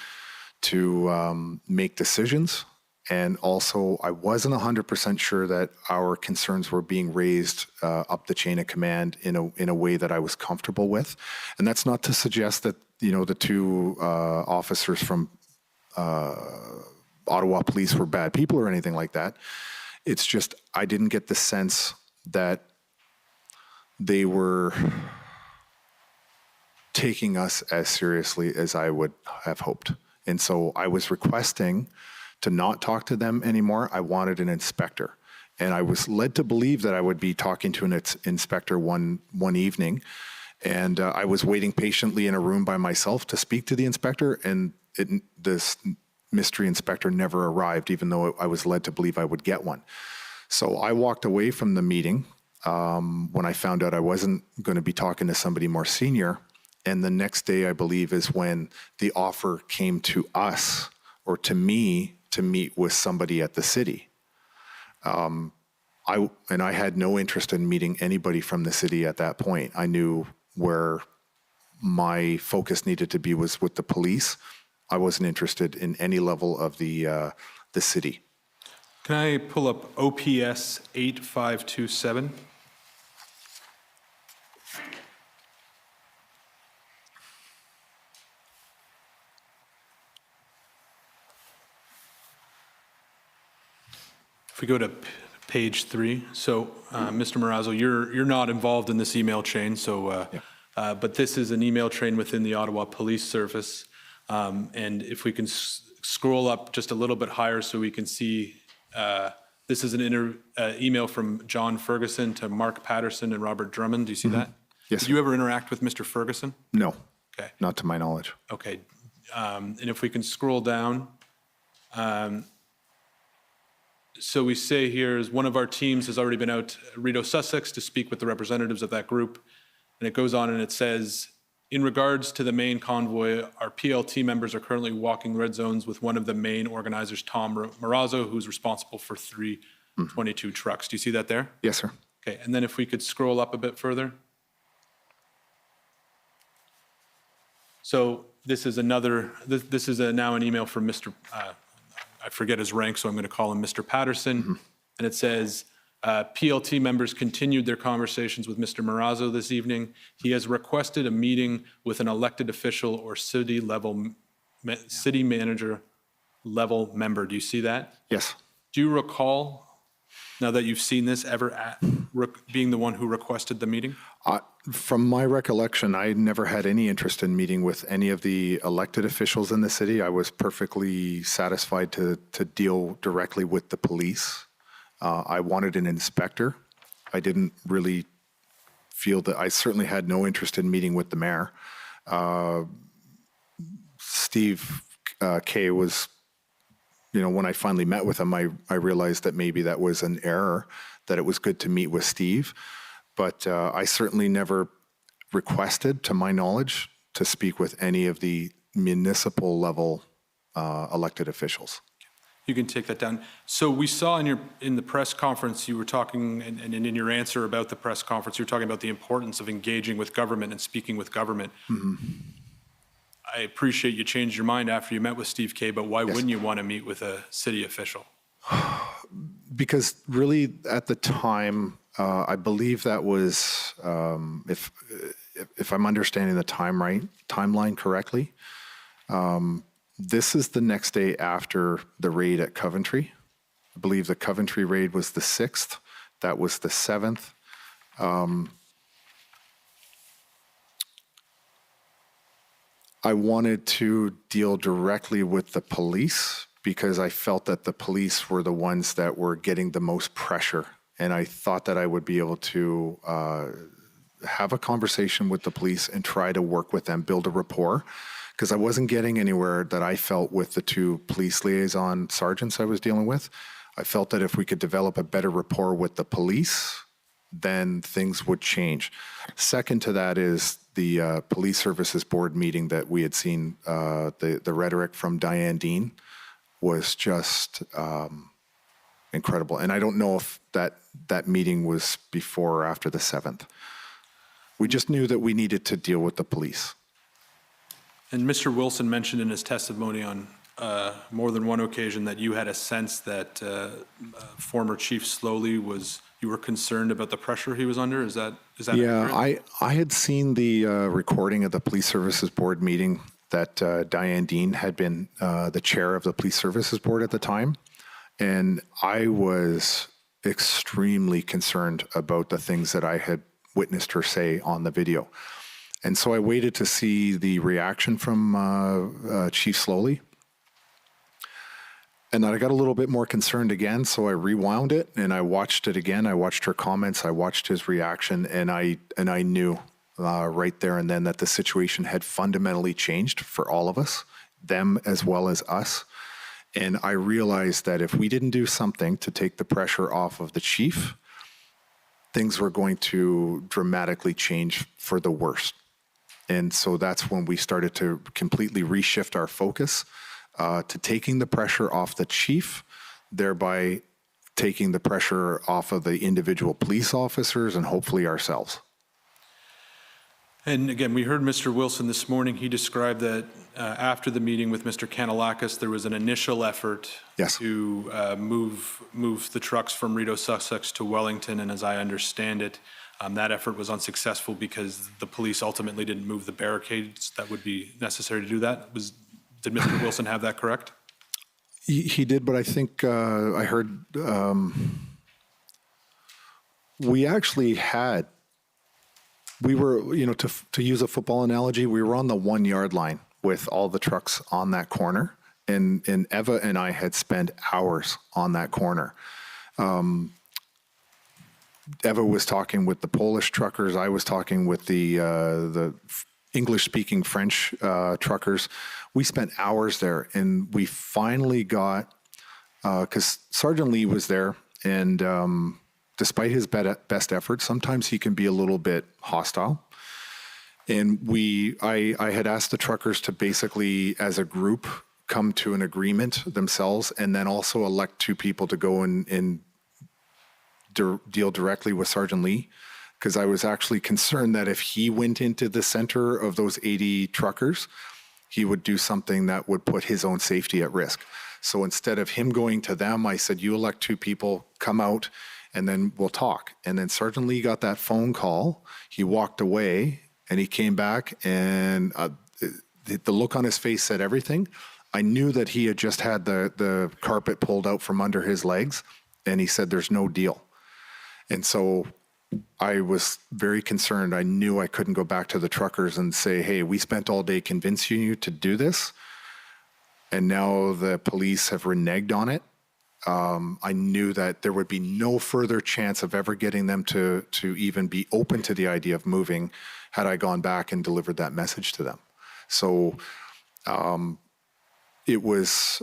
to make decisions. And also, I wasn't 100% sure that our concerns were being raised up the chain of command in a way that I was comfortable with. And that's not to suggest that, the two officers from Ottawa Police were bad people or anything like that. It's just I didn't get the sense that they were taking us as seriously as I would have hoped. And so I was requesting to not talk to them anymore. I wanted an inspector. And I was led to believe that I would be talking to an inspector one evening. And I was waiting patiently in a room by myself to speak to the inspector. And this mystery inspector never arrived, even though I was led to believe I would get one. So I walked away from the meeting when I found out I wasn't going to be talking to somebody more senior. And the next day, I believe, is when the offer came to us, or to me, to meet with somebody at the city. I had no interest in meeting anybody from the city at that point. I knew where my focus needed to be was with the police. I wasn't interested in any level of the city. Can I pull up OPS 8527? If we go to page 3, so Mr. Marazzo, you're not involved in this email chain, so but this is an email chain within the Ottawa Police Service, and if we can scroll up just a little bit higher so we can see, this is an email from John Ferguson to Mark Patterson and Robert Drummond. Do you see that? Yes. Did you ever interact with Mr. Ferguson? No. Okay. Not to my knowledge. Okay, and if we can scroll down. So we say here is one of our teams has already been out to Rideau, Sussex to speak with the representatives of that group. And it goes on and it says, in regards to the main convoy, our PLT members are currently walking red zones with one of the main organizers, Tom Marazzo, who's responsible for 322 trucks. Do you see that there? Yes, sir. Okay, and then if we could scroll up a bit further. So this is another, this is now an email from Mr. I forget his rank, so I'm going to call him Mr. Patterson. And it says, PLT members continued their conversations with Mr. Marazzo this evening. He has requested a meeting with an elected official or city manager level member. Do you see that? Yes. Do you recall, now that you've seen this, ever being the one who requested the meeting? From my recollection, I never had any interest in meeting with any of the elected officials in the city. I was perfectly satisfied to deal directly with the police. I wanted an inspector. I didn't really feel that, I certainly had no interest in meeting with the mayor. Steve Kay was, when I finally met with him, I realized that maybe that was an error, that it was good to meet with Steve. But I certainly never requested, to my knowledge, to speak with any of the municipal level elected officials. You can take that down. So we saw in the press conference, you were talking, and in your answer about the press conference, you were talking about the importance of engaging with government and speaking with government. I appreciate you changed your mind after you met with Steve Kay, but why wouldn't you want to meet with a city official? Because really, at the time, I believe that was, if I'm understanding the timeline correctly, this is the next day after the raid at Coventry. I believe the Coventry raid was the 6th. That was the 7th. I wanted to deal directly with the police because I felt that the police were the ones that were getting the most pressure. And I thought that I would be able to have a conversation with the police and try to work with them, build a rapport, because I wasn't getting anywhere that I felt with the two police liaison sergeants I was dealing with. I felt that if we could develop a better rapport with the police, then things would change. Second to that is the Police Services Board meeting that we had seen. The rhetoric from Diane Dean was just incredible. And I don't know if that meeting was before or after the 7th. We just knew that we needed to deal with the police. And Mr. Wilson mentioned in his testimony on more than one occasion that you had a sense that former Chief Slowly you were concerned about the pressure he was under. Is that Yeah, accurate? I had seen the recording of the Police Services Board meeting that Diane Dean had been the chair of the Police Services Board at the time. And I was extremely concerned about the things that I witnessed her say on the video. And so I waited to see the reaction from Chief Slowly. And then I got a little bit more concerned again, so I rewound it and I watched it again. I watched her comments, I watched his reaction, and I knew right there and then that the situation had fundamentally changed for all of us, them as well as us. And I realized that if we didn't do something to take the pressure off of the chief, things were going to dramatically change for the worse. And so that's when we started to completely reshift our focus to taking the pressure off the chief, thereby taking the pressure off of the individual police officers and hopefully ourselves. And again, we heard Mr. Wilson this morning. He described that after the meeting with Mr. Kanalakis, there was an initial effort to move the trucks from Rideau, Sussex to Wellington. And as I understand it, that effort was unsuccessful because the police ultimately didn't move the barricades that would be necessary to do that. Did Mr. Wilson have that correct? He did, but I think I heard we actually had. We were, to use a football analogy, we were on the 1 yard line with all the trucks on that corner. And Eva and I had spent hours on that corner. Eva was talking with the Polish truckers. I was talking with the English-speaking French truckers. We spent hours there, and we finally got, because Sergeant Lee was there, and despite his best efforts, sometimes he can be a little bit hostile. And I had asked the truckers to basically, as a group, come to an agreement themselves, and then also elect 2 people to go and deal directly with Sergeant Lee, because I was actually concerned that if he went into the center of those 80 truckers, he would do something that would put his own safety at risk. So instead of him going to them, I said, you elect 2 people, come out, and then we'll talk. And then Sergeant Lee got that phone call. He walked away, and he came back, and the look on his face said everything. I knew that he had just had the carpet pulled out from under his legs, and he said, there's no deal. And so I was very concerned. I knew I couldn't go back to the truckers and say, hey, we spent all day convincing you to do this, and now the police have reneged on it. I knew that there would be no further chance of ever getting them to even be open to the idea of moving had I gone back and delivered that message to them. So it was,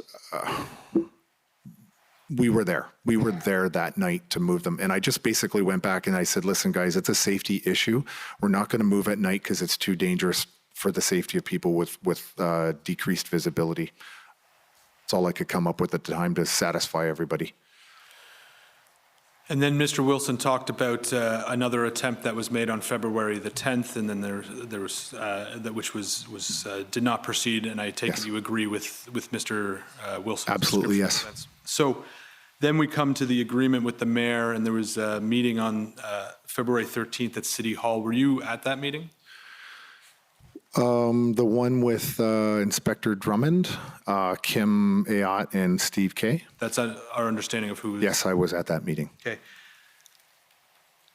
we were there. We were there that night to move them. And I just basically went back and I said, listen, guys, it's a safety issue. We're not going to move at night because it's too dangerous for the safety of people with decreased visibility. That's all I could come up with at the time to satisfy everybody. And then Mr. Wilson talked about another attempt that was made on February the 10th, and then there was that which was did not proceed. And I take it you agree with Mr. Wilson. Absolutely, yes. So then we come to the agreement with the mayor, and there was a meeting on February 13th at City Hall. Were you at that meeting? The one with Inspector Drummond, Kim Ayotte, and Steve Kay. That's our understanding of who. Yes, I was at that meeting. Okay.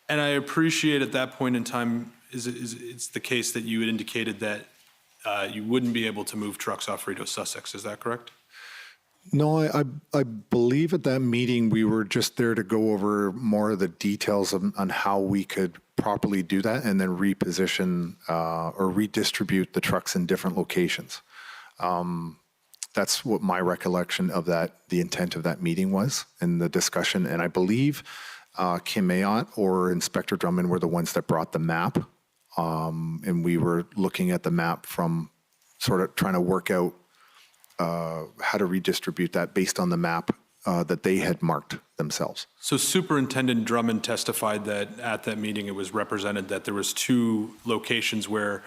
And I appreciate at that point in time, it's the case that you had indicated that you wouldn't be able to move trucks off Rideau, Sussex. Is that correct? No, I believe at that meeting we were just there to go over more of the details on how we could properly do that and then reposition or redistribute the trucks in different locations. That's what my recollection of that, the intent of that meeting was in the discussion. And I believe Kim Ayotte or Inspector Drummond were the ones that brought the map. And we were looking at the map from sort of trying to work out how to redistribute that based on the map that they had marked themselves. So Superintendent Drummond testified that at that meeting it was represented that there was 2 locations where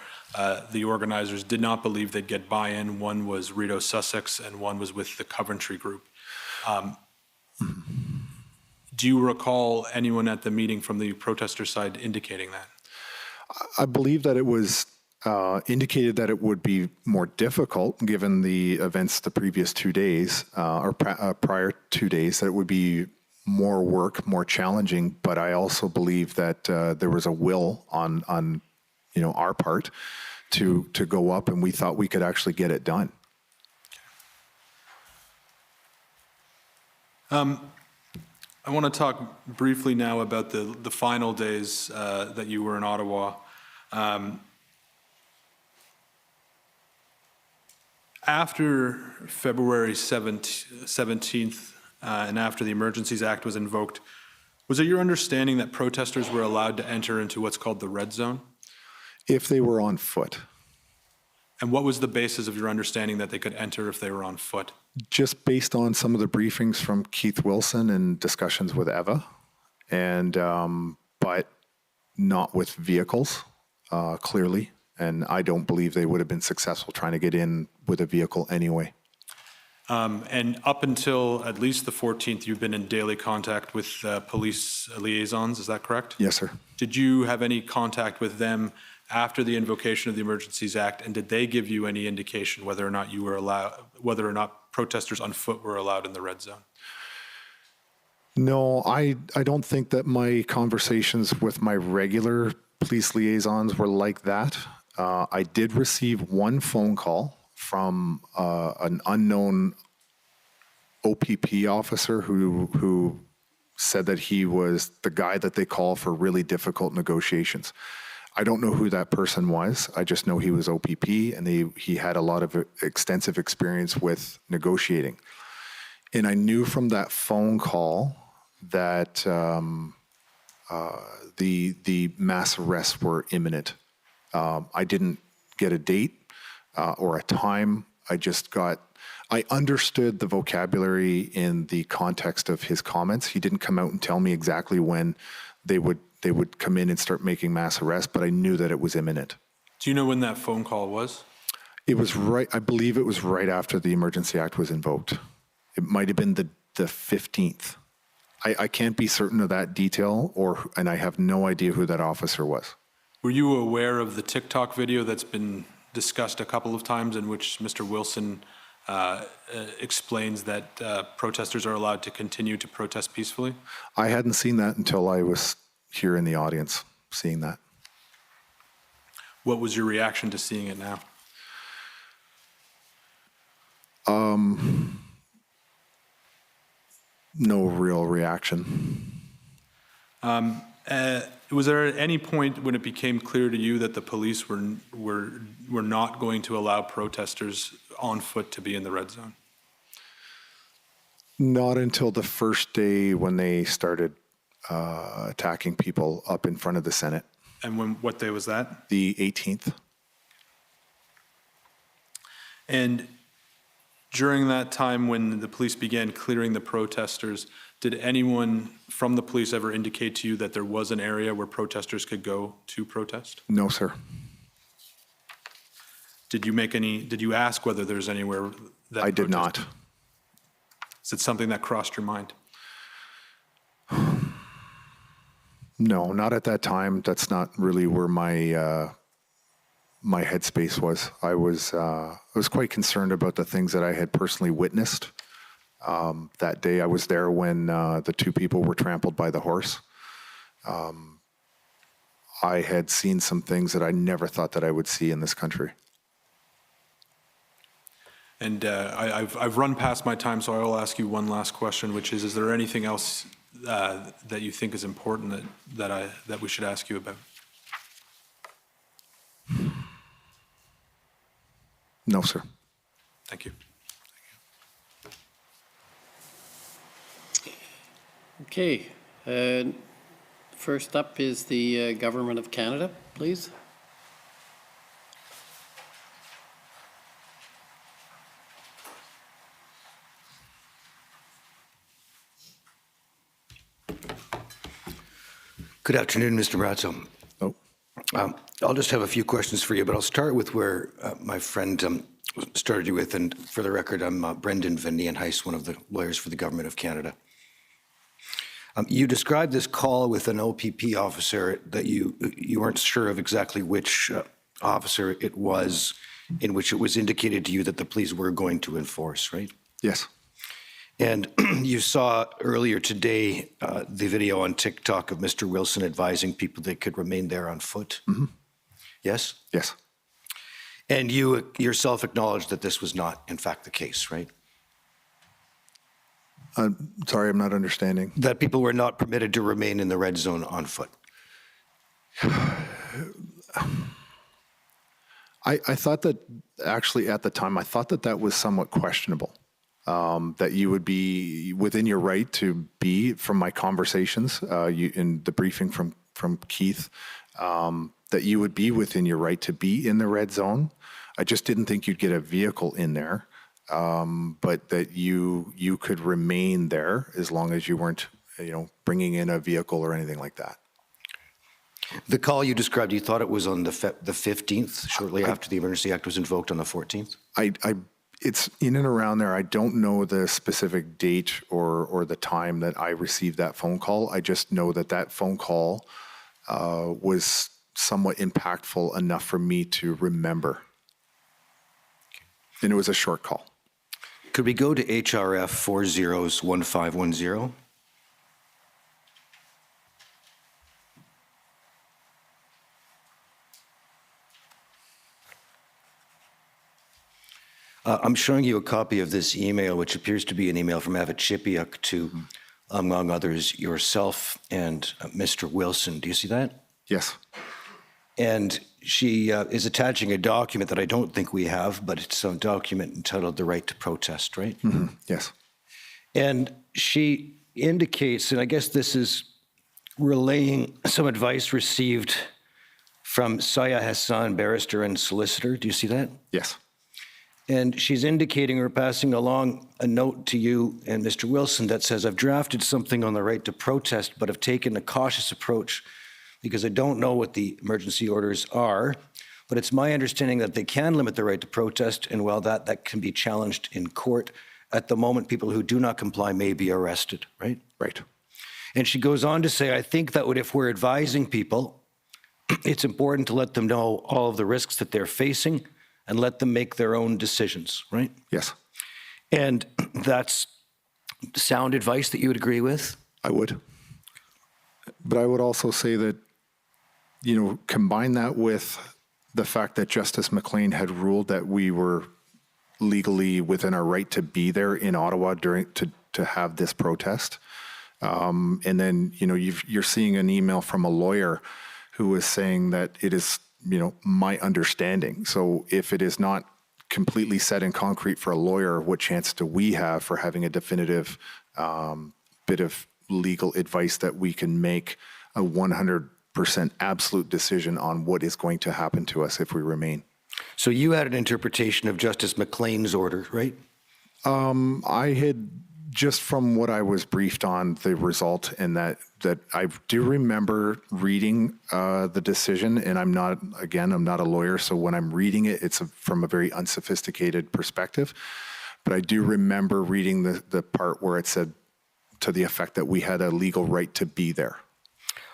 the organizers did not believe they'd get buy-in. One was Rideau, Sussex, and one was with the Coventry group. Do you recall anyone at the meeting from the protester side indicating that? I believe that it was indicated that it would be more difficult given the events the previous 2 days or prior 2 days, that it would be more work, more challenging, but I also believe that there was a will on our part to go up, and we thought we could actually get it done. I want to talk briefly now about the final days that you were in Ottawa. After February 17th and after the Emergencies Act was invoked, was it your understanding that protesters were allowed to enter into what's called the red zone? If they were on foot. And what was the basis of your understanding that they could enter if they were on foot? Just based on some of the briefings from Keith Wilson and discussions with Eva, and but not with vehicles, clearly. And I don't believe they would have been successful trying to get in with a vehicle anyway. And up until at least the 14th, you've been in daily contact with police liaisons, is that correct? Yes, sir. Did you have any contact with them after the invocation of the Emergencies Act, and did they give you any indication whether or not you were allowed, whether or not protesters on foot were allowed in the red zone? No, I don't think that my conversations with my regular police liaisons were like that. I did receive one phone call from an unknown OPP officer who said that he was the guy that they call for really difficult negotiations. I don't know who that person was. I just know he was OPP, and he had a lot of extensive experience with negotiating. And I knew from that phone call that the mass arrests were imminent. I didn't get a date or a time. I understood the vocabulary in the context of his comments. He didn't come out and tell me exactly when they would come in and start making mass arrests, but I knew that it was imminent. Do you know when that phone call was? It was I believe it was right after the Emergency Act was invoked. It might have been the 15th. I can't be certain of that detail, and I have no idea who that officer was. Were you aware of the TikTok video that's been discussed a couple of times in which Mr. Wilson explains that protesters are allowed to continue to protest peacefully? I hadn't seen that until I was here in the audience seeing that. What was your reaction to seeing it now? No real reaction. Was there at any point when it became clear to you that the police were not going to allow protesters on foot to be in the red zone? Not until the first day when they started attacking people up in front of the Senate. And what day was that? The 18th. And during that time when the police began clearing the protesters, did anyone from the police ever indicate to you that there was an area where protesters could go to protest? No, sir. Did you ask whether there's anywhere that I did not. Is it something that crossed your mind? No, not at that time. That's not really where my my headspace was. I was quite concerned about the things that I had personally witnessed. That day I was there when the two people were trampled by the horse. I had seen some things that I never thought that I would see in this country. And I've run past my time, so I will ask you one last question, which is there anything else that you think is important that we should ask you about? No, sir. Thank you. Okay. First up is the Government of Canada, please. Good afternoon, Mr. Brazzo. I'll just have a few questions for you, but I'll start with where my friend started you with. And for the record, I'm Brendan Van Nienhuis, one of the lawyers for the Government of Canada. You described this call with an OPP officer that you weren't sure of exactly which officer it was, in which it was indicated to you that the police were going to enforce, right? Yes. And you saw earlier today the video on TikTok of Mr. Wilson advising people they could remain there on foot. Mm-hmm. Yes? Yes. And you yourself acknowledged that this was not, in fact, the case, right? Sorry, I'm not understanding. That people were not permitted to remain in the red zone on foot. I thought that actually at the time, I thought that that was somewhat questionable. That you would be within your right to be, from my conversations in the briefing from Keith, that you would be within your right to be in the red zone. I just didn't think you'd get a vehicle in there, but that you could remain there as long as you weren't, bringing in a vehicle or anything like that. The call you described, you thought it was on the 15th, shortly after the Emergency Act was invoked on the 14th? It's in and around there. I don't know the specific date or the time that I received that phone call. I just know that that phone call was somewhat impactful enough for me to remember. And it was a short call. Could we go to HRF 401510? I'm showing you a copy of this email, which appears to be an email from Eva Chipiuk to, among others, yourself and Mr. Wilson. Do you see that? Yes. And she is attaching a document that I don't think we have, but it's a document entitled The Right to Protest, right? Mm-hmm. Yes. And she indicates, and I guess this is relaying some advice received from Saya Hassan, barrister and solicitor. Do you see that? Yes. And she's indicating or passing along a note to you and Mr. Wilson that says, I've drafted something on the right to protest, but have taken a cautious approach because I don't know what the emergency orders are, but it's my understanding that they can limit the right to protest, and while that can be challenged in court, at the moment, people who do not comply may be arrested, right? Right. And she goes on to say, I think that if we're advising people, it's important to let them know all of the risks that they're facing and let them make their own decisions, right? Yes. And that's sound advice that you would agree with? I would. But I would also say that, combine that with the fact that Justice McLean had ruled that we were legally within our right to be there in Ottawa to have this protest. And then, you're seeing an email from a lawyer who is saying that it is, my understanding. So if it is not completely set in concrete for a lawyer, what chance do we have for having a definitive bit of legal advice that we can make a 100% absolute decision on what is going to happen to us if we remain? So you had an interpretation of Justice McLean's order, right? I had, just from what I was briefed on, the result, and that I do remember reading the decision, and I'm not a lawyer, so when I'm reading it, it's from a very unsophisticated perspective. But I do remember reading the part where it said to the effect that we had a legal right to be there.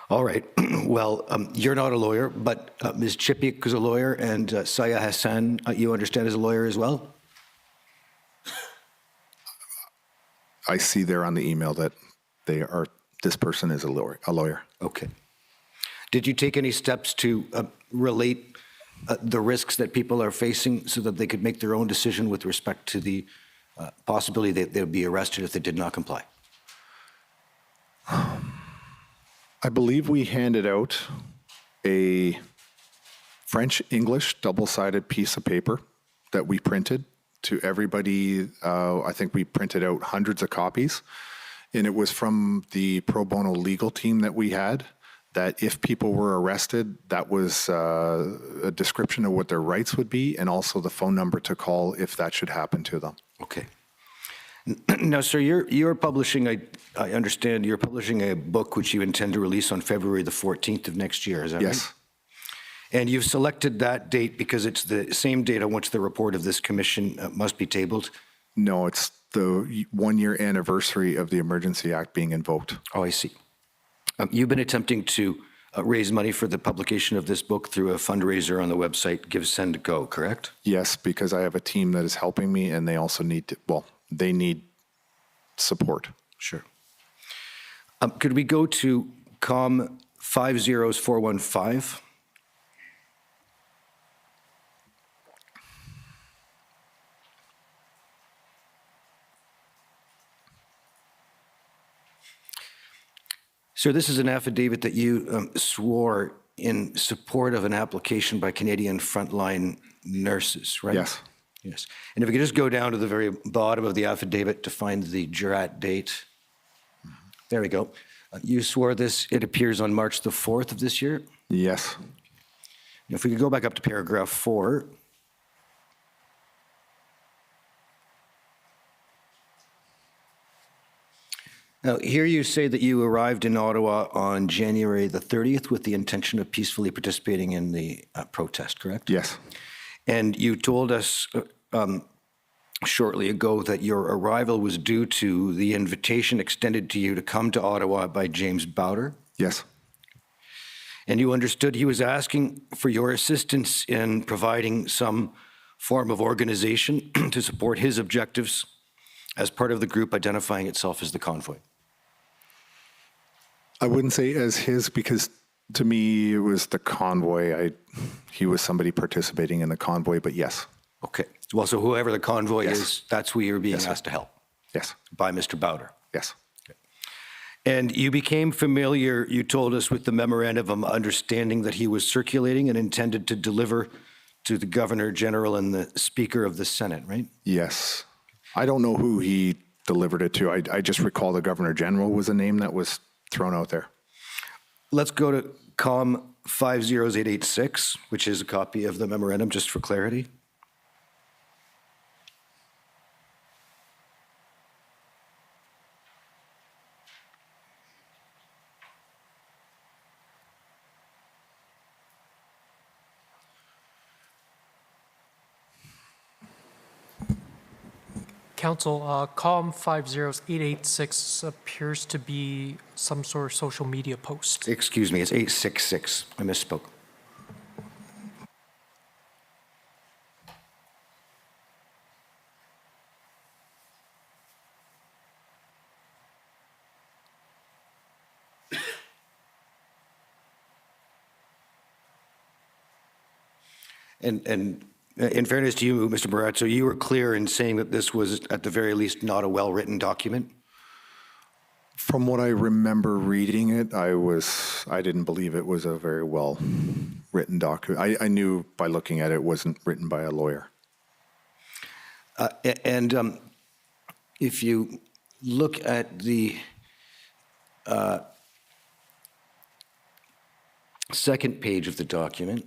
All right. Well, you're not a lawyer, but Ms. Chipiuk is a lawyer, and Saya Hassan, you understand, is a lawyer as well? I see there on the email that this person is a lawyer. Okay. Did you take any steps to relate the risks that people are facing so that they could make their own decision with respect to the possibility that they would be arrested if they did not comply? I believe we handed out a French-English double-sided piece of paper that we printed to everybody. I think we printed out hundreds of copies, and it was from the pro bono legal team that we had, that if people were arrested, that was a description of what their rights would be, and also the phone number to call if that should happen to them. Okay. Now, sir, you're publishing, I understand, you're publishing a book which you intend to release on February the 14th of next year, is that right? Yes. And you've selected that date because it's the same date on which the report of this commission must be tabled? No, it's the 1-year anniversary of the Emergency Act being invoked. Oh, I see. You've been attempting to raise money for the publication of this book through a fundraiser on the website Give, Send, Go, correct? Yes, because I have a team that is helping me, and they also need to, they need support. Sure. Could we go to COM 50415? Sir, this is an affidavit that you swore in support of an application by Canadian frontline nurses, right? Yes. Yes. And if we could just go down to the very bottom of the affidavit to find the jurat date. There we go. You swore this, it appears on March the 4th of this year. Yes. If we could go back up to paragraph 4. Now, here you say that you arrived in Ottawa on January the 30th with the intention of peacefully participating in the protest, correct? Yes. And you told us shortly ago that your arrival was due to the invitation extended to you to come to Ottawa by James Bowder? Yes. And you understood he was asking for your assistance in providing some form of organization to support his objectives as part of the group identifying itself as the convoy? I wouldn't say as his, because to me it was the convoy. He was somebody participating in the convoy, but yes. Okay. Well, so whoever the convoy is, that's who you're being asked to help? Yes. By Mr. Bowder? Yes. Okay. And you became familiar, you told us, with the memorandum of understanding that he was circulating and intended to deliver to the Governor General and the Speaker of the Senate, right? Yes. I don't know who he delivered it to. I just recall the Governor General was a name that was thrown out there. Let's go to COM 50886, which is a copy of the memorandum, just for clarity. Council, COM 50886 appears to be some sort of social media post. Excuse me, it's 866. I misspoke. And in fairness to you, Mr. Barazzo, you were clear in saying that this was, at the very least, not a well-written document? From what I remember reading it, I didn't believe it was a very well-written document. I knew by looking at it, it wasn't written by a lawyer. If you look at the second page of the document,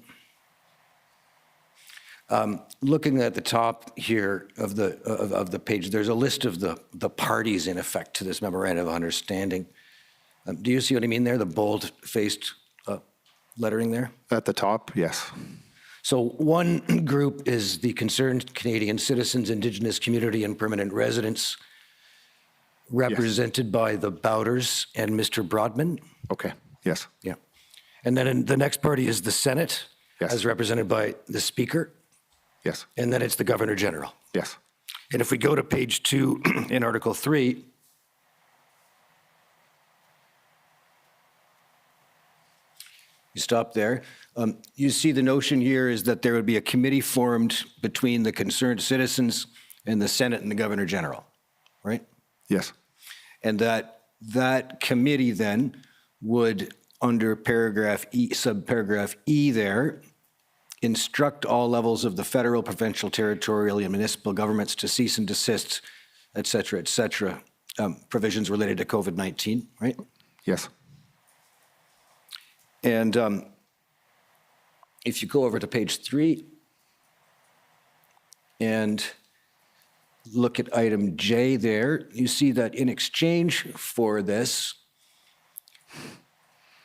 looking at the top here of the page, there's a list of the parties in effect to this memorandum of understanding. Do you see what I mean there? The bold-faced lettering there? At the top, yes. So one group is the Concerned Canadian Citizens, Indigenous Community, and Permanent Residents, represented by the Bowders and Mr. Broadman. Okay, yes. Yeah. And then the next party is the Senate, as represented by the Speaker. Yes. And then it's the Governor General. Yes. And if we go to page 2 in Article 3, you stop there. You see the notion here is that there would be a committee formed between the concerned citizens and the Senate and the Governor General, right? Yes. And that committee then would, under paragraph E, subparagraph E there, instruct all levels of the federal, provincial, territorial, and municipal governments to cease and desist, et cetera, provisions related to COVID-19, right? Yes. And if you go over to page 3 and look at item J there, you see that in exchange for this,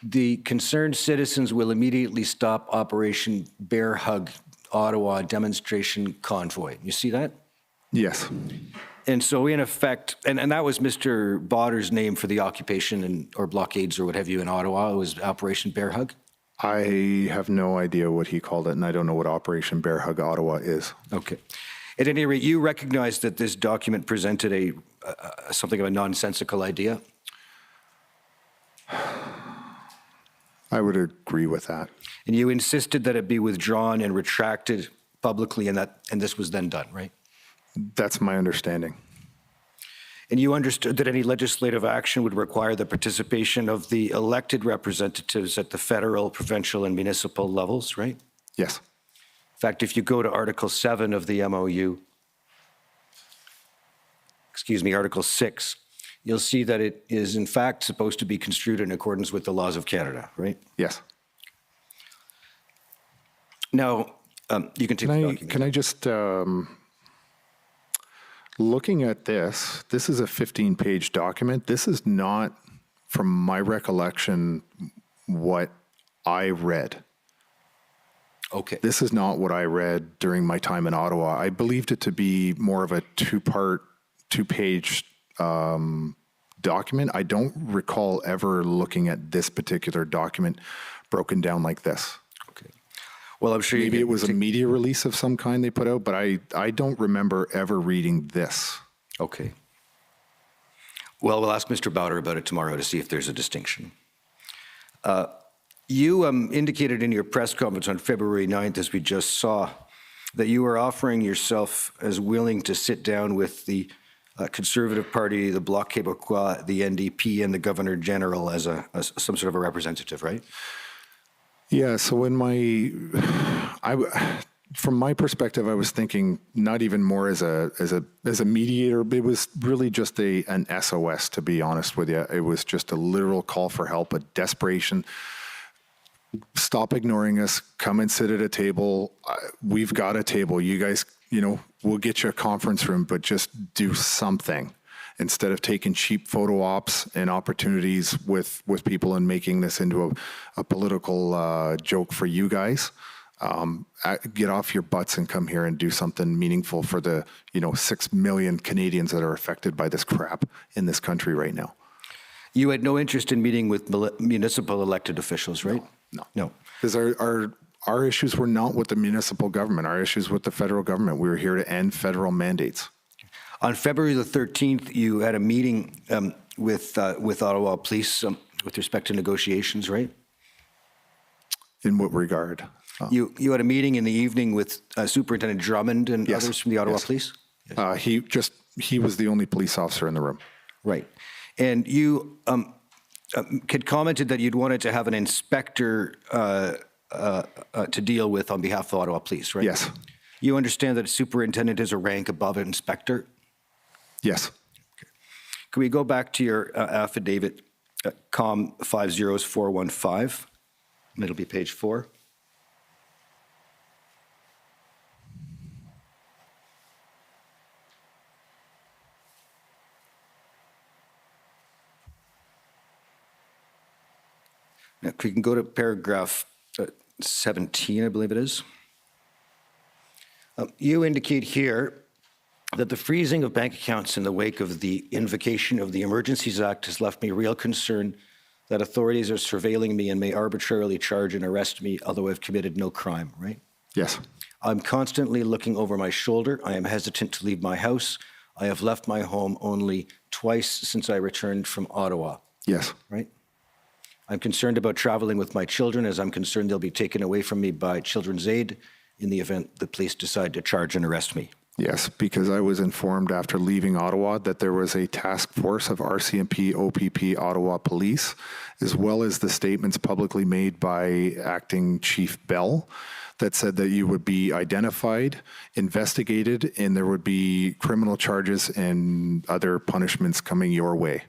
the concerned citizens will immediately stop Operation Bear Hug Ottawa demonstration convoy. You see that? Yes. And so in effect, and that was Mr. Bowder's name for the occupation or blockades or what have you in Ottawa, it was Operation Bear Hug? I have no idea what he called it, and I don't know what Operation Bear Hug Ottawa is. Okay. At any rate, you recognize that this document presented something of a nonsensical idea? I would agree with that. And you insisted that it be withdrawn and retracted publicly, and this was then done, right? That's my understanding. And you understood that any legislative action would require the participation of the elected representatives at the federal, provincial, and municipal levels, right? Yes. In fact, if you go to Article 7 of the MOU, Article 6, you'll see that it is in fact supposed to be construed in accordance with the laws of Canada, right? Yes. Now, you can take the document. Can I just, looking at this is a 15-page document. This is not, from my recollection, what I read. Okay. This is not what I read during my time in Ottawa. I believed it to be more of a two-page document. I don't recall ever looking at this particular document broken down like this. Okay. Well, I'm sure maybe it was a media release of some kind they put out, but I don't remember ever reading this. Okay. Well, we'll ask Mr. Bowder about it tomorrow to see if there's a distinction. You indicated in your press conference on February 9th, as we just saw, that you were offering yourself as willing to sit down with the Conservative Party, the Bloc Québécois, the NDP, and the Governor General as some sort of a representative, right? Yeah, so from my perspective, I was thinking not even more as a mediator. It was really just an SOS, to be honest with you. It was just a literal call for help, a desperation. Stop ignoring us. Come and sit at a table. We've got a table. You guys, we'll get you a conference room, but just do something instead of taking cheap photo ops and opportunities with people and making this into a political joke for you guys. Get off your butts and come here and do something meaningful for the 6 million Canadians that are affected by this crap in this country right now. You had no interest in meeting with municipal elected officials, right? No. Because our issues were not with the municipal government. Our issues with the federal government. We were here to end federal mandates. On February the 13th, you had a meeting with Ottawa Police with respect to negotiations, right? In what regard? You had a meeting in the evening with Superintendent Drummond and others from the Ottawa Police? Yes. He was the only police officer in the room. Right. And you had commented that you'd wanted to have an inspector to deal with on behalf of Ottawa Police, right? Yes. You understand that a superintendent is a rank above an inspector? Yes. Okay. Can we go back to your affidavit, COM 50415? And it'll be page 4. Now, we can go to paragraph 17, I believe it is. You indicate here that the freezing of bank accounts in the wake of the invocation of the Emergencies Act has left me real concern that authorities are surveilling me and may arbitrarily charge and arrest me, although I've committed no crime, right? Yes. I'm constantly looking over my shoulder. I am hesitant to leave my house. I have left my home only twice since I returned from Ottawa. Yes. Right? I'm concerned about traveling with my children, as I'm concerned they'll be taken away from me by Children's Aid in the event the police decide to charge and arrest me. Yes, because I was informed after leaving Ottawa that there was a task force of RCMP, OPP, Ottawa Police, as well as the statements publicly made by Acting Chief Bell that said that you would be identified, investigated, and there would be criminal charges and other punishments coming your way.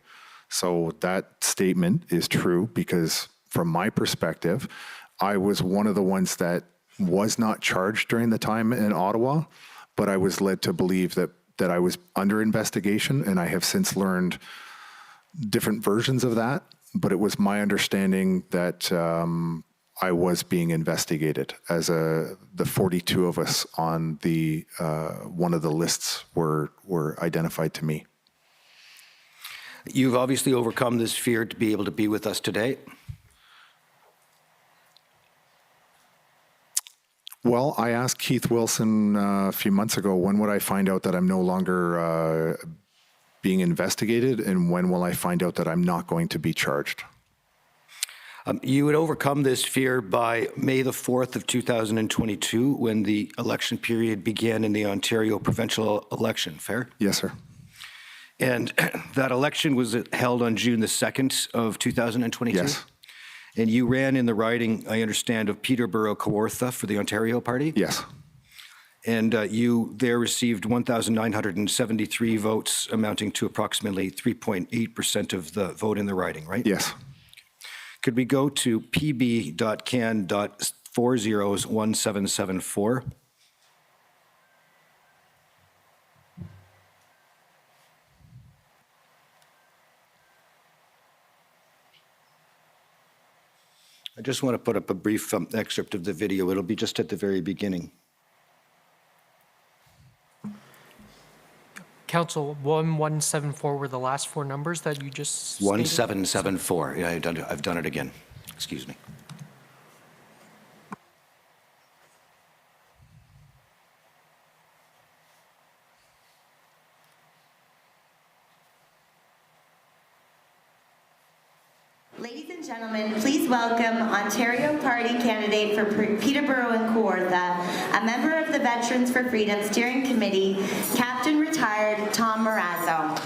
So that statement is true because from my perspective, I was one of the ones that was not charged during the time in Ottawa, but I was led to believe that I was under investigation, and I have since learned different versions of that, but it was my understanding that I was being investigated as the 42 of us on the one of the lists were identified to me. You've obviously overcome this fear to be able to be with us today. Well, I asked Keith Wilson a few months ago, when would I find out that I'm no longer being investigated, and when will I find out that I'm not going to be charged? You would overcome this fear by May the 4th of 2022, when the election period began in the Ontario provincial election, fair? Yes, sir. And that election was held on June the 2nd of 2022? Yes. And you ran in the riding, I understand, of Peterborough Kawartha for the Ontario Party? Yes. And you there received 1,973 votes, amounting to approximately 3.8% of the vote in the riding, right? Yes. Could we go to pb.can.401774? I just want to put up a brief excerpt of the video. It'll be just at the very beginning. Council, 1174 were the last four numbers that you just stated? 1774. Yeah, I've done it again. Excuse me. Ladies and gentlemen, please welcome Ontario Party candidate for Peterborough and Kawartha, a member of the Veterans for Freedom Steering Committee, Captain Retired Tom Marazzo.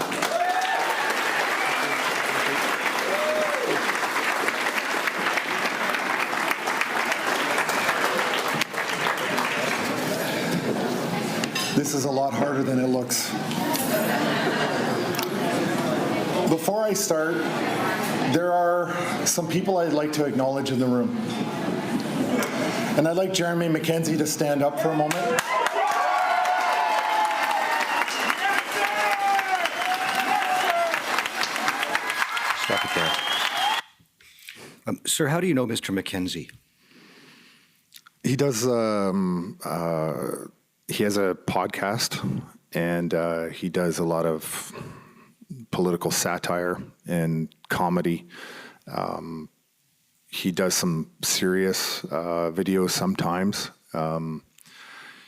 This is a lot harder than it looks. Before I start, there are some people I'd like to acknowledge in the room. And I'd like Jeremy McKenzie to stand up for a moment. Stop it there. Sir, how do you know Mr. McKenzie? He does, he has a podcast, and he does a lot of political satire and comedy. He does some serious videos sometimes.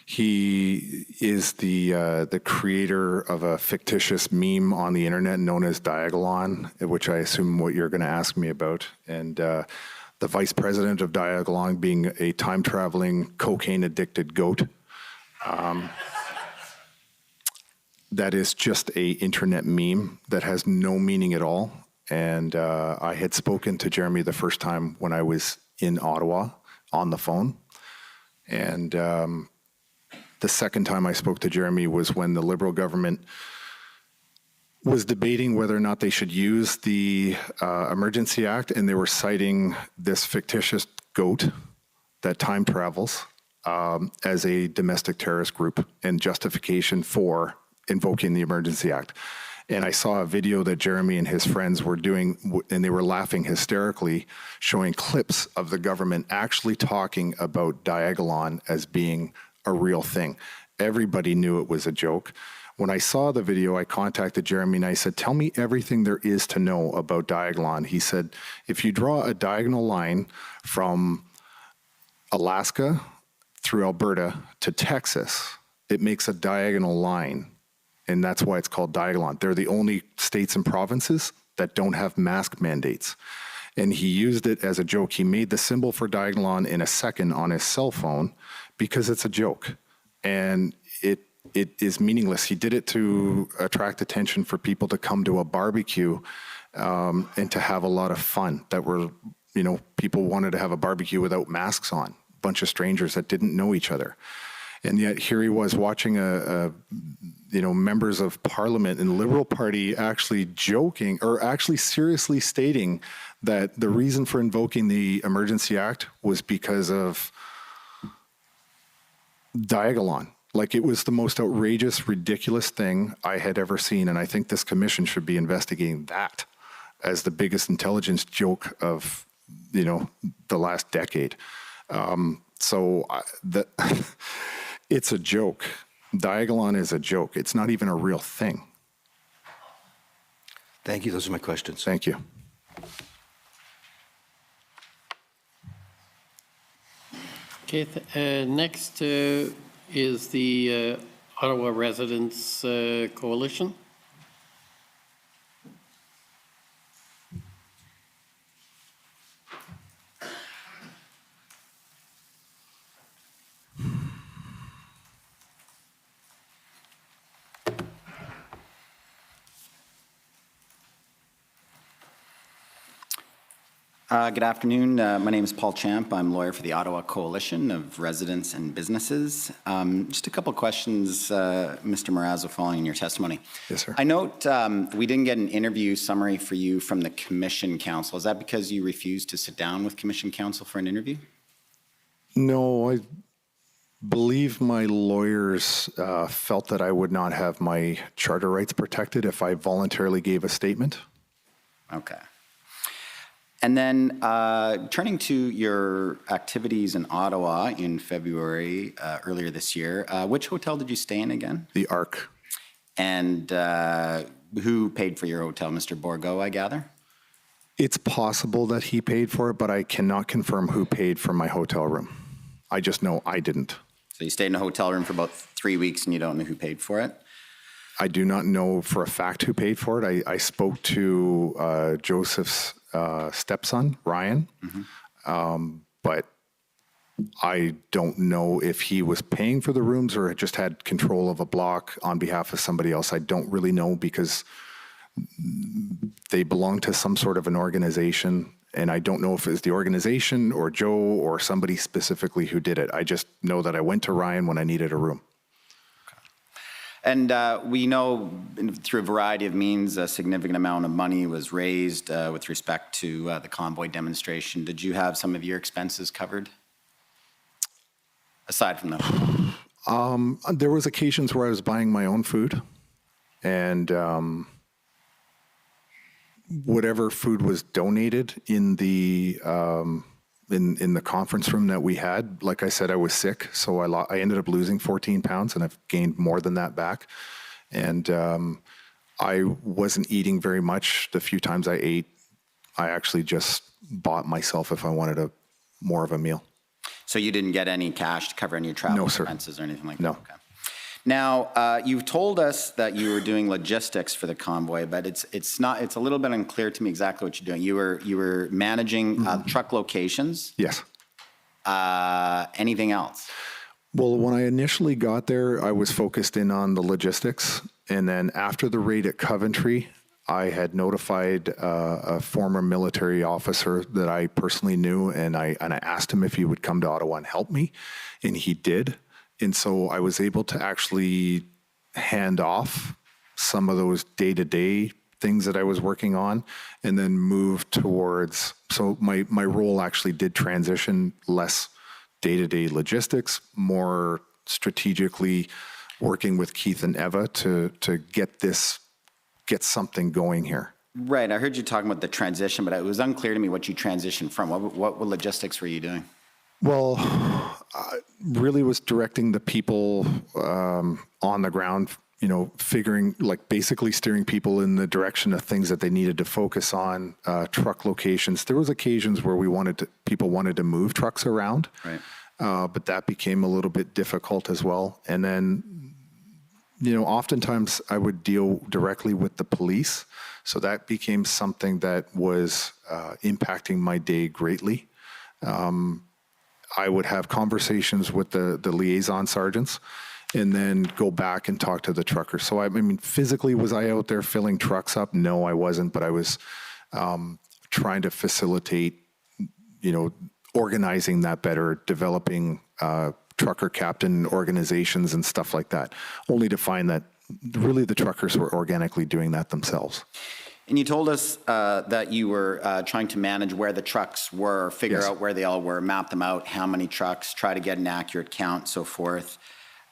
He is the creator of a fictitious meme on the internet known as Diagolon, which I assume what you're going to ask me about. And the vice president of Diagolon being a time-traveling, cocaine-addicted goat. That is just a internet meme that has no meaning at all. And I had spoken to Jeremy the first time when I was in Ottawa on the phone. And the second time I spoke to Jeremy was when the Liberal government was debating whether or not they should use the Emergency Act, and they were citing this fictitious goat that time travels as a domestic terrorist group and justification for invoking the Emergency Act. And I saw a video that Jeremy and his friends were doing, and they were laughing hysterically, showing clips of the government actually talking about Diagolon as being a real thing. Everybody knew it was a joke. When I saw the video, I contacted Jeremy and I said, tell me everything there is to know about Diagolon. He said, if you draw a diagonal line from Alaska through Alberta to Texas, it makes a diagonal line. And that's why it's called Diagolon. They're the only states and provinces that don't have mask mandates. And he used it as a joke. He made the symbol for Diagolon in a second on his cell phone because it's a joke. And it is meaningless. He did it to attract attention for people to come to a barbecue and to have a lot of fun. That were, you know, people wanted to have a barbecue without masks on. A bunch of strangers that didn't know each other. And yet here he was watching members of parliament in the Liberal Party actually joking or actually seriously stating that the reason for invoking the Emergency Act was because of Diagolon. Like, it was the most outrageous, ridiculous thing I had ever seen. And I think this commission should be investigating that as the biggest intelligence joke of, the last decade. It's a joke. Diagolon is a joke. It's not even a real thing. Thank you. Those are my questions. Thank you. Okay, next is the Ottawa Residents Coalition. Good afternoon. My name is Paul Champ. I'm lawyer for the Ottawa Coalition of Residents and Businesses. Just a couple of questions, Mr. Marazzo, following your testimony. Yes, sir. I note we didn't get an interview summary for you from the Commission Council. Is that because you refused to sit down with Commission Council for an interview? No, I believe my lawyers felt that I would not have my charter rights protected if I voluntarily gave a statement. Okay. And then turning to your activities in Ottawa in February, earlier this year, which hotel did you stay in again? The Arc. And who paid for your hotel? Mr. Borgo, I gather? It's possible that he paid for it, but I cannot confirm who paid for my hotel room. I just know I didn't. So you stayed in a hotel room for about 3 weeks and you don't know who paid for it? I do not know for a fact who paid for it. I spoke to Joseph's stepson, Ryan, but I don't know if he was paying for the rooms or just had control of a block on behalf of somebody else. I don't really know because they belong to some sort of an organization, and I don't know if it was the organization or Joe or somebody specifically who did it. I just know that I went to Ryan when I needed a room. And we know through a variety of means a significant amount of money was raised with respect to the convoy demonstration. Did you have some of your expenses covered? Aside from that? There was occasions where I was buying my own food, and whatever food was donated in the in the conference room that we had, like I said, I was sick, so I ended up losing 14 pounds, and I've gained more than that back. And I wasn't eating very much. The few times I ate, I actually just bought myself if I wanted more of a meal. So you didn't get any cash to cover any travel expenses or anything like that? No. Okay. Now, you've told us that you were doing logistics for the convoy, but it's a little bit unclear to me exactly what you're doing. You were managing truck locations? Yes. Anything else? Well, when I initially got there, I was focused in on the logistics. And then after the raid at Coventry, I had notified a former military officer that I personally knew, and I asked him if he would come to Ottawa and help me, and he did. And so I was able to actually hand off some of those day-to-day things that I was working on and then move towards, so my role actually did transition less day-to-day logistics, more strategically working with Keith and Eva to get something going here. Right, I heard you talking about the transition, but it was unclear to me what you transitioned from. What logistics were you doing? Well, I really was directing the people on the ground, figuring, like basically steering people in the direction of things that they needed to focus on, truck locations. There was occasions where people wanted to move trucks around, right. But that became a little bit difficult as well. And then, oftentimes I would deal directly with the police. So that became something that was impacting my day greatly. I would have conversations with the liaison sergeants and then go back and talk to the truckers. So, I mean, physically, was I out there filling trucks up? No, I wasn't, but I was trying to facilitate, organizing that better, developing trucker captain organizations and stuff like that, only to find that really the truckers were organically doing that themselves. And you told us that you were trying to manage where the trucks were, figure out where they all were, map them out, how many trucks, try to get an accurate count, so forth.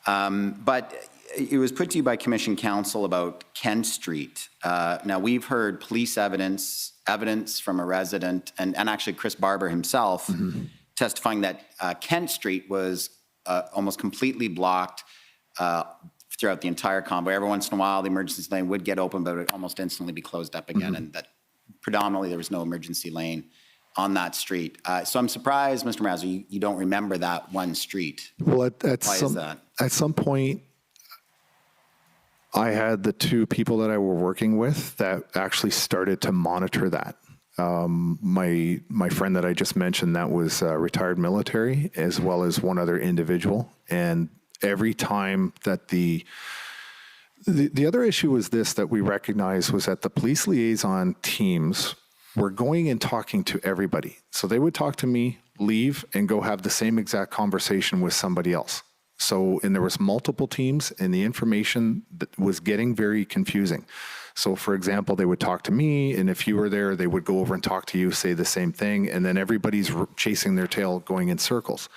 But it was put to you by Commission Council about Kent Street. Now, we've heard police evidence from a resident, and actually Chris Barber himself, testifying that Kent Street was almost completely blocked throughout the entire convoy. Every once in a while, the emergency lane would get open, but it would almost instantly be closed up again, and that predominantly there was no emergency lane on that street. So I'm surprised, Mr. Marazzo, you don't remember that one street. Well, Why is that? At some point, I had the two people that I were working with that actually started to monitor that. My friend that I just mentioned that was retired military, as well as one other individual. And every time that the other issue was this that we recognized was that the police liaison teams were going and talking to everybody. So they would talk to me, leave, and go have the same exact conversation with somebody else. So, and there was multiple teams, and the information that was getting very confusing. So, for example, they would talk to me, and if you were there, they would go over and talk to you, say the same thing, and then everybody's chasing their tail, going in circles.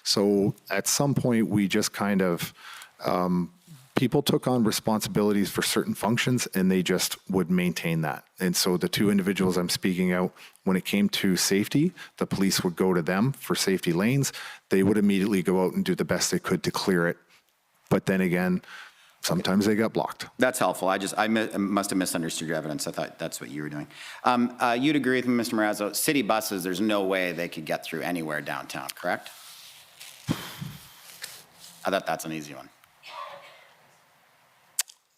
So, at some point, we just kind of, people took on responsibilities for certain functions, and they just would maintain that. And so, the two individuals I'm speaking out, when it came to safety, the police would go to them for safety lanes. They would immediately go out and do the best they could to clear it. But then again, sometimes they got blocked. That's helpful. I must have misunderstood your evidence. I thought that's what you were doing. You'd agree with me, Mr. Marazzo, city buses, there's no way they could get through anywhere downtown, correct? I thought that's an easy one.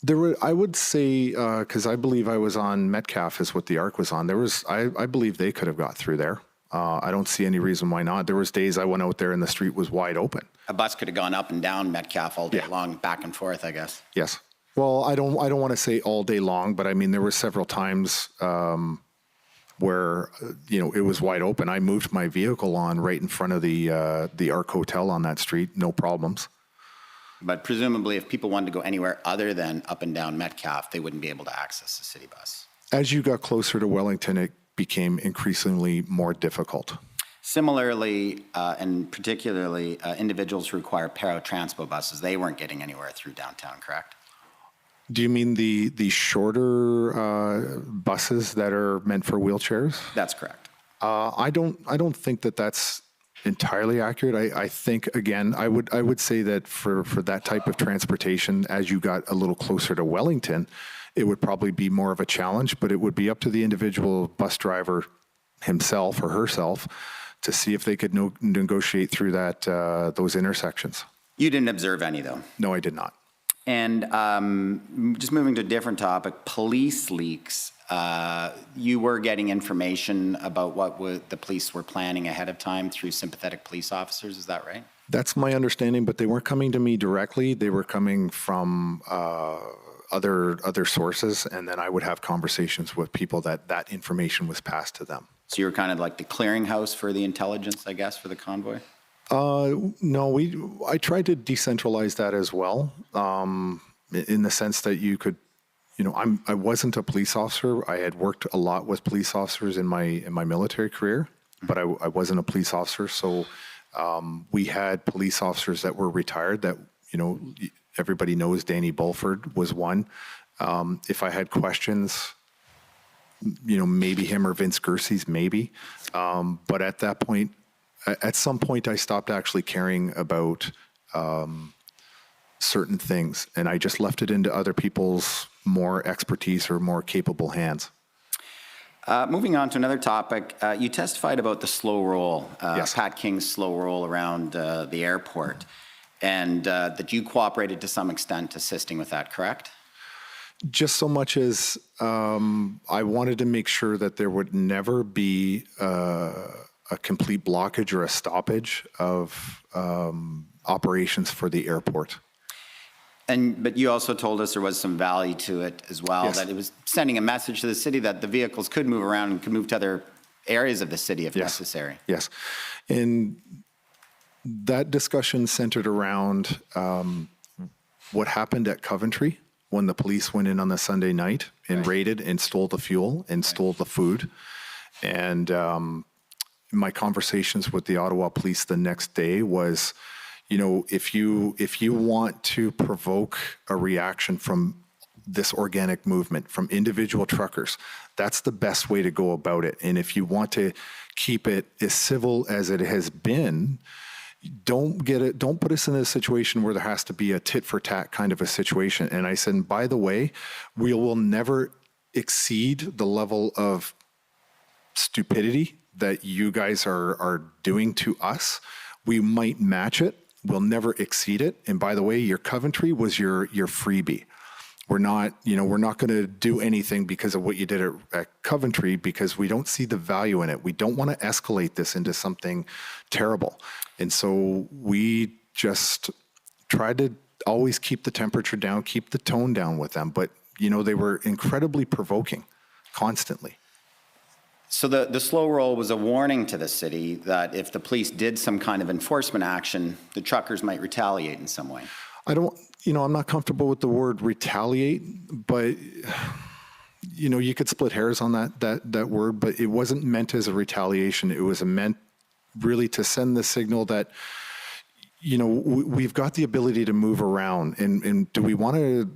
There were, I would say, because I believe I was on Metcalf is what the ARC was on. There was, I believe they could have got through there. I don't see any reason why not. There was days I went out there and the street was wide open. A bus could have gone up and down Metcalf all day long, back and forth, I guess. Yes. Well, I don't want to say all day long, but I mean, there were several times where, it was wide open. I moved my vehicle on right in front of the ARC Hotel on that street, no problems. But presumably, if people wanted to go anywhere other than up and down Metcalf, they wouldn't be able to access the city bus. As you got closer to Wellington, it became increasingly more difficult. Similarly, and particularly individuals who require paratransport buses, they weren't getting anywhere through downtown, correct? Do you mean the shorter buses that are meant for wheelchairs? That's correct. I don't think that that's entirely accurate. I think, again, I would say that for that type of transportation, as you got a little closer to Wellington, it would probably be more of a challenge, but it would be up to the individual bus driver himself or herself to see if they could negotiate through that those intersections. You didn't observe any, though? No, I did not. And just moving to a different topic, police leaks. You were getting information about what the police were planning ahead of time through sympathetic police officers, is that right? That's my understanding, but they weren't coming to me directly. They were coming from other sources, and then I would have conversations with people that information was passed to them. So you were kind of like the clearinghouse for the intelligence, I guess, for the convoy? No, I tried to decentralize that as well, in the sense that you could, I wasn't a police officer. I had worked a lot with police officers in my military career, but I wasn't a police officer. So we had police officers that were retired that, everybody knows Danny Bulford was one. If I had questions, maybe him or Vince Gersey's, maybe. But at that point, at some point, I stopped actually caring about certain things, and I just left it into other people's more expertise or more capable hands. Moving on to another topic, you testified about the slow roll, Yes. Pat King's slow roll around the airport, and that you cooperated to some extent assisting with that, correct? Just so much as I wanted to make sure that there would never be a complete blockage or a stoppage of operations for the airport. But you also told us there was some value to it as well, Yes. that it was sending a message to the city that the vehicles could move around and could move to other areas of the city if necessary. Yes. And that discussion centered around what happened at Coventry when the police went in on the Sunday night and raided and stole the fuel and stole the food. And my conversations with the Ottawa police the next day was, if you want to provoke a reaction from this organic movement, from individual truckers, that's the best way to go about it. And if you want to keep it as civil as it has been, don't put us in a situation where there has to be a tit for tat kind of a situation. And I said, by the way, we will never exceed the level of stupidity that you guys are doing to us, we might match it. We'll never exceed it. And by the way, your Coventry was your freebie. We're not going to do anything because of what you did at Coventry, because we don't see the value in it. We don't want to escalate this into something terrible. And so we just tried to always keep the temperature down, keep the tone down with them. But, they were incredibly provoking constantly. So the slow roll was a warning to the city that if the police did some kind of enforcement action, the truckers might retaliate in some way. I'm not comfortable with the word retaliate, but you could split hairs on that word, but it wasn't meant as a retaliation. It was meant really to send the signal that, we've got the ability to move around, and do we want to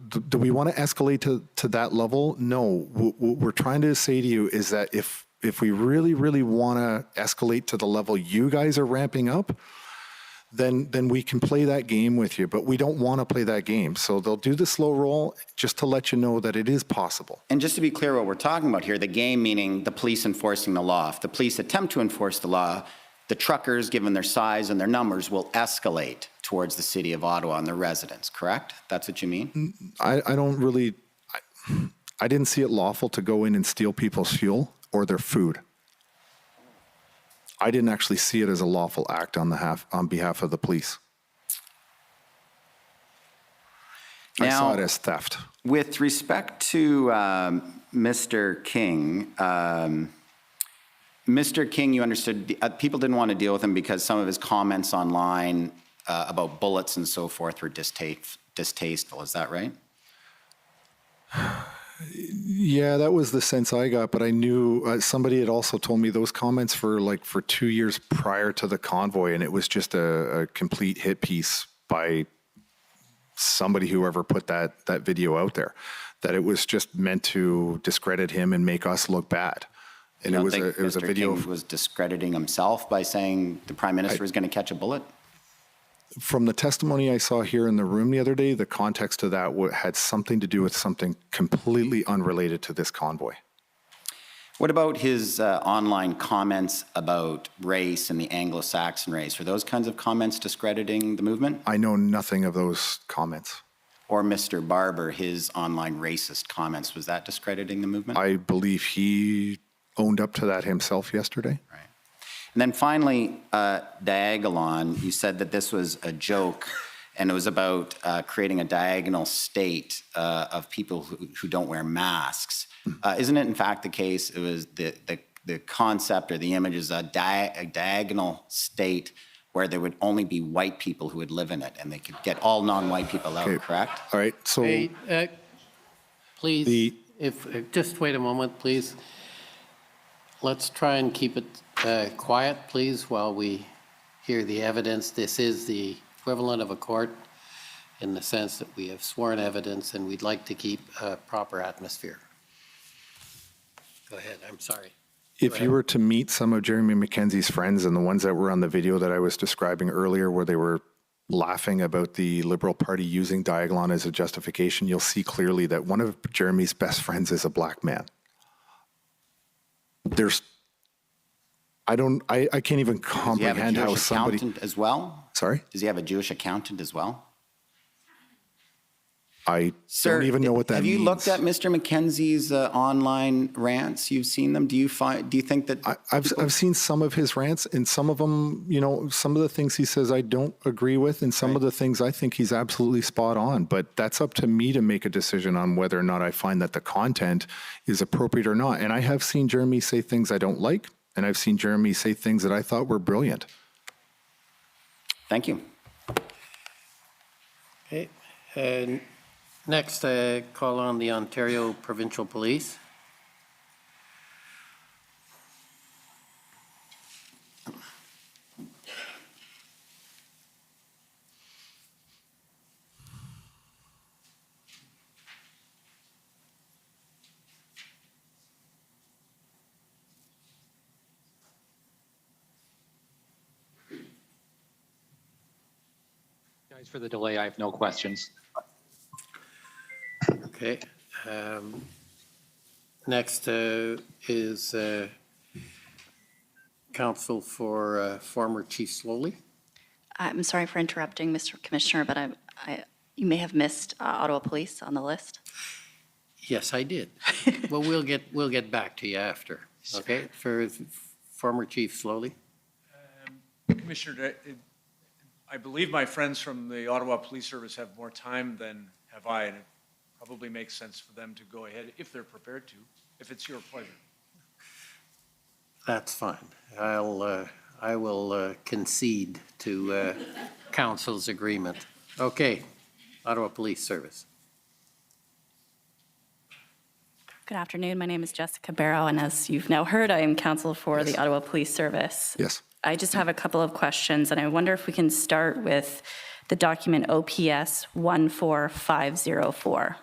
escalate to that level? No. What we're trying to say to you is that if we really, really want to escalate to the level you guys are ramping up, then we can play that game with you, but we don't want to play that game. So they'll do the slow roll just to let you know that it is possible. And just to be clear what we're talking about here, the game meaning the police enforcing the law. If the police attempt to enforce the law, the truckers, given their size and their numbers, will escalate towards the city of Ottawa and their residents, correct? That's what you mean? I didn't see it lawful to go in and steal people's fuel or their food. I didn't actually see it as a lawful act on behalf of the police. I saw it as theft. With respect to Mr. King, you understood people didn't want to deal with him because some of his comments online about bullets and so forth were distasteful. Is that right? Yeah, that was the sense I got, but I knew somebody had also told me those comments for 2 years prior to the convoy, and it was just a complete hit piece by somebody, whoever put that video out there, that it was just meant to discredit him and make us look bad. And it was a video. King was discrediting himself by saying the Prime Minister was going to catch a bullet? From the testimony I saw here in the room the other day, the context of that had something to do with something completely unrelated to this convoy. What about his online comments about race and the Anglo-Saxon race? Are those kinds of comments discrediting the movement? I know nothing of those comments. Or Mr. Barber, his online racist comments, was that discrediting the movement? I believe he owned up to that himself yesterday. Right. And then finally, Diagolon, you said that this was a joke, and it was about creating a diagonal state of people who don't wear masks. Isn't it in fact the case, it was the concept or the image is a diagonal state where there would only be white people who would live in it, and they could get all non-white people out, correct? All right, so... Hey, please, just wait a moment, please. Let's try and keep it quiet, please, while we hear the evidence. This is the equivalent of a court in the sense that we have sworn evidence, and we'd like to keep a proper atmosphere. Go ahead, I'm sorry. If you were to meet some of Jeremy McKenzie's friends and the ones that were on the video that I was describing earlier, where they were laughing about the Liberal Party using Diagolon as a justification, you'll see clearly that one of Jeremy's best friends is a black man. I can't even comprehend how somebody... Does he have a Jewish accountant as well? Sorry? Does he have a Jewish accountant as well? I don't even know what that means. Have you looked at Mr. McKenzie's online rants? You've seen them? Do you think that... I've seen some of his rants, and some of them, some of the things he says I don't agree with, and some of the things I think he's absolutely spot on. But that's up to me to make a decision on whether or not I find that the content is appropriate or not. And I have seen Jeremy say things I don't like, and I've seen Jeremy say things that I thought were brilliant. Thank you. Okay. Next, call on the Ontario Provincial Police. Guys, for the delay, I have no questions. Okay. Next is Counsel for former Chief Slowly. I'm sorry for interrupting, Mr. Commissioner, but you may have missed Ottawa Police on the list. Yes, I did. Well, we'll get back to you after, okay? For former Chief Slowly. Commissioner, I believe my friends from the Ottawa Police Service have more time than have I, and it probably makes sense for them to go ahead if they're prepared to, if it's your pleasure. That's fine. I will concede to council's agreement. Okay, Ottawa Police Service. Good afternoon. My name is Jessica Barrow, and as you've now heard, I am counsel for the Ottawa Police Service. Yes. I just have a couple of questions, and I wonder if we can start with the document OPS 14504.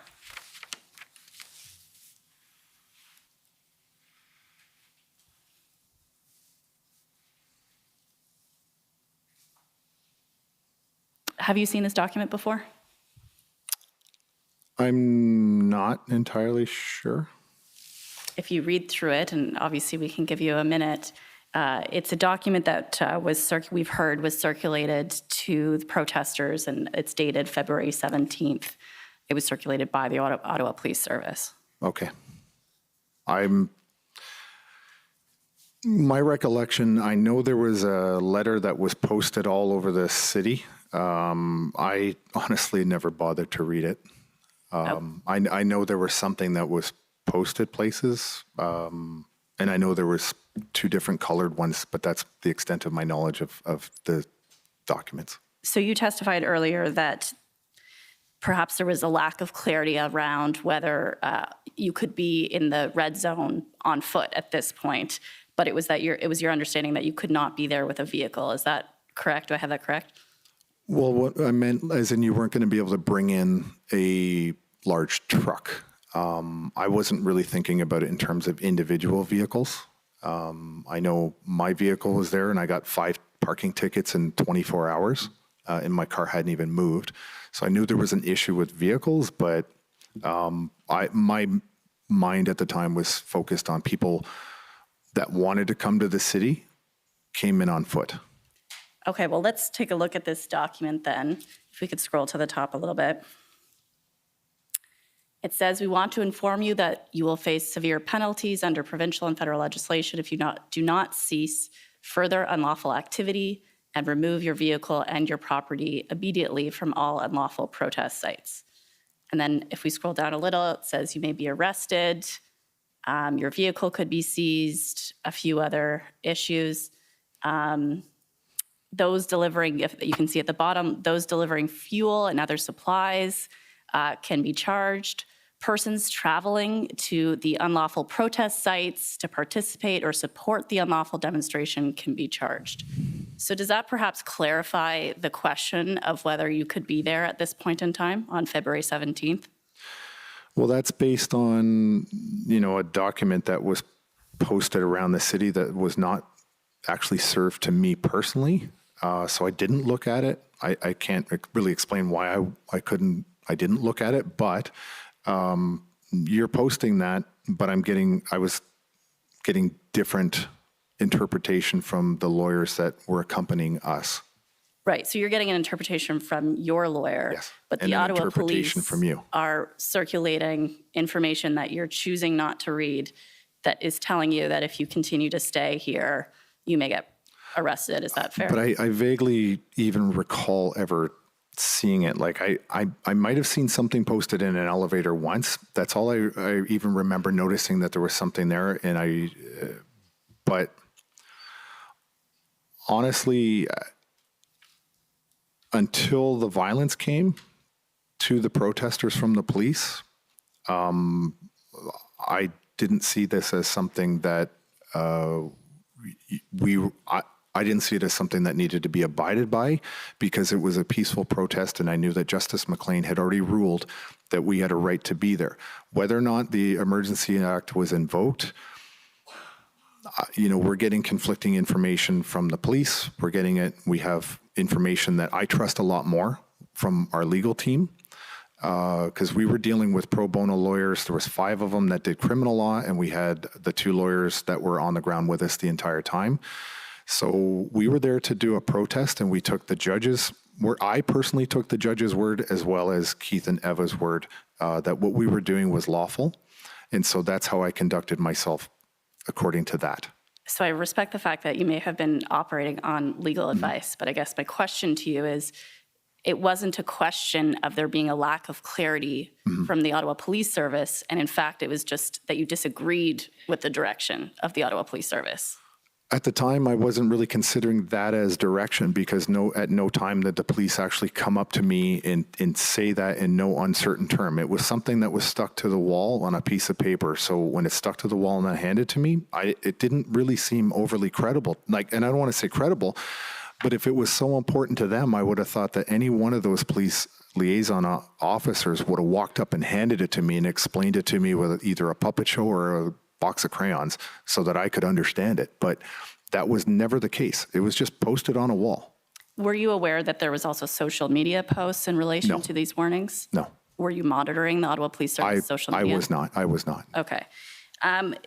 Have you seen this document before? I'm not entirely sure. If you read through it, and obviously we can give you a minute, it's a document that we've heard was circulated to the protesters, and it's dated February 17th. It was circulated by the Ottawa Police Service. Okay. My recollection, I know there was a letter that was posted all over the city. I honestly never bothered to read it. I know there was something that was posted places, and I know there was 2 different colored ones, but that's the extent of my knowledge of the documents. So you testified earlier that perhaps there was a lack of clarity around whether you could be in the red zone on foot at this point, but it was your understanding that you could not be there with a vehicle. Is that correct? Do I have that correct? Well, what I meant, as in you weren't going to be able to bring in a large truck. I wasn't really thinking about it in terms of individual vehicles. I know my vehicle was there, and I got 5 parking tickets in 24 hours, and my car hadn't even moved. So I knew there was an issue with vehicles, but my mind at the time was focused on people that wanted to come to the city, came in on foot. Okay, well, let's take a look at this document then. If we could scroll to the top a little bit. It says, we want to inform you that you will face severe penalties under provincial and federal legislation if you do not cease further unlawful activity and remove your vehicle and your property immediately from all unlawful protest sites. And then if we scroll down a little, it says you may be arrested, your vehicle could be seized, a few other issues. Those delivering, if you can see at the bottom, those delivering fuel and other supplies can be charged. Persons traveling to the unlawful protest sites to participate or support the unlawful demonstration can be charged. So does that perhaps clarify the question of whether you could be there at this point in time on February 17th? Well, that's based on, a document that was posted around the city that was not actually served to me personally. So I didn't look at it. I can't really explain why I didn't look at it, but you're posting that, but I was getting different interpretation from the lawyers that were accompanying us. Right, so you're getting an interpretation from your lawyer, Yes, but and the an Ottawa interpretation police from you. are circulating information that you're choosing not to read that is telling you that if you continue to stay here, you may get arrested. Is that fair? But I vaguely even recall ever seeing it. Like I might have seen something posted in an elevator once. That's all I even remember noticing, that there was something there. And but honestly, until the violence came to the protesters from the police, I didn't see this as something that I didn't see it as something that needed to be abided by, because it was a peaceful protest, and I knew that Justice McLean had already ruled that we had a right to be there. Whether or not the Emergency Act was invoked, we're getting conflicting information from the police. We have information that I trust a lot more from our legal team, because we were dealing with pro bono lawyers. There was 5 of them that did criminal law, and we had the 2 lawyers that were on the ground with us the entire time. So we were there to do a protest, and we took the judge's word. I personally took the judge's word, as well as Keith and Eva's word, that what we were doing was lawful. And so that's how I conducted myself according to that. So I respect the fact that you may have been operating on legal advice, but I guess my question to you is, it wasn't a question of there being a lack of clarity from the Ottawa Police Service, and in fact, it was just that you disagreed with the direction of the Ottawa Police Service. At the time, I wasn't really considering that as direction, because at no time did the police actually come up to me and say that in no uncertain term. It was something that was stuck to the wall on a piece of paper. So when it stuck to the wall and then handed to me, it didn't really seem overly credible. And I don't want to say credible, but if it was so important to them, I would have thought that any one of those police liaison officers would have walked up and handed it to me and explained it to me with either a puppet show or a box of crayons so that I could understand it. But that was never the case. It was just posted on a wall. Were you aware that there was also social media posts in relation to these warnings? No. Were you monitoring the Ottawa Police Service social media? I was not. Okay.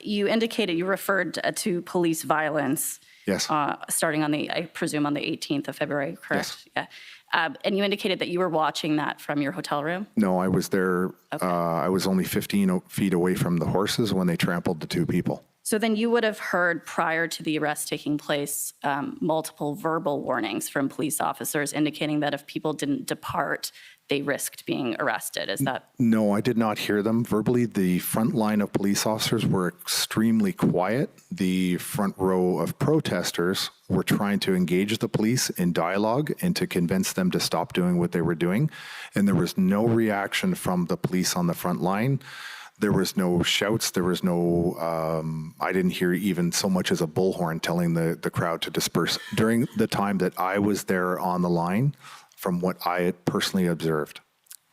You indicated, you referred to police violence. Yes. Starting on I presume on the 18th of February, correct? Yes. Yeah. And you indicated that you were watching that from your hotel room? No, I was there. Okay. I was only 15 feet away from the horses when they trampled the two people. So then you would have heard, prior to the arrest taking place, multiple verbal warnings from police officers indicating that if people didn't depart, they risked being arrested. Is that? No, I did not hear them verbally. The front line of police officers were extremely quiet. The front row of protesters were trying to engage the police in dialogue and to convince them to stop doing what they were doing. And there was no reaction from the police on the front line. There was no shouts. There was no, I didn't hear even so much as a bullhorn telling the crowd to disperse during the time that I was there on the line, from what I had personally observed.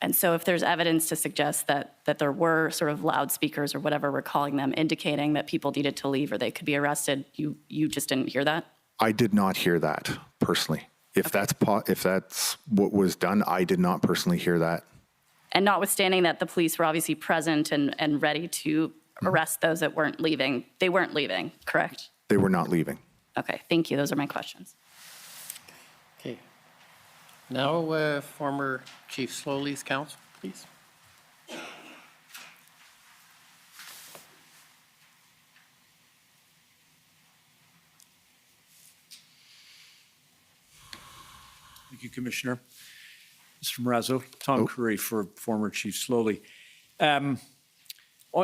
And so if there's evidence to suggest that there were sort of loudspeakers or whatever we're calling them, indicating that people needed to leave or they could be arrested, you just didn't hear that? I did not hear that personally. If that's what was done, I did not personally hear that. And notwithstanding that the police were obviously present and ready to arrest those that weren't leaving, they weren't leaving, correct? They were not leaving. Okay, thank you. Those are my questions. Okay. Now, former Chief Slowly's counsel, please. Thank you, Commissioner. Mr. Marazzo, Tom Curry for former Chief Slowly.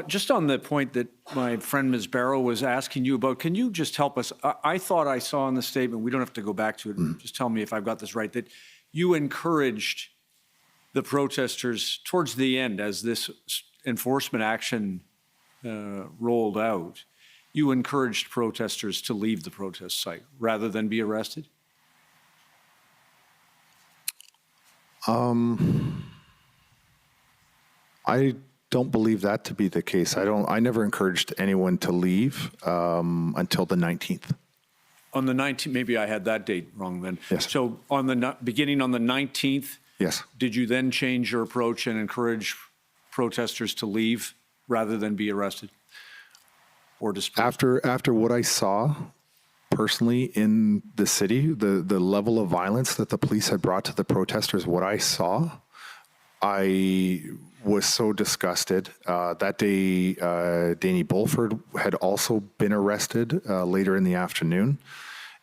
Just on the point that my friend Ms. Barrow was asking you about, can you just help us? I thought I saw in the statement, we don't have to go back to it, just tell me if I've got this right, that you encouraged the protesters towards the end as this enforcement action rolled out, you encouraged protesters to leave the protest site rather than be arrested? I don't believe that to be the case. I never encouraged anyone to leave until the 19th. On the 19th, maybe I had that date wrong then. Yes. So on the beginning on the 19th, yes. Did you then change your approach and encourage protesters to leave rather than be arrested or dispersed? After what I saw personally in the city, the level of violence that the police had brought to the protesters, what I saw, I was so disgusted. That day, Danny Bulford had also been arrested later in the afternoon.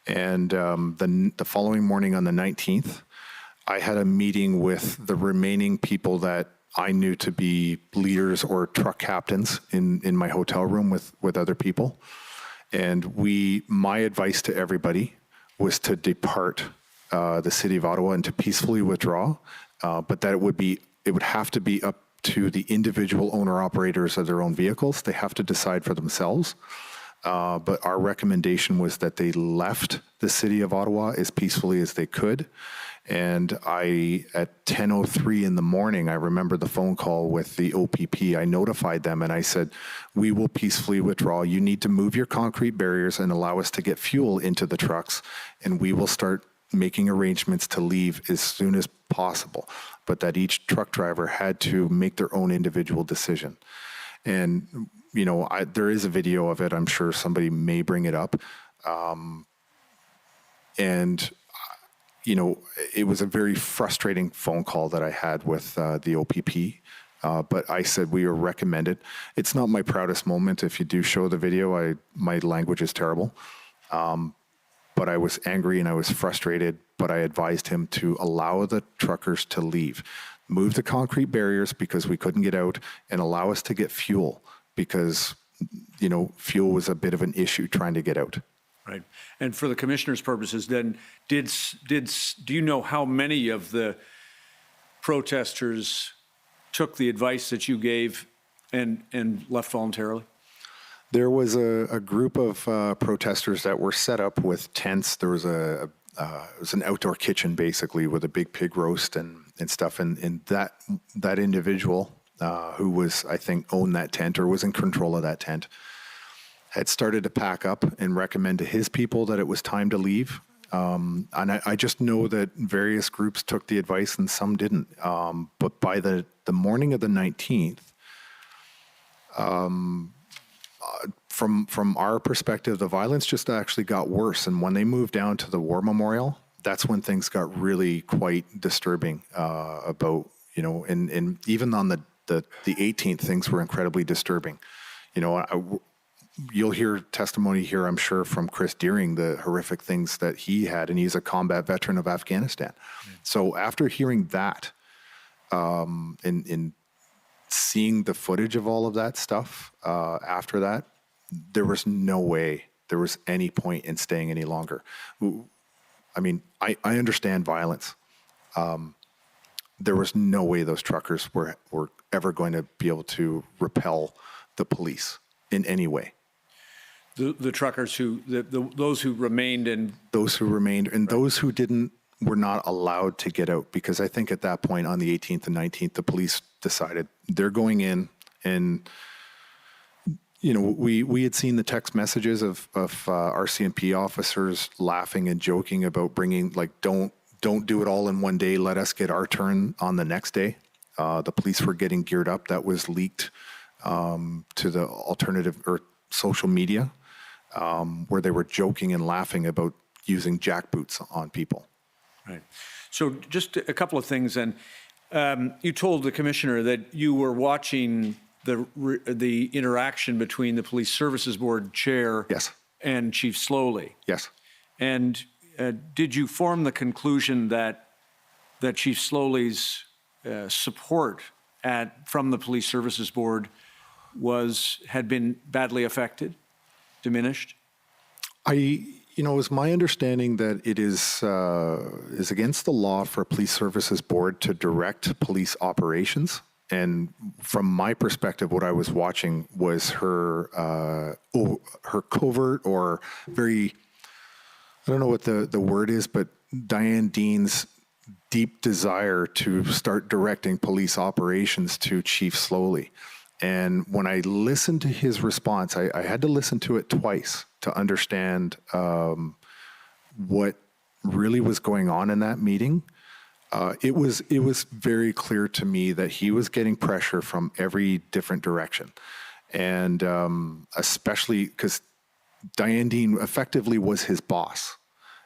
And the following morning on the 19th, I had a meeting with the remaining people that I knew to be leaders or truck captains in my hotel room with other people. And my advice to everybody was to depart the city of Ottawa and to peacefully withdraw, but that it would have to be up to the individual owner-operators of their own vehicles. They have to decide for themselves. But our recommendation was that they left the city of Ottawa as peacefully as they could. And at 10:03 in the morning, I remember the phone call with the OPP. I notified them and I said, we will peacefully withdraw. You need to move your concrete barriers and allow us to get fuel into the trucks. And we will start making arrangements to leave as soon as possible. But that each truck driver had to make their own individual decision. And, there is a video of it. I'm sure somebody may bring it up. And, you know, it was a very frustrating phone call that I had with the OPP. But I said we are recommended. It's not my proudest moment. If you do show the video, my language is terrible. But I was angry and I was frustrated, but I advised him to allow the truckers to leave, move the concrete barriers because we couldn't get out, and allow us to get fuel because, you know, fuel was a bit of an issue trying to get out. Right. And for the commissioner's purposes, then, do you know how many of the protesters took the advice that you gave and left voluntarily? There was a group of protesters that were set up with tents. There was it was an outdoor kitchen basically with a big pig roast and stuff. And that individual who was, I think, owned that tent or was in control of that tent had started to pack up and recommend to his people that it was time to leave. And I just know that various groups took the advice and some didn't. But by the morning of the 19th, from our perspective, the violence just actually got worse. And when they moved down to the War Memorial, that's when things got really quite disturbing about, you know, and even on the 18th, things were incredibly disturbing. You know, you'll hear testimony here, I'm sure, from Chris Deering, the horrific things that he had, and he's a combat veteran of Afghanistan. So after hearing that, and seeing the footage of all of that stuff after that, there was no way there was any point in staying any longer. I mean, I understand violence. There was no way those truckers were ever going to be able to repel the police in any way. The truckers those who remained and those who didn't were not allowed to get out, because I think at that point on the 18th and 19th, the police decided they're going in. And, you know, we had seen the text messages of RCMP officers laughing and joking about bringing, like, don't do it all in one day. Let us get our turn on the next day. The police were getting geared up. That was leaked to the alternative or social media, where they were joking and laughing about using jackboots on people. Right. So just a couple of things then. You told the commissioner that you were watching the interaction between the Police Services Board chair and Chief Slowly. Yes. And did you form the conclusion that Chief Slowly's support from the Police Services Board had been badly affected, diminished? You know, it was my understanding that it is against the law for a Police Services Board to direct police operations. And from my perspective, what I was watching was her covert or very, I don't know what the word is, but Diane Dean's deep desire to start directing police operations to Chief Slowly. And when I listened to his response, I had to listen to it twice to understand what really was going on in that meeting. It was very clear to me that he was getting pressure from every different direction. And especially because Diane Dean effectively was his boss,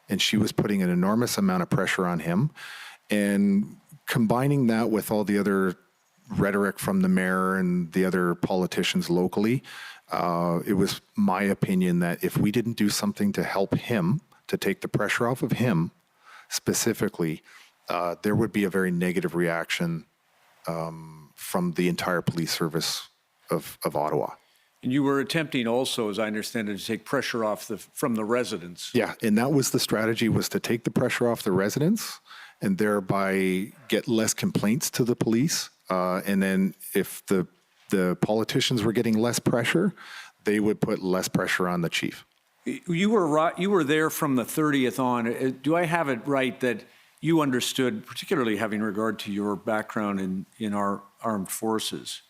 and she was putting an enormous amount of pressure on him. And combining that with all the other rhetoric from the mayor and the other politicians locally, it was my opinion that if we didn't do something to help him, to take the pressure off of him specifically, there would be a very negative reaction from the entire police service of Ottawa. And you were attempting also, as I understand it, to take pressure off from the residents. Yeah, and that was the strategy, was to take the pressure off the residents and thereby get less complaints to the police. And then if the politicians were getting less pressure, they would put less pressure on the chief. You were there from the 30th on. Do I have it right that you understood, particularly having regard to your background in our armed forces,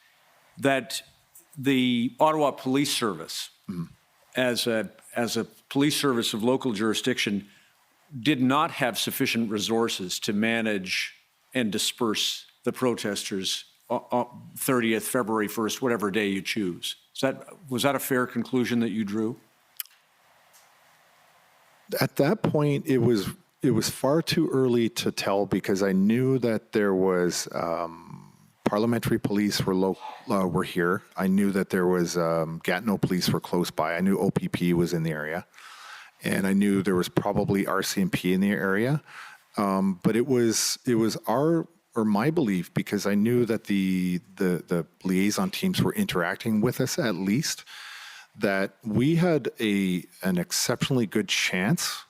that the Ottawa Police Service, as a police service of local jurisdiction, did not have sufficient resources to manage and disperse the protesters 30th, February 1st, whatever day you choose? Was that a fair conclusion that you drew? At that point, it was far too early to tell because I knew that there was parliamentary police were here. I knew that there was Gatineau police were close by. I knew OPP was in the area, and I knew there was probably RCMP in the area. But it was my belief, because I knew that the liaison teams were interacting with us at least, that we had an exceptionally good chance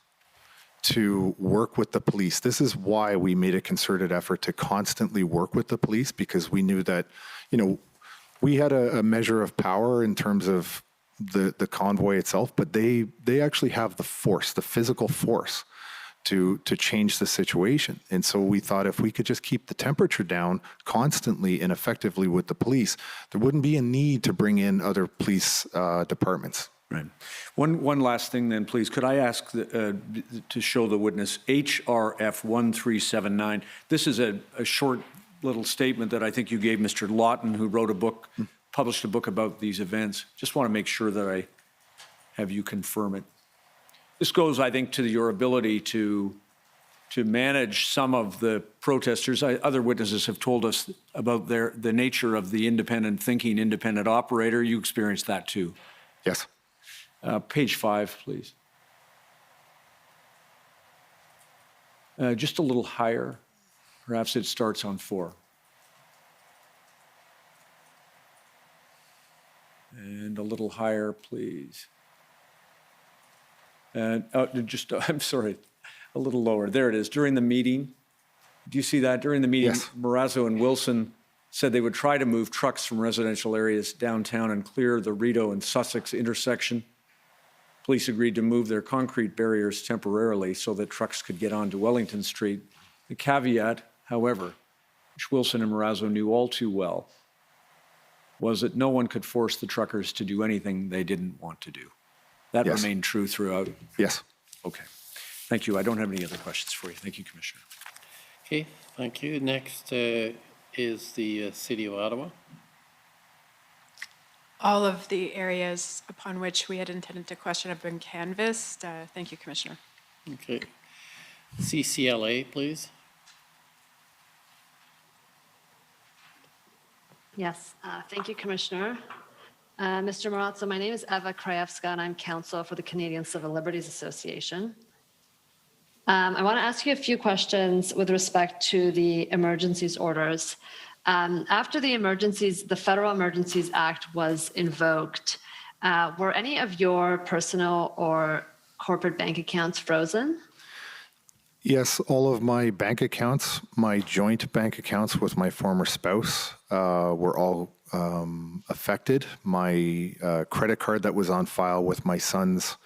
to work with the police. This is why we made a concerted effort to constantly work with the police, because we knew that, we had a measure of power in terms of the convoy itself, but they actually have the force, the physical force to change the situation. And so we thought if we could just keep the temperature down constantly and effectively with the police, there wouldn't be a need to bring in other police departments. Right. One last thing then, please. Could I ask to show the witness HRF 1379? This is a short little statement that I think you gave Mr. Lawton, who wrote a book, published a book about these events. Just want to make sure that I have you confirm it. This goes, I think, to your ability to manage some of the protesters. Other witnesses have told us about the nature of the independent thinking, independent operator. You experienced that too. Yes. Page 5, please. Just a little higher. Perhaps it starts on 4. And a little higher, please. And I'm sorry, a little lower. There it is. During the meeting, do you see that? During the meeting, yes. Marazzo and Wilson said they would try to move trucks from residential areas downtown and clear the Rideau and Sussex intersection. Police agreed to move their concrete barriers temporarily so that trucks could get onto Wellington Street. The caveat, however, which Wilson and Marazzo knew all too well, was that no one could force the truckers to do anything they didn't want to do. That Yes. remained true throughout? Yes. Okay. Thank you. I don't have any other questions for you. Thank you, Commissioner. Okay, thank you. Next is the City of Ottawa. All of the areas upon which we had intended to question have been canvassed. Thank you, Commissioner. Okay. CCLA, please. Yes, thank you, Commissioner. Mr. Marazzo, my name is Eva Krajewska, and I'm counsel for the Canadian Civil Liberties Association. I want to ask you a few questions with respect to the emergencies orders. After the Federal Emergencies Act was invoked, were any of your personal or corporate bank accounts frozen? Yes, all of my bank accounts, my joint bank accounts with my former spouse, were all affected. My credit card that was on file with my son's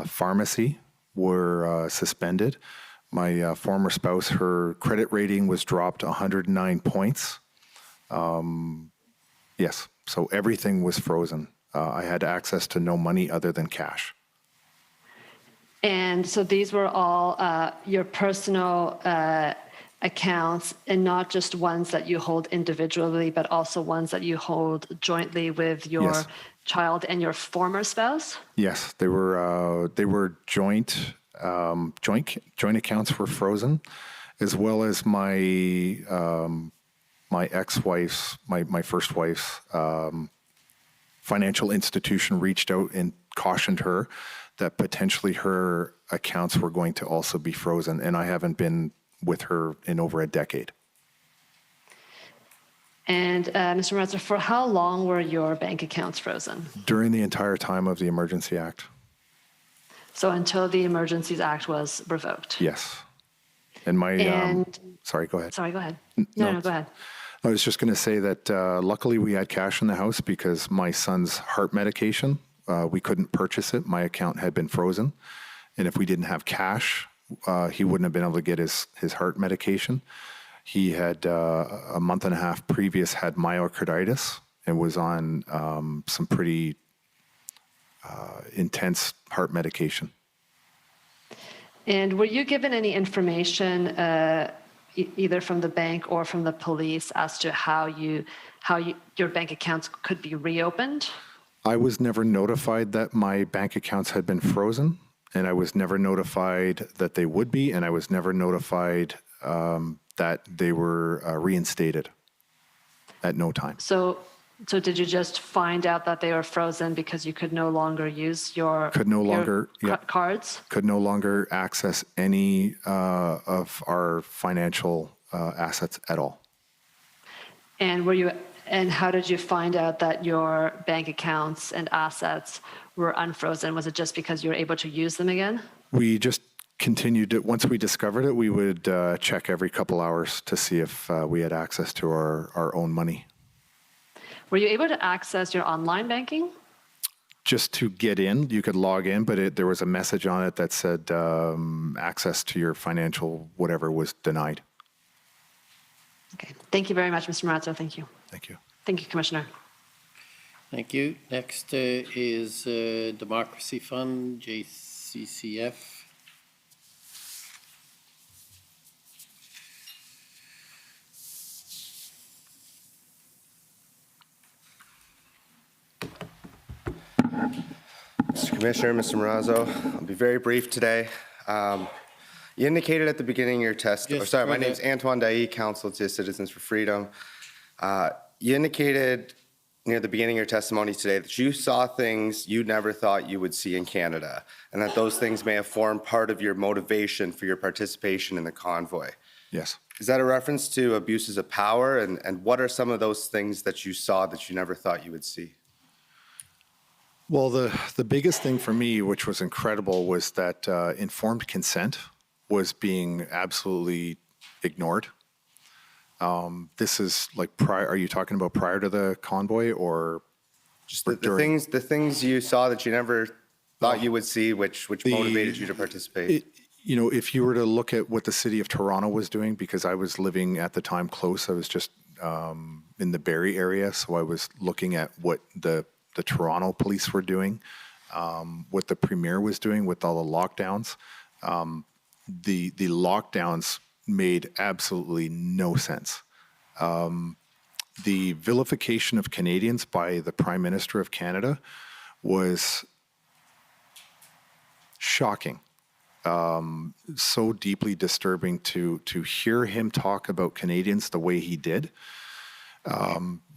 pharmacy were suspended. My former spouse, her credit rating was dropped 109 points. Yes, so everything was frozen. I had access to no money other than cash. And so these were all your personal accounts, and not just ones that you hold individually, but also ones that you hold jointly with your Yes. child and your former spouse? Yes, they were joint accounts were frozen, as well as my my ex-wife's, my first wife's financial institution reached out and cautioned her that potentially her accounts were going to also be frozen, and I haven't been with her in over a decade. And Mr. Marazzo, for how long were your bank accounts frozen? During the entire time of the Emergency Act. So until the Emergencies Act was revoked? Yes. And my, sorry, go ahead. Sorry, go ahead. No, go ahead. I was just going to say that luckily we had cash in the house because my son's heart medication, we couldn't purchase it. My account had been frozen. And if we didn't have cash, he wouldn't have been able to get his heart medication. He had, a month and a half previous, had myocarditis and was on some pretty intense heart medication. And were you given any information, either from the bank or from the police, as to how your bank accounts could be reopened? I was never notified that my bank accounts had been frozen. and I was never notified that they would be, and I was never notified that they were reinstated at no time. So did you just find out that they were frozen because you could no longer use your cards? Could no longer access any of our financial assets at all. And how did you find out that your bank accounts and assets were unfrozen? Was it just because you were able to use them again? We just continued it. Once we discovered it, we would check every couple hours to see if we had access to our own money. Were you able to access your online banking? Just to get in, you could log in, but there was a message on it that said access to your financial whatever was denied. Okay. Thank you very much, Mr. Marazzo. Thank you. Thank you. Thank you, Commissioner. Thank you. Next is Democracy Fund, JCCF. Mr. Commissioner, Mr. Marazzo, I'll be very brief today. You indicated at the beginning of your testimony, my name's Antoine Dailly, Counsel to Citizens for Freedom. You indicated near the beginning of your testimony today that you saw things you never thought you would see in Canada, and that those things may have formed part of your motivation for your participation in the convoy. Yes. Is that a reference to abuses of power, and what are some of those things that you saw that you never thought you would see? Well, the biggest thing for me, which was incredible, was that informed consent was being absolutely ignored. This is like prior. Are you talking about prior to the convoy, or just the things you saw that you never thought you would see, which motivated you to participate? You know, if you were to look at what the city of Toronto was doing, because I was living at the time close, I was just in the Barrie area, so I was looking at what the Toronto police were doing, what the premier was doing with all the lockdowns. The lockdowns made absolutely no sense. The vilification of Canadians by the Prime Minister of Canada was shocking. So deeply disturbing to hear him talk about Canadians the way he did.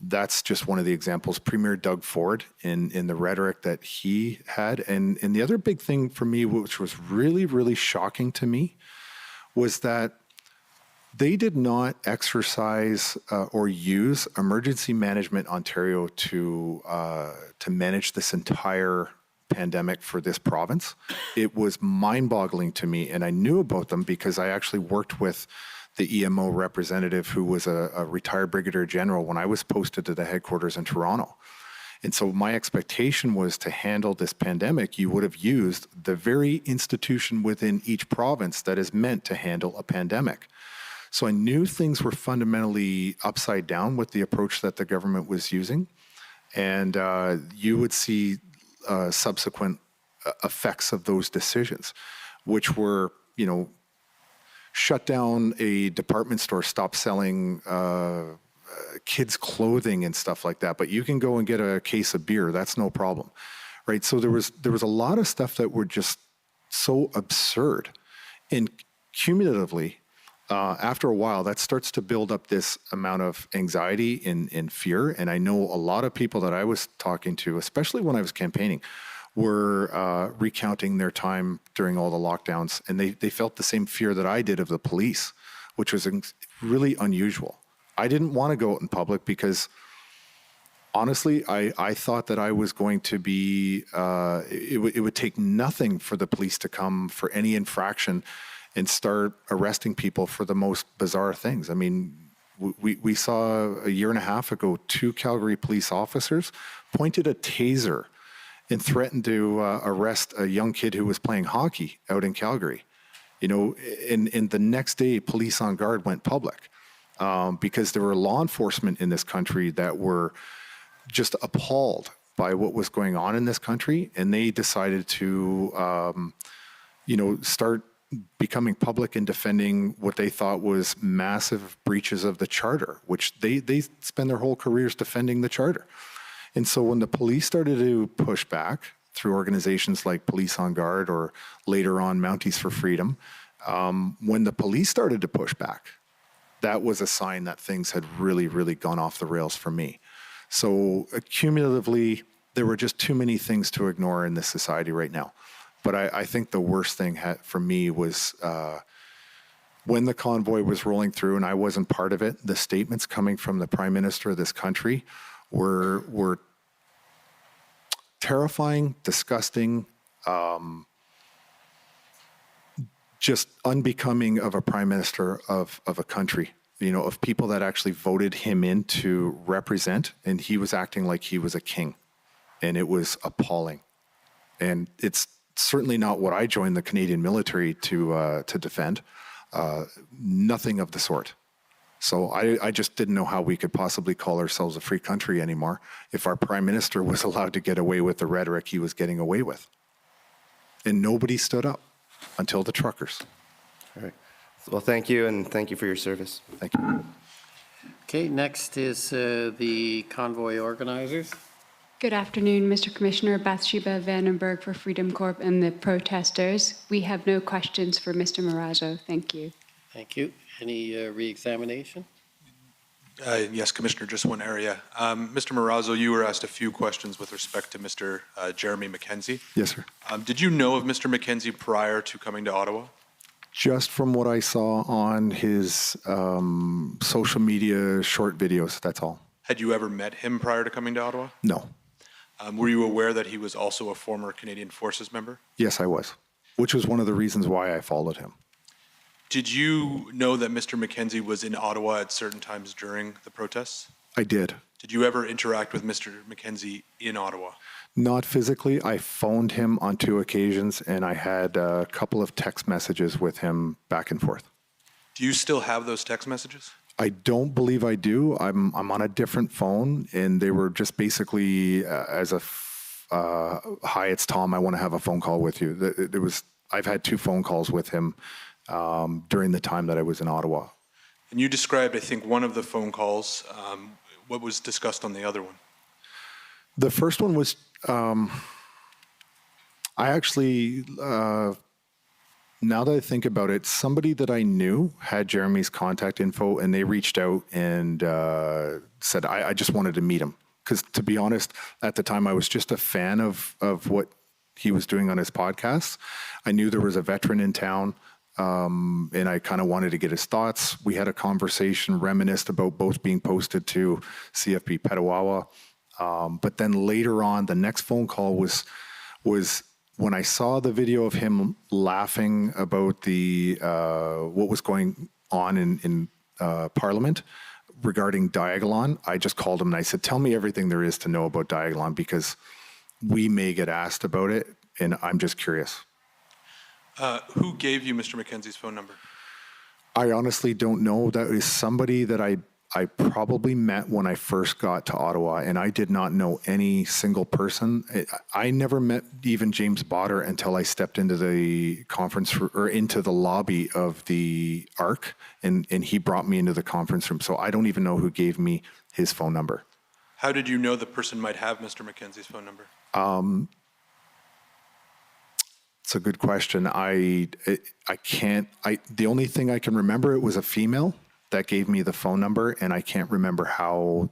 That's just one of the examples. Premier Doug Ford in the rhetoric that he had. And the other big thing for me, which was really, really shocking to me, was that they did not exercise or use Emergency Management Ontario to manage this entire pandemic for this province. It was mind-boggling to me, and I knew about them because I actually worked with the EMO representative who was a retired brigadier general when I was posted to the headquarters in Toronto. And so my expectation was to handle this pandemic, you would have used the very institution within each province that is meant to handle a pandemic. So I knew things were fundamentally upside down with the approach that the government was using. And you would see subsequent effects of those decisions, which were, you know, shut down a department store, stop selling kids' clothing and stuff like that. But you can go and get a case of beer. That's no problem, right? So there was a lot of stuff that were just so absurd. And cumulatively, after a while, that starts to build up this amount of anxiety and fear. And I know a lot of people that I was talking to, especially when I was campaigning, were recounting their time during all the lockdowns, and they felt the same fear that I did of the police, which was really unusual. I didn't want to go out in public because, honestly, I thought that I was going to be, it would take nothing for the police to come for any infraction and start arresting people for the most bizarre things. I mean, we saw a year and a half ago, 2 Calgary police officers pointed a taser and threatened to arrest a young kid who was playing hockey out in Calgary. You know, and the next day, police on guard went public because there were law enforcement in this country that were just appalled by what was going on in this country, and they decided to, you know, start becoming public and defending what they thought was massive breaches of the charter, which they spend their whole careers defending the charter. And so when the police started to push back, through organizations like Police on Guard or later on Mounties for Freedom. When the police started to push back, that was a sign that things had really, really gone off the rails for me. So cumulatively, there were just too many things to ignore in this society right now. But I think the worst thing for me was when the convoy was rolling through and I wasn't part of it, the statements coming from the Prime Minister of this country were terrifying, disgusting, just unbecoming of a Prime Minister of a country, you know, of people that actually voted him in to represent, and he was acting like he was a king. And it was appalling. And it's certainly not what I joined the Canadian military to defend. Nothing of the sort. So I just didn't know how we could possibly call ourselves a free country anymore if our Prime Minister was allowed to get away with the rhetoric he was getting away with. And nobody stood up until the truckers. All right. Well, thank you, and thank you for your service. Thank you. Okay, next is the convoy organizers. Good afternoon, Mr. Commissioner. Bathsheba Vandenberg for Freedom Corp and the protesters. We have no questions for Mr. Marazzo. Thank you. Thank you. Any re-examination? Yes, Commissioner, just one area. Mr. Marazzo, you were asked a few questions with respect to Mr. Jeremy McKenzie. Yes, sir. Did you know of Mr. McKenzie prior to coming to Ottawa? Just from what I saw on his social media short videos, that's all. Had you ever met him prior to coming to Ottawa? No. Were you aware that he was also a former Canadian Forces member? Yes, I was, which was one of the reasons why I followed him. Did you know that Mr. McKenzie was in Ottawa at certain times during the protests? I did. Did you ever interact with Mr. McKenzie in Ottawa? Not physically. I phoned him on 2 occasions, and I had a couple of text messages with him back and forth. Do you still have those text messages? I don't believe I do. I'm on a different phone, and they were just basically as a hi, it's Tom. I want to have a phone call with you. I've had 2 phone calls with him during the time that I was in Ottawa. And you described, I think, one of the phone calls. What was discussed on the other one? The first one was I actually. Now that I think about it, somebody that I knew had Jeremy's contact info, and they reached out and said, I just wanted to meet him. Because to be honest, at the time, I was just a fan of what he was doing on his podcasts. I knew there was a veteran in town, and I kind of wanted to get his thoughts. We had a conversation, reminisced about both being posted to CFP Petawawa. But then later on, the next phone call was when I saw the video of him laughing about the what was going on in Parliament regarding Diagolon, I just called him and I said, tell me everything there is to know about Diagolon, because we may get asked about it, and I'm just curious. Who gave you Mr. McKenzie's phone number? I honestly don't know. That is somebody that I probably met when I first got to Ottawa, and I did not know any single person. I never met even James Botter until I stepped into the conference or into the lobby of the ARC, and he brought me into the conference room. So I don't even know who gave me his phone number. How did you know the person might have Mr. McKenzie's phone number? It's a good question. The only thing I can remember, it was a female that gave me the phone number, and I can't remember how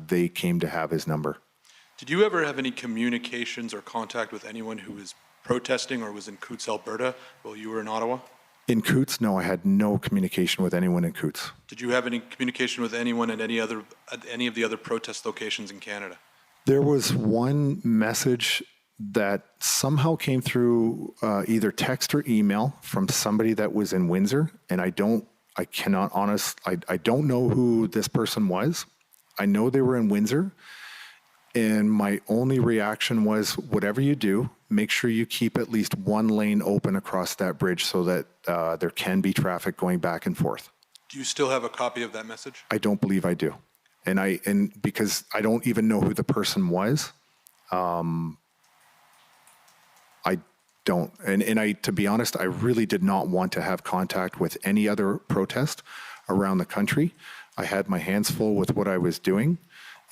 they came to have his number. Did you ever have any communications or contact with anyone who was protesting or was in Coutts, Alberta, while you were in Ottawa? In Coutts, no, I had no communication with anyone in Coutts. Did you have any communication with anyone at any of the other protest locations in Canada? There was one message that somehow came through either text or email from somebody that was in Windsor, and I don't know who this person was. I know they were in Windsor, and my only reaction was, whatever you do, make sure you keep at least one lane open across that bridge so that there can be traffic going back and forth. Do you still have a copy of that message? I don't believe I do. And because I don't even know who the person was, I don't. And to be honest, I really did not want to have contact with any other protest around the country. I had my hands full with what I was doing,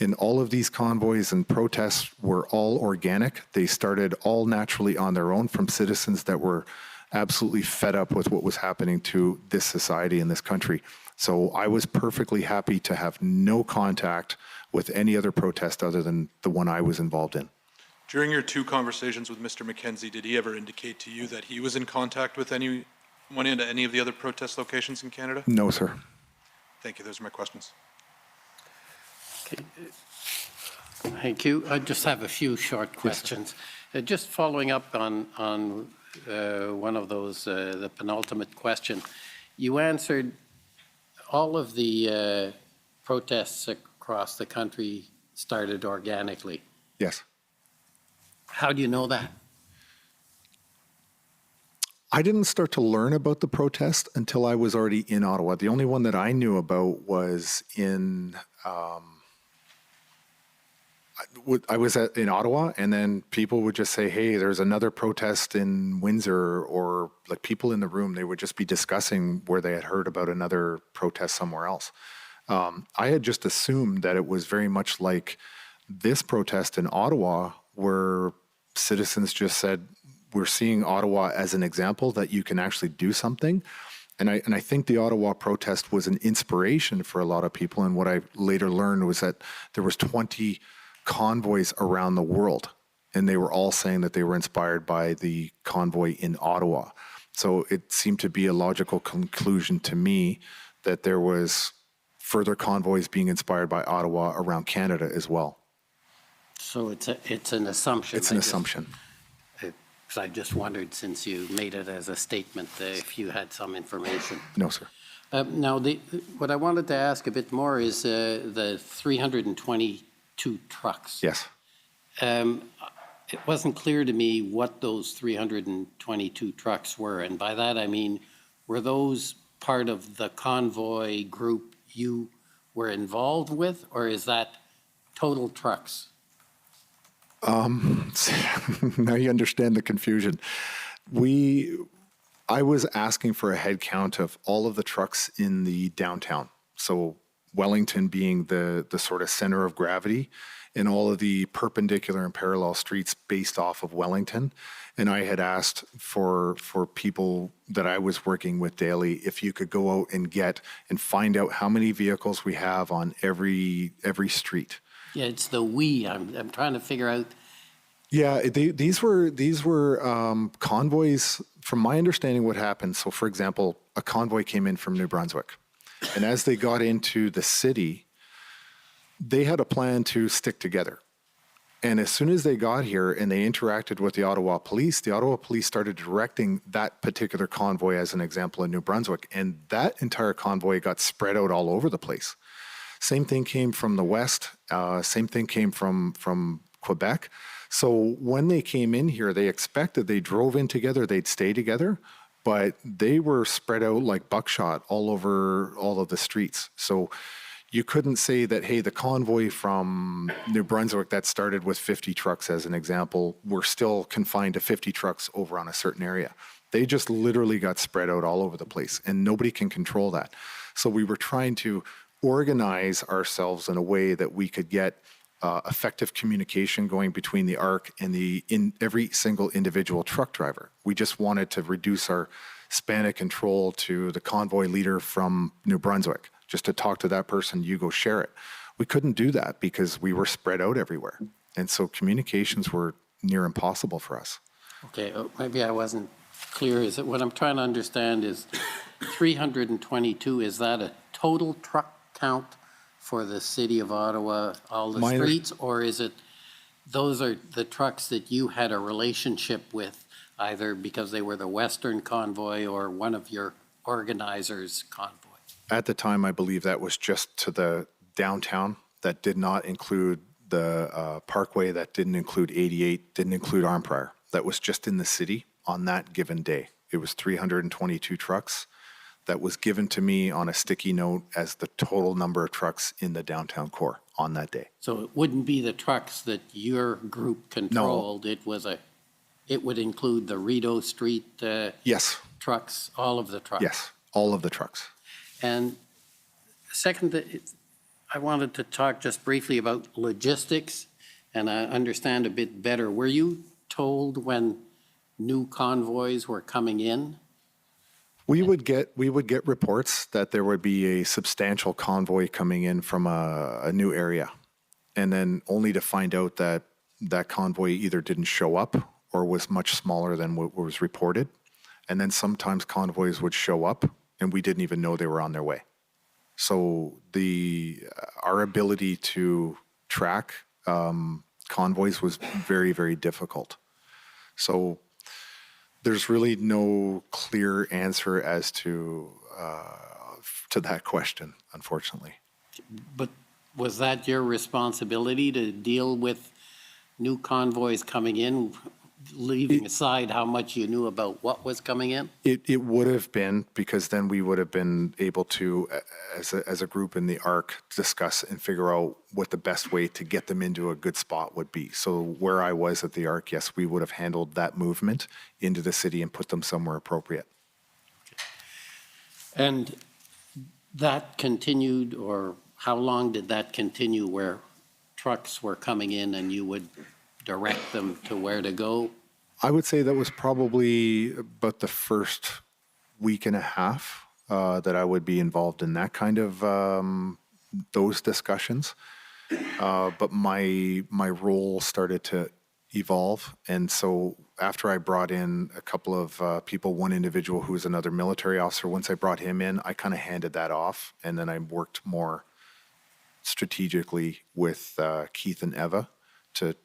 And all of these convoys and protests were all organic. They started all naturally on their own from citizens that were absolutely fed up with what was happening to this society and this country. So I was perfectly happy to have no contact with any other protest other than the one I was involved in. During your 2 conversations with Mr. McKenzie, did he ever indicate to you that he was in contact with anyone in any of the other protest locations in Canada? No, sir. Thank you. Those are my questions. Okay. Thank you. I just have a few short questions. Just following up on one of those, the penultimate question. You answered all of the protests across the country started organically. Yes. How do you know that? I didn't start to learn about the protest until I was already in Ottawa. The only one that I knew about was in, I was in Ottawa, and then people would just say, hey, there's another protest in Windsor, or like people in the room, they would just be discussing where they had heard about another protest somewhere else. I had just assumed that it was very much like this protest in Ottawa, where citizens just said, we're seeing Ottawa as an example that you can actually do something. And I think the Ottawa protest was an inspiration for a lot of people. And what I later learned was that there was 20 convoys around the world, and they were all saying that they were inspired by the convoy in Ottawa. So it seemed to be a logical conclusion to me that there was further convoys being inspired by Ottawa around Canada as well. So it's an assumption. It's an assumption. I just wondered, since you made it as a statement, if you had some information. No, sir. Now, what I wanted to ask a bit more is the 322 trucks. Yes. It wasn't clear to me what those 322 trucks were, and by that I mean, were those part of the convoy group you were involved with, or is that total trucks? Now you understand the confusion. I was asking for a head count of all of the trucks in the downtown. So Wellington being the sort of center of gravity, and all of the perpendicular and parallel streets based off of Wellington. And I had asked for people that I was working with daily, if you could go out and find out how many vehicles we have on every street. Yeah, it's the we. I'm trying to figure out. Yeah, these were convoys. From my understanding, what happened. So, for example, a convoy came in from New Brunswick, and as they got into the city, they had a plan to stick together. And as soon as they got here and they interacted with the Ottawa police started directing that particular convoy, as an example, in New Brunswick, and that entire convoy got spread out all over the place. Same thing came from the west. Same thing came from Quebec. So when they came in here, they drove in together, they'd stay together, but they were spread out like buckshot all over all of the streets. So you couldn't say that, hey, the convoy from New Brunswick that started with 50 trucks, as an example, were still confined to 50 trucks over on a certain area. They just literally got spread out all over the place, and nobody can control that. So we were trying to organize ourselves in a way that we could get effective communication going between the ARC and every single individual truck driver. We just wanted to reduce our span of control to the convoy leader from New Brunswick, just to talk to that person, you go share it. We couldn't do that because we were spread out everywhere. And so communications were near impossible for us. Okay, maybe I wasn't clear. Is it what I'm trying to understand is 322, is that a total truck count for the city of Ottawa, all the streets, or is it those are the trucks that you had a relationship with, either because they were the Western convoy or one of your organizers' convoy? At the time, I believe that was just to the downtown. That did not include the Parkway, that didn't include 88, didn't include Arnprior. That was just in the city on that given day. It was 322 trucks. That was given to me on a sticky note as the total number of trucks in the downtown core on that day. So it wouldn't be the trucks that your group controlled. No. It would include the Rideau Street yes. trucks, all of the trucks. Yes, all of the trucks. And second, I wanted to talk just briefly about logistics and understand a bit better. Were you told when new convoys were coming in? We would get reports that there would be a substantial convoy coming in from a new area, and then only to find out that that convoy either didn't show up or was much smaller than what was reported. And then sometimes convoys would show up and we didn't even know they were on their way. So our ability to track convoys was very, very difficult. So there's really no clear answer as to that question, unfortunately. But was that your responsibility to deal with new convoys coming in, leaving aside how much you knew about what was coming in? It would have been, because then we would have been able to, as a group in the ARC, discuss and figure out what the best way to get them into a good spot would be. So where I was at the ARC, yes, we would have handled that movement into the city and put them somewhere appropriate. And that continued, or how long did that continue, where trucks were coming in and you would direct them to where to go? I would say that was probably about the first week and a half that I would be involved in that kind of those discussions. But my role started to evolve, and so after I brought in a couple of people, one individual who was another military officer, once I brought him in, I kind of handed that off, and then I worked more strategically with Keith and Eva to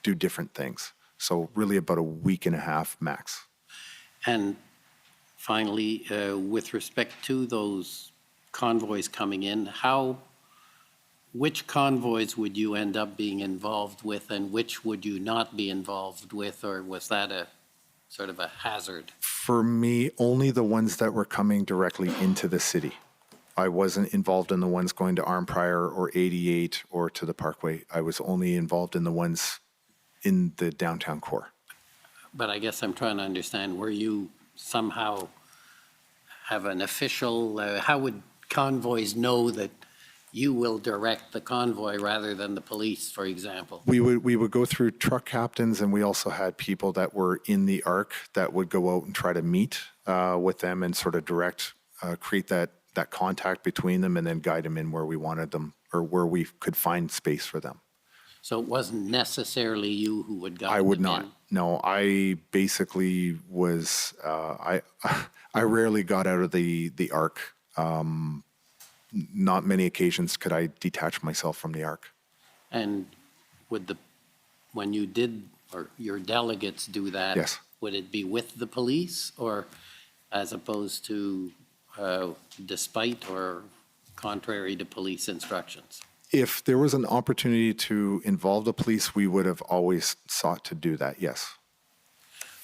do different things. So really about a week and a half max. And finally, with respect to those convoys coming in, which convoys would you end up being involved with and which would you not be involved with, or was that a sort of a hazard? For me, only the ones that were coming directly into the city. I wasn't involved in the ones going to Arnprior or 88 or to the Parkway. I was only involved in the ones in the downtown core. But I guess I'm trying to understand, were you somehow have an official, how would convoys know that you will direct the convoy rather than the police, for example? We would go through truck captains, and we also had people that were in the ARC that would go out and try to meet with them and sort of direct, create that contact between them and then guide them in where we wanted them or where we could find space for them. So it wasn't necessarily you who would guide them? I would not. No, I basically was, I rarely got out of the ARC. Not many occasions could I detach myself from the ARC. And when you did, or your delegates do that? Yes. Would it be with the police, or as opposed to despite or contrary to police instructions? If there was an opportunity to involve the police, we would have always sought to do that, yes.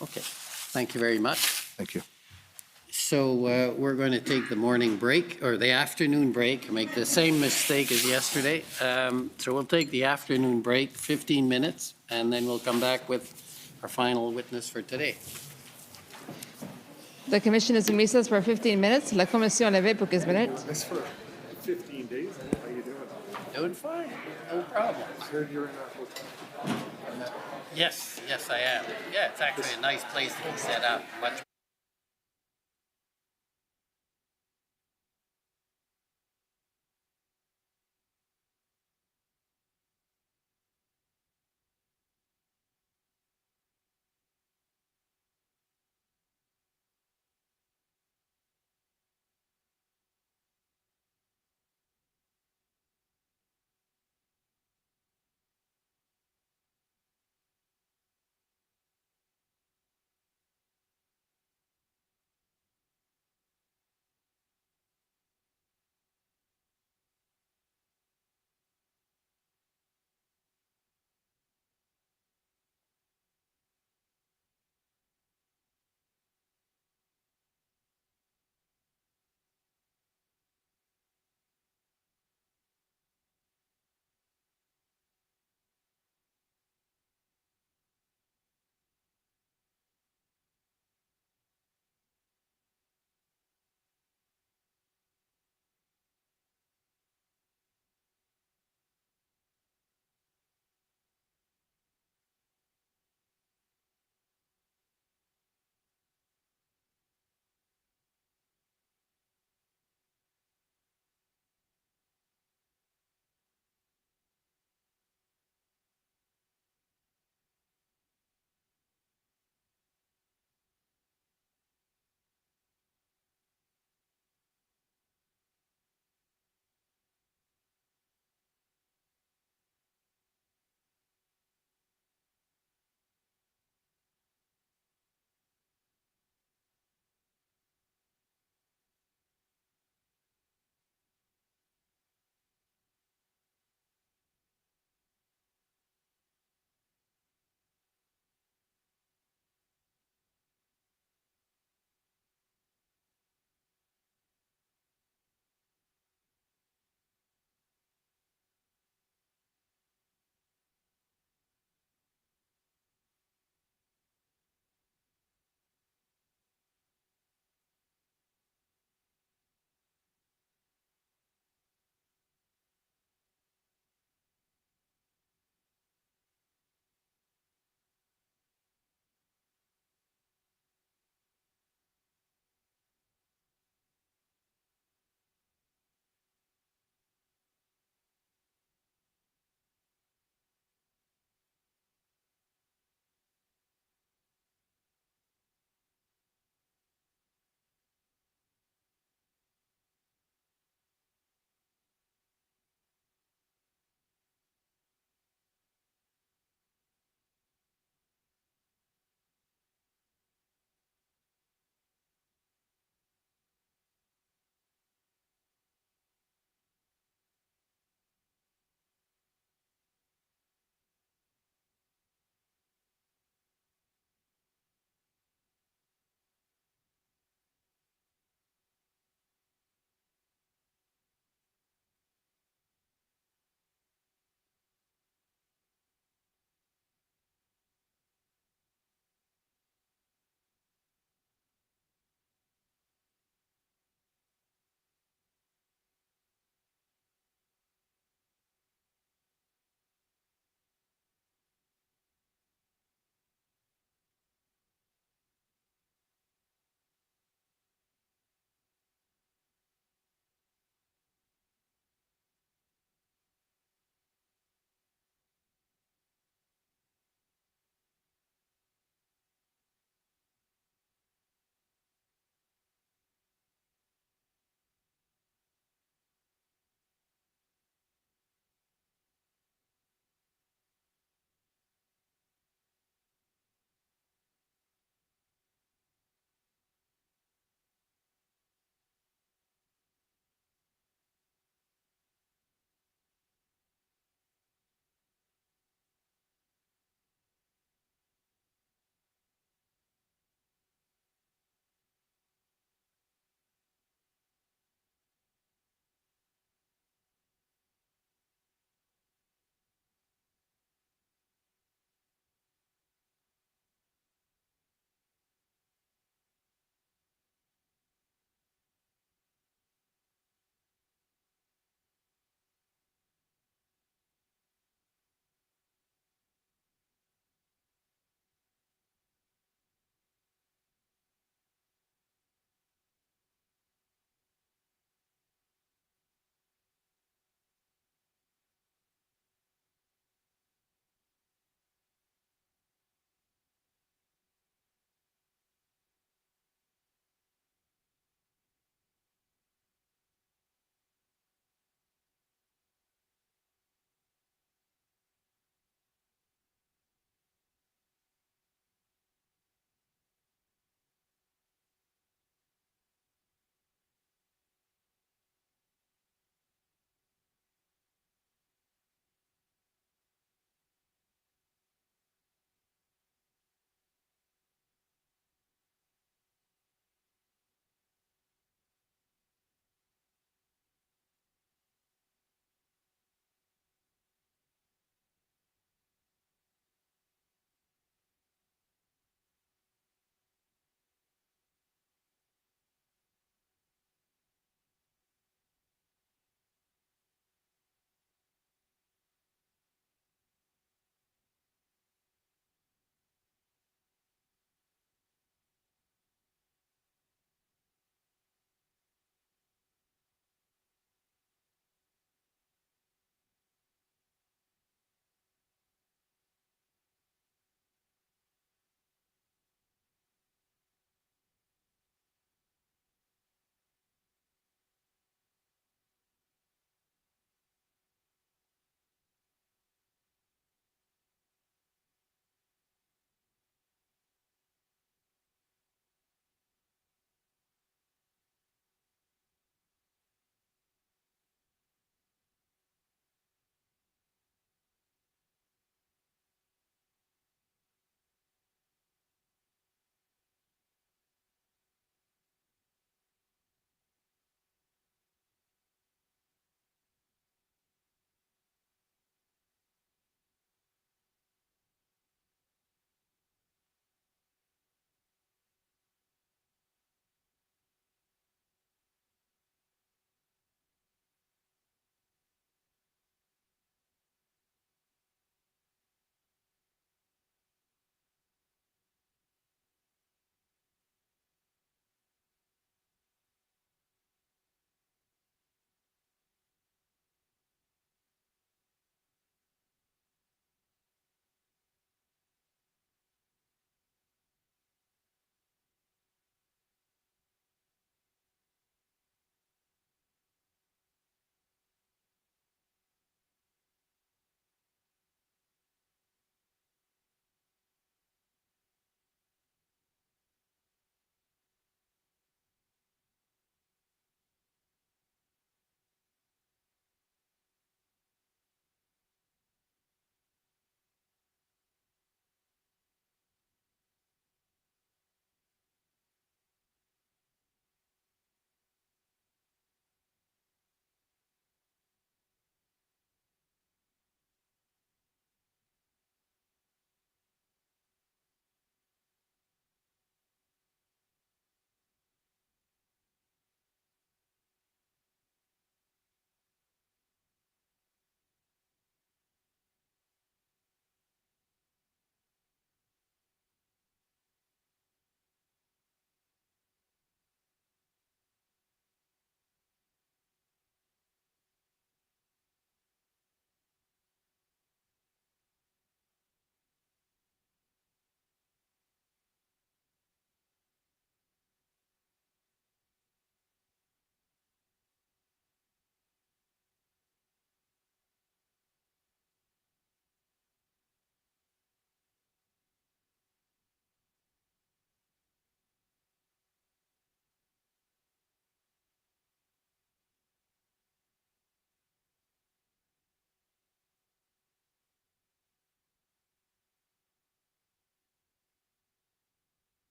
Okay, thank you very much. Thank you. So we're going to take the morning break, or the afternoon break, make the same mistake as yesterday. So we'll take the afternoon break, 15 minutes, and then we'll come back with our final witness for today. The commission is in recess for 15 minutes. La commission levée pour 15 minutes. That's for 15 days. How you doing? Doing fine, no problem. I heard you're in a hotel. Yes, I am. Yeah, it's actually a nice place to be set up. Much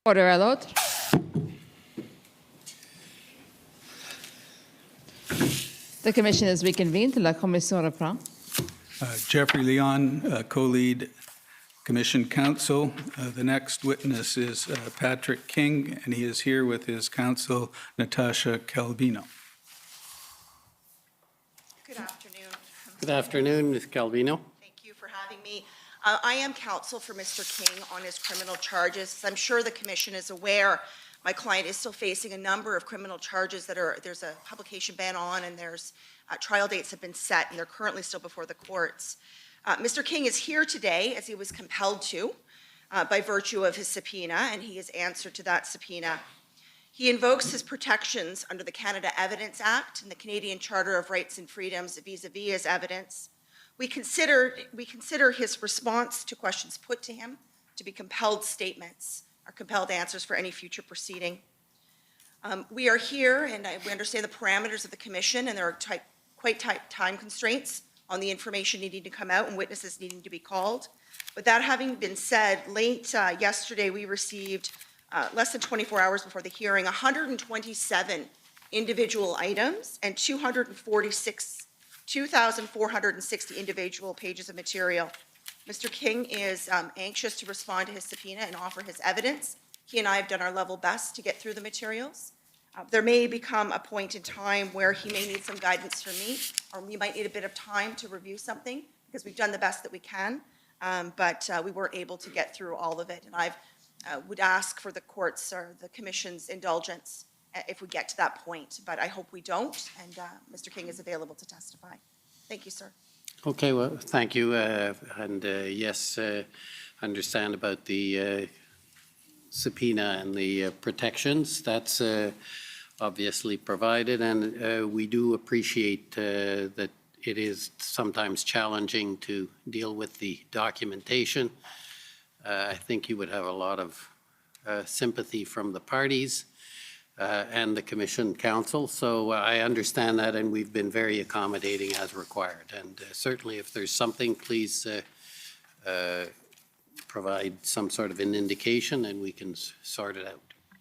Order à l'autre. The commission is reconvened. La commission reprend. Jeffrey Leon, co-lead Commission Counsel. The next witness is Patrick King, and he is here with his counsel, Natasha Calvino. Good afternoon. Good afternoon, Ms. Calvino. Thank you for having me. I am counsel for Mr. King on his criminal charges. I'm sure the commission is aware my client is still facing a number of criminal charges there's a publication ban on, and there's trial dates have been set, and they're currently still before the courts. Mr. King is here today as he was compelled to by virtue of his subpoena, and he has answered to that subpoena. He invokes his protections under the Canada Evidence Act and the Canadian Charter of Rights and Freedoms vis-a-vis his evidence. We consider his response to questions put to him to be compelled statements or compelled answers for any future proceeding. We are here, and we understand the parameters of the commission, and there are quite tight time constraints on the information needing to come out and witnesses needing to be called. But that having been said, late yesterday we received, less than 24 hours before the hearing, 127 individual items and 2,460 individual pages of material. Mr. King is anxious to respond to his subpoena and offer his evidence. He and I have done our level best to get through the materials. There may become a point in time where he may need some guidance from me, or we might need a bit of time to review something, because we've done the best that we can, but we weren't able to get through all of it. And I would ask for the court's or the commission's indulgence if we get to that point, but I hope we don't, and Mr. King is available to testify. Thank you, sir. Okay, well, thank you. Yes, understand about the subpoena and the protections. That's obviously provided, and we do appreciate that it is sometimes challenging to deal with the documentation. I think you would have a lot of sympathy from the parties and the Commission Council, so I understand that, and we've been very accommodating as required. And certainly if there's something, please provide some sort of an indication and we can sort it out.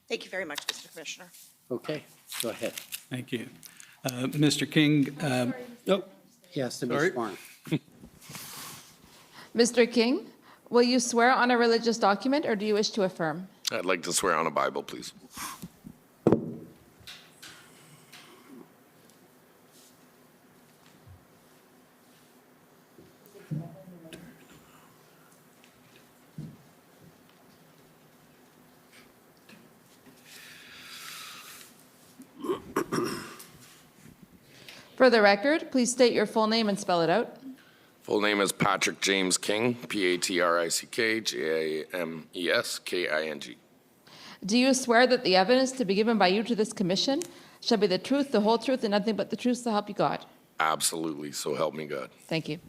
Thank you very much, Mr. Commissioner. Okay, go ahead. Thank you. Mr. King. He has to be sworn. Mr. King, will you swear on a religious document or do you wish to affirm? I'd like to swear on a Bible, please. For the record, please state your full name and spell it out. Full name is Patrick James King, Patrick-James-King. Do you swear that the evidence to be given by you to this commission shall be the truth, the whole truth, and nothing but the truth, so help you God? Absolutely, so help me God. Thank you.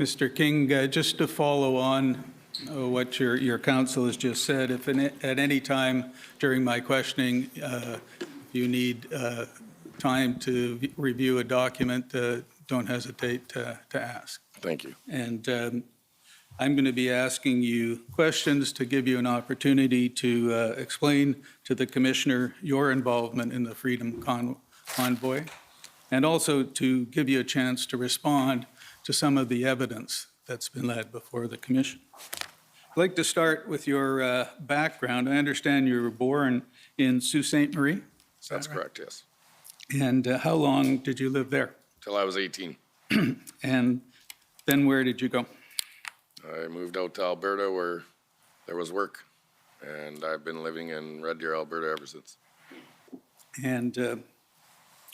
Mr. King, just to follow on what your counsel has just said, if at any time during my questioning you need time to review a document, don't hesitate to ask. Thank you. And I'm going to be asking you questions to give you an opportunity to explain to the Commissioner your involvement in the Freedom Convoy, and also to give you a chance to respond to some of the evidence that's been led before the Commission. I'd like to start with your background. I understand you were born in Sault Ste. Marie. That's correct, yes. And how long did you live there? Till I was 18. And then where did you go? I moved out to Alberta where there was work, and I've been living in Red Deer, Alberta ever since. And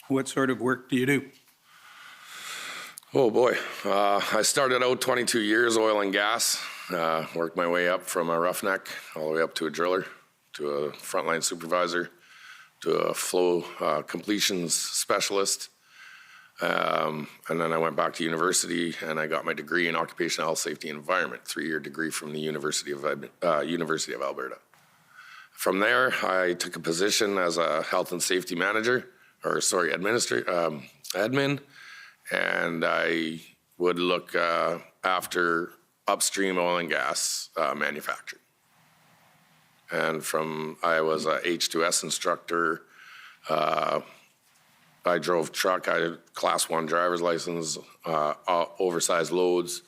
what sort of work do you do? Oh boy, I started out 22 years oil and gas, worked my way up from a roughneck all the way up to a driller, to a frontline supervisor, to a flow completions specialist. And then I went back to university and I got my degree in occupational health, safety, and environment, 3-year degree from the University of Alberta. From there, I took a position as a health and safety manager, admin, and I would look after upstream oil and gas manufacturing. And I was a H2S instructor. I drove truck. I had class 1 driver's license, oversized loads.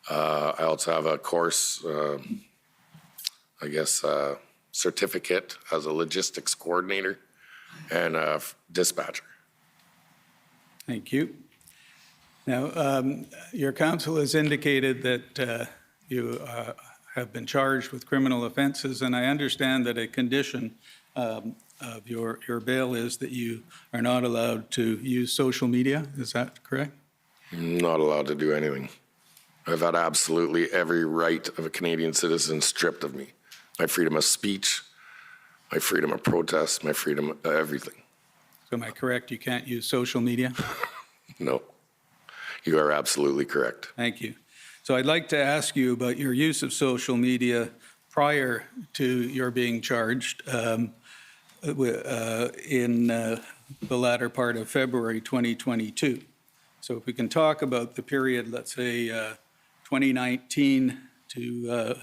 I also have a course, certificate as a logistics coordinator and a dispatcher. Thank you. Now, your counsel has indicated that you have been charged with criminal offenses, and I understand that a condition of your bail is that you are not allowed to use social media. Is that correct? I'm not allowed to do anything. I've had absolutely every right of a Canadian citizen stripped of me. My freedom of speech, my freedom of protest, my freedom of everything. So am I correct? You can't use social media? No, you are absolutely correct. Thank you. So I'd like to ask you about your use of social media prior to your being charged in the latter part of February 2022. So if we can talk about the period, let's say 2019 to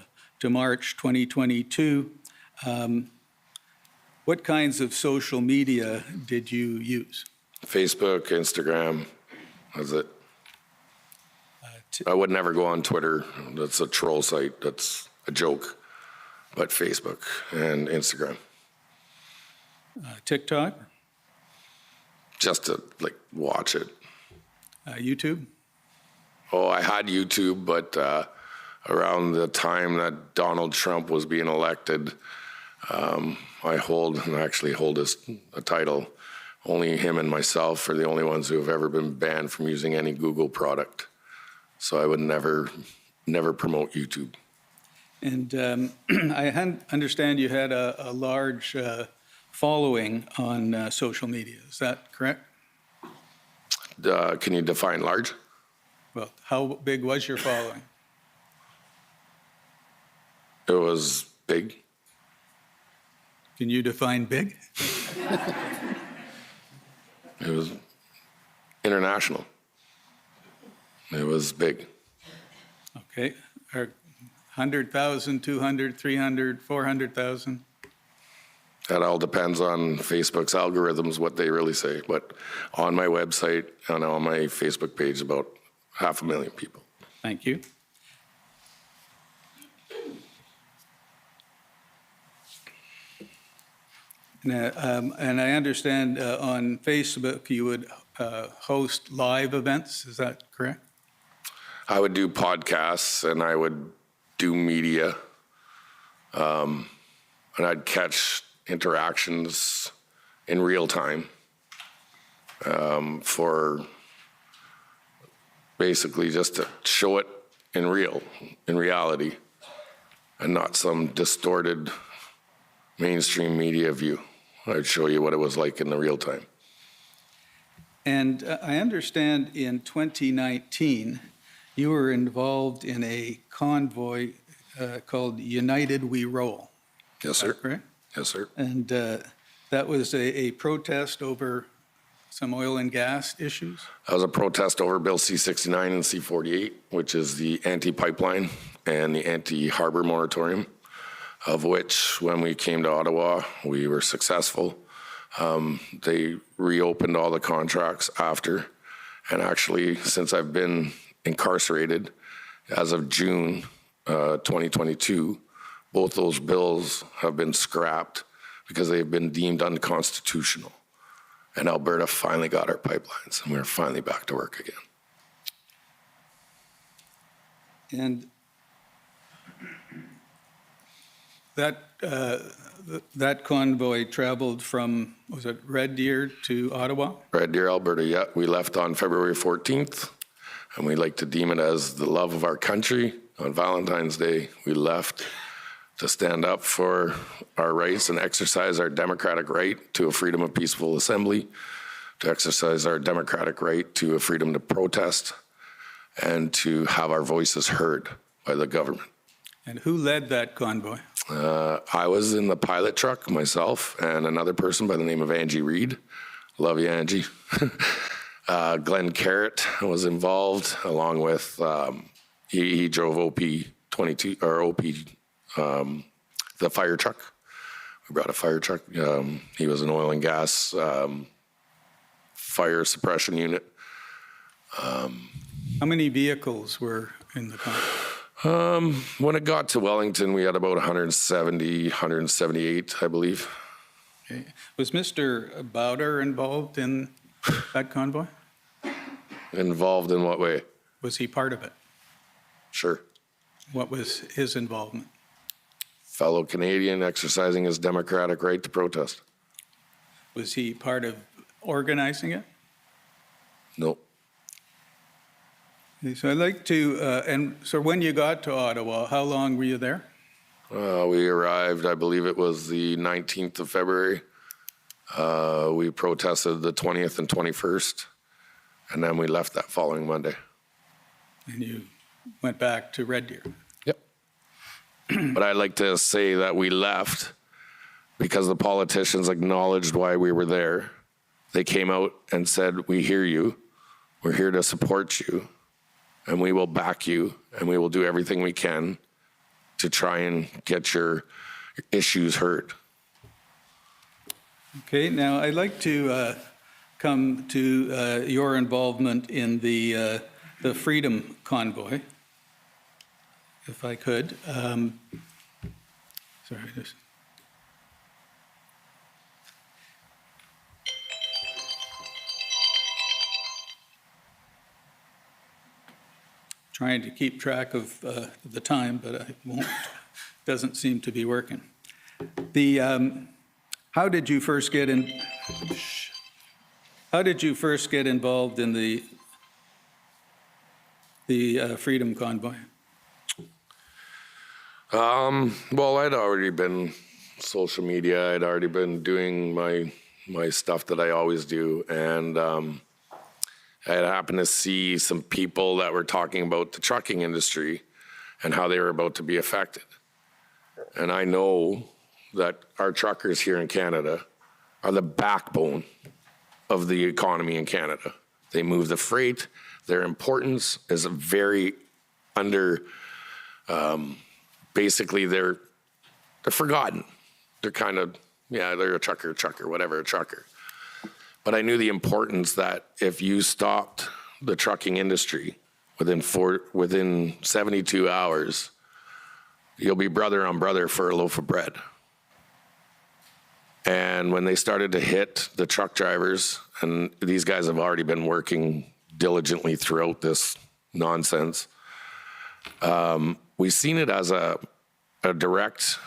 March 2022, what kinds of social media did you use? Facebook, Instagram, that's it. I would never go on Twitter. That's a troll site. That's a joke. But Facebook and Instagram. TikTok? Just to watch it. YouTube? Oh, I had YouTube, but around the time that Donald Trump was being elected, I actually hold a title. Only him and myself are the only ones who have ever been banned from using any Google product. So I would never promote YouTube. And I understand you had a large following on social media. Is that correct? Can you define large? Well, how big was your following? It was big. Can you define big? It was international. It was big. Okay. 100,000, 200, 300, 400,000? That all depends on Facebook's algorithms, what they really say. But on my website and on my Facebook page, about 500,000 people. Thank you. And I understand on Facebook you would host live events. Is that correct? I would do podcasts and I would do media. And I'd catch interactions in real time for basically just to show it in reality, and not some distorted mainstream media view. I'd show you what it was like in the real time. And I understand in 2019, you were involved in a convoy called United We Roll. Yes, sir. Correct? Yes, sir. And that was a protest over some oil and gas issues? That was a protest over Bill C-69 and C-48, which is the anti-pipeline and the anti-harbor moratorium, of which, when we came to Ottawa, we were successful. They reopened all the contracts after. And actually, since I've been incarcerated, as of June 2022, both those bills have been scrapped because they've been deemed unconstitutional. And Alberta finally got our pipelines, and we're finally back to work again. And that convoy traveled from, was it Red Deer to Ottawa? Red Deer, Alberta, yeah. We left on February 14th, and we like to deem it as the love of our country. On Valentine's Day, we left to stand up for our rights and exercise our democratic right to a freedom of peaceful assembly, to exercise our democratic right to a freedom to protest, and to have our voices heard by the government. And who led that convoy? I was in the pilot truck myself and another person by the name of Angie Reed. Love you, Angie. Glenn Carrott was involved, along with He drove OP-22, or the fire truck. We brought a fire truck. He was an oil and gas fire suppression unit. How many vehicles were in the car? When it got to Wellington, we had about 170, 178, I believe. Okay. Was Mr. Bowder involved in that convoy? Involved in what way? Was he part of it? Sure. What was his involvement? Fellow Canadian exercising his democratic right to protest. Was he part of organizing it? No. Okay, so I'd like to, and so when you got to Ottawa, how long were you there? We arrived, I believe it was the 19th of February. We protested the 20th and 21st, and then we left that following Monday. And you went back to Red Deer? Yep. But I'd like to say that we left because the politicians acknowledged why we were there. They came out and said, we hear you, we're here to support you, and we will back you, and we will do everything we can to try and get your issues heard. Okay, now I'd like to come to your involvement in the Freedom Convoy, if I could. Sorry, just. Trying to keep track of the time, but I won't. Doesn't seem to be working. How did you first get in? How did you first get involved in the Freedom Convoy? Well, I'd already been social media. I'd already been doing my stuff that I always do, and I had happened to see some people that were talking about the trucking industry and how they were about to be affected. And I know that our truckers here in Canada are the backbone of the economy in Canada. They move the freight. Their importance is very under, basically they're forgotten. They're kind of, yeah, they're a trucker, whatever, a trucker. But I knew the importance that if you stopped the trucking industry within 72 hours, you'll be brother on brother for a loaf of bread. And when they started to hit the truck drivers, and these guys have already been working diligently throughout this nonsense, we've seen it as a direct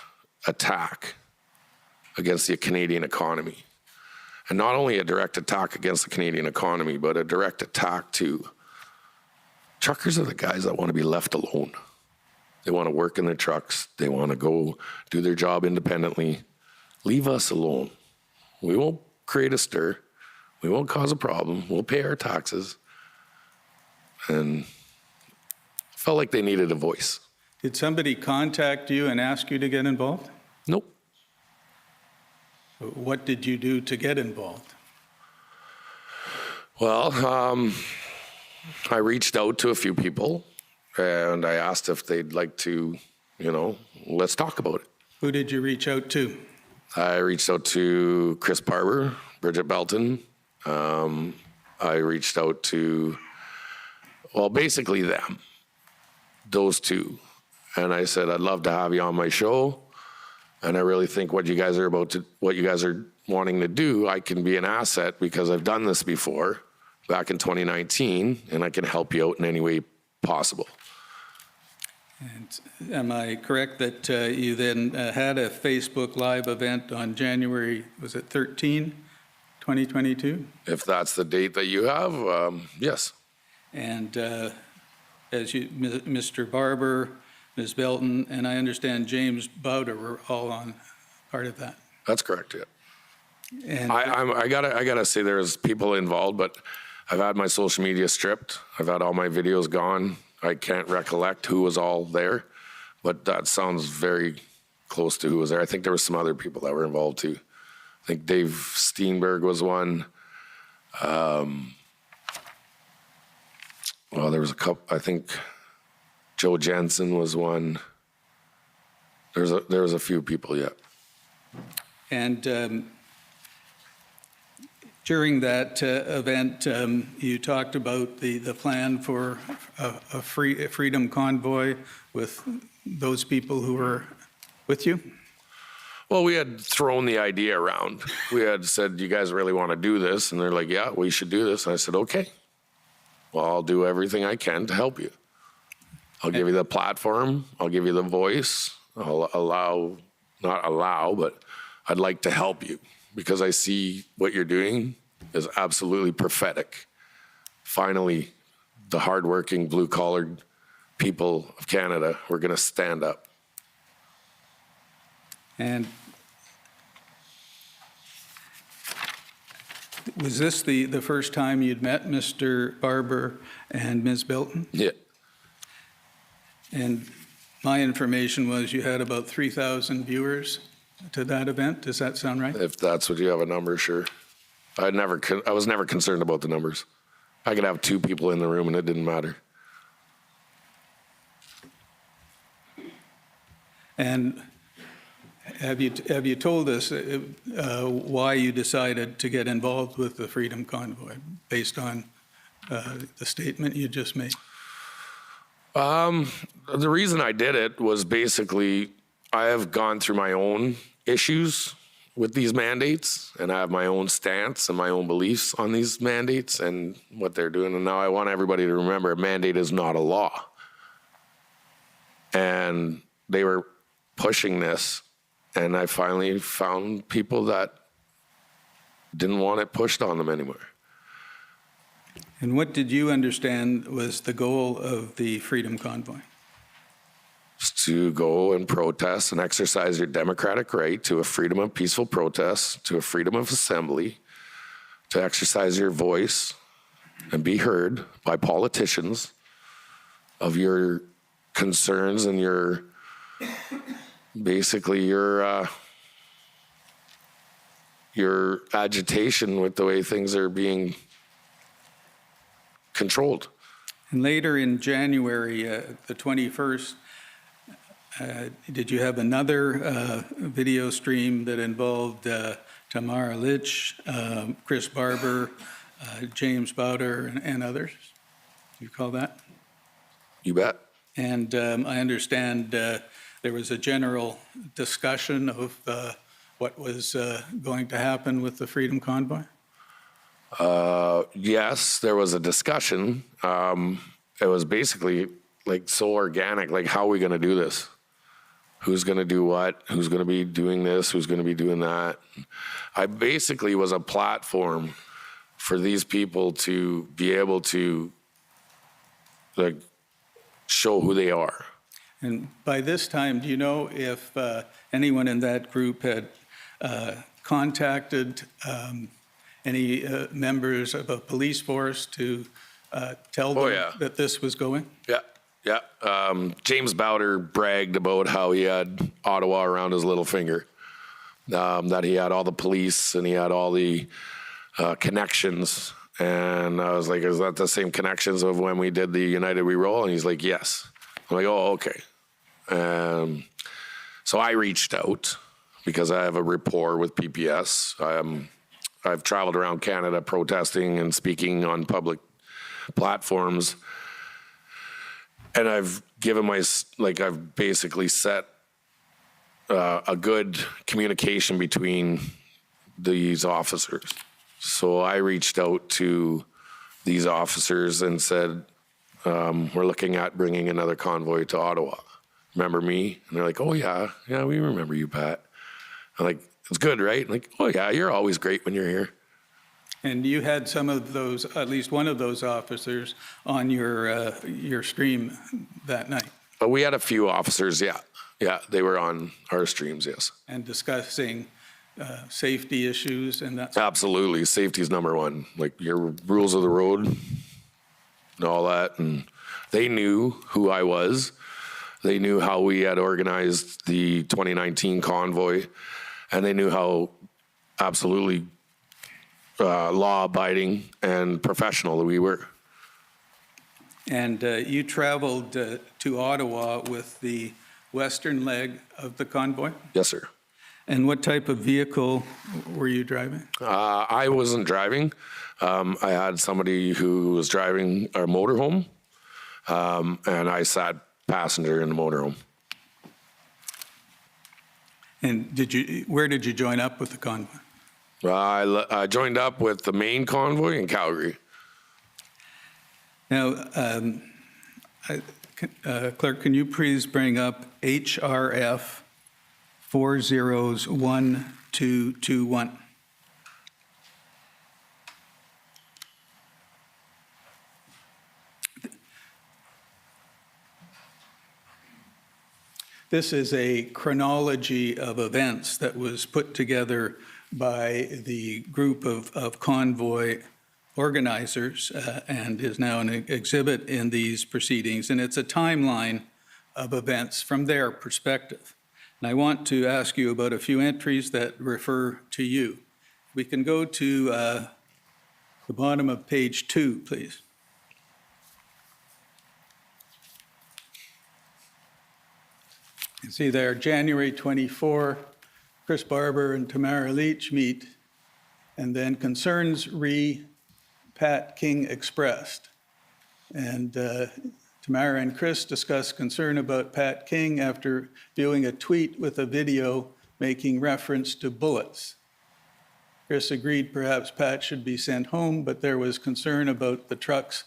attack against the Canadian economy. And not only a direct attack against the Canadian economy, but a direct attack to truckers are the guys that want to be left alone. They want to work in their trucks. They want to go do their job independently. Leave us alone. We won't create a stir. We won't cause a problem. We'll pay our taxes. And felt like they needed a voice. Did somebody contact you and ask you to get involved? Nope. What did you do to get involved? Well, I reached out to a few people and I asked if they'd like to, let's talk about it. Who did you reach out to? I reached out to Chris Barber, Bridget Belton. I reached out to, well, basically them, those two. And I said, I'd love to have you on my show. And I really think what you guys are wanting to do, I can be an asset because I've done this before back in 2019, and I can help you out in any way possible. And am I correct that you then had a Facebook Live event on January, was it 13, 2022? If that's the date that you have, yes. And as you, Mr. Barber, Ms. Belton, and I understand James Bowder were all on part of that. That's correct, yeah. And I gotta say there's people involved, but I've had my social media stripped. I've had all my videos gone. I can't recollect who was all there, but that sounds very close to who was there. I think there were some other people that were involved too. I think Dave Steenberg was one. Well, there was a couple, I think Joe Jensen was one. There was a few people, yeah. And during that event, you talked about the plan for a freedom convoy with those people who were with you? Well, we had thrown the idea around. We had said, you guys really want to do this? And they're like, yeah, we should do this. And I said, okay. Well, I'll do everything I can to help you. I'll give you the platform. I'll give you the voice. I'll not allow, but I'd like to help you because I see what you're doing is absolutely prophetic. Finally, the hardworking, blue-collared people of Canada were going to stand up. And was this the first time you'd met Mr. Barber and Ms. Bilton? Yeah. And my information was you had about 3,000 viewers to that event. Does that sound right? If that's what you have a number, sure. I was never concerned about the numbers. I could have 2 people in the room and it didn't matter. And have you told us why you decided to get involved with the Freedom Convoy based on the statement you just made? The reason I did it was basically I have gone through my own issues with these mandates, and I have my own stance and my own beliefs on these mandates and what they're doing. And now I want everybody to remember a mandate is not a law. And they were pushing this, and I finally found people that didn't want it pushed on them anymore. And what did you understand was the goal of the Freedom Convoy? To go and protest and exercise your democratic right to a freedom of peaceful protest, to a freedom of assembly, to exercise your voice and be heard by politicians of your concerns and your, basically your agitation with the way things are being controlled. And later in January, the 21st, did you have another video stream that involved Tamara Litch, Chris Barber, James Bowder, and others? Do you recall that? You bet. And I understand there was a general discussion of what was going to happen with the Freedom Convoy? Yes, there was a discussion. It was basically like so organic, like how are we going to do this? Who's going to do what? Who's going to be doing this? Who's going to be doing that? I basically was a platform for these people to be able to like show who they are. And by this time, do you know if anyone in that group had contacted any members of a police force to tell them that this was going? Yeah. Yeah, James Bowder bragged about how he had Ottawa around his little finger, that he had all the police and he had all the connections. And I was like, is that the same connections of when we did the United We Roll? And he's like, yes. I'm like, oh, okay. So I reached out because I have a rapport with PPS. I've traveled around Canada protesting and speaking on public platforms. And I've given I've basically set a good communication between these officers. So I reached out to these officers and said, we're looking at bringing another convoy to Ottawa. Remember me? And they're like, oh yeah, we remember you, Pat. I'm like, it's good, right? Like, oh yeah, you're always great when you're here. And you had some of those, at least one of those officers on your stream that night. But we had a few officers, yeah. Yeah, they were on our streams, yes. And discussing safety issues and that. Absolutely, safety is number one. Like your rules of the road and all that. And they knew who I was. They knew how we had organized the 2019 convoy. And they knew how absolutely law-abiding and professional that we were. And you traveled to Ottawa with the western leg of the convoy? Yes, sir. And what type of vehicle were you driving? I wasn't driving. I had somebody who was driving our motorhome, and I sat passenger in the motorhome. And where did you join up with the convoy? I joined up with the main convoy in Calgary. Now, Clerk, can you please bring up HRF 401221? This is a chronology of events that was put together by the group of convoy organizers and is now an exhibit in these proceedings. And it's a timeline of events from their perspective. And I want to ask you about a few entries that refer to you. We can go to the bottom of page 2, please. You see there, January 24, Chris Barber and Tamara Leach meet, and then concerns Pat King expressed. And Tamara and Chris discuss concern about Pat King after viewing a tweet with a video making reference to bullets. Chris agreed perhaps Pat should be sent home, but there was concern about the trucks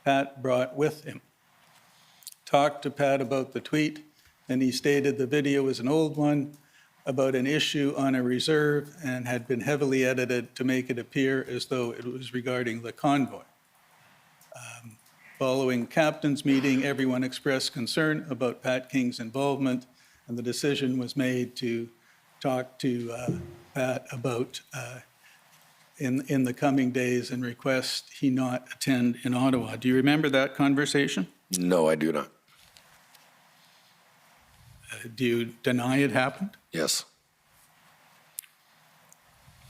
Pat brought with him. Talked to Pat about the tweet, and he stated the video was an old one about an issue on a reserve and had been heavily edited to make it appear as though it was regarding the convoy. Following captain's meeting, everyone expressed concern about Pat King's involvement, and the decision was made to talk to Pat about in the coming days and request he not attend in Ottawa. Do you remember that conversation? No, I do not. Do you deny it happened? Yes.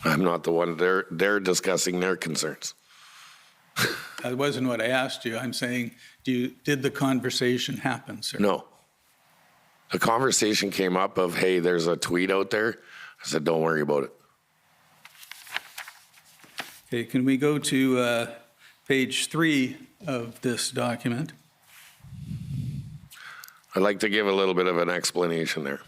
I'm not the one. They're discussing their concerns. That wasn't what I asked you. I'm saying, did the conversation happen, sir? No. The conversation came up of, hey, there's a tweet out there. I said, don't worry about it. Okay, can we go to page 3 of this document? I'd like to give a little bit of an explanation there.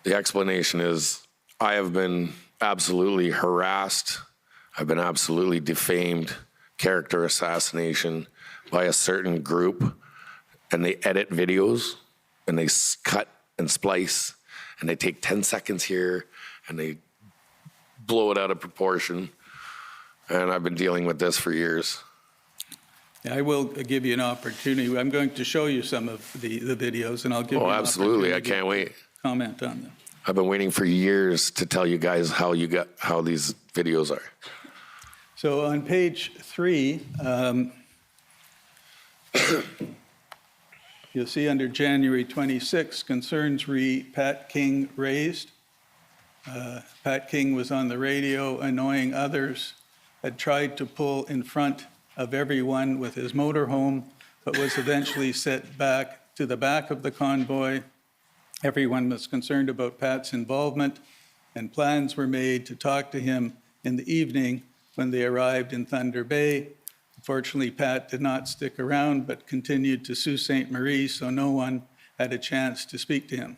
The explanation is I have been absolutely harassed. I've been absolutely defamed, character assassination by a certain group, and they edit videos and they cut and splice and they take 10 seconds here and they blow it out of proportion. And I've been dealing with this for years. I will give you an opportunity. I'm going to show you some of the videos, and I'll give you an absolutely. I opportunity can't wait. Comment on them. I've been waiting for years to tell you guys how these videos are. So on page 3, you'll see under January 26, concerns Pat King raised. Pat King was on the radio annoying others, had tried to pull in front of everyone with his motorhome, but was eventually set back to the back of the convoy. Everyone was concerned about Pat's involvement, and plans were made to talk to him in the evening when they arrived in Thunder Bay. Unfortunately, Pat did not stick around, but continued to Sault Ste. Marie, so no one had a chance to speak to him.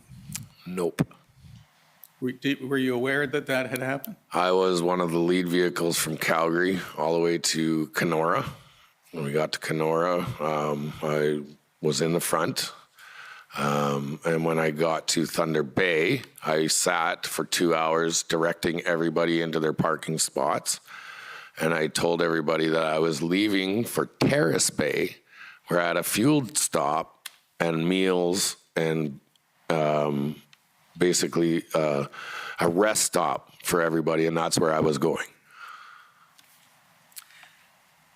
Nope. Were you aware that that had happened? I was one of the lead vehicles from Calgary all the way to Kenora. When we got to Kenora, I was in the front. And when I got to Thunder Bay, I sat for 2 hours directing everybody into their parking spots. And I told everybody that I was leaving for Terrace Bay. We're at a fuel stop and meals and basically a rest stop for everybody, and that's where I was going.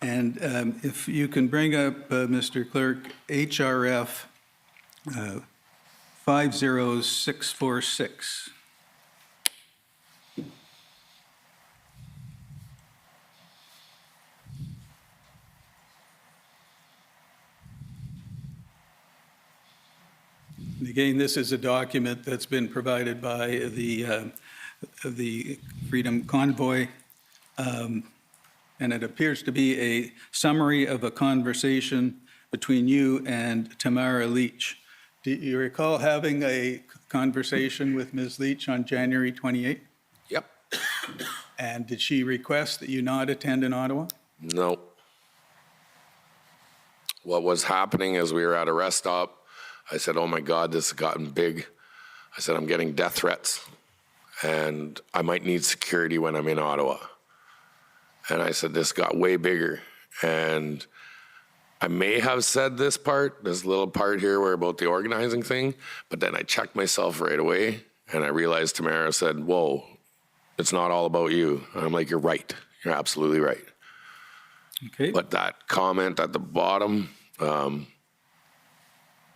And if you can bring up, Mr. Clerk, HRF 50646. And again, this is a document that's been provided by the Freedom Convoy, and it appears to be a summary of a conversation between you and Tamara Leach. Do you recall having a conversation with Ms. Leach on January 28th? Yep. And did she request that you not attend in Ottawa? No. What was happening is we were at a rest stop. I said, oh my God, this has gotten big. I said, I'm getting death threats and I might need security when I'm in Ottawa. And I said, this got way bigger. And I may have said this little part here where about the organizing thing, but then I checked myself right away and I realized Tamara said, whoa, it's not all about you. And I'm like, you're right. You're absolutely right. Okay. But that comment at the bottom,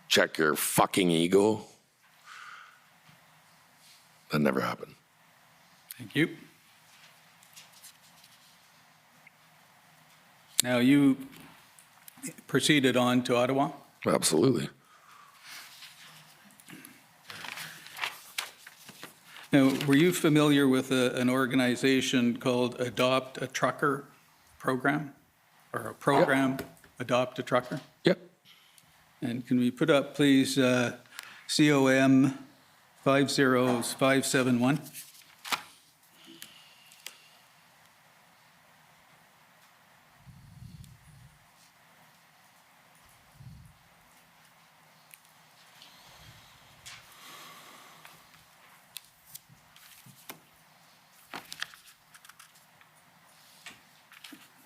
check your fucking ego, that never happened. Thank you. Now, you proceeded on to Ottawa? Absolutely. Now, were you familiar with an organization called Adopt a Trucker program? Or a program, Adopt a Trucker? Yep. And can we put up, please, COM 50571?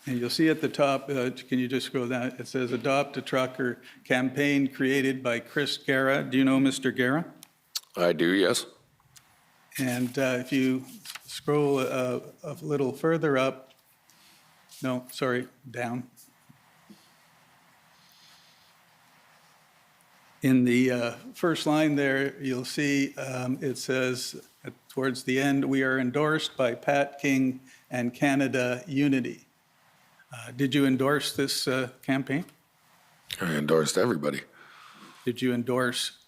And you'll see at the top, can you just scroll down? It says Adopt a Trucker campaign created by Chris Guerra. Do you know Mr. Guerra? I do, yes. And if you scroll a little further up, no, sorry, down. In the first line there, you'll see it says towards the end, we are endorsed by Pat King and Canada Unity. Did you endorse this campaign? I endorsed everybody. Did you endorse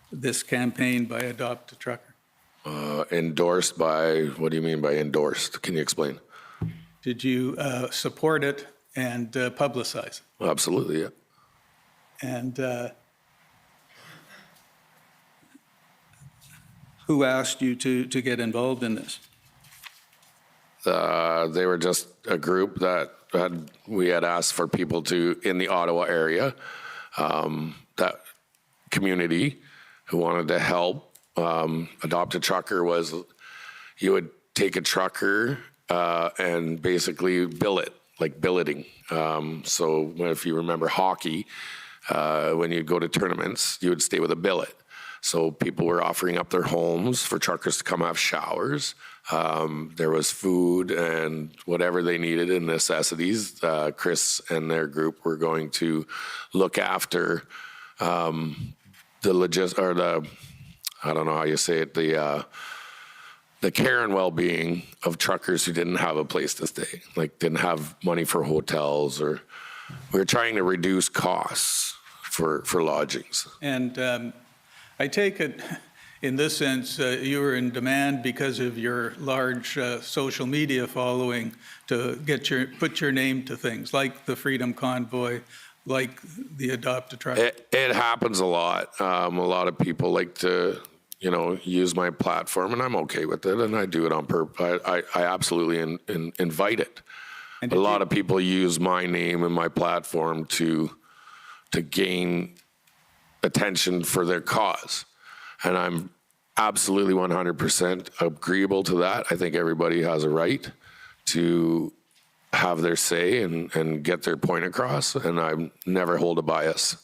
this campaign by Adopt a Trucker? Endorsed by, what do you mean by endorsed? Can you explain? Did you support it and publicize it? Absolutely, yeah. And who asked you to get involved in this? They were just a group that we had asked for people to, in the Ottawa area, that community who wanted to help. Adopt a Trucker was, you would take a trucker and basically bill it, like billeting. So if you remember hockey, when you'd go to tournaments, you would stay with a billet. So people were offering up their homes for truckers to come have showers. There was food and whatever they needed and necessities. Chris and their group were going to look after I don't know how you say it, the care and well-being of truckers who didn't have a place to stay, like didn't have money for hotels, or we were trying to reduce costs for lodgings. And I take it, in this sense, you were in demand because of your large social media following to put your name to things like the Freedom Convoy, like the Adopt a Trucker. It happens a lot. A lot of people like to, use my platform, and I'm okay with it, and I do it on purpose. I absolutely invite it. And a lot of people use my name and my platform to gain attention for their cause. And I'm absolutely 100% agreeable to that. I think everybody has a right to have their say and get their point across, and I never hold a bias.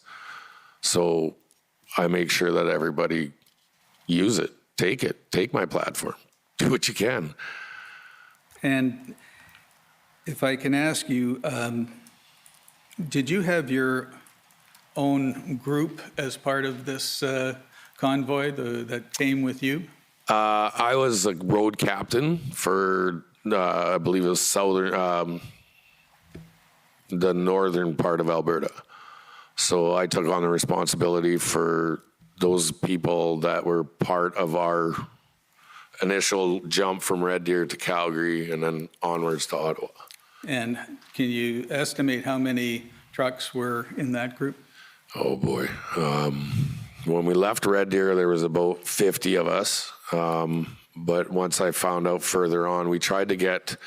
So I make sure that everybody use it, take my platform, do what you can. And if I can ask you, did you have your own group as part of this convoy that came with you? I was a road captain for, I believe it was the northern part of Alberta. So I took on the responsibility for those people that were part of our initial jump from Red Deer to Calgary and then onwards to Ottawa. And can you estimate how many trucks were in that group? Oh boy. When we left Red Deer, there was about 50 of us. But once I found out further on, we tried to get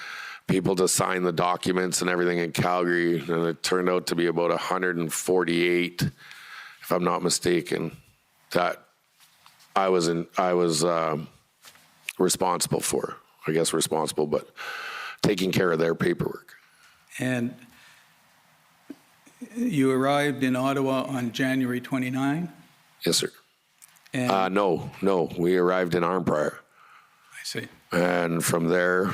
people to sign the documents and everything in Calgary, and it turned out to be about 148, if I'm not mistaken, that I was responsible for. I guess responsible, but taking care of their paperwork. And you arrived in Ottawa on January 29? Yes, sir. And No, we arrived in Arnprior. I see. And from there,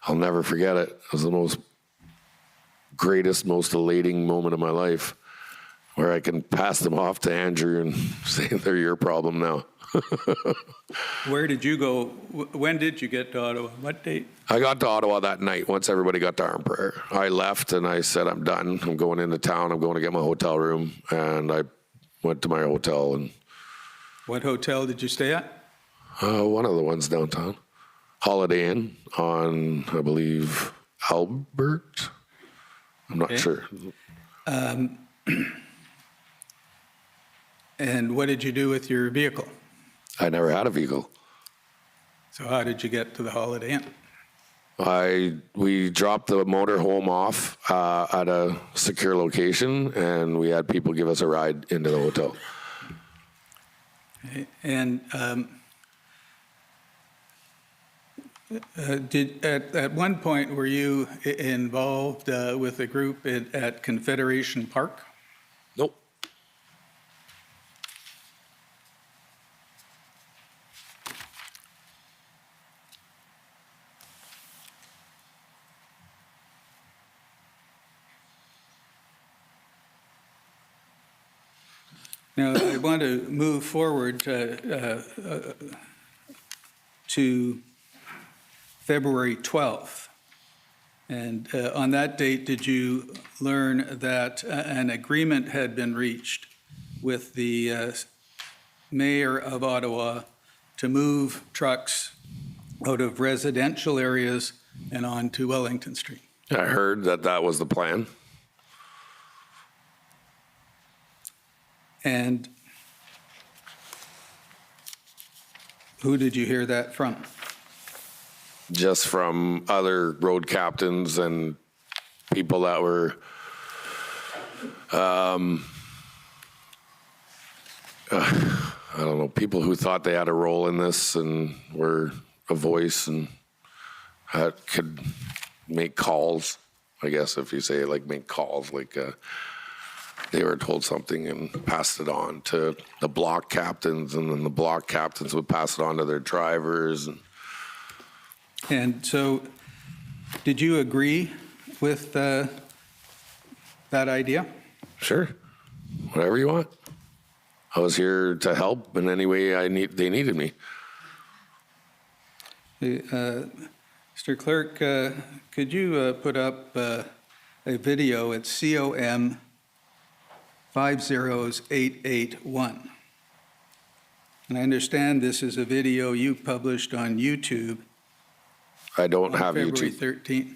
I'll never forget it. It was the most elating moment of my life, where I can pass them off to Andrew and say, they're your problem now. Where did you go? When did you get to Ottawa? What date? I got to Ottawa that night once everybody got to Arnprior. I left and I said, I'm done. I'm going into town. I'm going to get my hotel room. And I went to my hotel. And What hotel did you stay at? one of the ones downtown. Holiday Inn on, I believe, Albert. I'm not sure. And what did you do with your vehicle? I never had a vehicle. So how did you get to the Holiday Inn? We dropped the motor home off at a secure location, and we had people give us a ride into the hotel. Okay. And at one point, were you involved with a group at Confederation Park? Nope. Now, I want to move forward to February 12th. And on that date, did you learn that an agreement had been reached with the mayor of Ottawa to move trucks out of residential areas and onto Wellington Street? I heard that was the plan. And who did you hear that from? Just from other road captains and people that were I don't know, people who thought they had a role in this and were a voice and could make calls, I guess, if you say like make calls, like they were told something and passed it on to the block captains, and then the block captains would pass it on to their drivers. And so did you agree with that idea? Sure. Whatever you want. I was here to help in any way they needed me. Mr. Clerk, could you put up a video? It's COM 50881. And I understand this is a video you published on YouTube. I don't have February YouTube. 13th.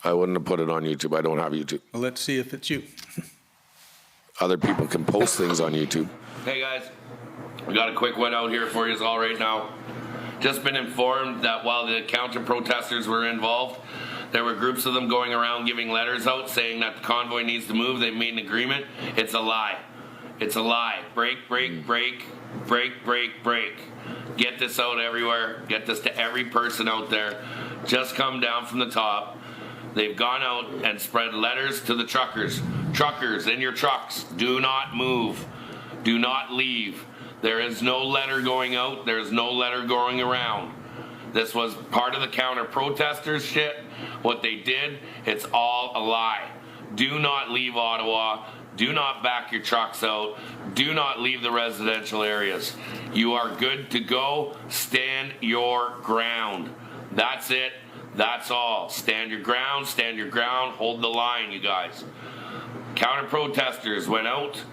I wouldn't have put it on YouTube. I don't have YouTube. Well, let's see if it's you. Other people can post things on YouTube. Hey guys, we got a quick one out here for you all right now. Just been informed that while the counter protesters were involved, there were groups of them going around giving letters out saying that the convoy needs to move. They've made an agreement. It's a lie. It's a lie. Break, break, break, break, break, break. Get this out everywhere. Get this to every person out there. Just come down from the top. They've gone out and spread letters to the truckers. Truckers, in your trucks, do not move. Do not leave. There is no letter going out. There is no letter going around. This was part of the counter protesters shit. What they did, it's all a lie. Do not leave Ottawa. Do not back your trucks out. Do not leave the residential areas. You are good to go. Stand your ground. That's it. That's all. Stand your ground. Stand your ground. Hold the line, you guys. Counter protesters went out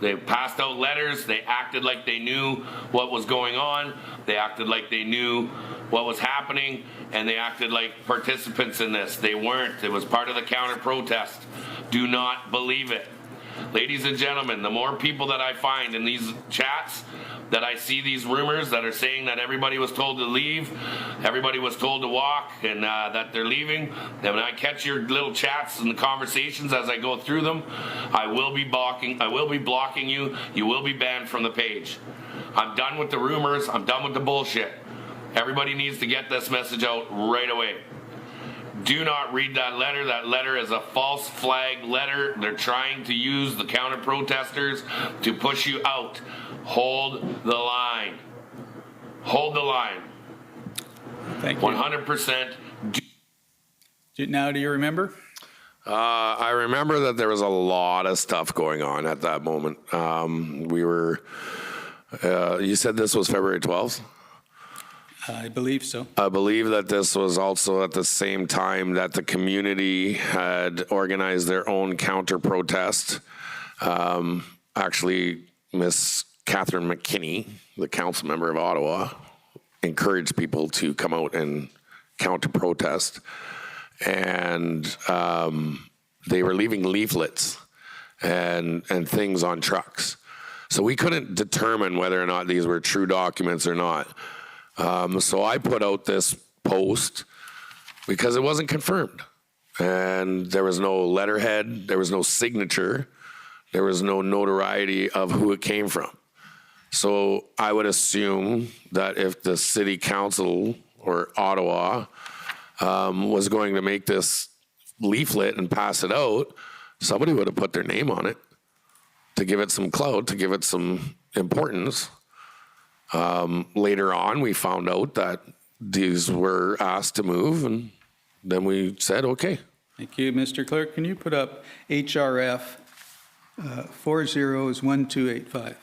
They passed out letters. They acted like they knew what was going on. They acted like they knew what was happening, and they acted like participants in this. They weren't. It was part of the counter protest. Do not believe it. Ladies and gentlemen, the more people that I find in these chats, that I see these rumors that are saying that everybody was told to leave, everybody was told to walk, and that they're leaving, then when I catch your little chats and the conversations as I go through them, I will be blocking you. You will be banned from the page. I'm done with the rumors. I'm done with the bullshit. Everybody needs to get this message out right away. Do not read that letter. That letter is a false flag letter. They're trying to use the counter protesters to push you out. Hold the line. Hold the line. Thank you. 100%. Now, do you remember? I remember that there was a lot of stuff going on at that moment. We were, you said this was February 12th? I believe so. I believe that this was also at the same time that the community had organized their own counter protest. Actually, Miss Catherine McKinney, the council member of Ottawa, encouraged people to come out and counter protest. And they were leaving leaflets and things on trucks. So we couldn't determine whether or not these were true documents or not. So I put out this post because it wasn't confirmed. And there was no letterhead, there was no signature, there was no notoriety of who it came from. So I would assume that if the city council or Ottawa was going to make this leaflet and pass it out, somebody would have put their name on it to give it some clout, to give it some importance. Later on, we found out that these were asked to move, and then we said, okay. Thank you, Mr. Clerk. Can you put up HRF 401285?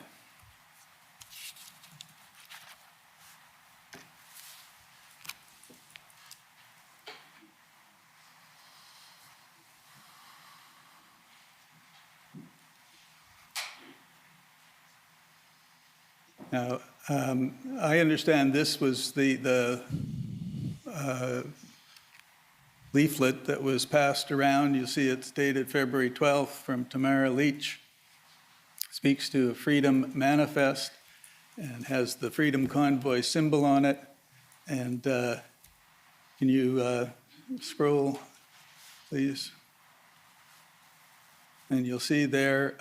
Now, I understand this was the leaflet that was passed around. You see it's dated February 12th from Tamara Leach. Speaks to a freedom manifest and has the Freedom Convoy symbol on it. And can you scroll, please? And you'll see there,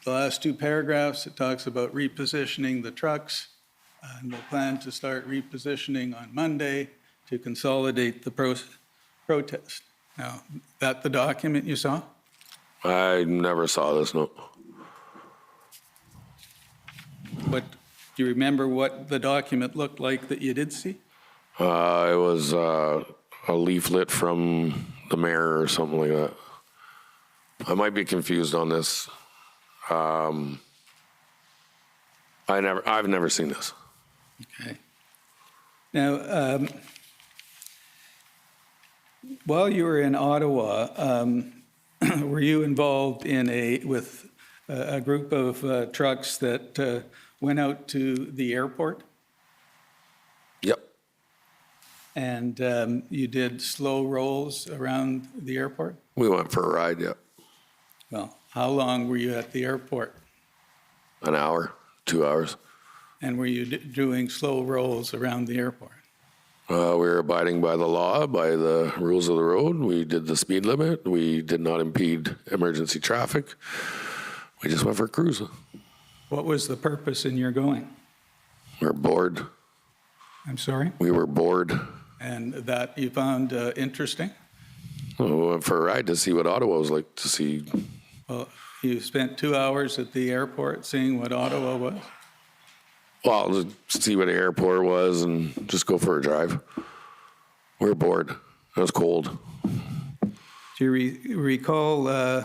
the last two paragraphs, it talks about repositioning the trucks, and we'll plan to start repositioning on Monday to consolidate the protest. Now, that the document you saw? I never saw this, no. What, do you remember what the document looked like that you did see? It was a leaflet from the mayor or something like that. I might be confused on this. I've never seen this. Okay. Now, while you were in Ottawa, were you involved in with a group of trucks that went out to the airport? Yep. And you did slow rolls around the airport? We went for a ride, yeah. Well, how long were you at the airport? An hour, 2 hours. And were you doing slow rolls around the airport? We were abiding by the law, by the rules of the road. We did the speed limit. We did not impede emergency traffic. We just went for a cruise. What was the purpose in your going? We were bored. I'm sorry? We were bored. And that you found interesting? We went for a ride to see what Ottawa was like, to see. Well, you spent 2 hours at the airport seeing what Ottawa was? Well, to see what the airport was and just go for a drive. We were bored. It was cold. Do you recall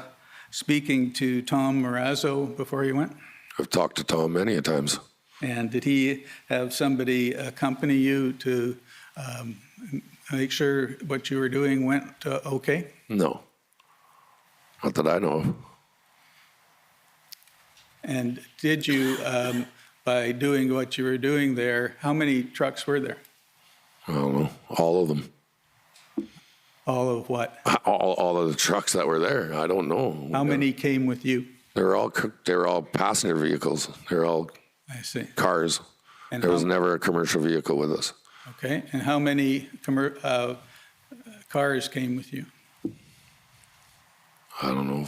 speaking to Tom Marazzo before you went? I've talked to Tom many a times. And did he have somebody accompany you to make sure what you were doing went okay? No. Not that I know of. And did you, by doing what you were doing there, how many trucks were there? I don't know, all of them. All of what? All of the trucks that were there. I don't know. How many came with you? They were all passenger vehicles. They're all I see. cars. And There was never a commercial vehicle with us. Okay, and how many cars came with you? I don't know,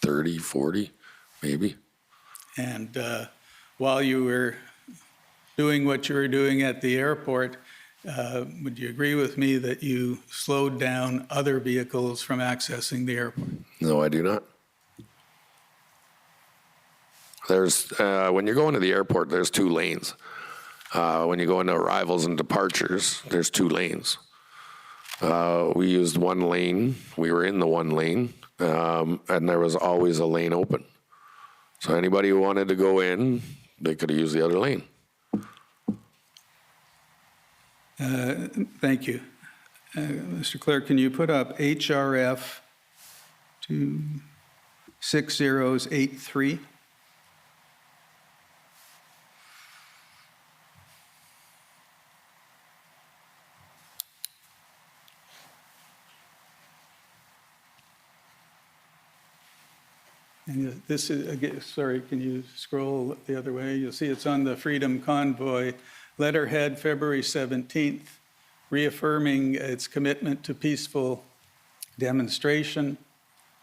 30, 40, maybe. And while you were doing what you were doing at the airport, would you agree with me that you slowed down other vehicles from accessing the airport? No, I do not. There's, when you're going to the airport, there's 2 lanes. When you go into arrivals and departures, there's 2 lanes. We used 1 lane. We were in the 1 lane, and there was always a lane open. So anybody who wanted to go in, they could have used the other lane. Thank you. Mr. Clerk, can you put up HRF 26083? And this is, again, sorry, can you scroll the other way? You'll see it's on the Freedom Convoy letterhead, February 17th, reaffirming its commitment to peaceful demonstration.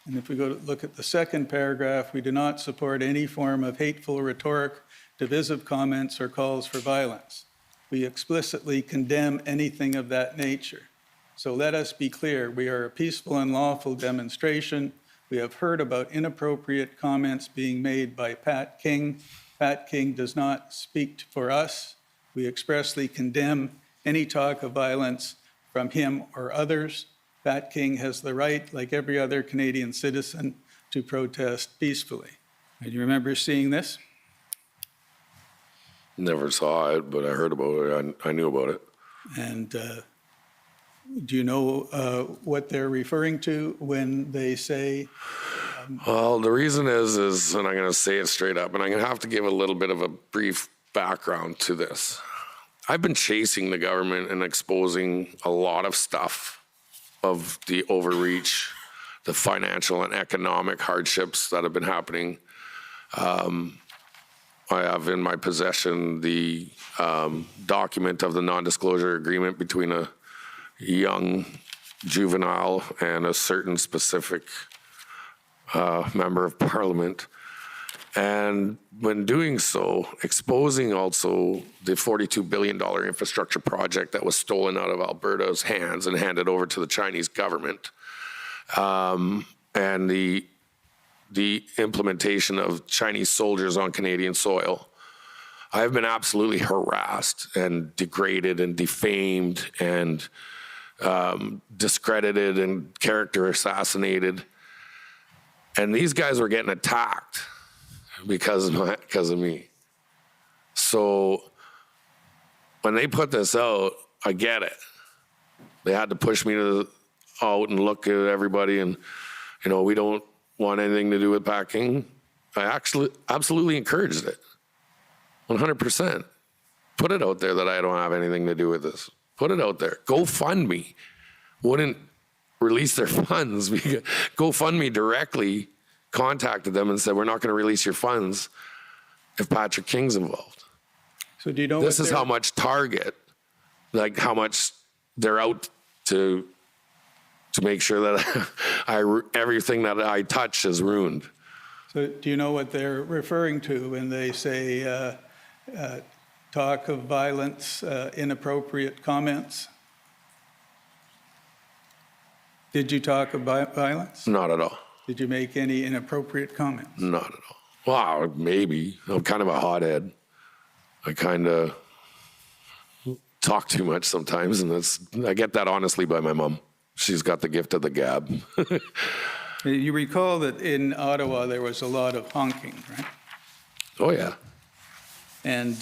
And if we go to look at the second paragraph, we do not support any form of hateful rhetoric, divisive comments, or calls for violence. We explicitly condemn anything of that nature. So let us be clear, we are a peaceful and lawful demonstration. We have heard about inappropriate comments being made by Pat King. Pat King does not speak for us. We expressly condemn any talk of violence from him or others. Pat King has the right, like every other Canadian citizen, to protest peacefully. Do you remember seeing this? Never saw it, but I heard about it. I knew about it. And do you know what they're referring to when they say? Well, the reason is, and I'm going to say it straight up, and I'm going to have to give a little bit of a brief background to this. I've been chasing the government and exposing a lot of stuff of the overreach, the financial and economic hardships that have been happening. I have in my possession the document of the non-disclosure agreement between a young juvenile and a certain specific member of parliament. And when doing so, exposing also the $42 billion infrastructure project that was stolen out of Alberta's hands and handed over to the Chinese government, and the implementation of Chinese soldiers on Canadian soil. I have been absolutely harassed and degraded and defamed and discredited and character assassinated. And these guys were getting attacked because of me. So when they put this out, I get it. They had to push me out and look at everybody and, we don't want anything to do with packing. I actually absolutely encouraged it. 100%. Put it out there that I don't have anything to do with this. Put it out there. GoFundMe wouldn't release their funds. GoFundMe directly contacted them and said, we're not going to release your funds if Patrick King's involved. So do you know this is how much Target, like how much they're out to make sure that everything that I touch is ruined. So do you know what they're referring to when they say talk of violence, inappropriate comments? Did you talk about violence? Not at all. Did you make any inappropriate comments? Not at all. Well, maybe. I'm kind of a hothead. I kind of talk too much sometimes, and I get that honestly by my mom. She's got the gift of the gab. You recall that in Ottawa there was a lot of honking, right? Oh, yeah. And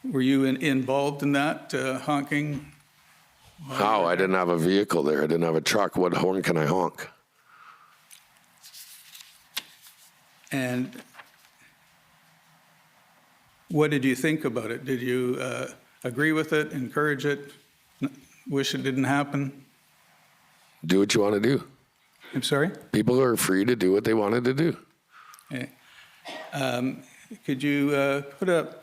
were you involved in that honking? How? I didn't have a vehicle there. I didn't have a truck. What horn can I honk? And What did you think about it? Did you agree with it, encourage it, wish it didn't happen? Do what you want to do. I'm sorry? People are free to do what they wanted to do. Okay. Could you put up,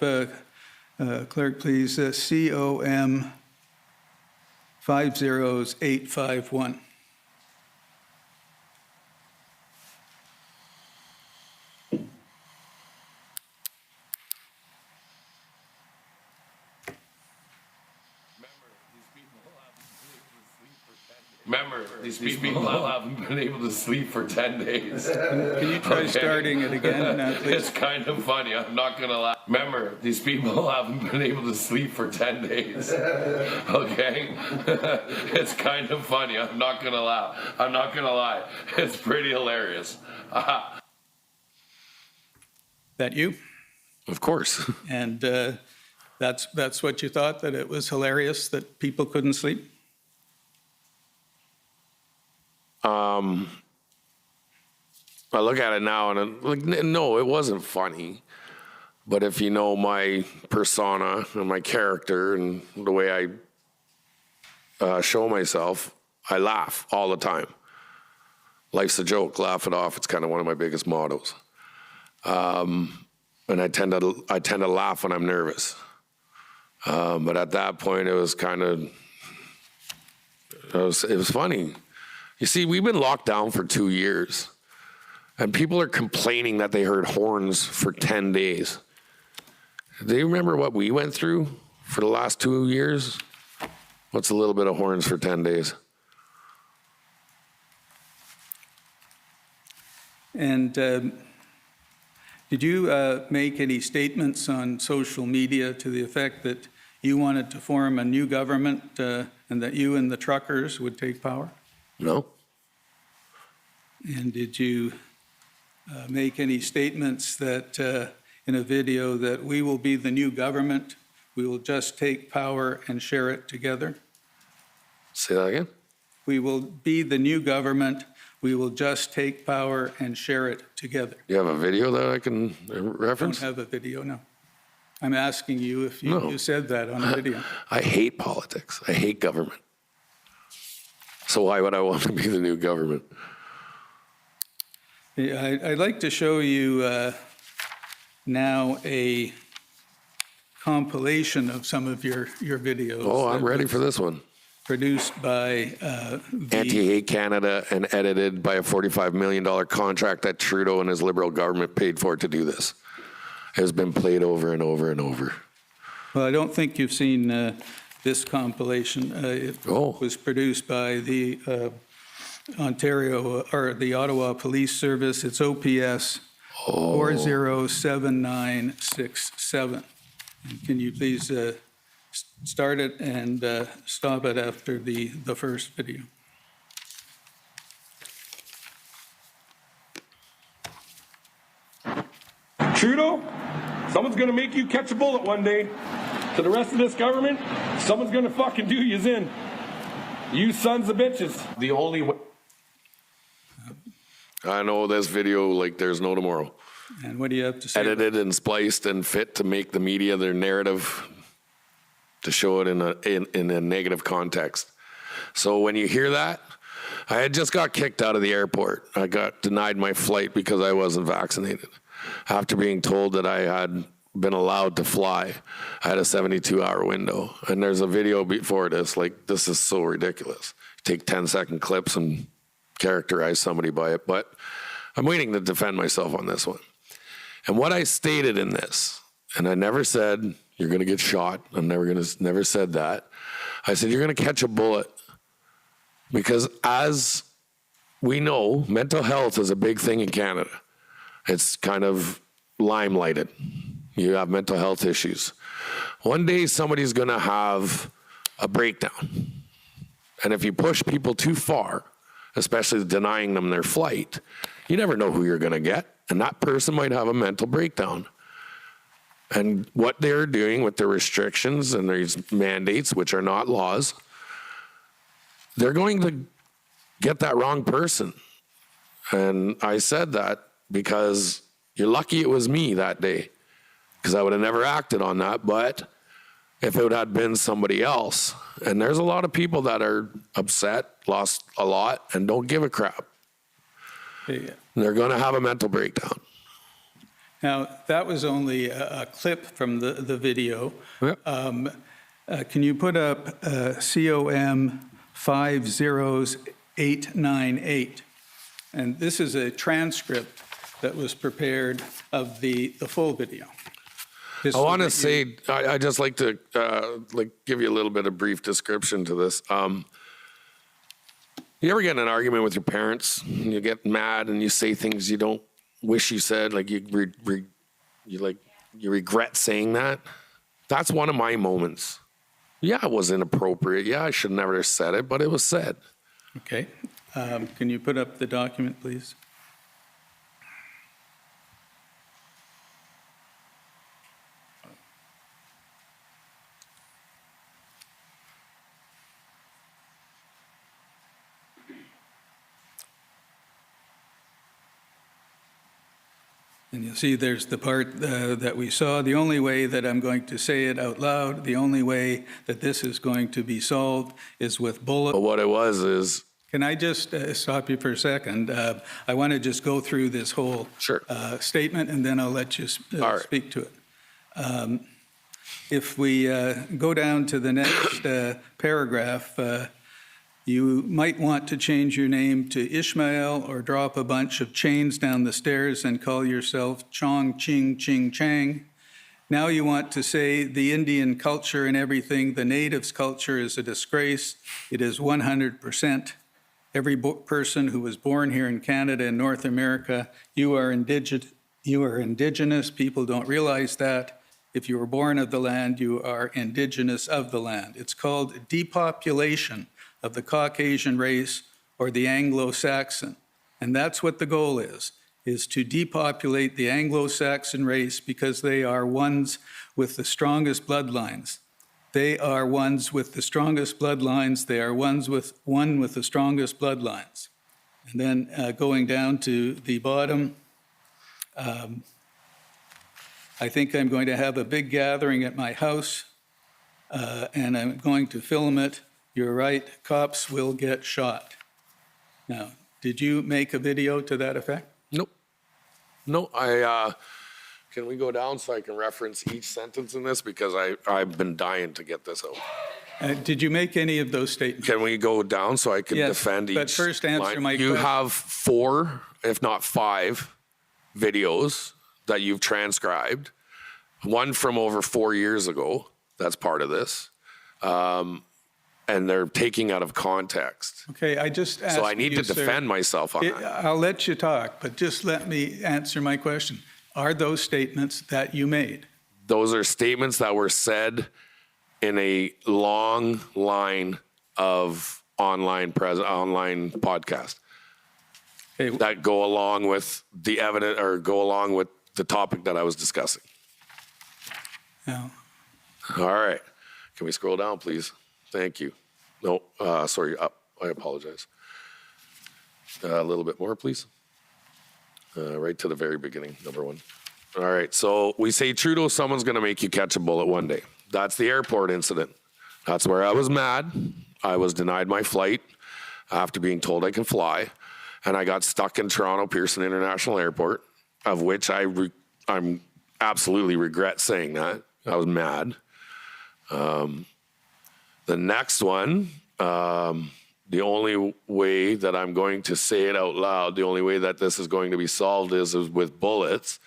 clerk, please, COM 50851? Remember, these people haven't been able to sleep for 10 days. Can you try starting it again, please? It's kind of funny, I'm not gonna lie. Remember, these people haven't been able to sleep for 10 days. Okay? It's kind of funny, I'm not gonna lie. I'm not gonna lie. It's pretty hilarious. That you? Of course. And that's what you thought, that it was hilarious that people couldn't sleep? I look at it now and I'm like, no, it wasn't funny. But if you know my persona and my character and the way I show myself, I laugh all the time. Life's a joke, laugh it off. It's kind of one of my biggest mottos. And I tend to laugh when I'm nervous. But at that point, it was kind of, it was funny. You see, we've been locked down for 2 years, and people are complaining that they heard horns for 10 days. Do you remember what we went through for the last 2 years? What's a little bit of horns for 10 days? And did you make any statements on social media to the effect that you wanted to form a new government and that you and the truckers would take power? No. And did you make any statements that in a video that we will be the new government, we will just take power and share it together? Say that again? We will be the new government, we will just take power and share it together. You have a video that I can reference? I don't have a video, no. I'm asking you if you said that on a video. I hate politics. I hate government. So why would I want to be the new government? Yeah, I'd like to show you now a compilation of some of your videos. Oh, I'm ready for this one. Produced by Anti-Hate Canada and edited by a $45 million contract that Trudeau and his Liberal government paid for to do this. It has been played over and over and over. Well, I don't think you've seen this compilation. It was produced by the the Ottawa Police Service. It's OPS 407967. Can you please start it and stop it after the first video? Trudeau, someone's gonna make you catch a bullet one day. To the rest of this government, someone's gonna fucking do yous in. You sons of bitches. The only way. I know this video like there's no tomorrow. And what do you have to say? Edited and spliced and fit to make the media their narrative, to show it in a negative context. So when you hear that, I had just got kicked out of the airport. I got denied my flight because I wasn't vaccinated. After being told that I had been allowed to fly, I had a 72-hour window. And there's a video before this, like, this is so ridiculous. Take 10-second clips and characterize somebody by it, but I'm waiting to defend myself on this one. And what I stated in this, and I never said, you're gonna get shot, never said that. I said, you're gonna catch a bullet. Because as we know, mental health is a big thing in Canada. It's kind of limelighted. You have mental health issues. One day somebody's gonna have a breakdown. And if you push people too far, especially denying them their flight, you never know who you're gonna get. And that person might have a mental breakdown. And what they're doing with their restrictions and these mandates, which are not laws, they're going to get that wrong person. And I said that because you're lucky it was me that day. because I would have never acted on that. But if it had been somebody else, and there's a lot of people that are upset, lost a lot, and don't give a crap. They're going to have a mental breakdown. Now, that was only a clip from the video. Yep. Can you put up COM 50898? And this is a transcript that was prepared of the full video. I want to say, I just like to give you a little bit of brief description to this. You ever get in an argument with your parents, and you get mad and you say things you don't wish you said, like you regret saying that? That's one of my moments. Yeah, it was inappropriate. Yeah, I should never have said it, but it was said. Okay. Can you put up the document, please? And you'll see there's the part that we saw. The only way that I'm going to say it out loud, the only way that this is going to be solved is with bullets. But what it was is... Can I just stop you for a second? I want to just go through this whole statement, and then I'll let you speak to it. If we go down to the next paragraph, you might want to change your name to Ishmael or drop a bunch of chains down the stairs and call yourself Chong Ching Ching Chang. Now you want to say the Indian culture and everything, the natives' culture is a disgrace. It is 100%. Every person who was born here in Canada and North America, you are indigenous. People don't realize that. If you were born of the land, you are indigenous of the land. It's called depopulation of the Caucasian race or the Anglo-Saxon. And that's what the goal is to depopulate the Anglo-Saxon race because they are ones with the strongest bloodlines. They are ones with the strongest bloodlines. They are one with the strongest bloodlines. And then going down to the bottom, I think I'm going to have a big gathering at my house, and I'm going to film it. You're right, cops will get shot. Now, did you make a video to that effect? Nope. No, can we go down so I can reference each sentence in this? Because I've been dying to get this out. Did you make any of those statements? Can we go down so I can defend each? But first answer line? my question. You have 4, if not 5, videos that you've transcribed. One from over 4 years ago. That's part of this. And they're taking out of context. Okay, I just asked So I need to defend myself on that. I'll let you talk, but just let me answer my question. Are those statements that you made? Those are statements that were said in a long line of online podcast that go along with the evidence or go along with the topic that I was discussing. No. All right. Can we scroll down, please? Thank you. No, sorry, up. I apologize. A little bit more, please. Right to the very beginning, number 1. All right, so we say, Trudeau, someone's going to make you catch a bullet one day. That's the airport incident. That's where I was mad. I was denied my flight after being told I can fly, and I got stuck in Toronto Pearson International Airport, of which I'm absolutely regret saying that. I was mad. The next one, the only way that I'm going to say it out loud, the only way that this is going to be solved is with bullets.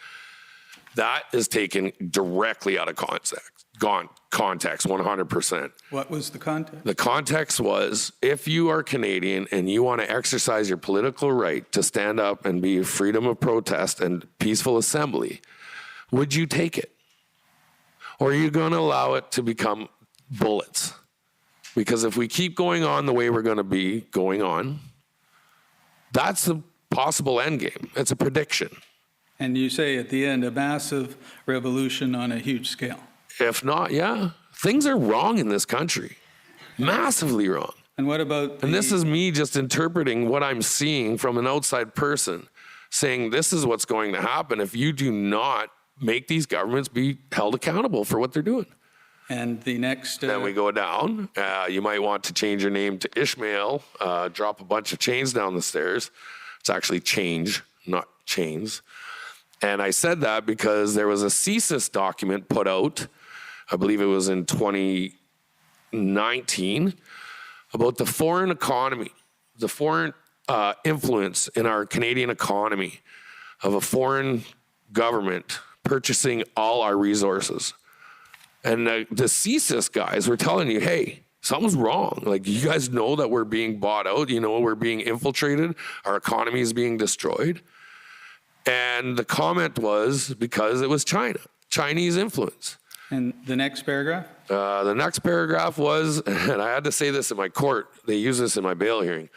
That is taken directly out of context, 100%. What was the context? The context was, if you are Canadian and you want to exercise your political right to stand up and be freedom of protest and peaceful assembly, would you take it? Or are you going to allow it to become bullets? Because if we keep going on the way we're going to be going on, that's the possible end game. It's a prediction. And you say at the end, a massive revolution on a huge scale. If not, yeah. Things are wrong in this country. Massively wrong. And what about... And this is me just interpreting what I'm seeing from an outside person, saying this is what's going to happen if you do not make these governments be held accountable for what they're doing. And the next. Then we go down. You might want to change your name to Ishmael, drop a bunch of chains down the stairs. It's actually change, not chains. And I said that because there was a CSIS document put out, I believe it was in 2019, about the foreign economy, the foreign influence in our Canadian economy of a foreign government purchasing all our resources. And the CSIS guys were telling you, hey, something's wrong. Like, you guys know that we're being bought out. You know, we're being infiltrated. Our economy is being destroyed. And the comment was because it was China, Chinese influence. And the next paragraph? The next paragraph was, and I had to say this in my court, they use this in my bail hearing.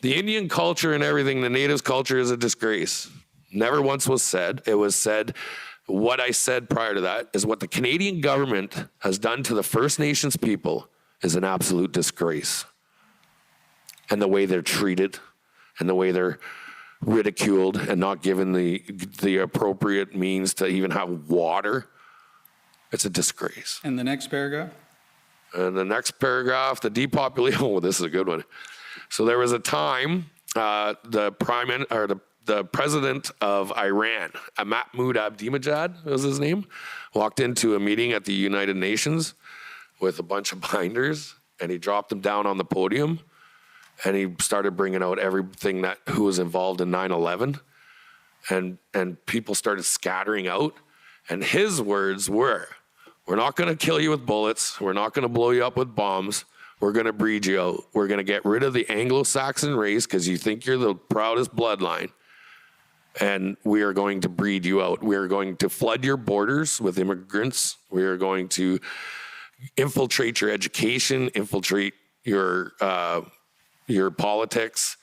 The Indian culture and everything, the natives' culture is a disgrace. Never once was said. It was said, what I said prior to that is what the Canadian government has done to the First Nations people is an absolute disgrace. And the way they're treated and the way they're ridiculed and not given the appropriate means to even have water, it's a disgrace. And the next paragraph? And the next paragraph, the depopulation, oh, this is a good one. So there was a time the president of Iran, Mahmoud Ahmadinejad was his name, walked into a meeting at the United Nations with a bunch of binders, and he dropped them down on the podium, and he started bringing out everything who was involved in 9/11, and people started scattering out, and his words were, we're not going to kill you with bullets, we're not going to blow you up with bombs, we're going to breed you out. We're going to get rid of the Anglo-Saxon race because you think you're the proudest bloodline. And we are going to breed you out. We are going to flood your borders with immigrants. We are going to infiltrate your education, infiltrate your politics.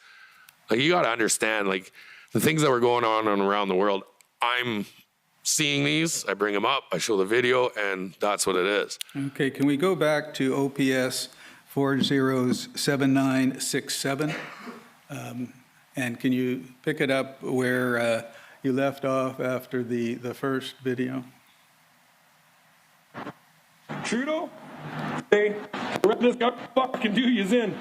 Like, you got to understand, like, the things that were going on around the world, I'm seeing these, I bring them up, I show the video, and that's what it is. Okay, can we go back to OPS 407967? And can you pick it up where you left off after the first video? Trudeau, hey, this guy fucking do you's in.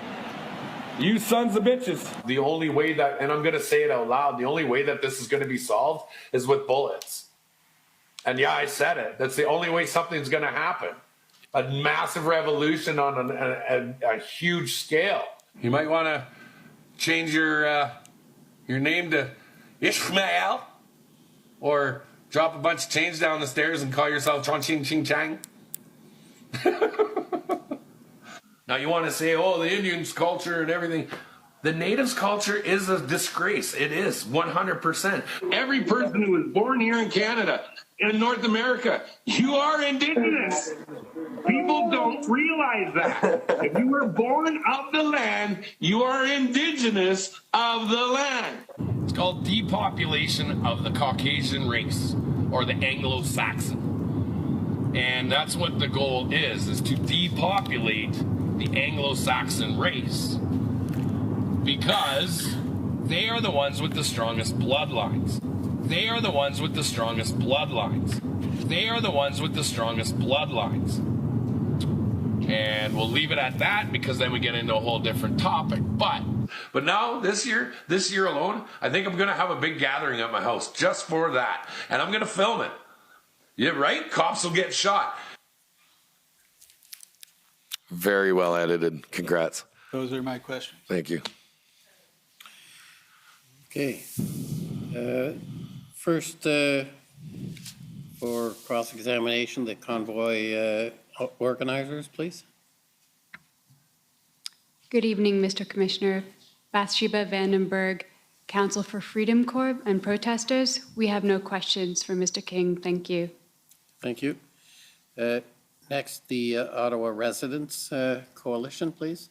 You sons of bitches. The only way that, and I'm going to say it out loud, the only way that this is going to be solved is with bullets. And yeah, I said it. That's the only way something's going to happen. A massive revolution on a huge scale. You might want to change your name to Ishmael, or drop a bunch of chains down the stairs and call yourself Chong Ching Ching Chang. Now you want to say, oh, the Indians' culture and everything. The natives' culture is a disgrace. It is, 100%. Every person who was born here in Canada, in North America, you are Indigenous. People don't realize that. If you were born of the land, you are Indigenous of the land. It's called depopulation of the Caucasian race, or the Anglo-Saxon. And that's what the goal is to depopulate the Anglo-Saxon race. Because they are the ones with the strongest bloodlines. They are the ones with the strongest bloodlines. They are the ones with the strongest bloodlines. And we'll leave it at that, because then we get into a whole different topic. But now, this year alone, I think I'm going to have a big gathering at my house just for that. And I'm going to film it. Yeah, right? Cops will get shot. Very well edited. Congrats. Those are my questions. Thank you. Okay. First, for cross-examination, the convoy organizers, please. Good evening, Mr. Commissioner. Bathsheba Vandenberg, Council for Freedom Corp and protesters. We have no questions for Mr. King. Thank you. Thank you. Next, the Ottawa Residents Coalition, please.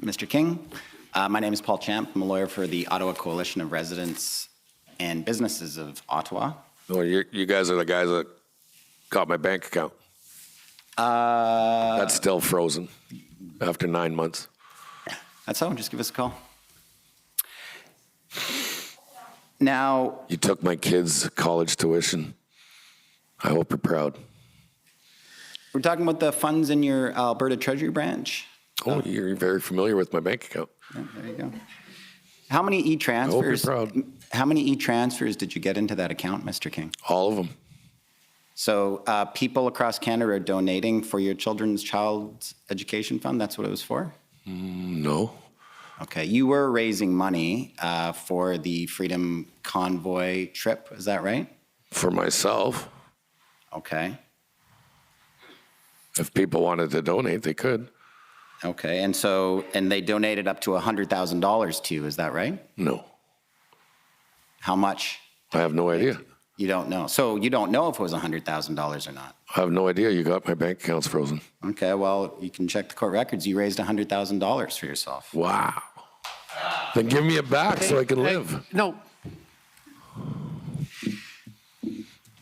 Mr. King, My name is Paul Champ. I'm a lawyer for the Ottawa Coalition of Residents and Businesses of Ottawa. Well, you guys are the guys that got my bank account. That's still frozen after 9 months. That's all. Just give us a call. Now, You took my kids' college tuition. I hope you're proud. we're talking about the funds in your Alberta Treasury branch. Oh, you're very familiar with my bank account. Yeah, there you go. How many e-transfers? How many e-transfers did you get into that account, Mr. King? All of them. So people across Canada are donating for your children's child's education fund. That's what it was for? No. Okay. You were raising money for the Freedom Convoy trip. Is that right? For myself. Okay. If people wanted to donate, they could. Okay. And they donated up to $100,000 to you. Is that right? No. How much? I have no idea. You don't know. So you don't know if it was $100,000 or not. I have no idea. You got my bank accounts frozen. Okay. Well, you can check the court records. You raised $100,000 for yourself. Wow. Then give me it back so I can live. No.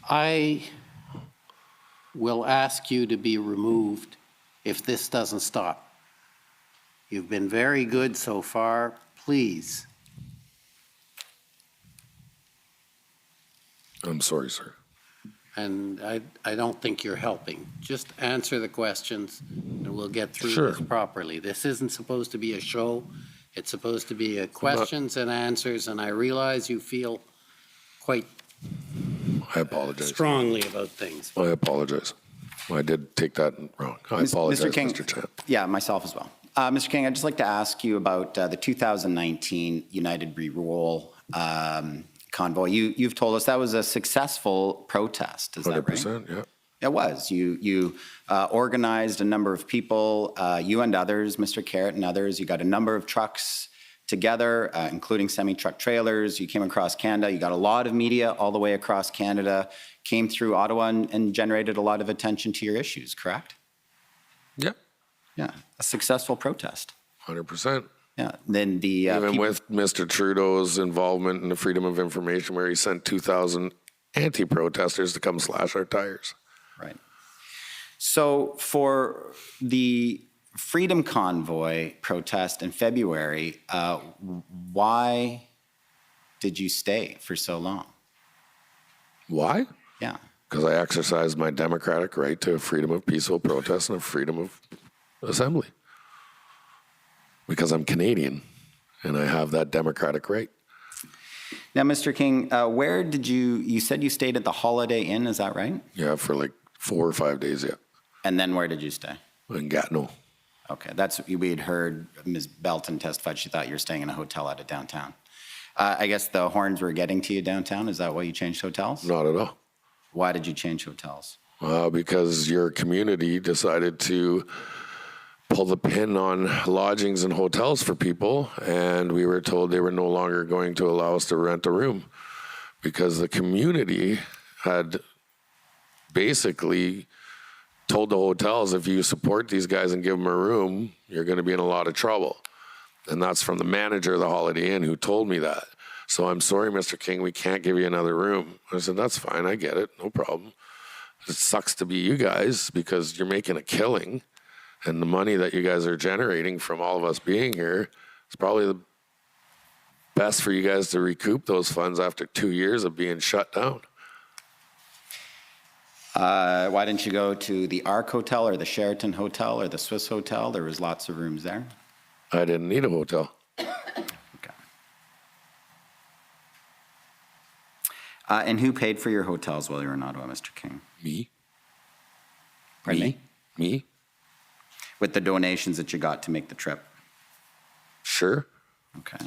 I will ask you to be removed if this doesn't stop. You've been very good so far. Please. I'm sorry, sir. And I don't think you're helping. Just answer the questions and we'll get through Sure. this properly. This isn't supposed to be a show. It's supposed to be a questions and answers, and I realize you feel quite I apologize. strongly about things. I apologize. I did take that wrong. I apologize, Mr. King, Mr. Champ. Yeah, myself as well. Mr. King, I'd just like to ask you about the 2019 United Re-Roll convoy. You've told us that was a successful protest. Is that right? 100%, yeah. It was. You organized a number of people, you and others, Mr. Carrot and others. You got a number of trucks together, including semi-truck trailers. You came across Canada. You got a lot of media all the way across Canada, came through Ottawa and generated a lot of attention to your issues, correct? Yeah. Yeah, a successful protest. 100%. Yeah, then the Even with Mr. Trudeau's involvement in the Freedom of Information, where he sent 2,000 anti-protesters to come slash our tires. Right. So for the Freedom Convoy protest in February, why did you stay for so long? Why? Yeah. Because I exercised my democratic right to freedom of peaceful protest and a freedom of assembly. Because I'm Canadian and I have that democratic right. Now, Mr. King, where did you said you stayed at the Holiday Inn, is that right? Yeah, for like 4 or 5 days, yeah. And then where did you stay? In Gatineau. Okay, that's what we had heard Ms. Belton testified. She thought you were staying in a hotel out of downtown. I guess the horns were getting to you downtown. Is that why you changed hotels? Not at all. Why did you change hotels? Because your community decided to pull the pin on lodgings and hotels for people, and we were told they were no longer going to allow us to rent a room because the community had basically told the hotels, if you support these guys and give them a room, you're going to be in a lot of trouble. And that's from the manager of the Holiday Inn who told me that. So I'm sorry, Mr. King, we can't give you another room. I said, that's fine, I get it, no problem. It sucks to be you guys because you're making a killing. And the money that you guys are generating from all of us being here is probably the best for you guys to recoup those funds after 2 years of being shut down. Why didn't you go to the Ark Hotel or the Sheraton Hotel or the Swiss Hotel? There was lots of rooms there. I didn't need a hotel. Okay. And who paid for your hotels while you were in Ottawa, Mr. King? Me. Pardon me? Me. With the donations that you got to make the trip? Sure. Okay.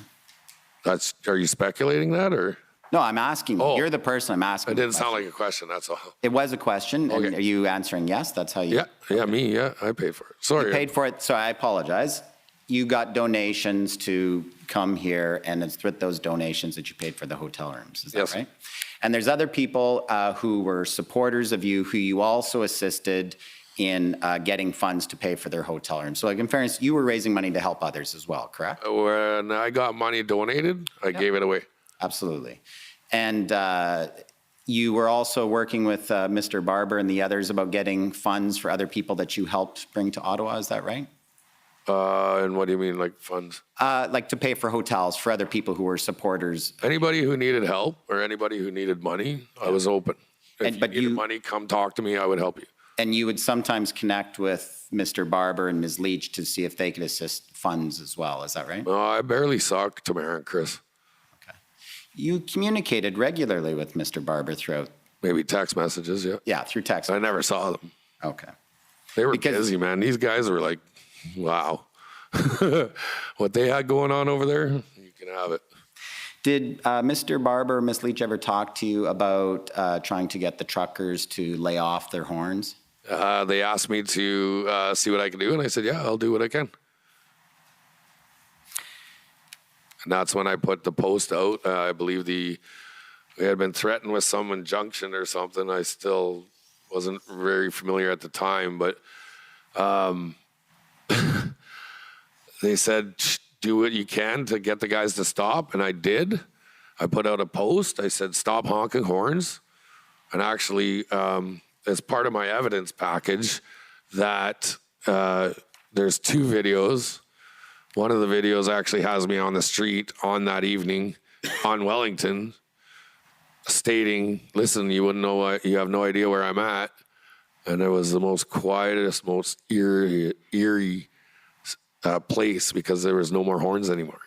Are you speculating that or? No, I'm asking. Oh. You're the person I'm asking. It didn't sound like a question, that's all. It was a question. Okay. And are you answering yes? That's how you? Yeah, me, yeah, I paid for it. Sorry. You paid for it, so I apologize. You got donations to come here, and it's with those donations that you paid for the hotel rooms. Is that Yes. right? And there's other people who were supporters of you, who you also assisted in getting funds to pay for their hotel room. So like in fairness, you were raising money to help others as well, correct? When I got money donated, I gave it away. Absolutely. And you were also working with Mr. Barber and the others about getting funds for other people that you helped bring to Ottawa, is that right? And what do you mean, like funds? Like to pay for hotels for other people who were supporters. Anybody who needed help or anybody who needed money, I was open. If you needed money, come talk to me, I would help you. And you would sometimes connect with Mr. Barber and Ms. Leach to see if they could assist funds as well, is that right? I barely saw Tamara and Chris. You communicated regularly with Mr. Barber throughout? Maybe text messages, yeah. Yeah, through text. I never saw them. Okay. They were busy, man. These guys were like, wow. What they had going on over there, you can have it. Did Mr. Barber or Ms. Leach ever talk to you about trying to get the truckers to lay off their horns? They asked me to see what I can do, and I said, yeah, I'll do what I can. And that's when I put the post out. I believe we had been threatened with some injunction or something. I still wasn't very familiar at the time, but they said, do what you can to get the guys to stop, and I did. I put out a post. I said, stop honking horns. And actually, as part of my evidence package, that there's 2 videos. One of the videos actually has me on the street on that evening on Wellington stating, listen, you wouldn't know, you have no idea where I'm at. And it was the most quietest, most eerie place because there was no more horns anymore.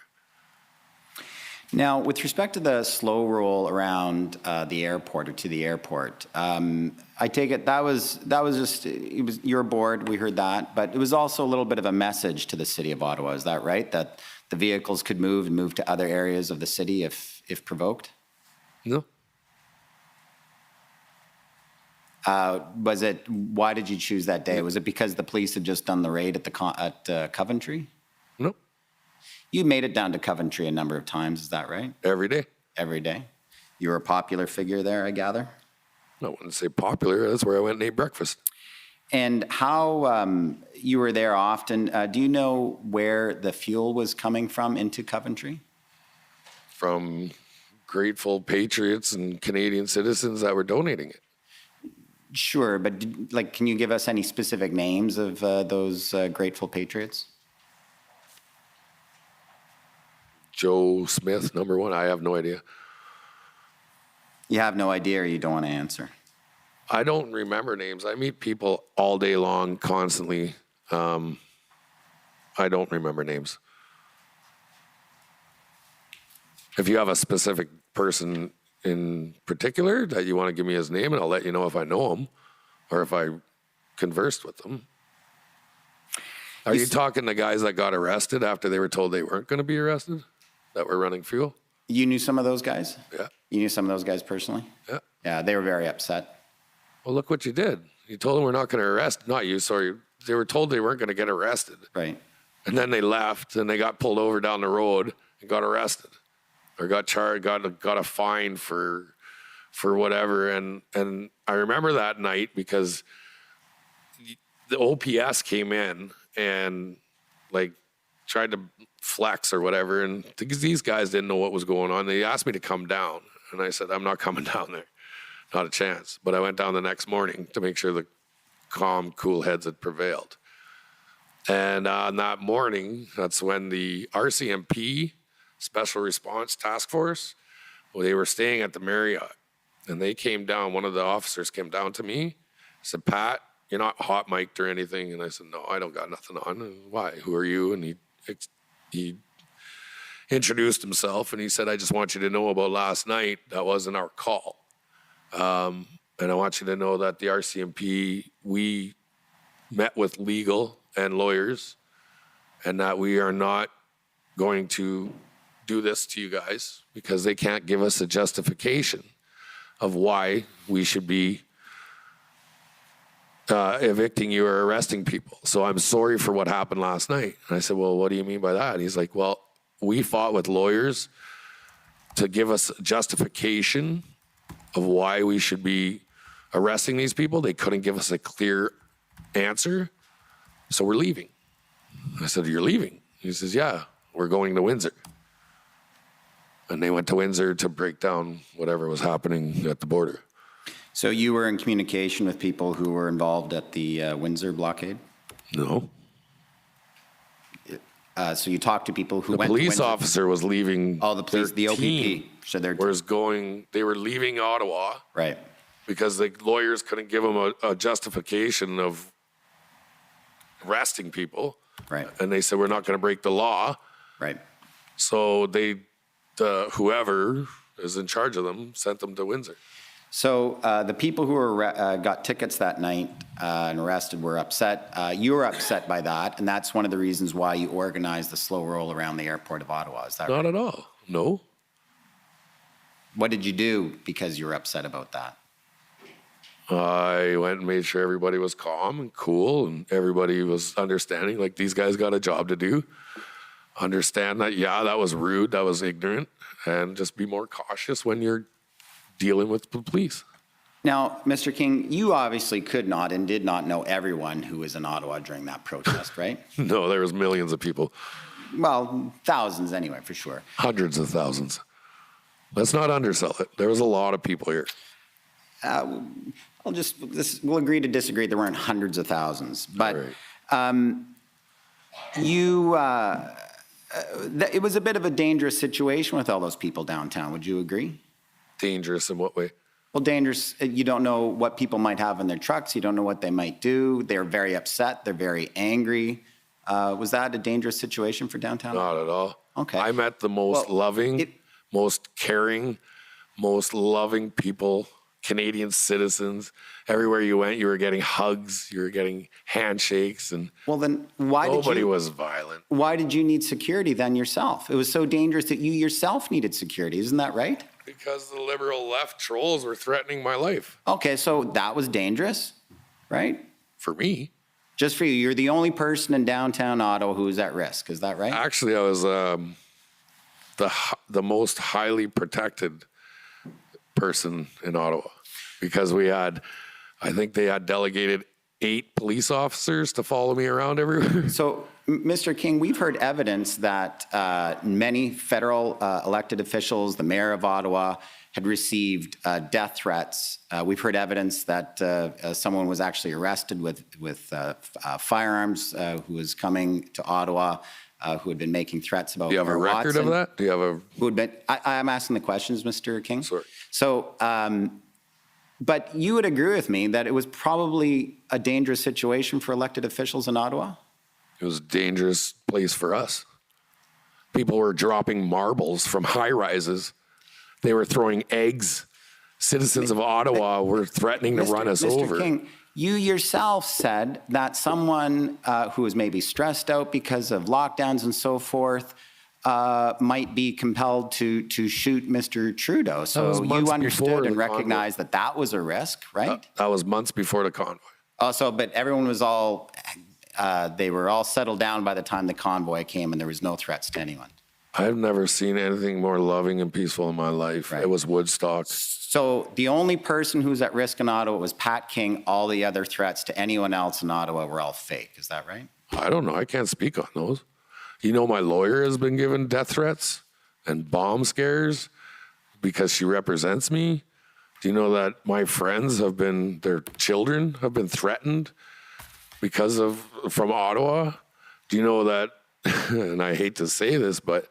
Now, with respect to the slow roll around the airport or to the airport, I take it that was just, it was your board, we heard that, but it was also a little bit of a message to the city of Ottawa, is that right? That the vehicles could move and move to other areas of the city if provoked? No. Why did you choose that day? Was it because the police had just done the raid at Coventry? No. You made it down to Coventry a number of times, is that right? Every day. Every day. You were a popular figure there, I gather? I wouldn't say popular. That's where I went and ate breakfast. And how you were there often, do you know where the fuel was coming from into Coventry? From grateful patriots and Canadian citizens that were donating it. Sure, but can you give us any specific names of those grateful patriots? Joe Smith, number 1. I have no idea. You have no idea or you don't want to answer? I don't remember names. I meet people all day long, constantly. I don't remember names. If you have a specific person in particular that you want to give me his name, and I'll let you know if I know him or if I conversed with them. Are you talking to guys that got arrested after they were told they weren't going to be arrested, that were running fuel? You knew some of those guys? Yeah. You knew some of those guys personally? Yeah. Yeah, they were very upset. Well, look what you did. You told them we're not going to arrest, not you, sorry. They were told they weren't going to get arrested. Right. And then they left and they got pulled over down the road and got arrested or got charged, got a fine for whatever. And I remember that night because the OPS came in and tried to flex or whatever. And these guys didn't know what was going on. They asked me to come down. And I said, I'm not coming down there. Not a chance. But I went down the next morning to make sure the calm, cool heads had prevailed. And on that morning, that's when the RCMP, Special Response Task Force, they were staying at the Marriott. And they came down, one of the officers came down to me, said, Pat, you're not hot mic'd or anything. And I said, no, I don't got nothing on. And, why? Who are you? And he introduced himself and he said, I just want you to know about last night. That wasn't our call. And I want you to know that the RCMP, we met with legal and lawyers and that we are not going to do this to you guys because they can't give us a justification of why we should be evicting you or arresting people. So I'm sorry for what happened last night. And I said, well, what do you mean by that? And he's like, well, we fought with lawyers to give us justification of why we should be arresting these people. They couldn't give us a clear answer. So we're leaving. I said, you're leaving? He says, yeah, we're going to Windsor. And they went to Windsor to break down whatever was happening at the border. So you were in communication with people who were involved at the Windsor blockade? No. So you talked to people who The went to police Windsor? officer was leaving. Oh, the police, the OPP. Team So they're they were leaving Ottawa. Right. Because the lawyers couldn't give them a justification of arresting people. Right. And they said, we're not going to break the law. Right. So whoever is in charge of them sent them to Windsor. So the people who were got tickets that night and arrested were upset. You were upset by that, and that's one of the reasons why you organized the slow roll around the airport of Ottawa. Is that right? Not at all. No. What did you do because you were upset about that? I went and made sure everybody was calm and cool and everybody was understanding, like these guys got a job to do. Understand that, yeah, that was rude, that was ignorant, and just be more cautious when you're dealing with the police. Now, Mr. King, you obviously could not and did not know everyone who was in Ottawa during that protest, right? No, there was millions of people. Well, thousands anyway, for sure. Hundreds of thousands. Let's not undersell it. There was a lot of people here. We'll agree to disagree. There weren't hundreds of thousands, but it was a bit of a dangerous situation with all those people downtown. Would you agree? Dangerous in what way? Well, dangerous. You don't know what people might have in their trucks. You don't know what they might do. They're very upset. They're very angry. Was that a dangerous situation for downtown? Not at all. Okay. I met the most loving, most caring, most loving people, Canadian citizens. Everywhere you went, you were getting hugs, you were getting handshakes, and well, then why nobody was violent. Why did you need security then yourself? It was so dangerous that you yourself needed security. Isn't that right? Because the liberal left trolls were threatening my life. Okay, so that was dangerous, right? For me. Just for you. You're the only person in downtown Ottawa who is at risk. Is that right? Actually, I was the most highly protected person in Ottawa because I think they had delegated 8 police officers to follow me around everywhere. So, Mr. King, we've heard evidence that many federal elected officials, the mayor of Ottawa, had received death threats. We've heard evidence that someone was actually arrested with firearms who was coming to Ottawa, who had been making threats about Do you have Mayor a record Watson, of that? Do you have a? Who had been? I'm asking the questions, Mr. King. Sorry. So, but you would agree with me that it was probably a dangerous situation for elected officials in Ottawa? It was a dangerous place for us. People were dropping marbles from high rises. They were throwing eggs. Citizens of Ottawa were threatening to run us over. Mr. King, you yourself said that someone who was maybe stressed out because of lockdowns and so forth might be compelled to shoot Mr. Trudeau. So you understood and recognized that that was a risk, right? That was months before the convoy. Also, but everyone was they were all settled down by the time the convoy came and there was no threats to anyone. I've never seen anything more loving and peaceful in my life. Right. It was Woodstock. So the only person who's at risk in Ottawa was Pat King. All the other threats to anyone else in Ottawa were all fake. Is that right? I don't know. I can't speak on those. You know, my lawyer has been given death threats and bomb scares because she represents me. Do you know that my friends their children have been threatened from Ottawa? Do you know that, and I hate to say this, but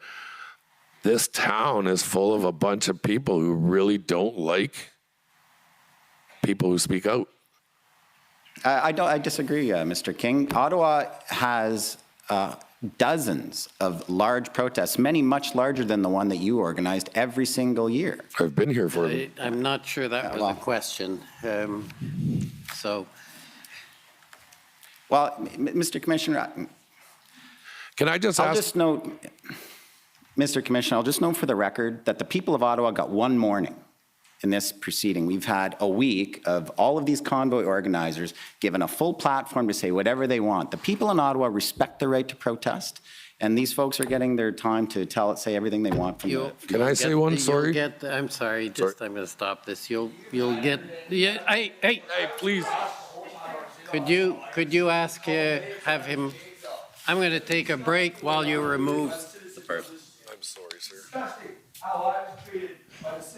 this town is full of a bunch of people who really don't like people who speak out. I disagree, Mr. King. Ottawa has dozens of large protests, many much larger than the one that you organized every single year. I've been here for them. I'm not sure that was a question. Well, Mr. Commissioner, can I just I'll just note, Mr. Commissioner, I'll just note for the record that the people of Ottawa got one morning in this proceeding. We've had a week of all of these convoy organizers given a full platform to say whatever they want. The people in Ottawa respect the right to protest, and these folks are getting their time to say everything they want. Can I say one? Sorry. I'm sorry. I'm going to stop this. You'll get. Yeah. Hey, please. Could you ask, have him, I'm going to take a break while you remove the person. I'm sorry, sir.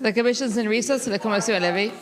La commission is in recess. La commission est levée.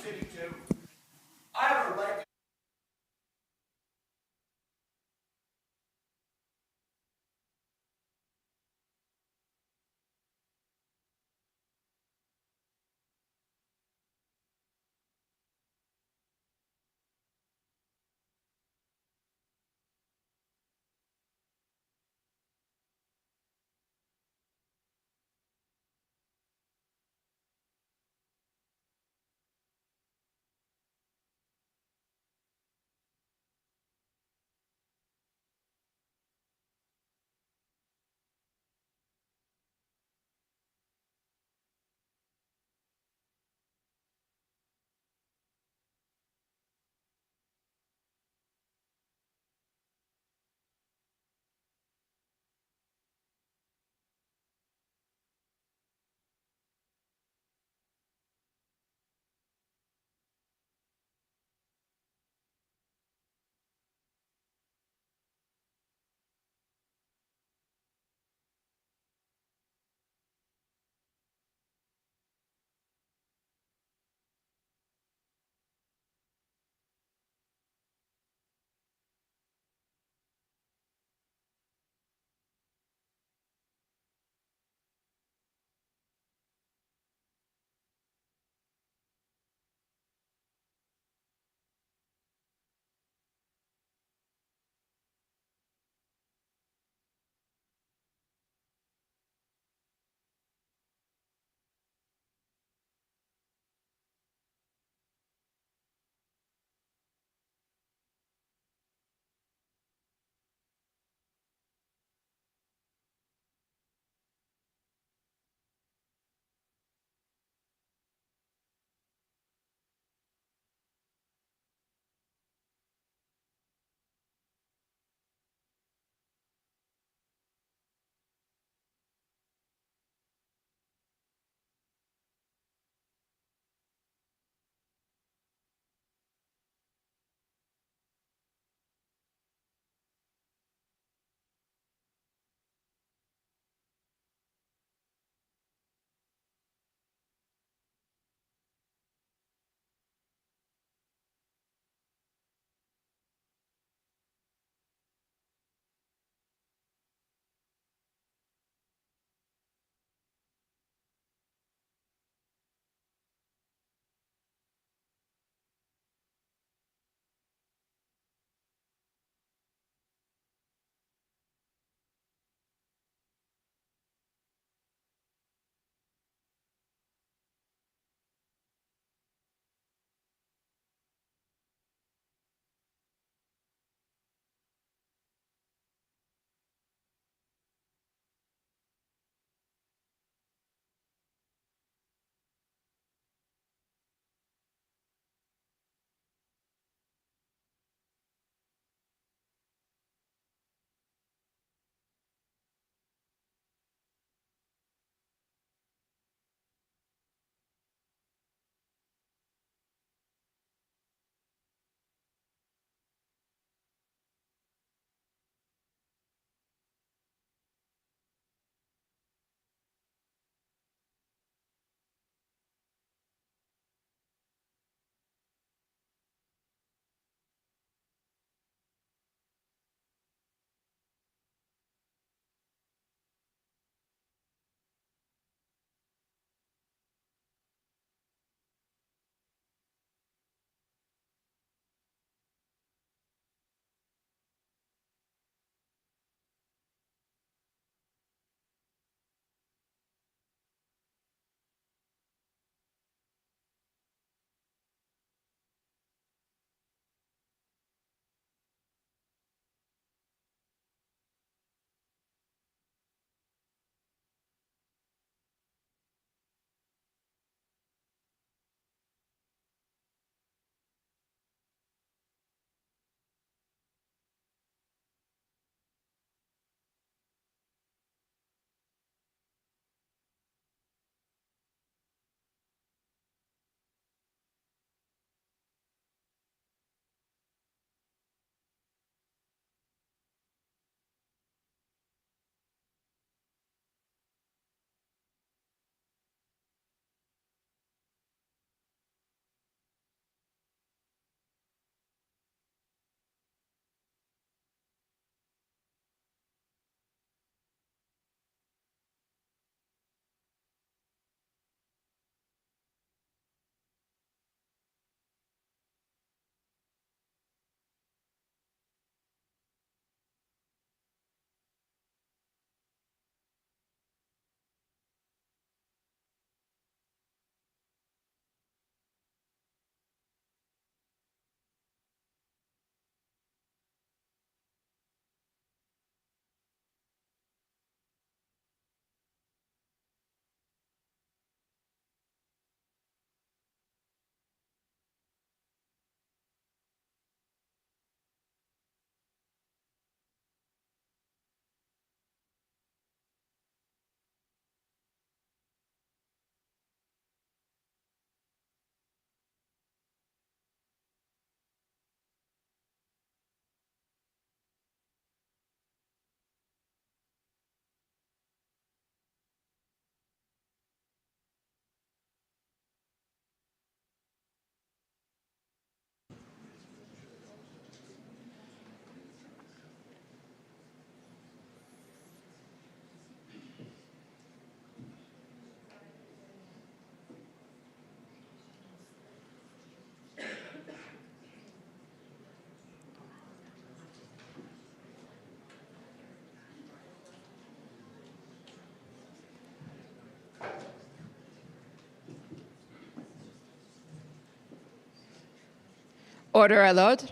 Order allowed.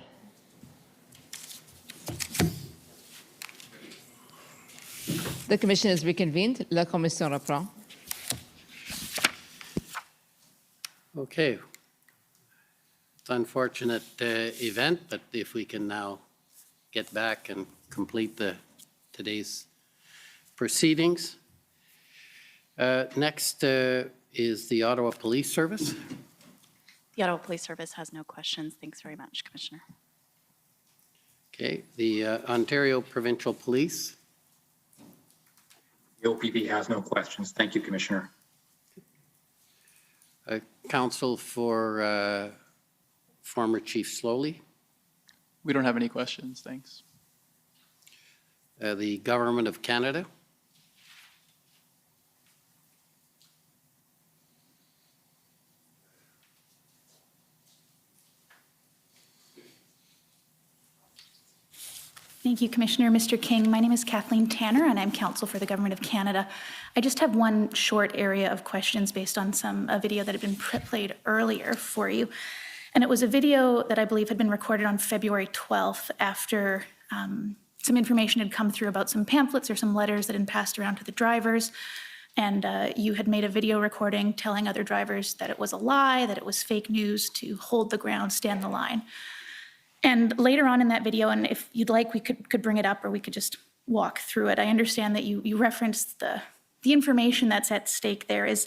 The commission is reconvened. La commission reprend. Okay. It's an unfortunate event, but if we can now get back and complete today's proceedings. Next is the Ottawa Police Service. The Ottawa Police Service has no questions. Thanks very much, Commissioner. Okay, the Ontario Provincial Police. The OPP has no questions. Thank you, Commissioner. Counsel for former Chief Slowly. We don't have any questions. Thanks. The Government of Canada. Thank you, Commissioner. Mr. King, my name is Kathleen Tanner, and I'm counsel for the Government of Canada. I just have one short area of questions based on a video that had been played earlier for you. And it was a video that I believe had been recorded on February 12th after some information had come through about some pamphlets or some letters that had been passed around to the drivers. And you had made a video recording telling other drivers that it was a lie, that it was fake news, to hold the ground, stand the line. And later on in that video, and if you'd like, we could bring it up or we could just walk through it. I understand that you referenced the information that's at stake there is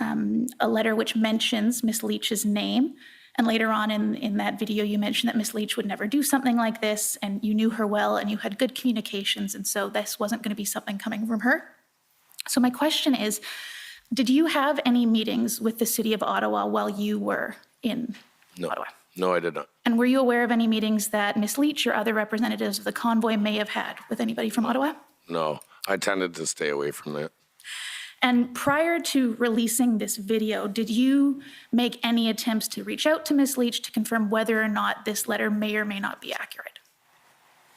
a letter which mentions Miss Leach's name. And later on in that video, you mentioned that Miss Leach would never do something like this, and you knew her well, and you had good communications, and so this wasn't going to be something coming from her. So my question is, did you have any meetings with the City of Ottawa while you were in Ottawa? No, I did not. And were you aware of any meetings that Ms. Leach or other representatives of the convoy may have had with anybody from Ottawa? No, I tended to stay away from that. And prior to releasing this video, did you make any attempts to reach out to Ms. Leach to confirm whether or not this letter may or may not be accurate?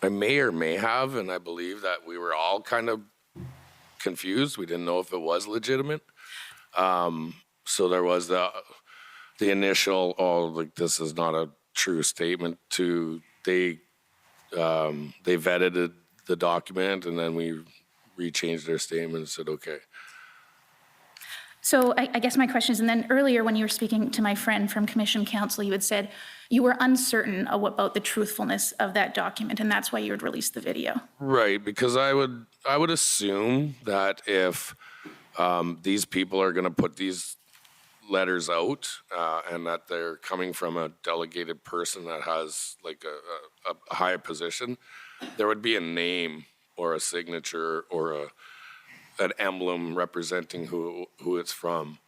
I may or may have, and I believe that we were all kind of confused. We didn't know if it was legitimate. So there was the initial, like, this is not a true statement, to they vetted the document, and then we rechanged their statement and said, okay. So I guess my question is, and then earlier when you were speaking to my friend from Commission Counsel, you had said you were uncertain about the truthfulness of that document, and that's why you had released the video. Right, because I would assume that if these people are going to put these letters out and that they're coming from a delegated person that has like a high position, there would be a name or a signature or an emblem representing who it's from.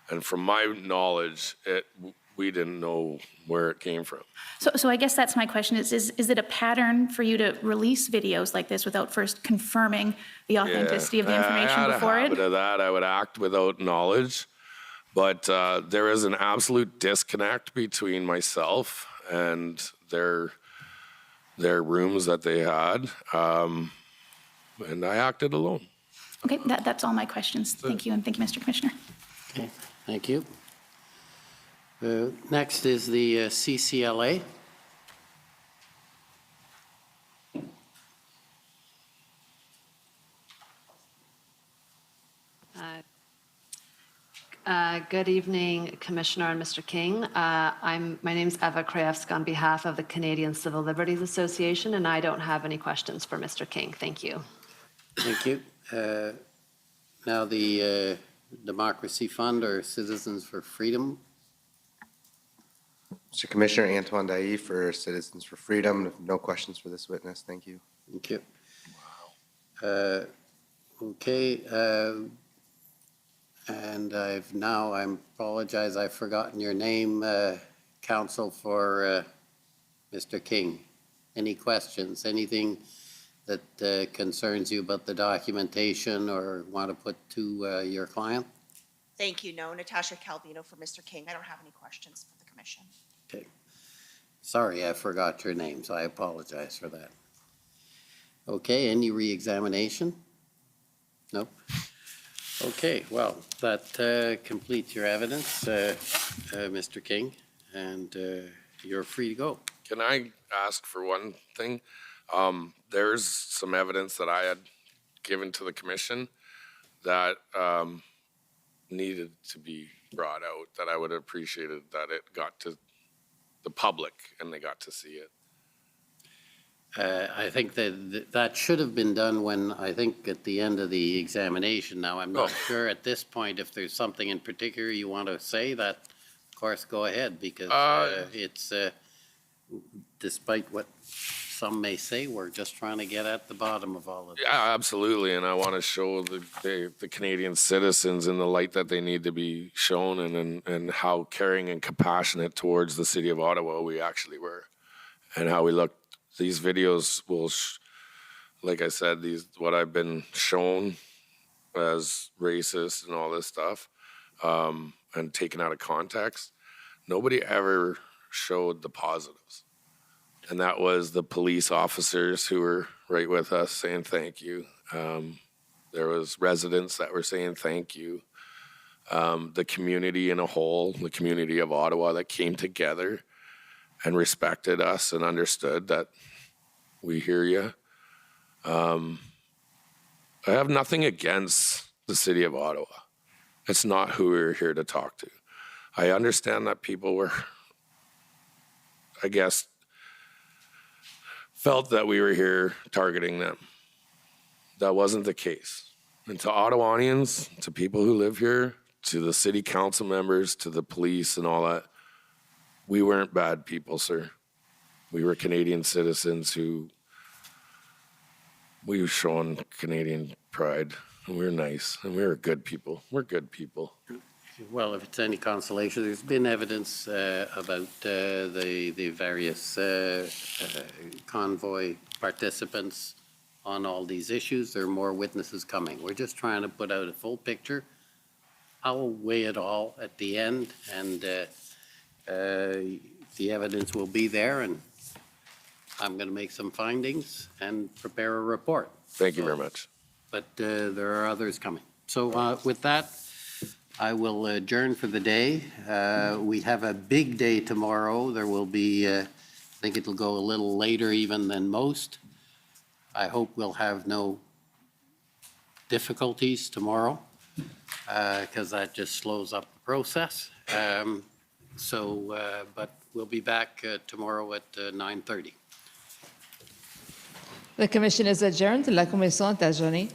And from my knowledge, we didn't know where it came from. So I guess that's my question is it a pattern for you to release videos like this without first confirming the authenticity of the information before I had a it? habit of that. I would act without knowledge. But there is an absolute disconnect between myself and their rooms that they had, and I acted alone. Okay, that's all my questions. Thank you, and thank you, Mr. Commissioner. Okay, thank you. Next is the CCLA. Good evening, Commissioner and Mr. King. My name's Eva Krajewska on behalf of the Canadian Civil Liberties Association, and I don't have any questions for Mr. King. Thank you. Thank you. Now the Democracy Fund or Citizens for Freedom. Mr. Commissioner, Antoine Dailly for Citizens for Freedom. No questions for this witness. Thank you. Thank you. Okay. And I apologize, I've forgotten your name, counsel for Mr. King. Any questions, anything that concerns you about the documentation or want to put to your client? Thank you. No, Natasha Calvino for Mr. King. I don't have any questions for the commission. Okay. Sorry, I forgot your name, so I apologize for that. Okay, any re-examination? Nope. Okay, well, that completes your evidence, Mr. King, and you're free to go. Can I ask for one thing? There's some evidence that I had given to the commission that needed to be brought out, that I would have appreciated that it got to the public and they got to see it. I think that should have been done when, I think, at the end of the examination. Now, I'm not sure at this point if there's something in particular you want to say, that, of course, go ahead, because it's, despite what some may say, we're just trying to get at the bottom of all of it. Yeah, absolutely, and I want to show the Canadian citizens in the light that they need to be shown, and how caring and compassionate towards the city of Ottawa we actually were, and how we looked. These videos will, like I said, what I've been shown as racist and all this stuff, and taken out of context. Nobody ever showed the positives. And that was the police officers who were right with us saying thank you. There was residents that were saying thank you. The community in a whole, the community of Ottawa, that came together and respected us and understood that we hear you. I have nothing against the city of Ottawa. It's not who we're here to talk to. I understand that people were, I guess, felt that we were here targeting them. That wasn't the case. And to Ottawanians, to people who live here, to the city council members, to the police and all that, we weren't bad people, sir. We were Canadian citizens who, we were showing Canadian pride, and we were nice, and we were good people. We're good people. Well, if it's any consolation, there's been evidence about the various convoy participants on all these issues. There are more witnesses coming. We're just trying to put out a full picture. I'll weigh it all at the end, and the evidence will be there, and I'm going to make some findings and prepare a report. Thank you very much. But there are others coming. So with that, I will adjourn for the day. We have a big day tomorrow. There will be, I think it'll go a little later even than most. I hope we'll have no difficulties tomorrow, because that just slows up the process. But we'll be back tomorrow at 9:30. The commission is adjourned. La commission est adjournée.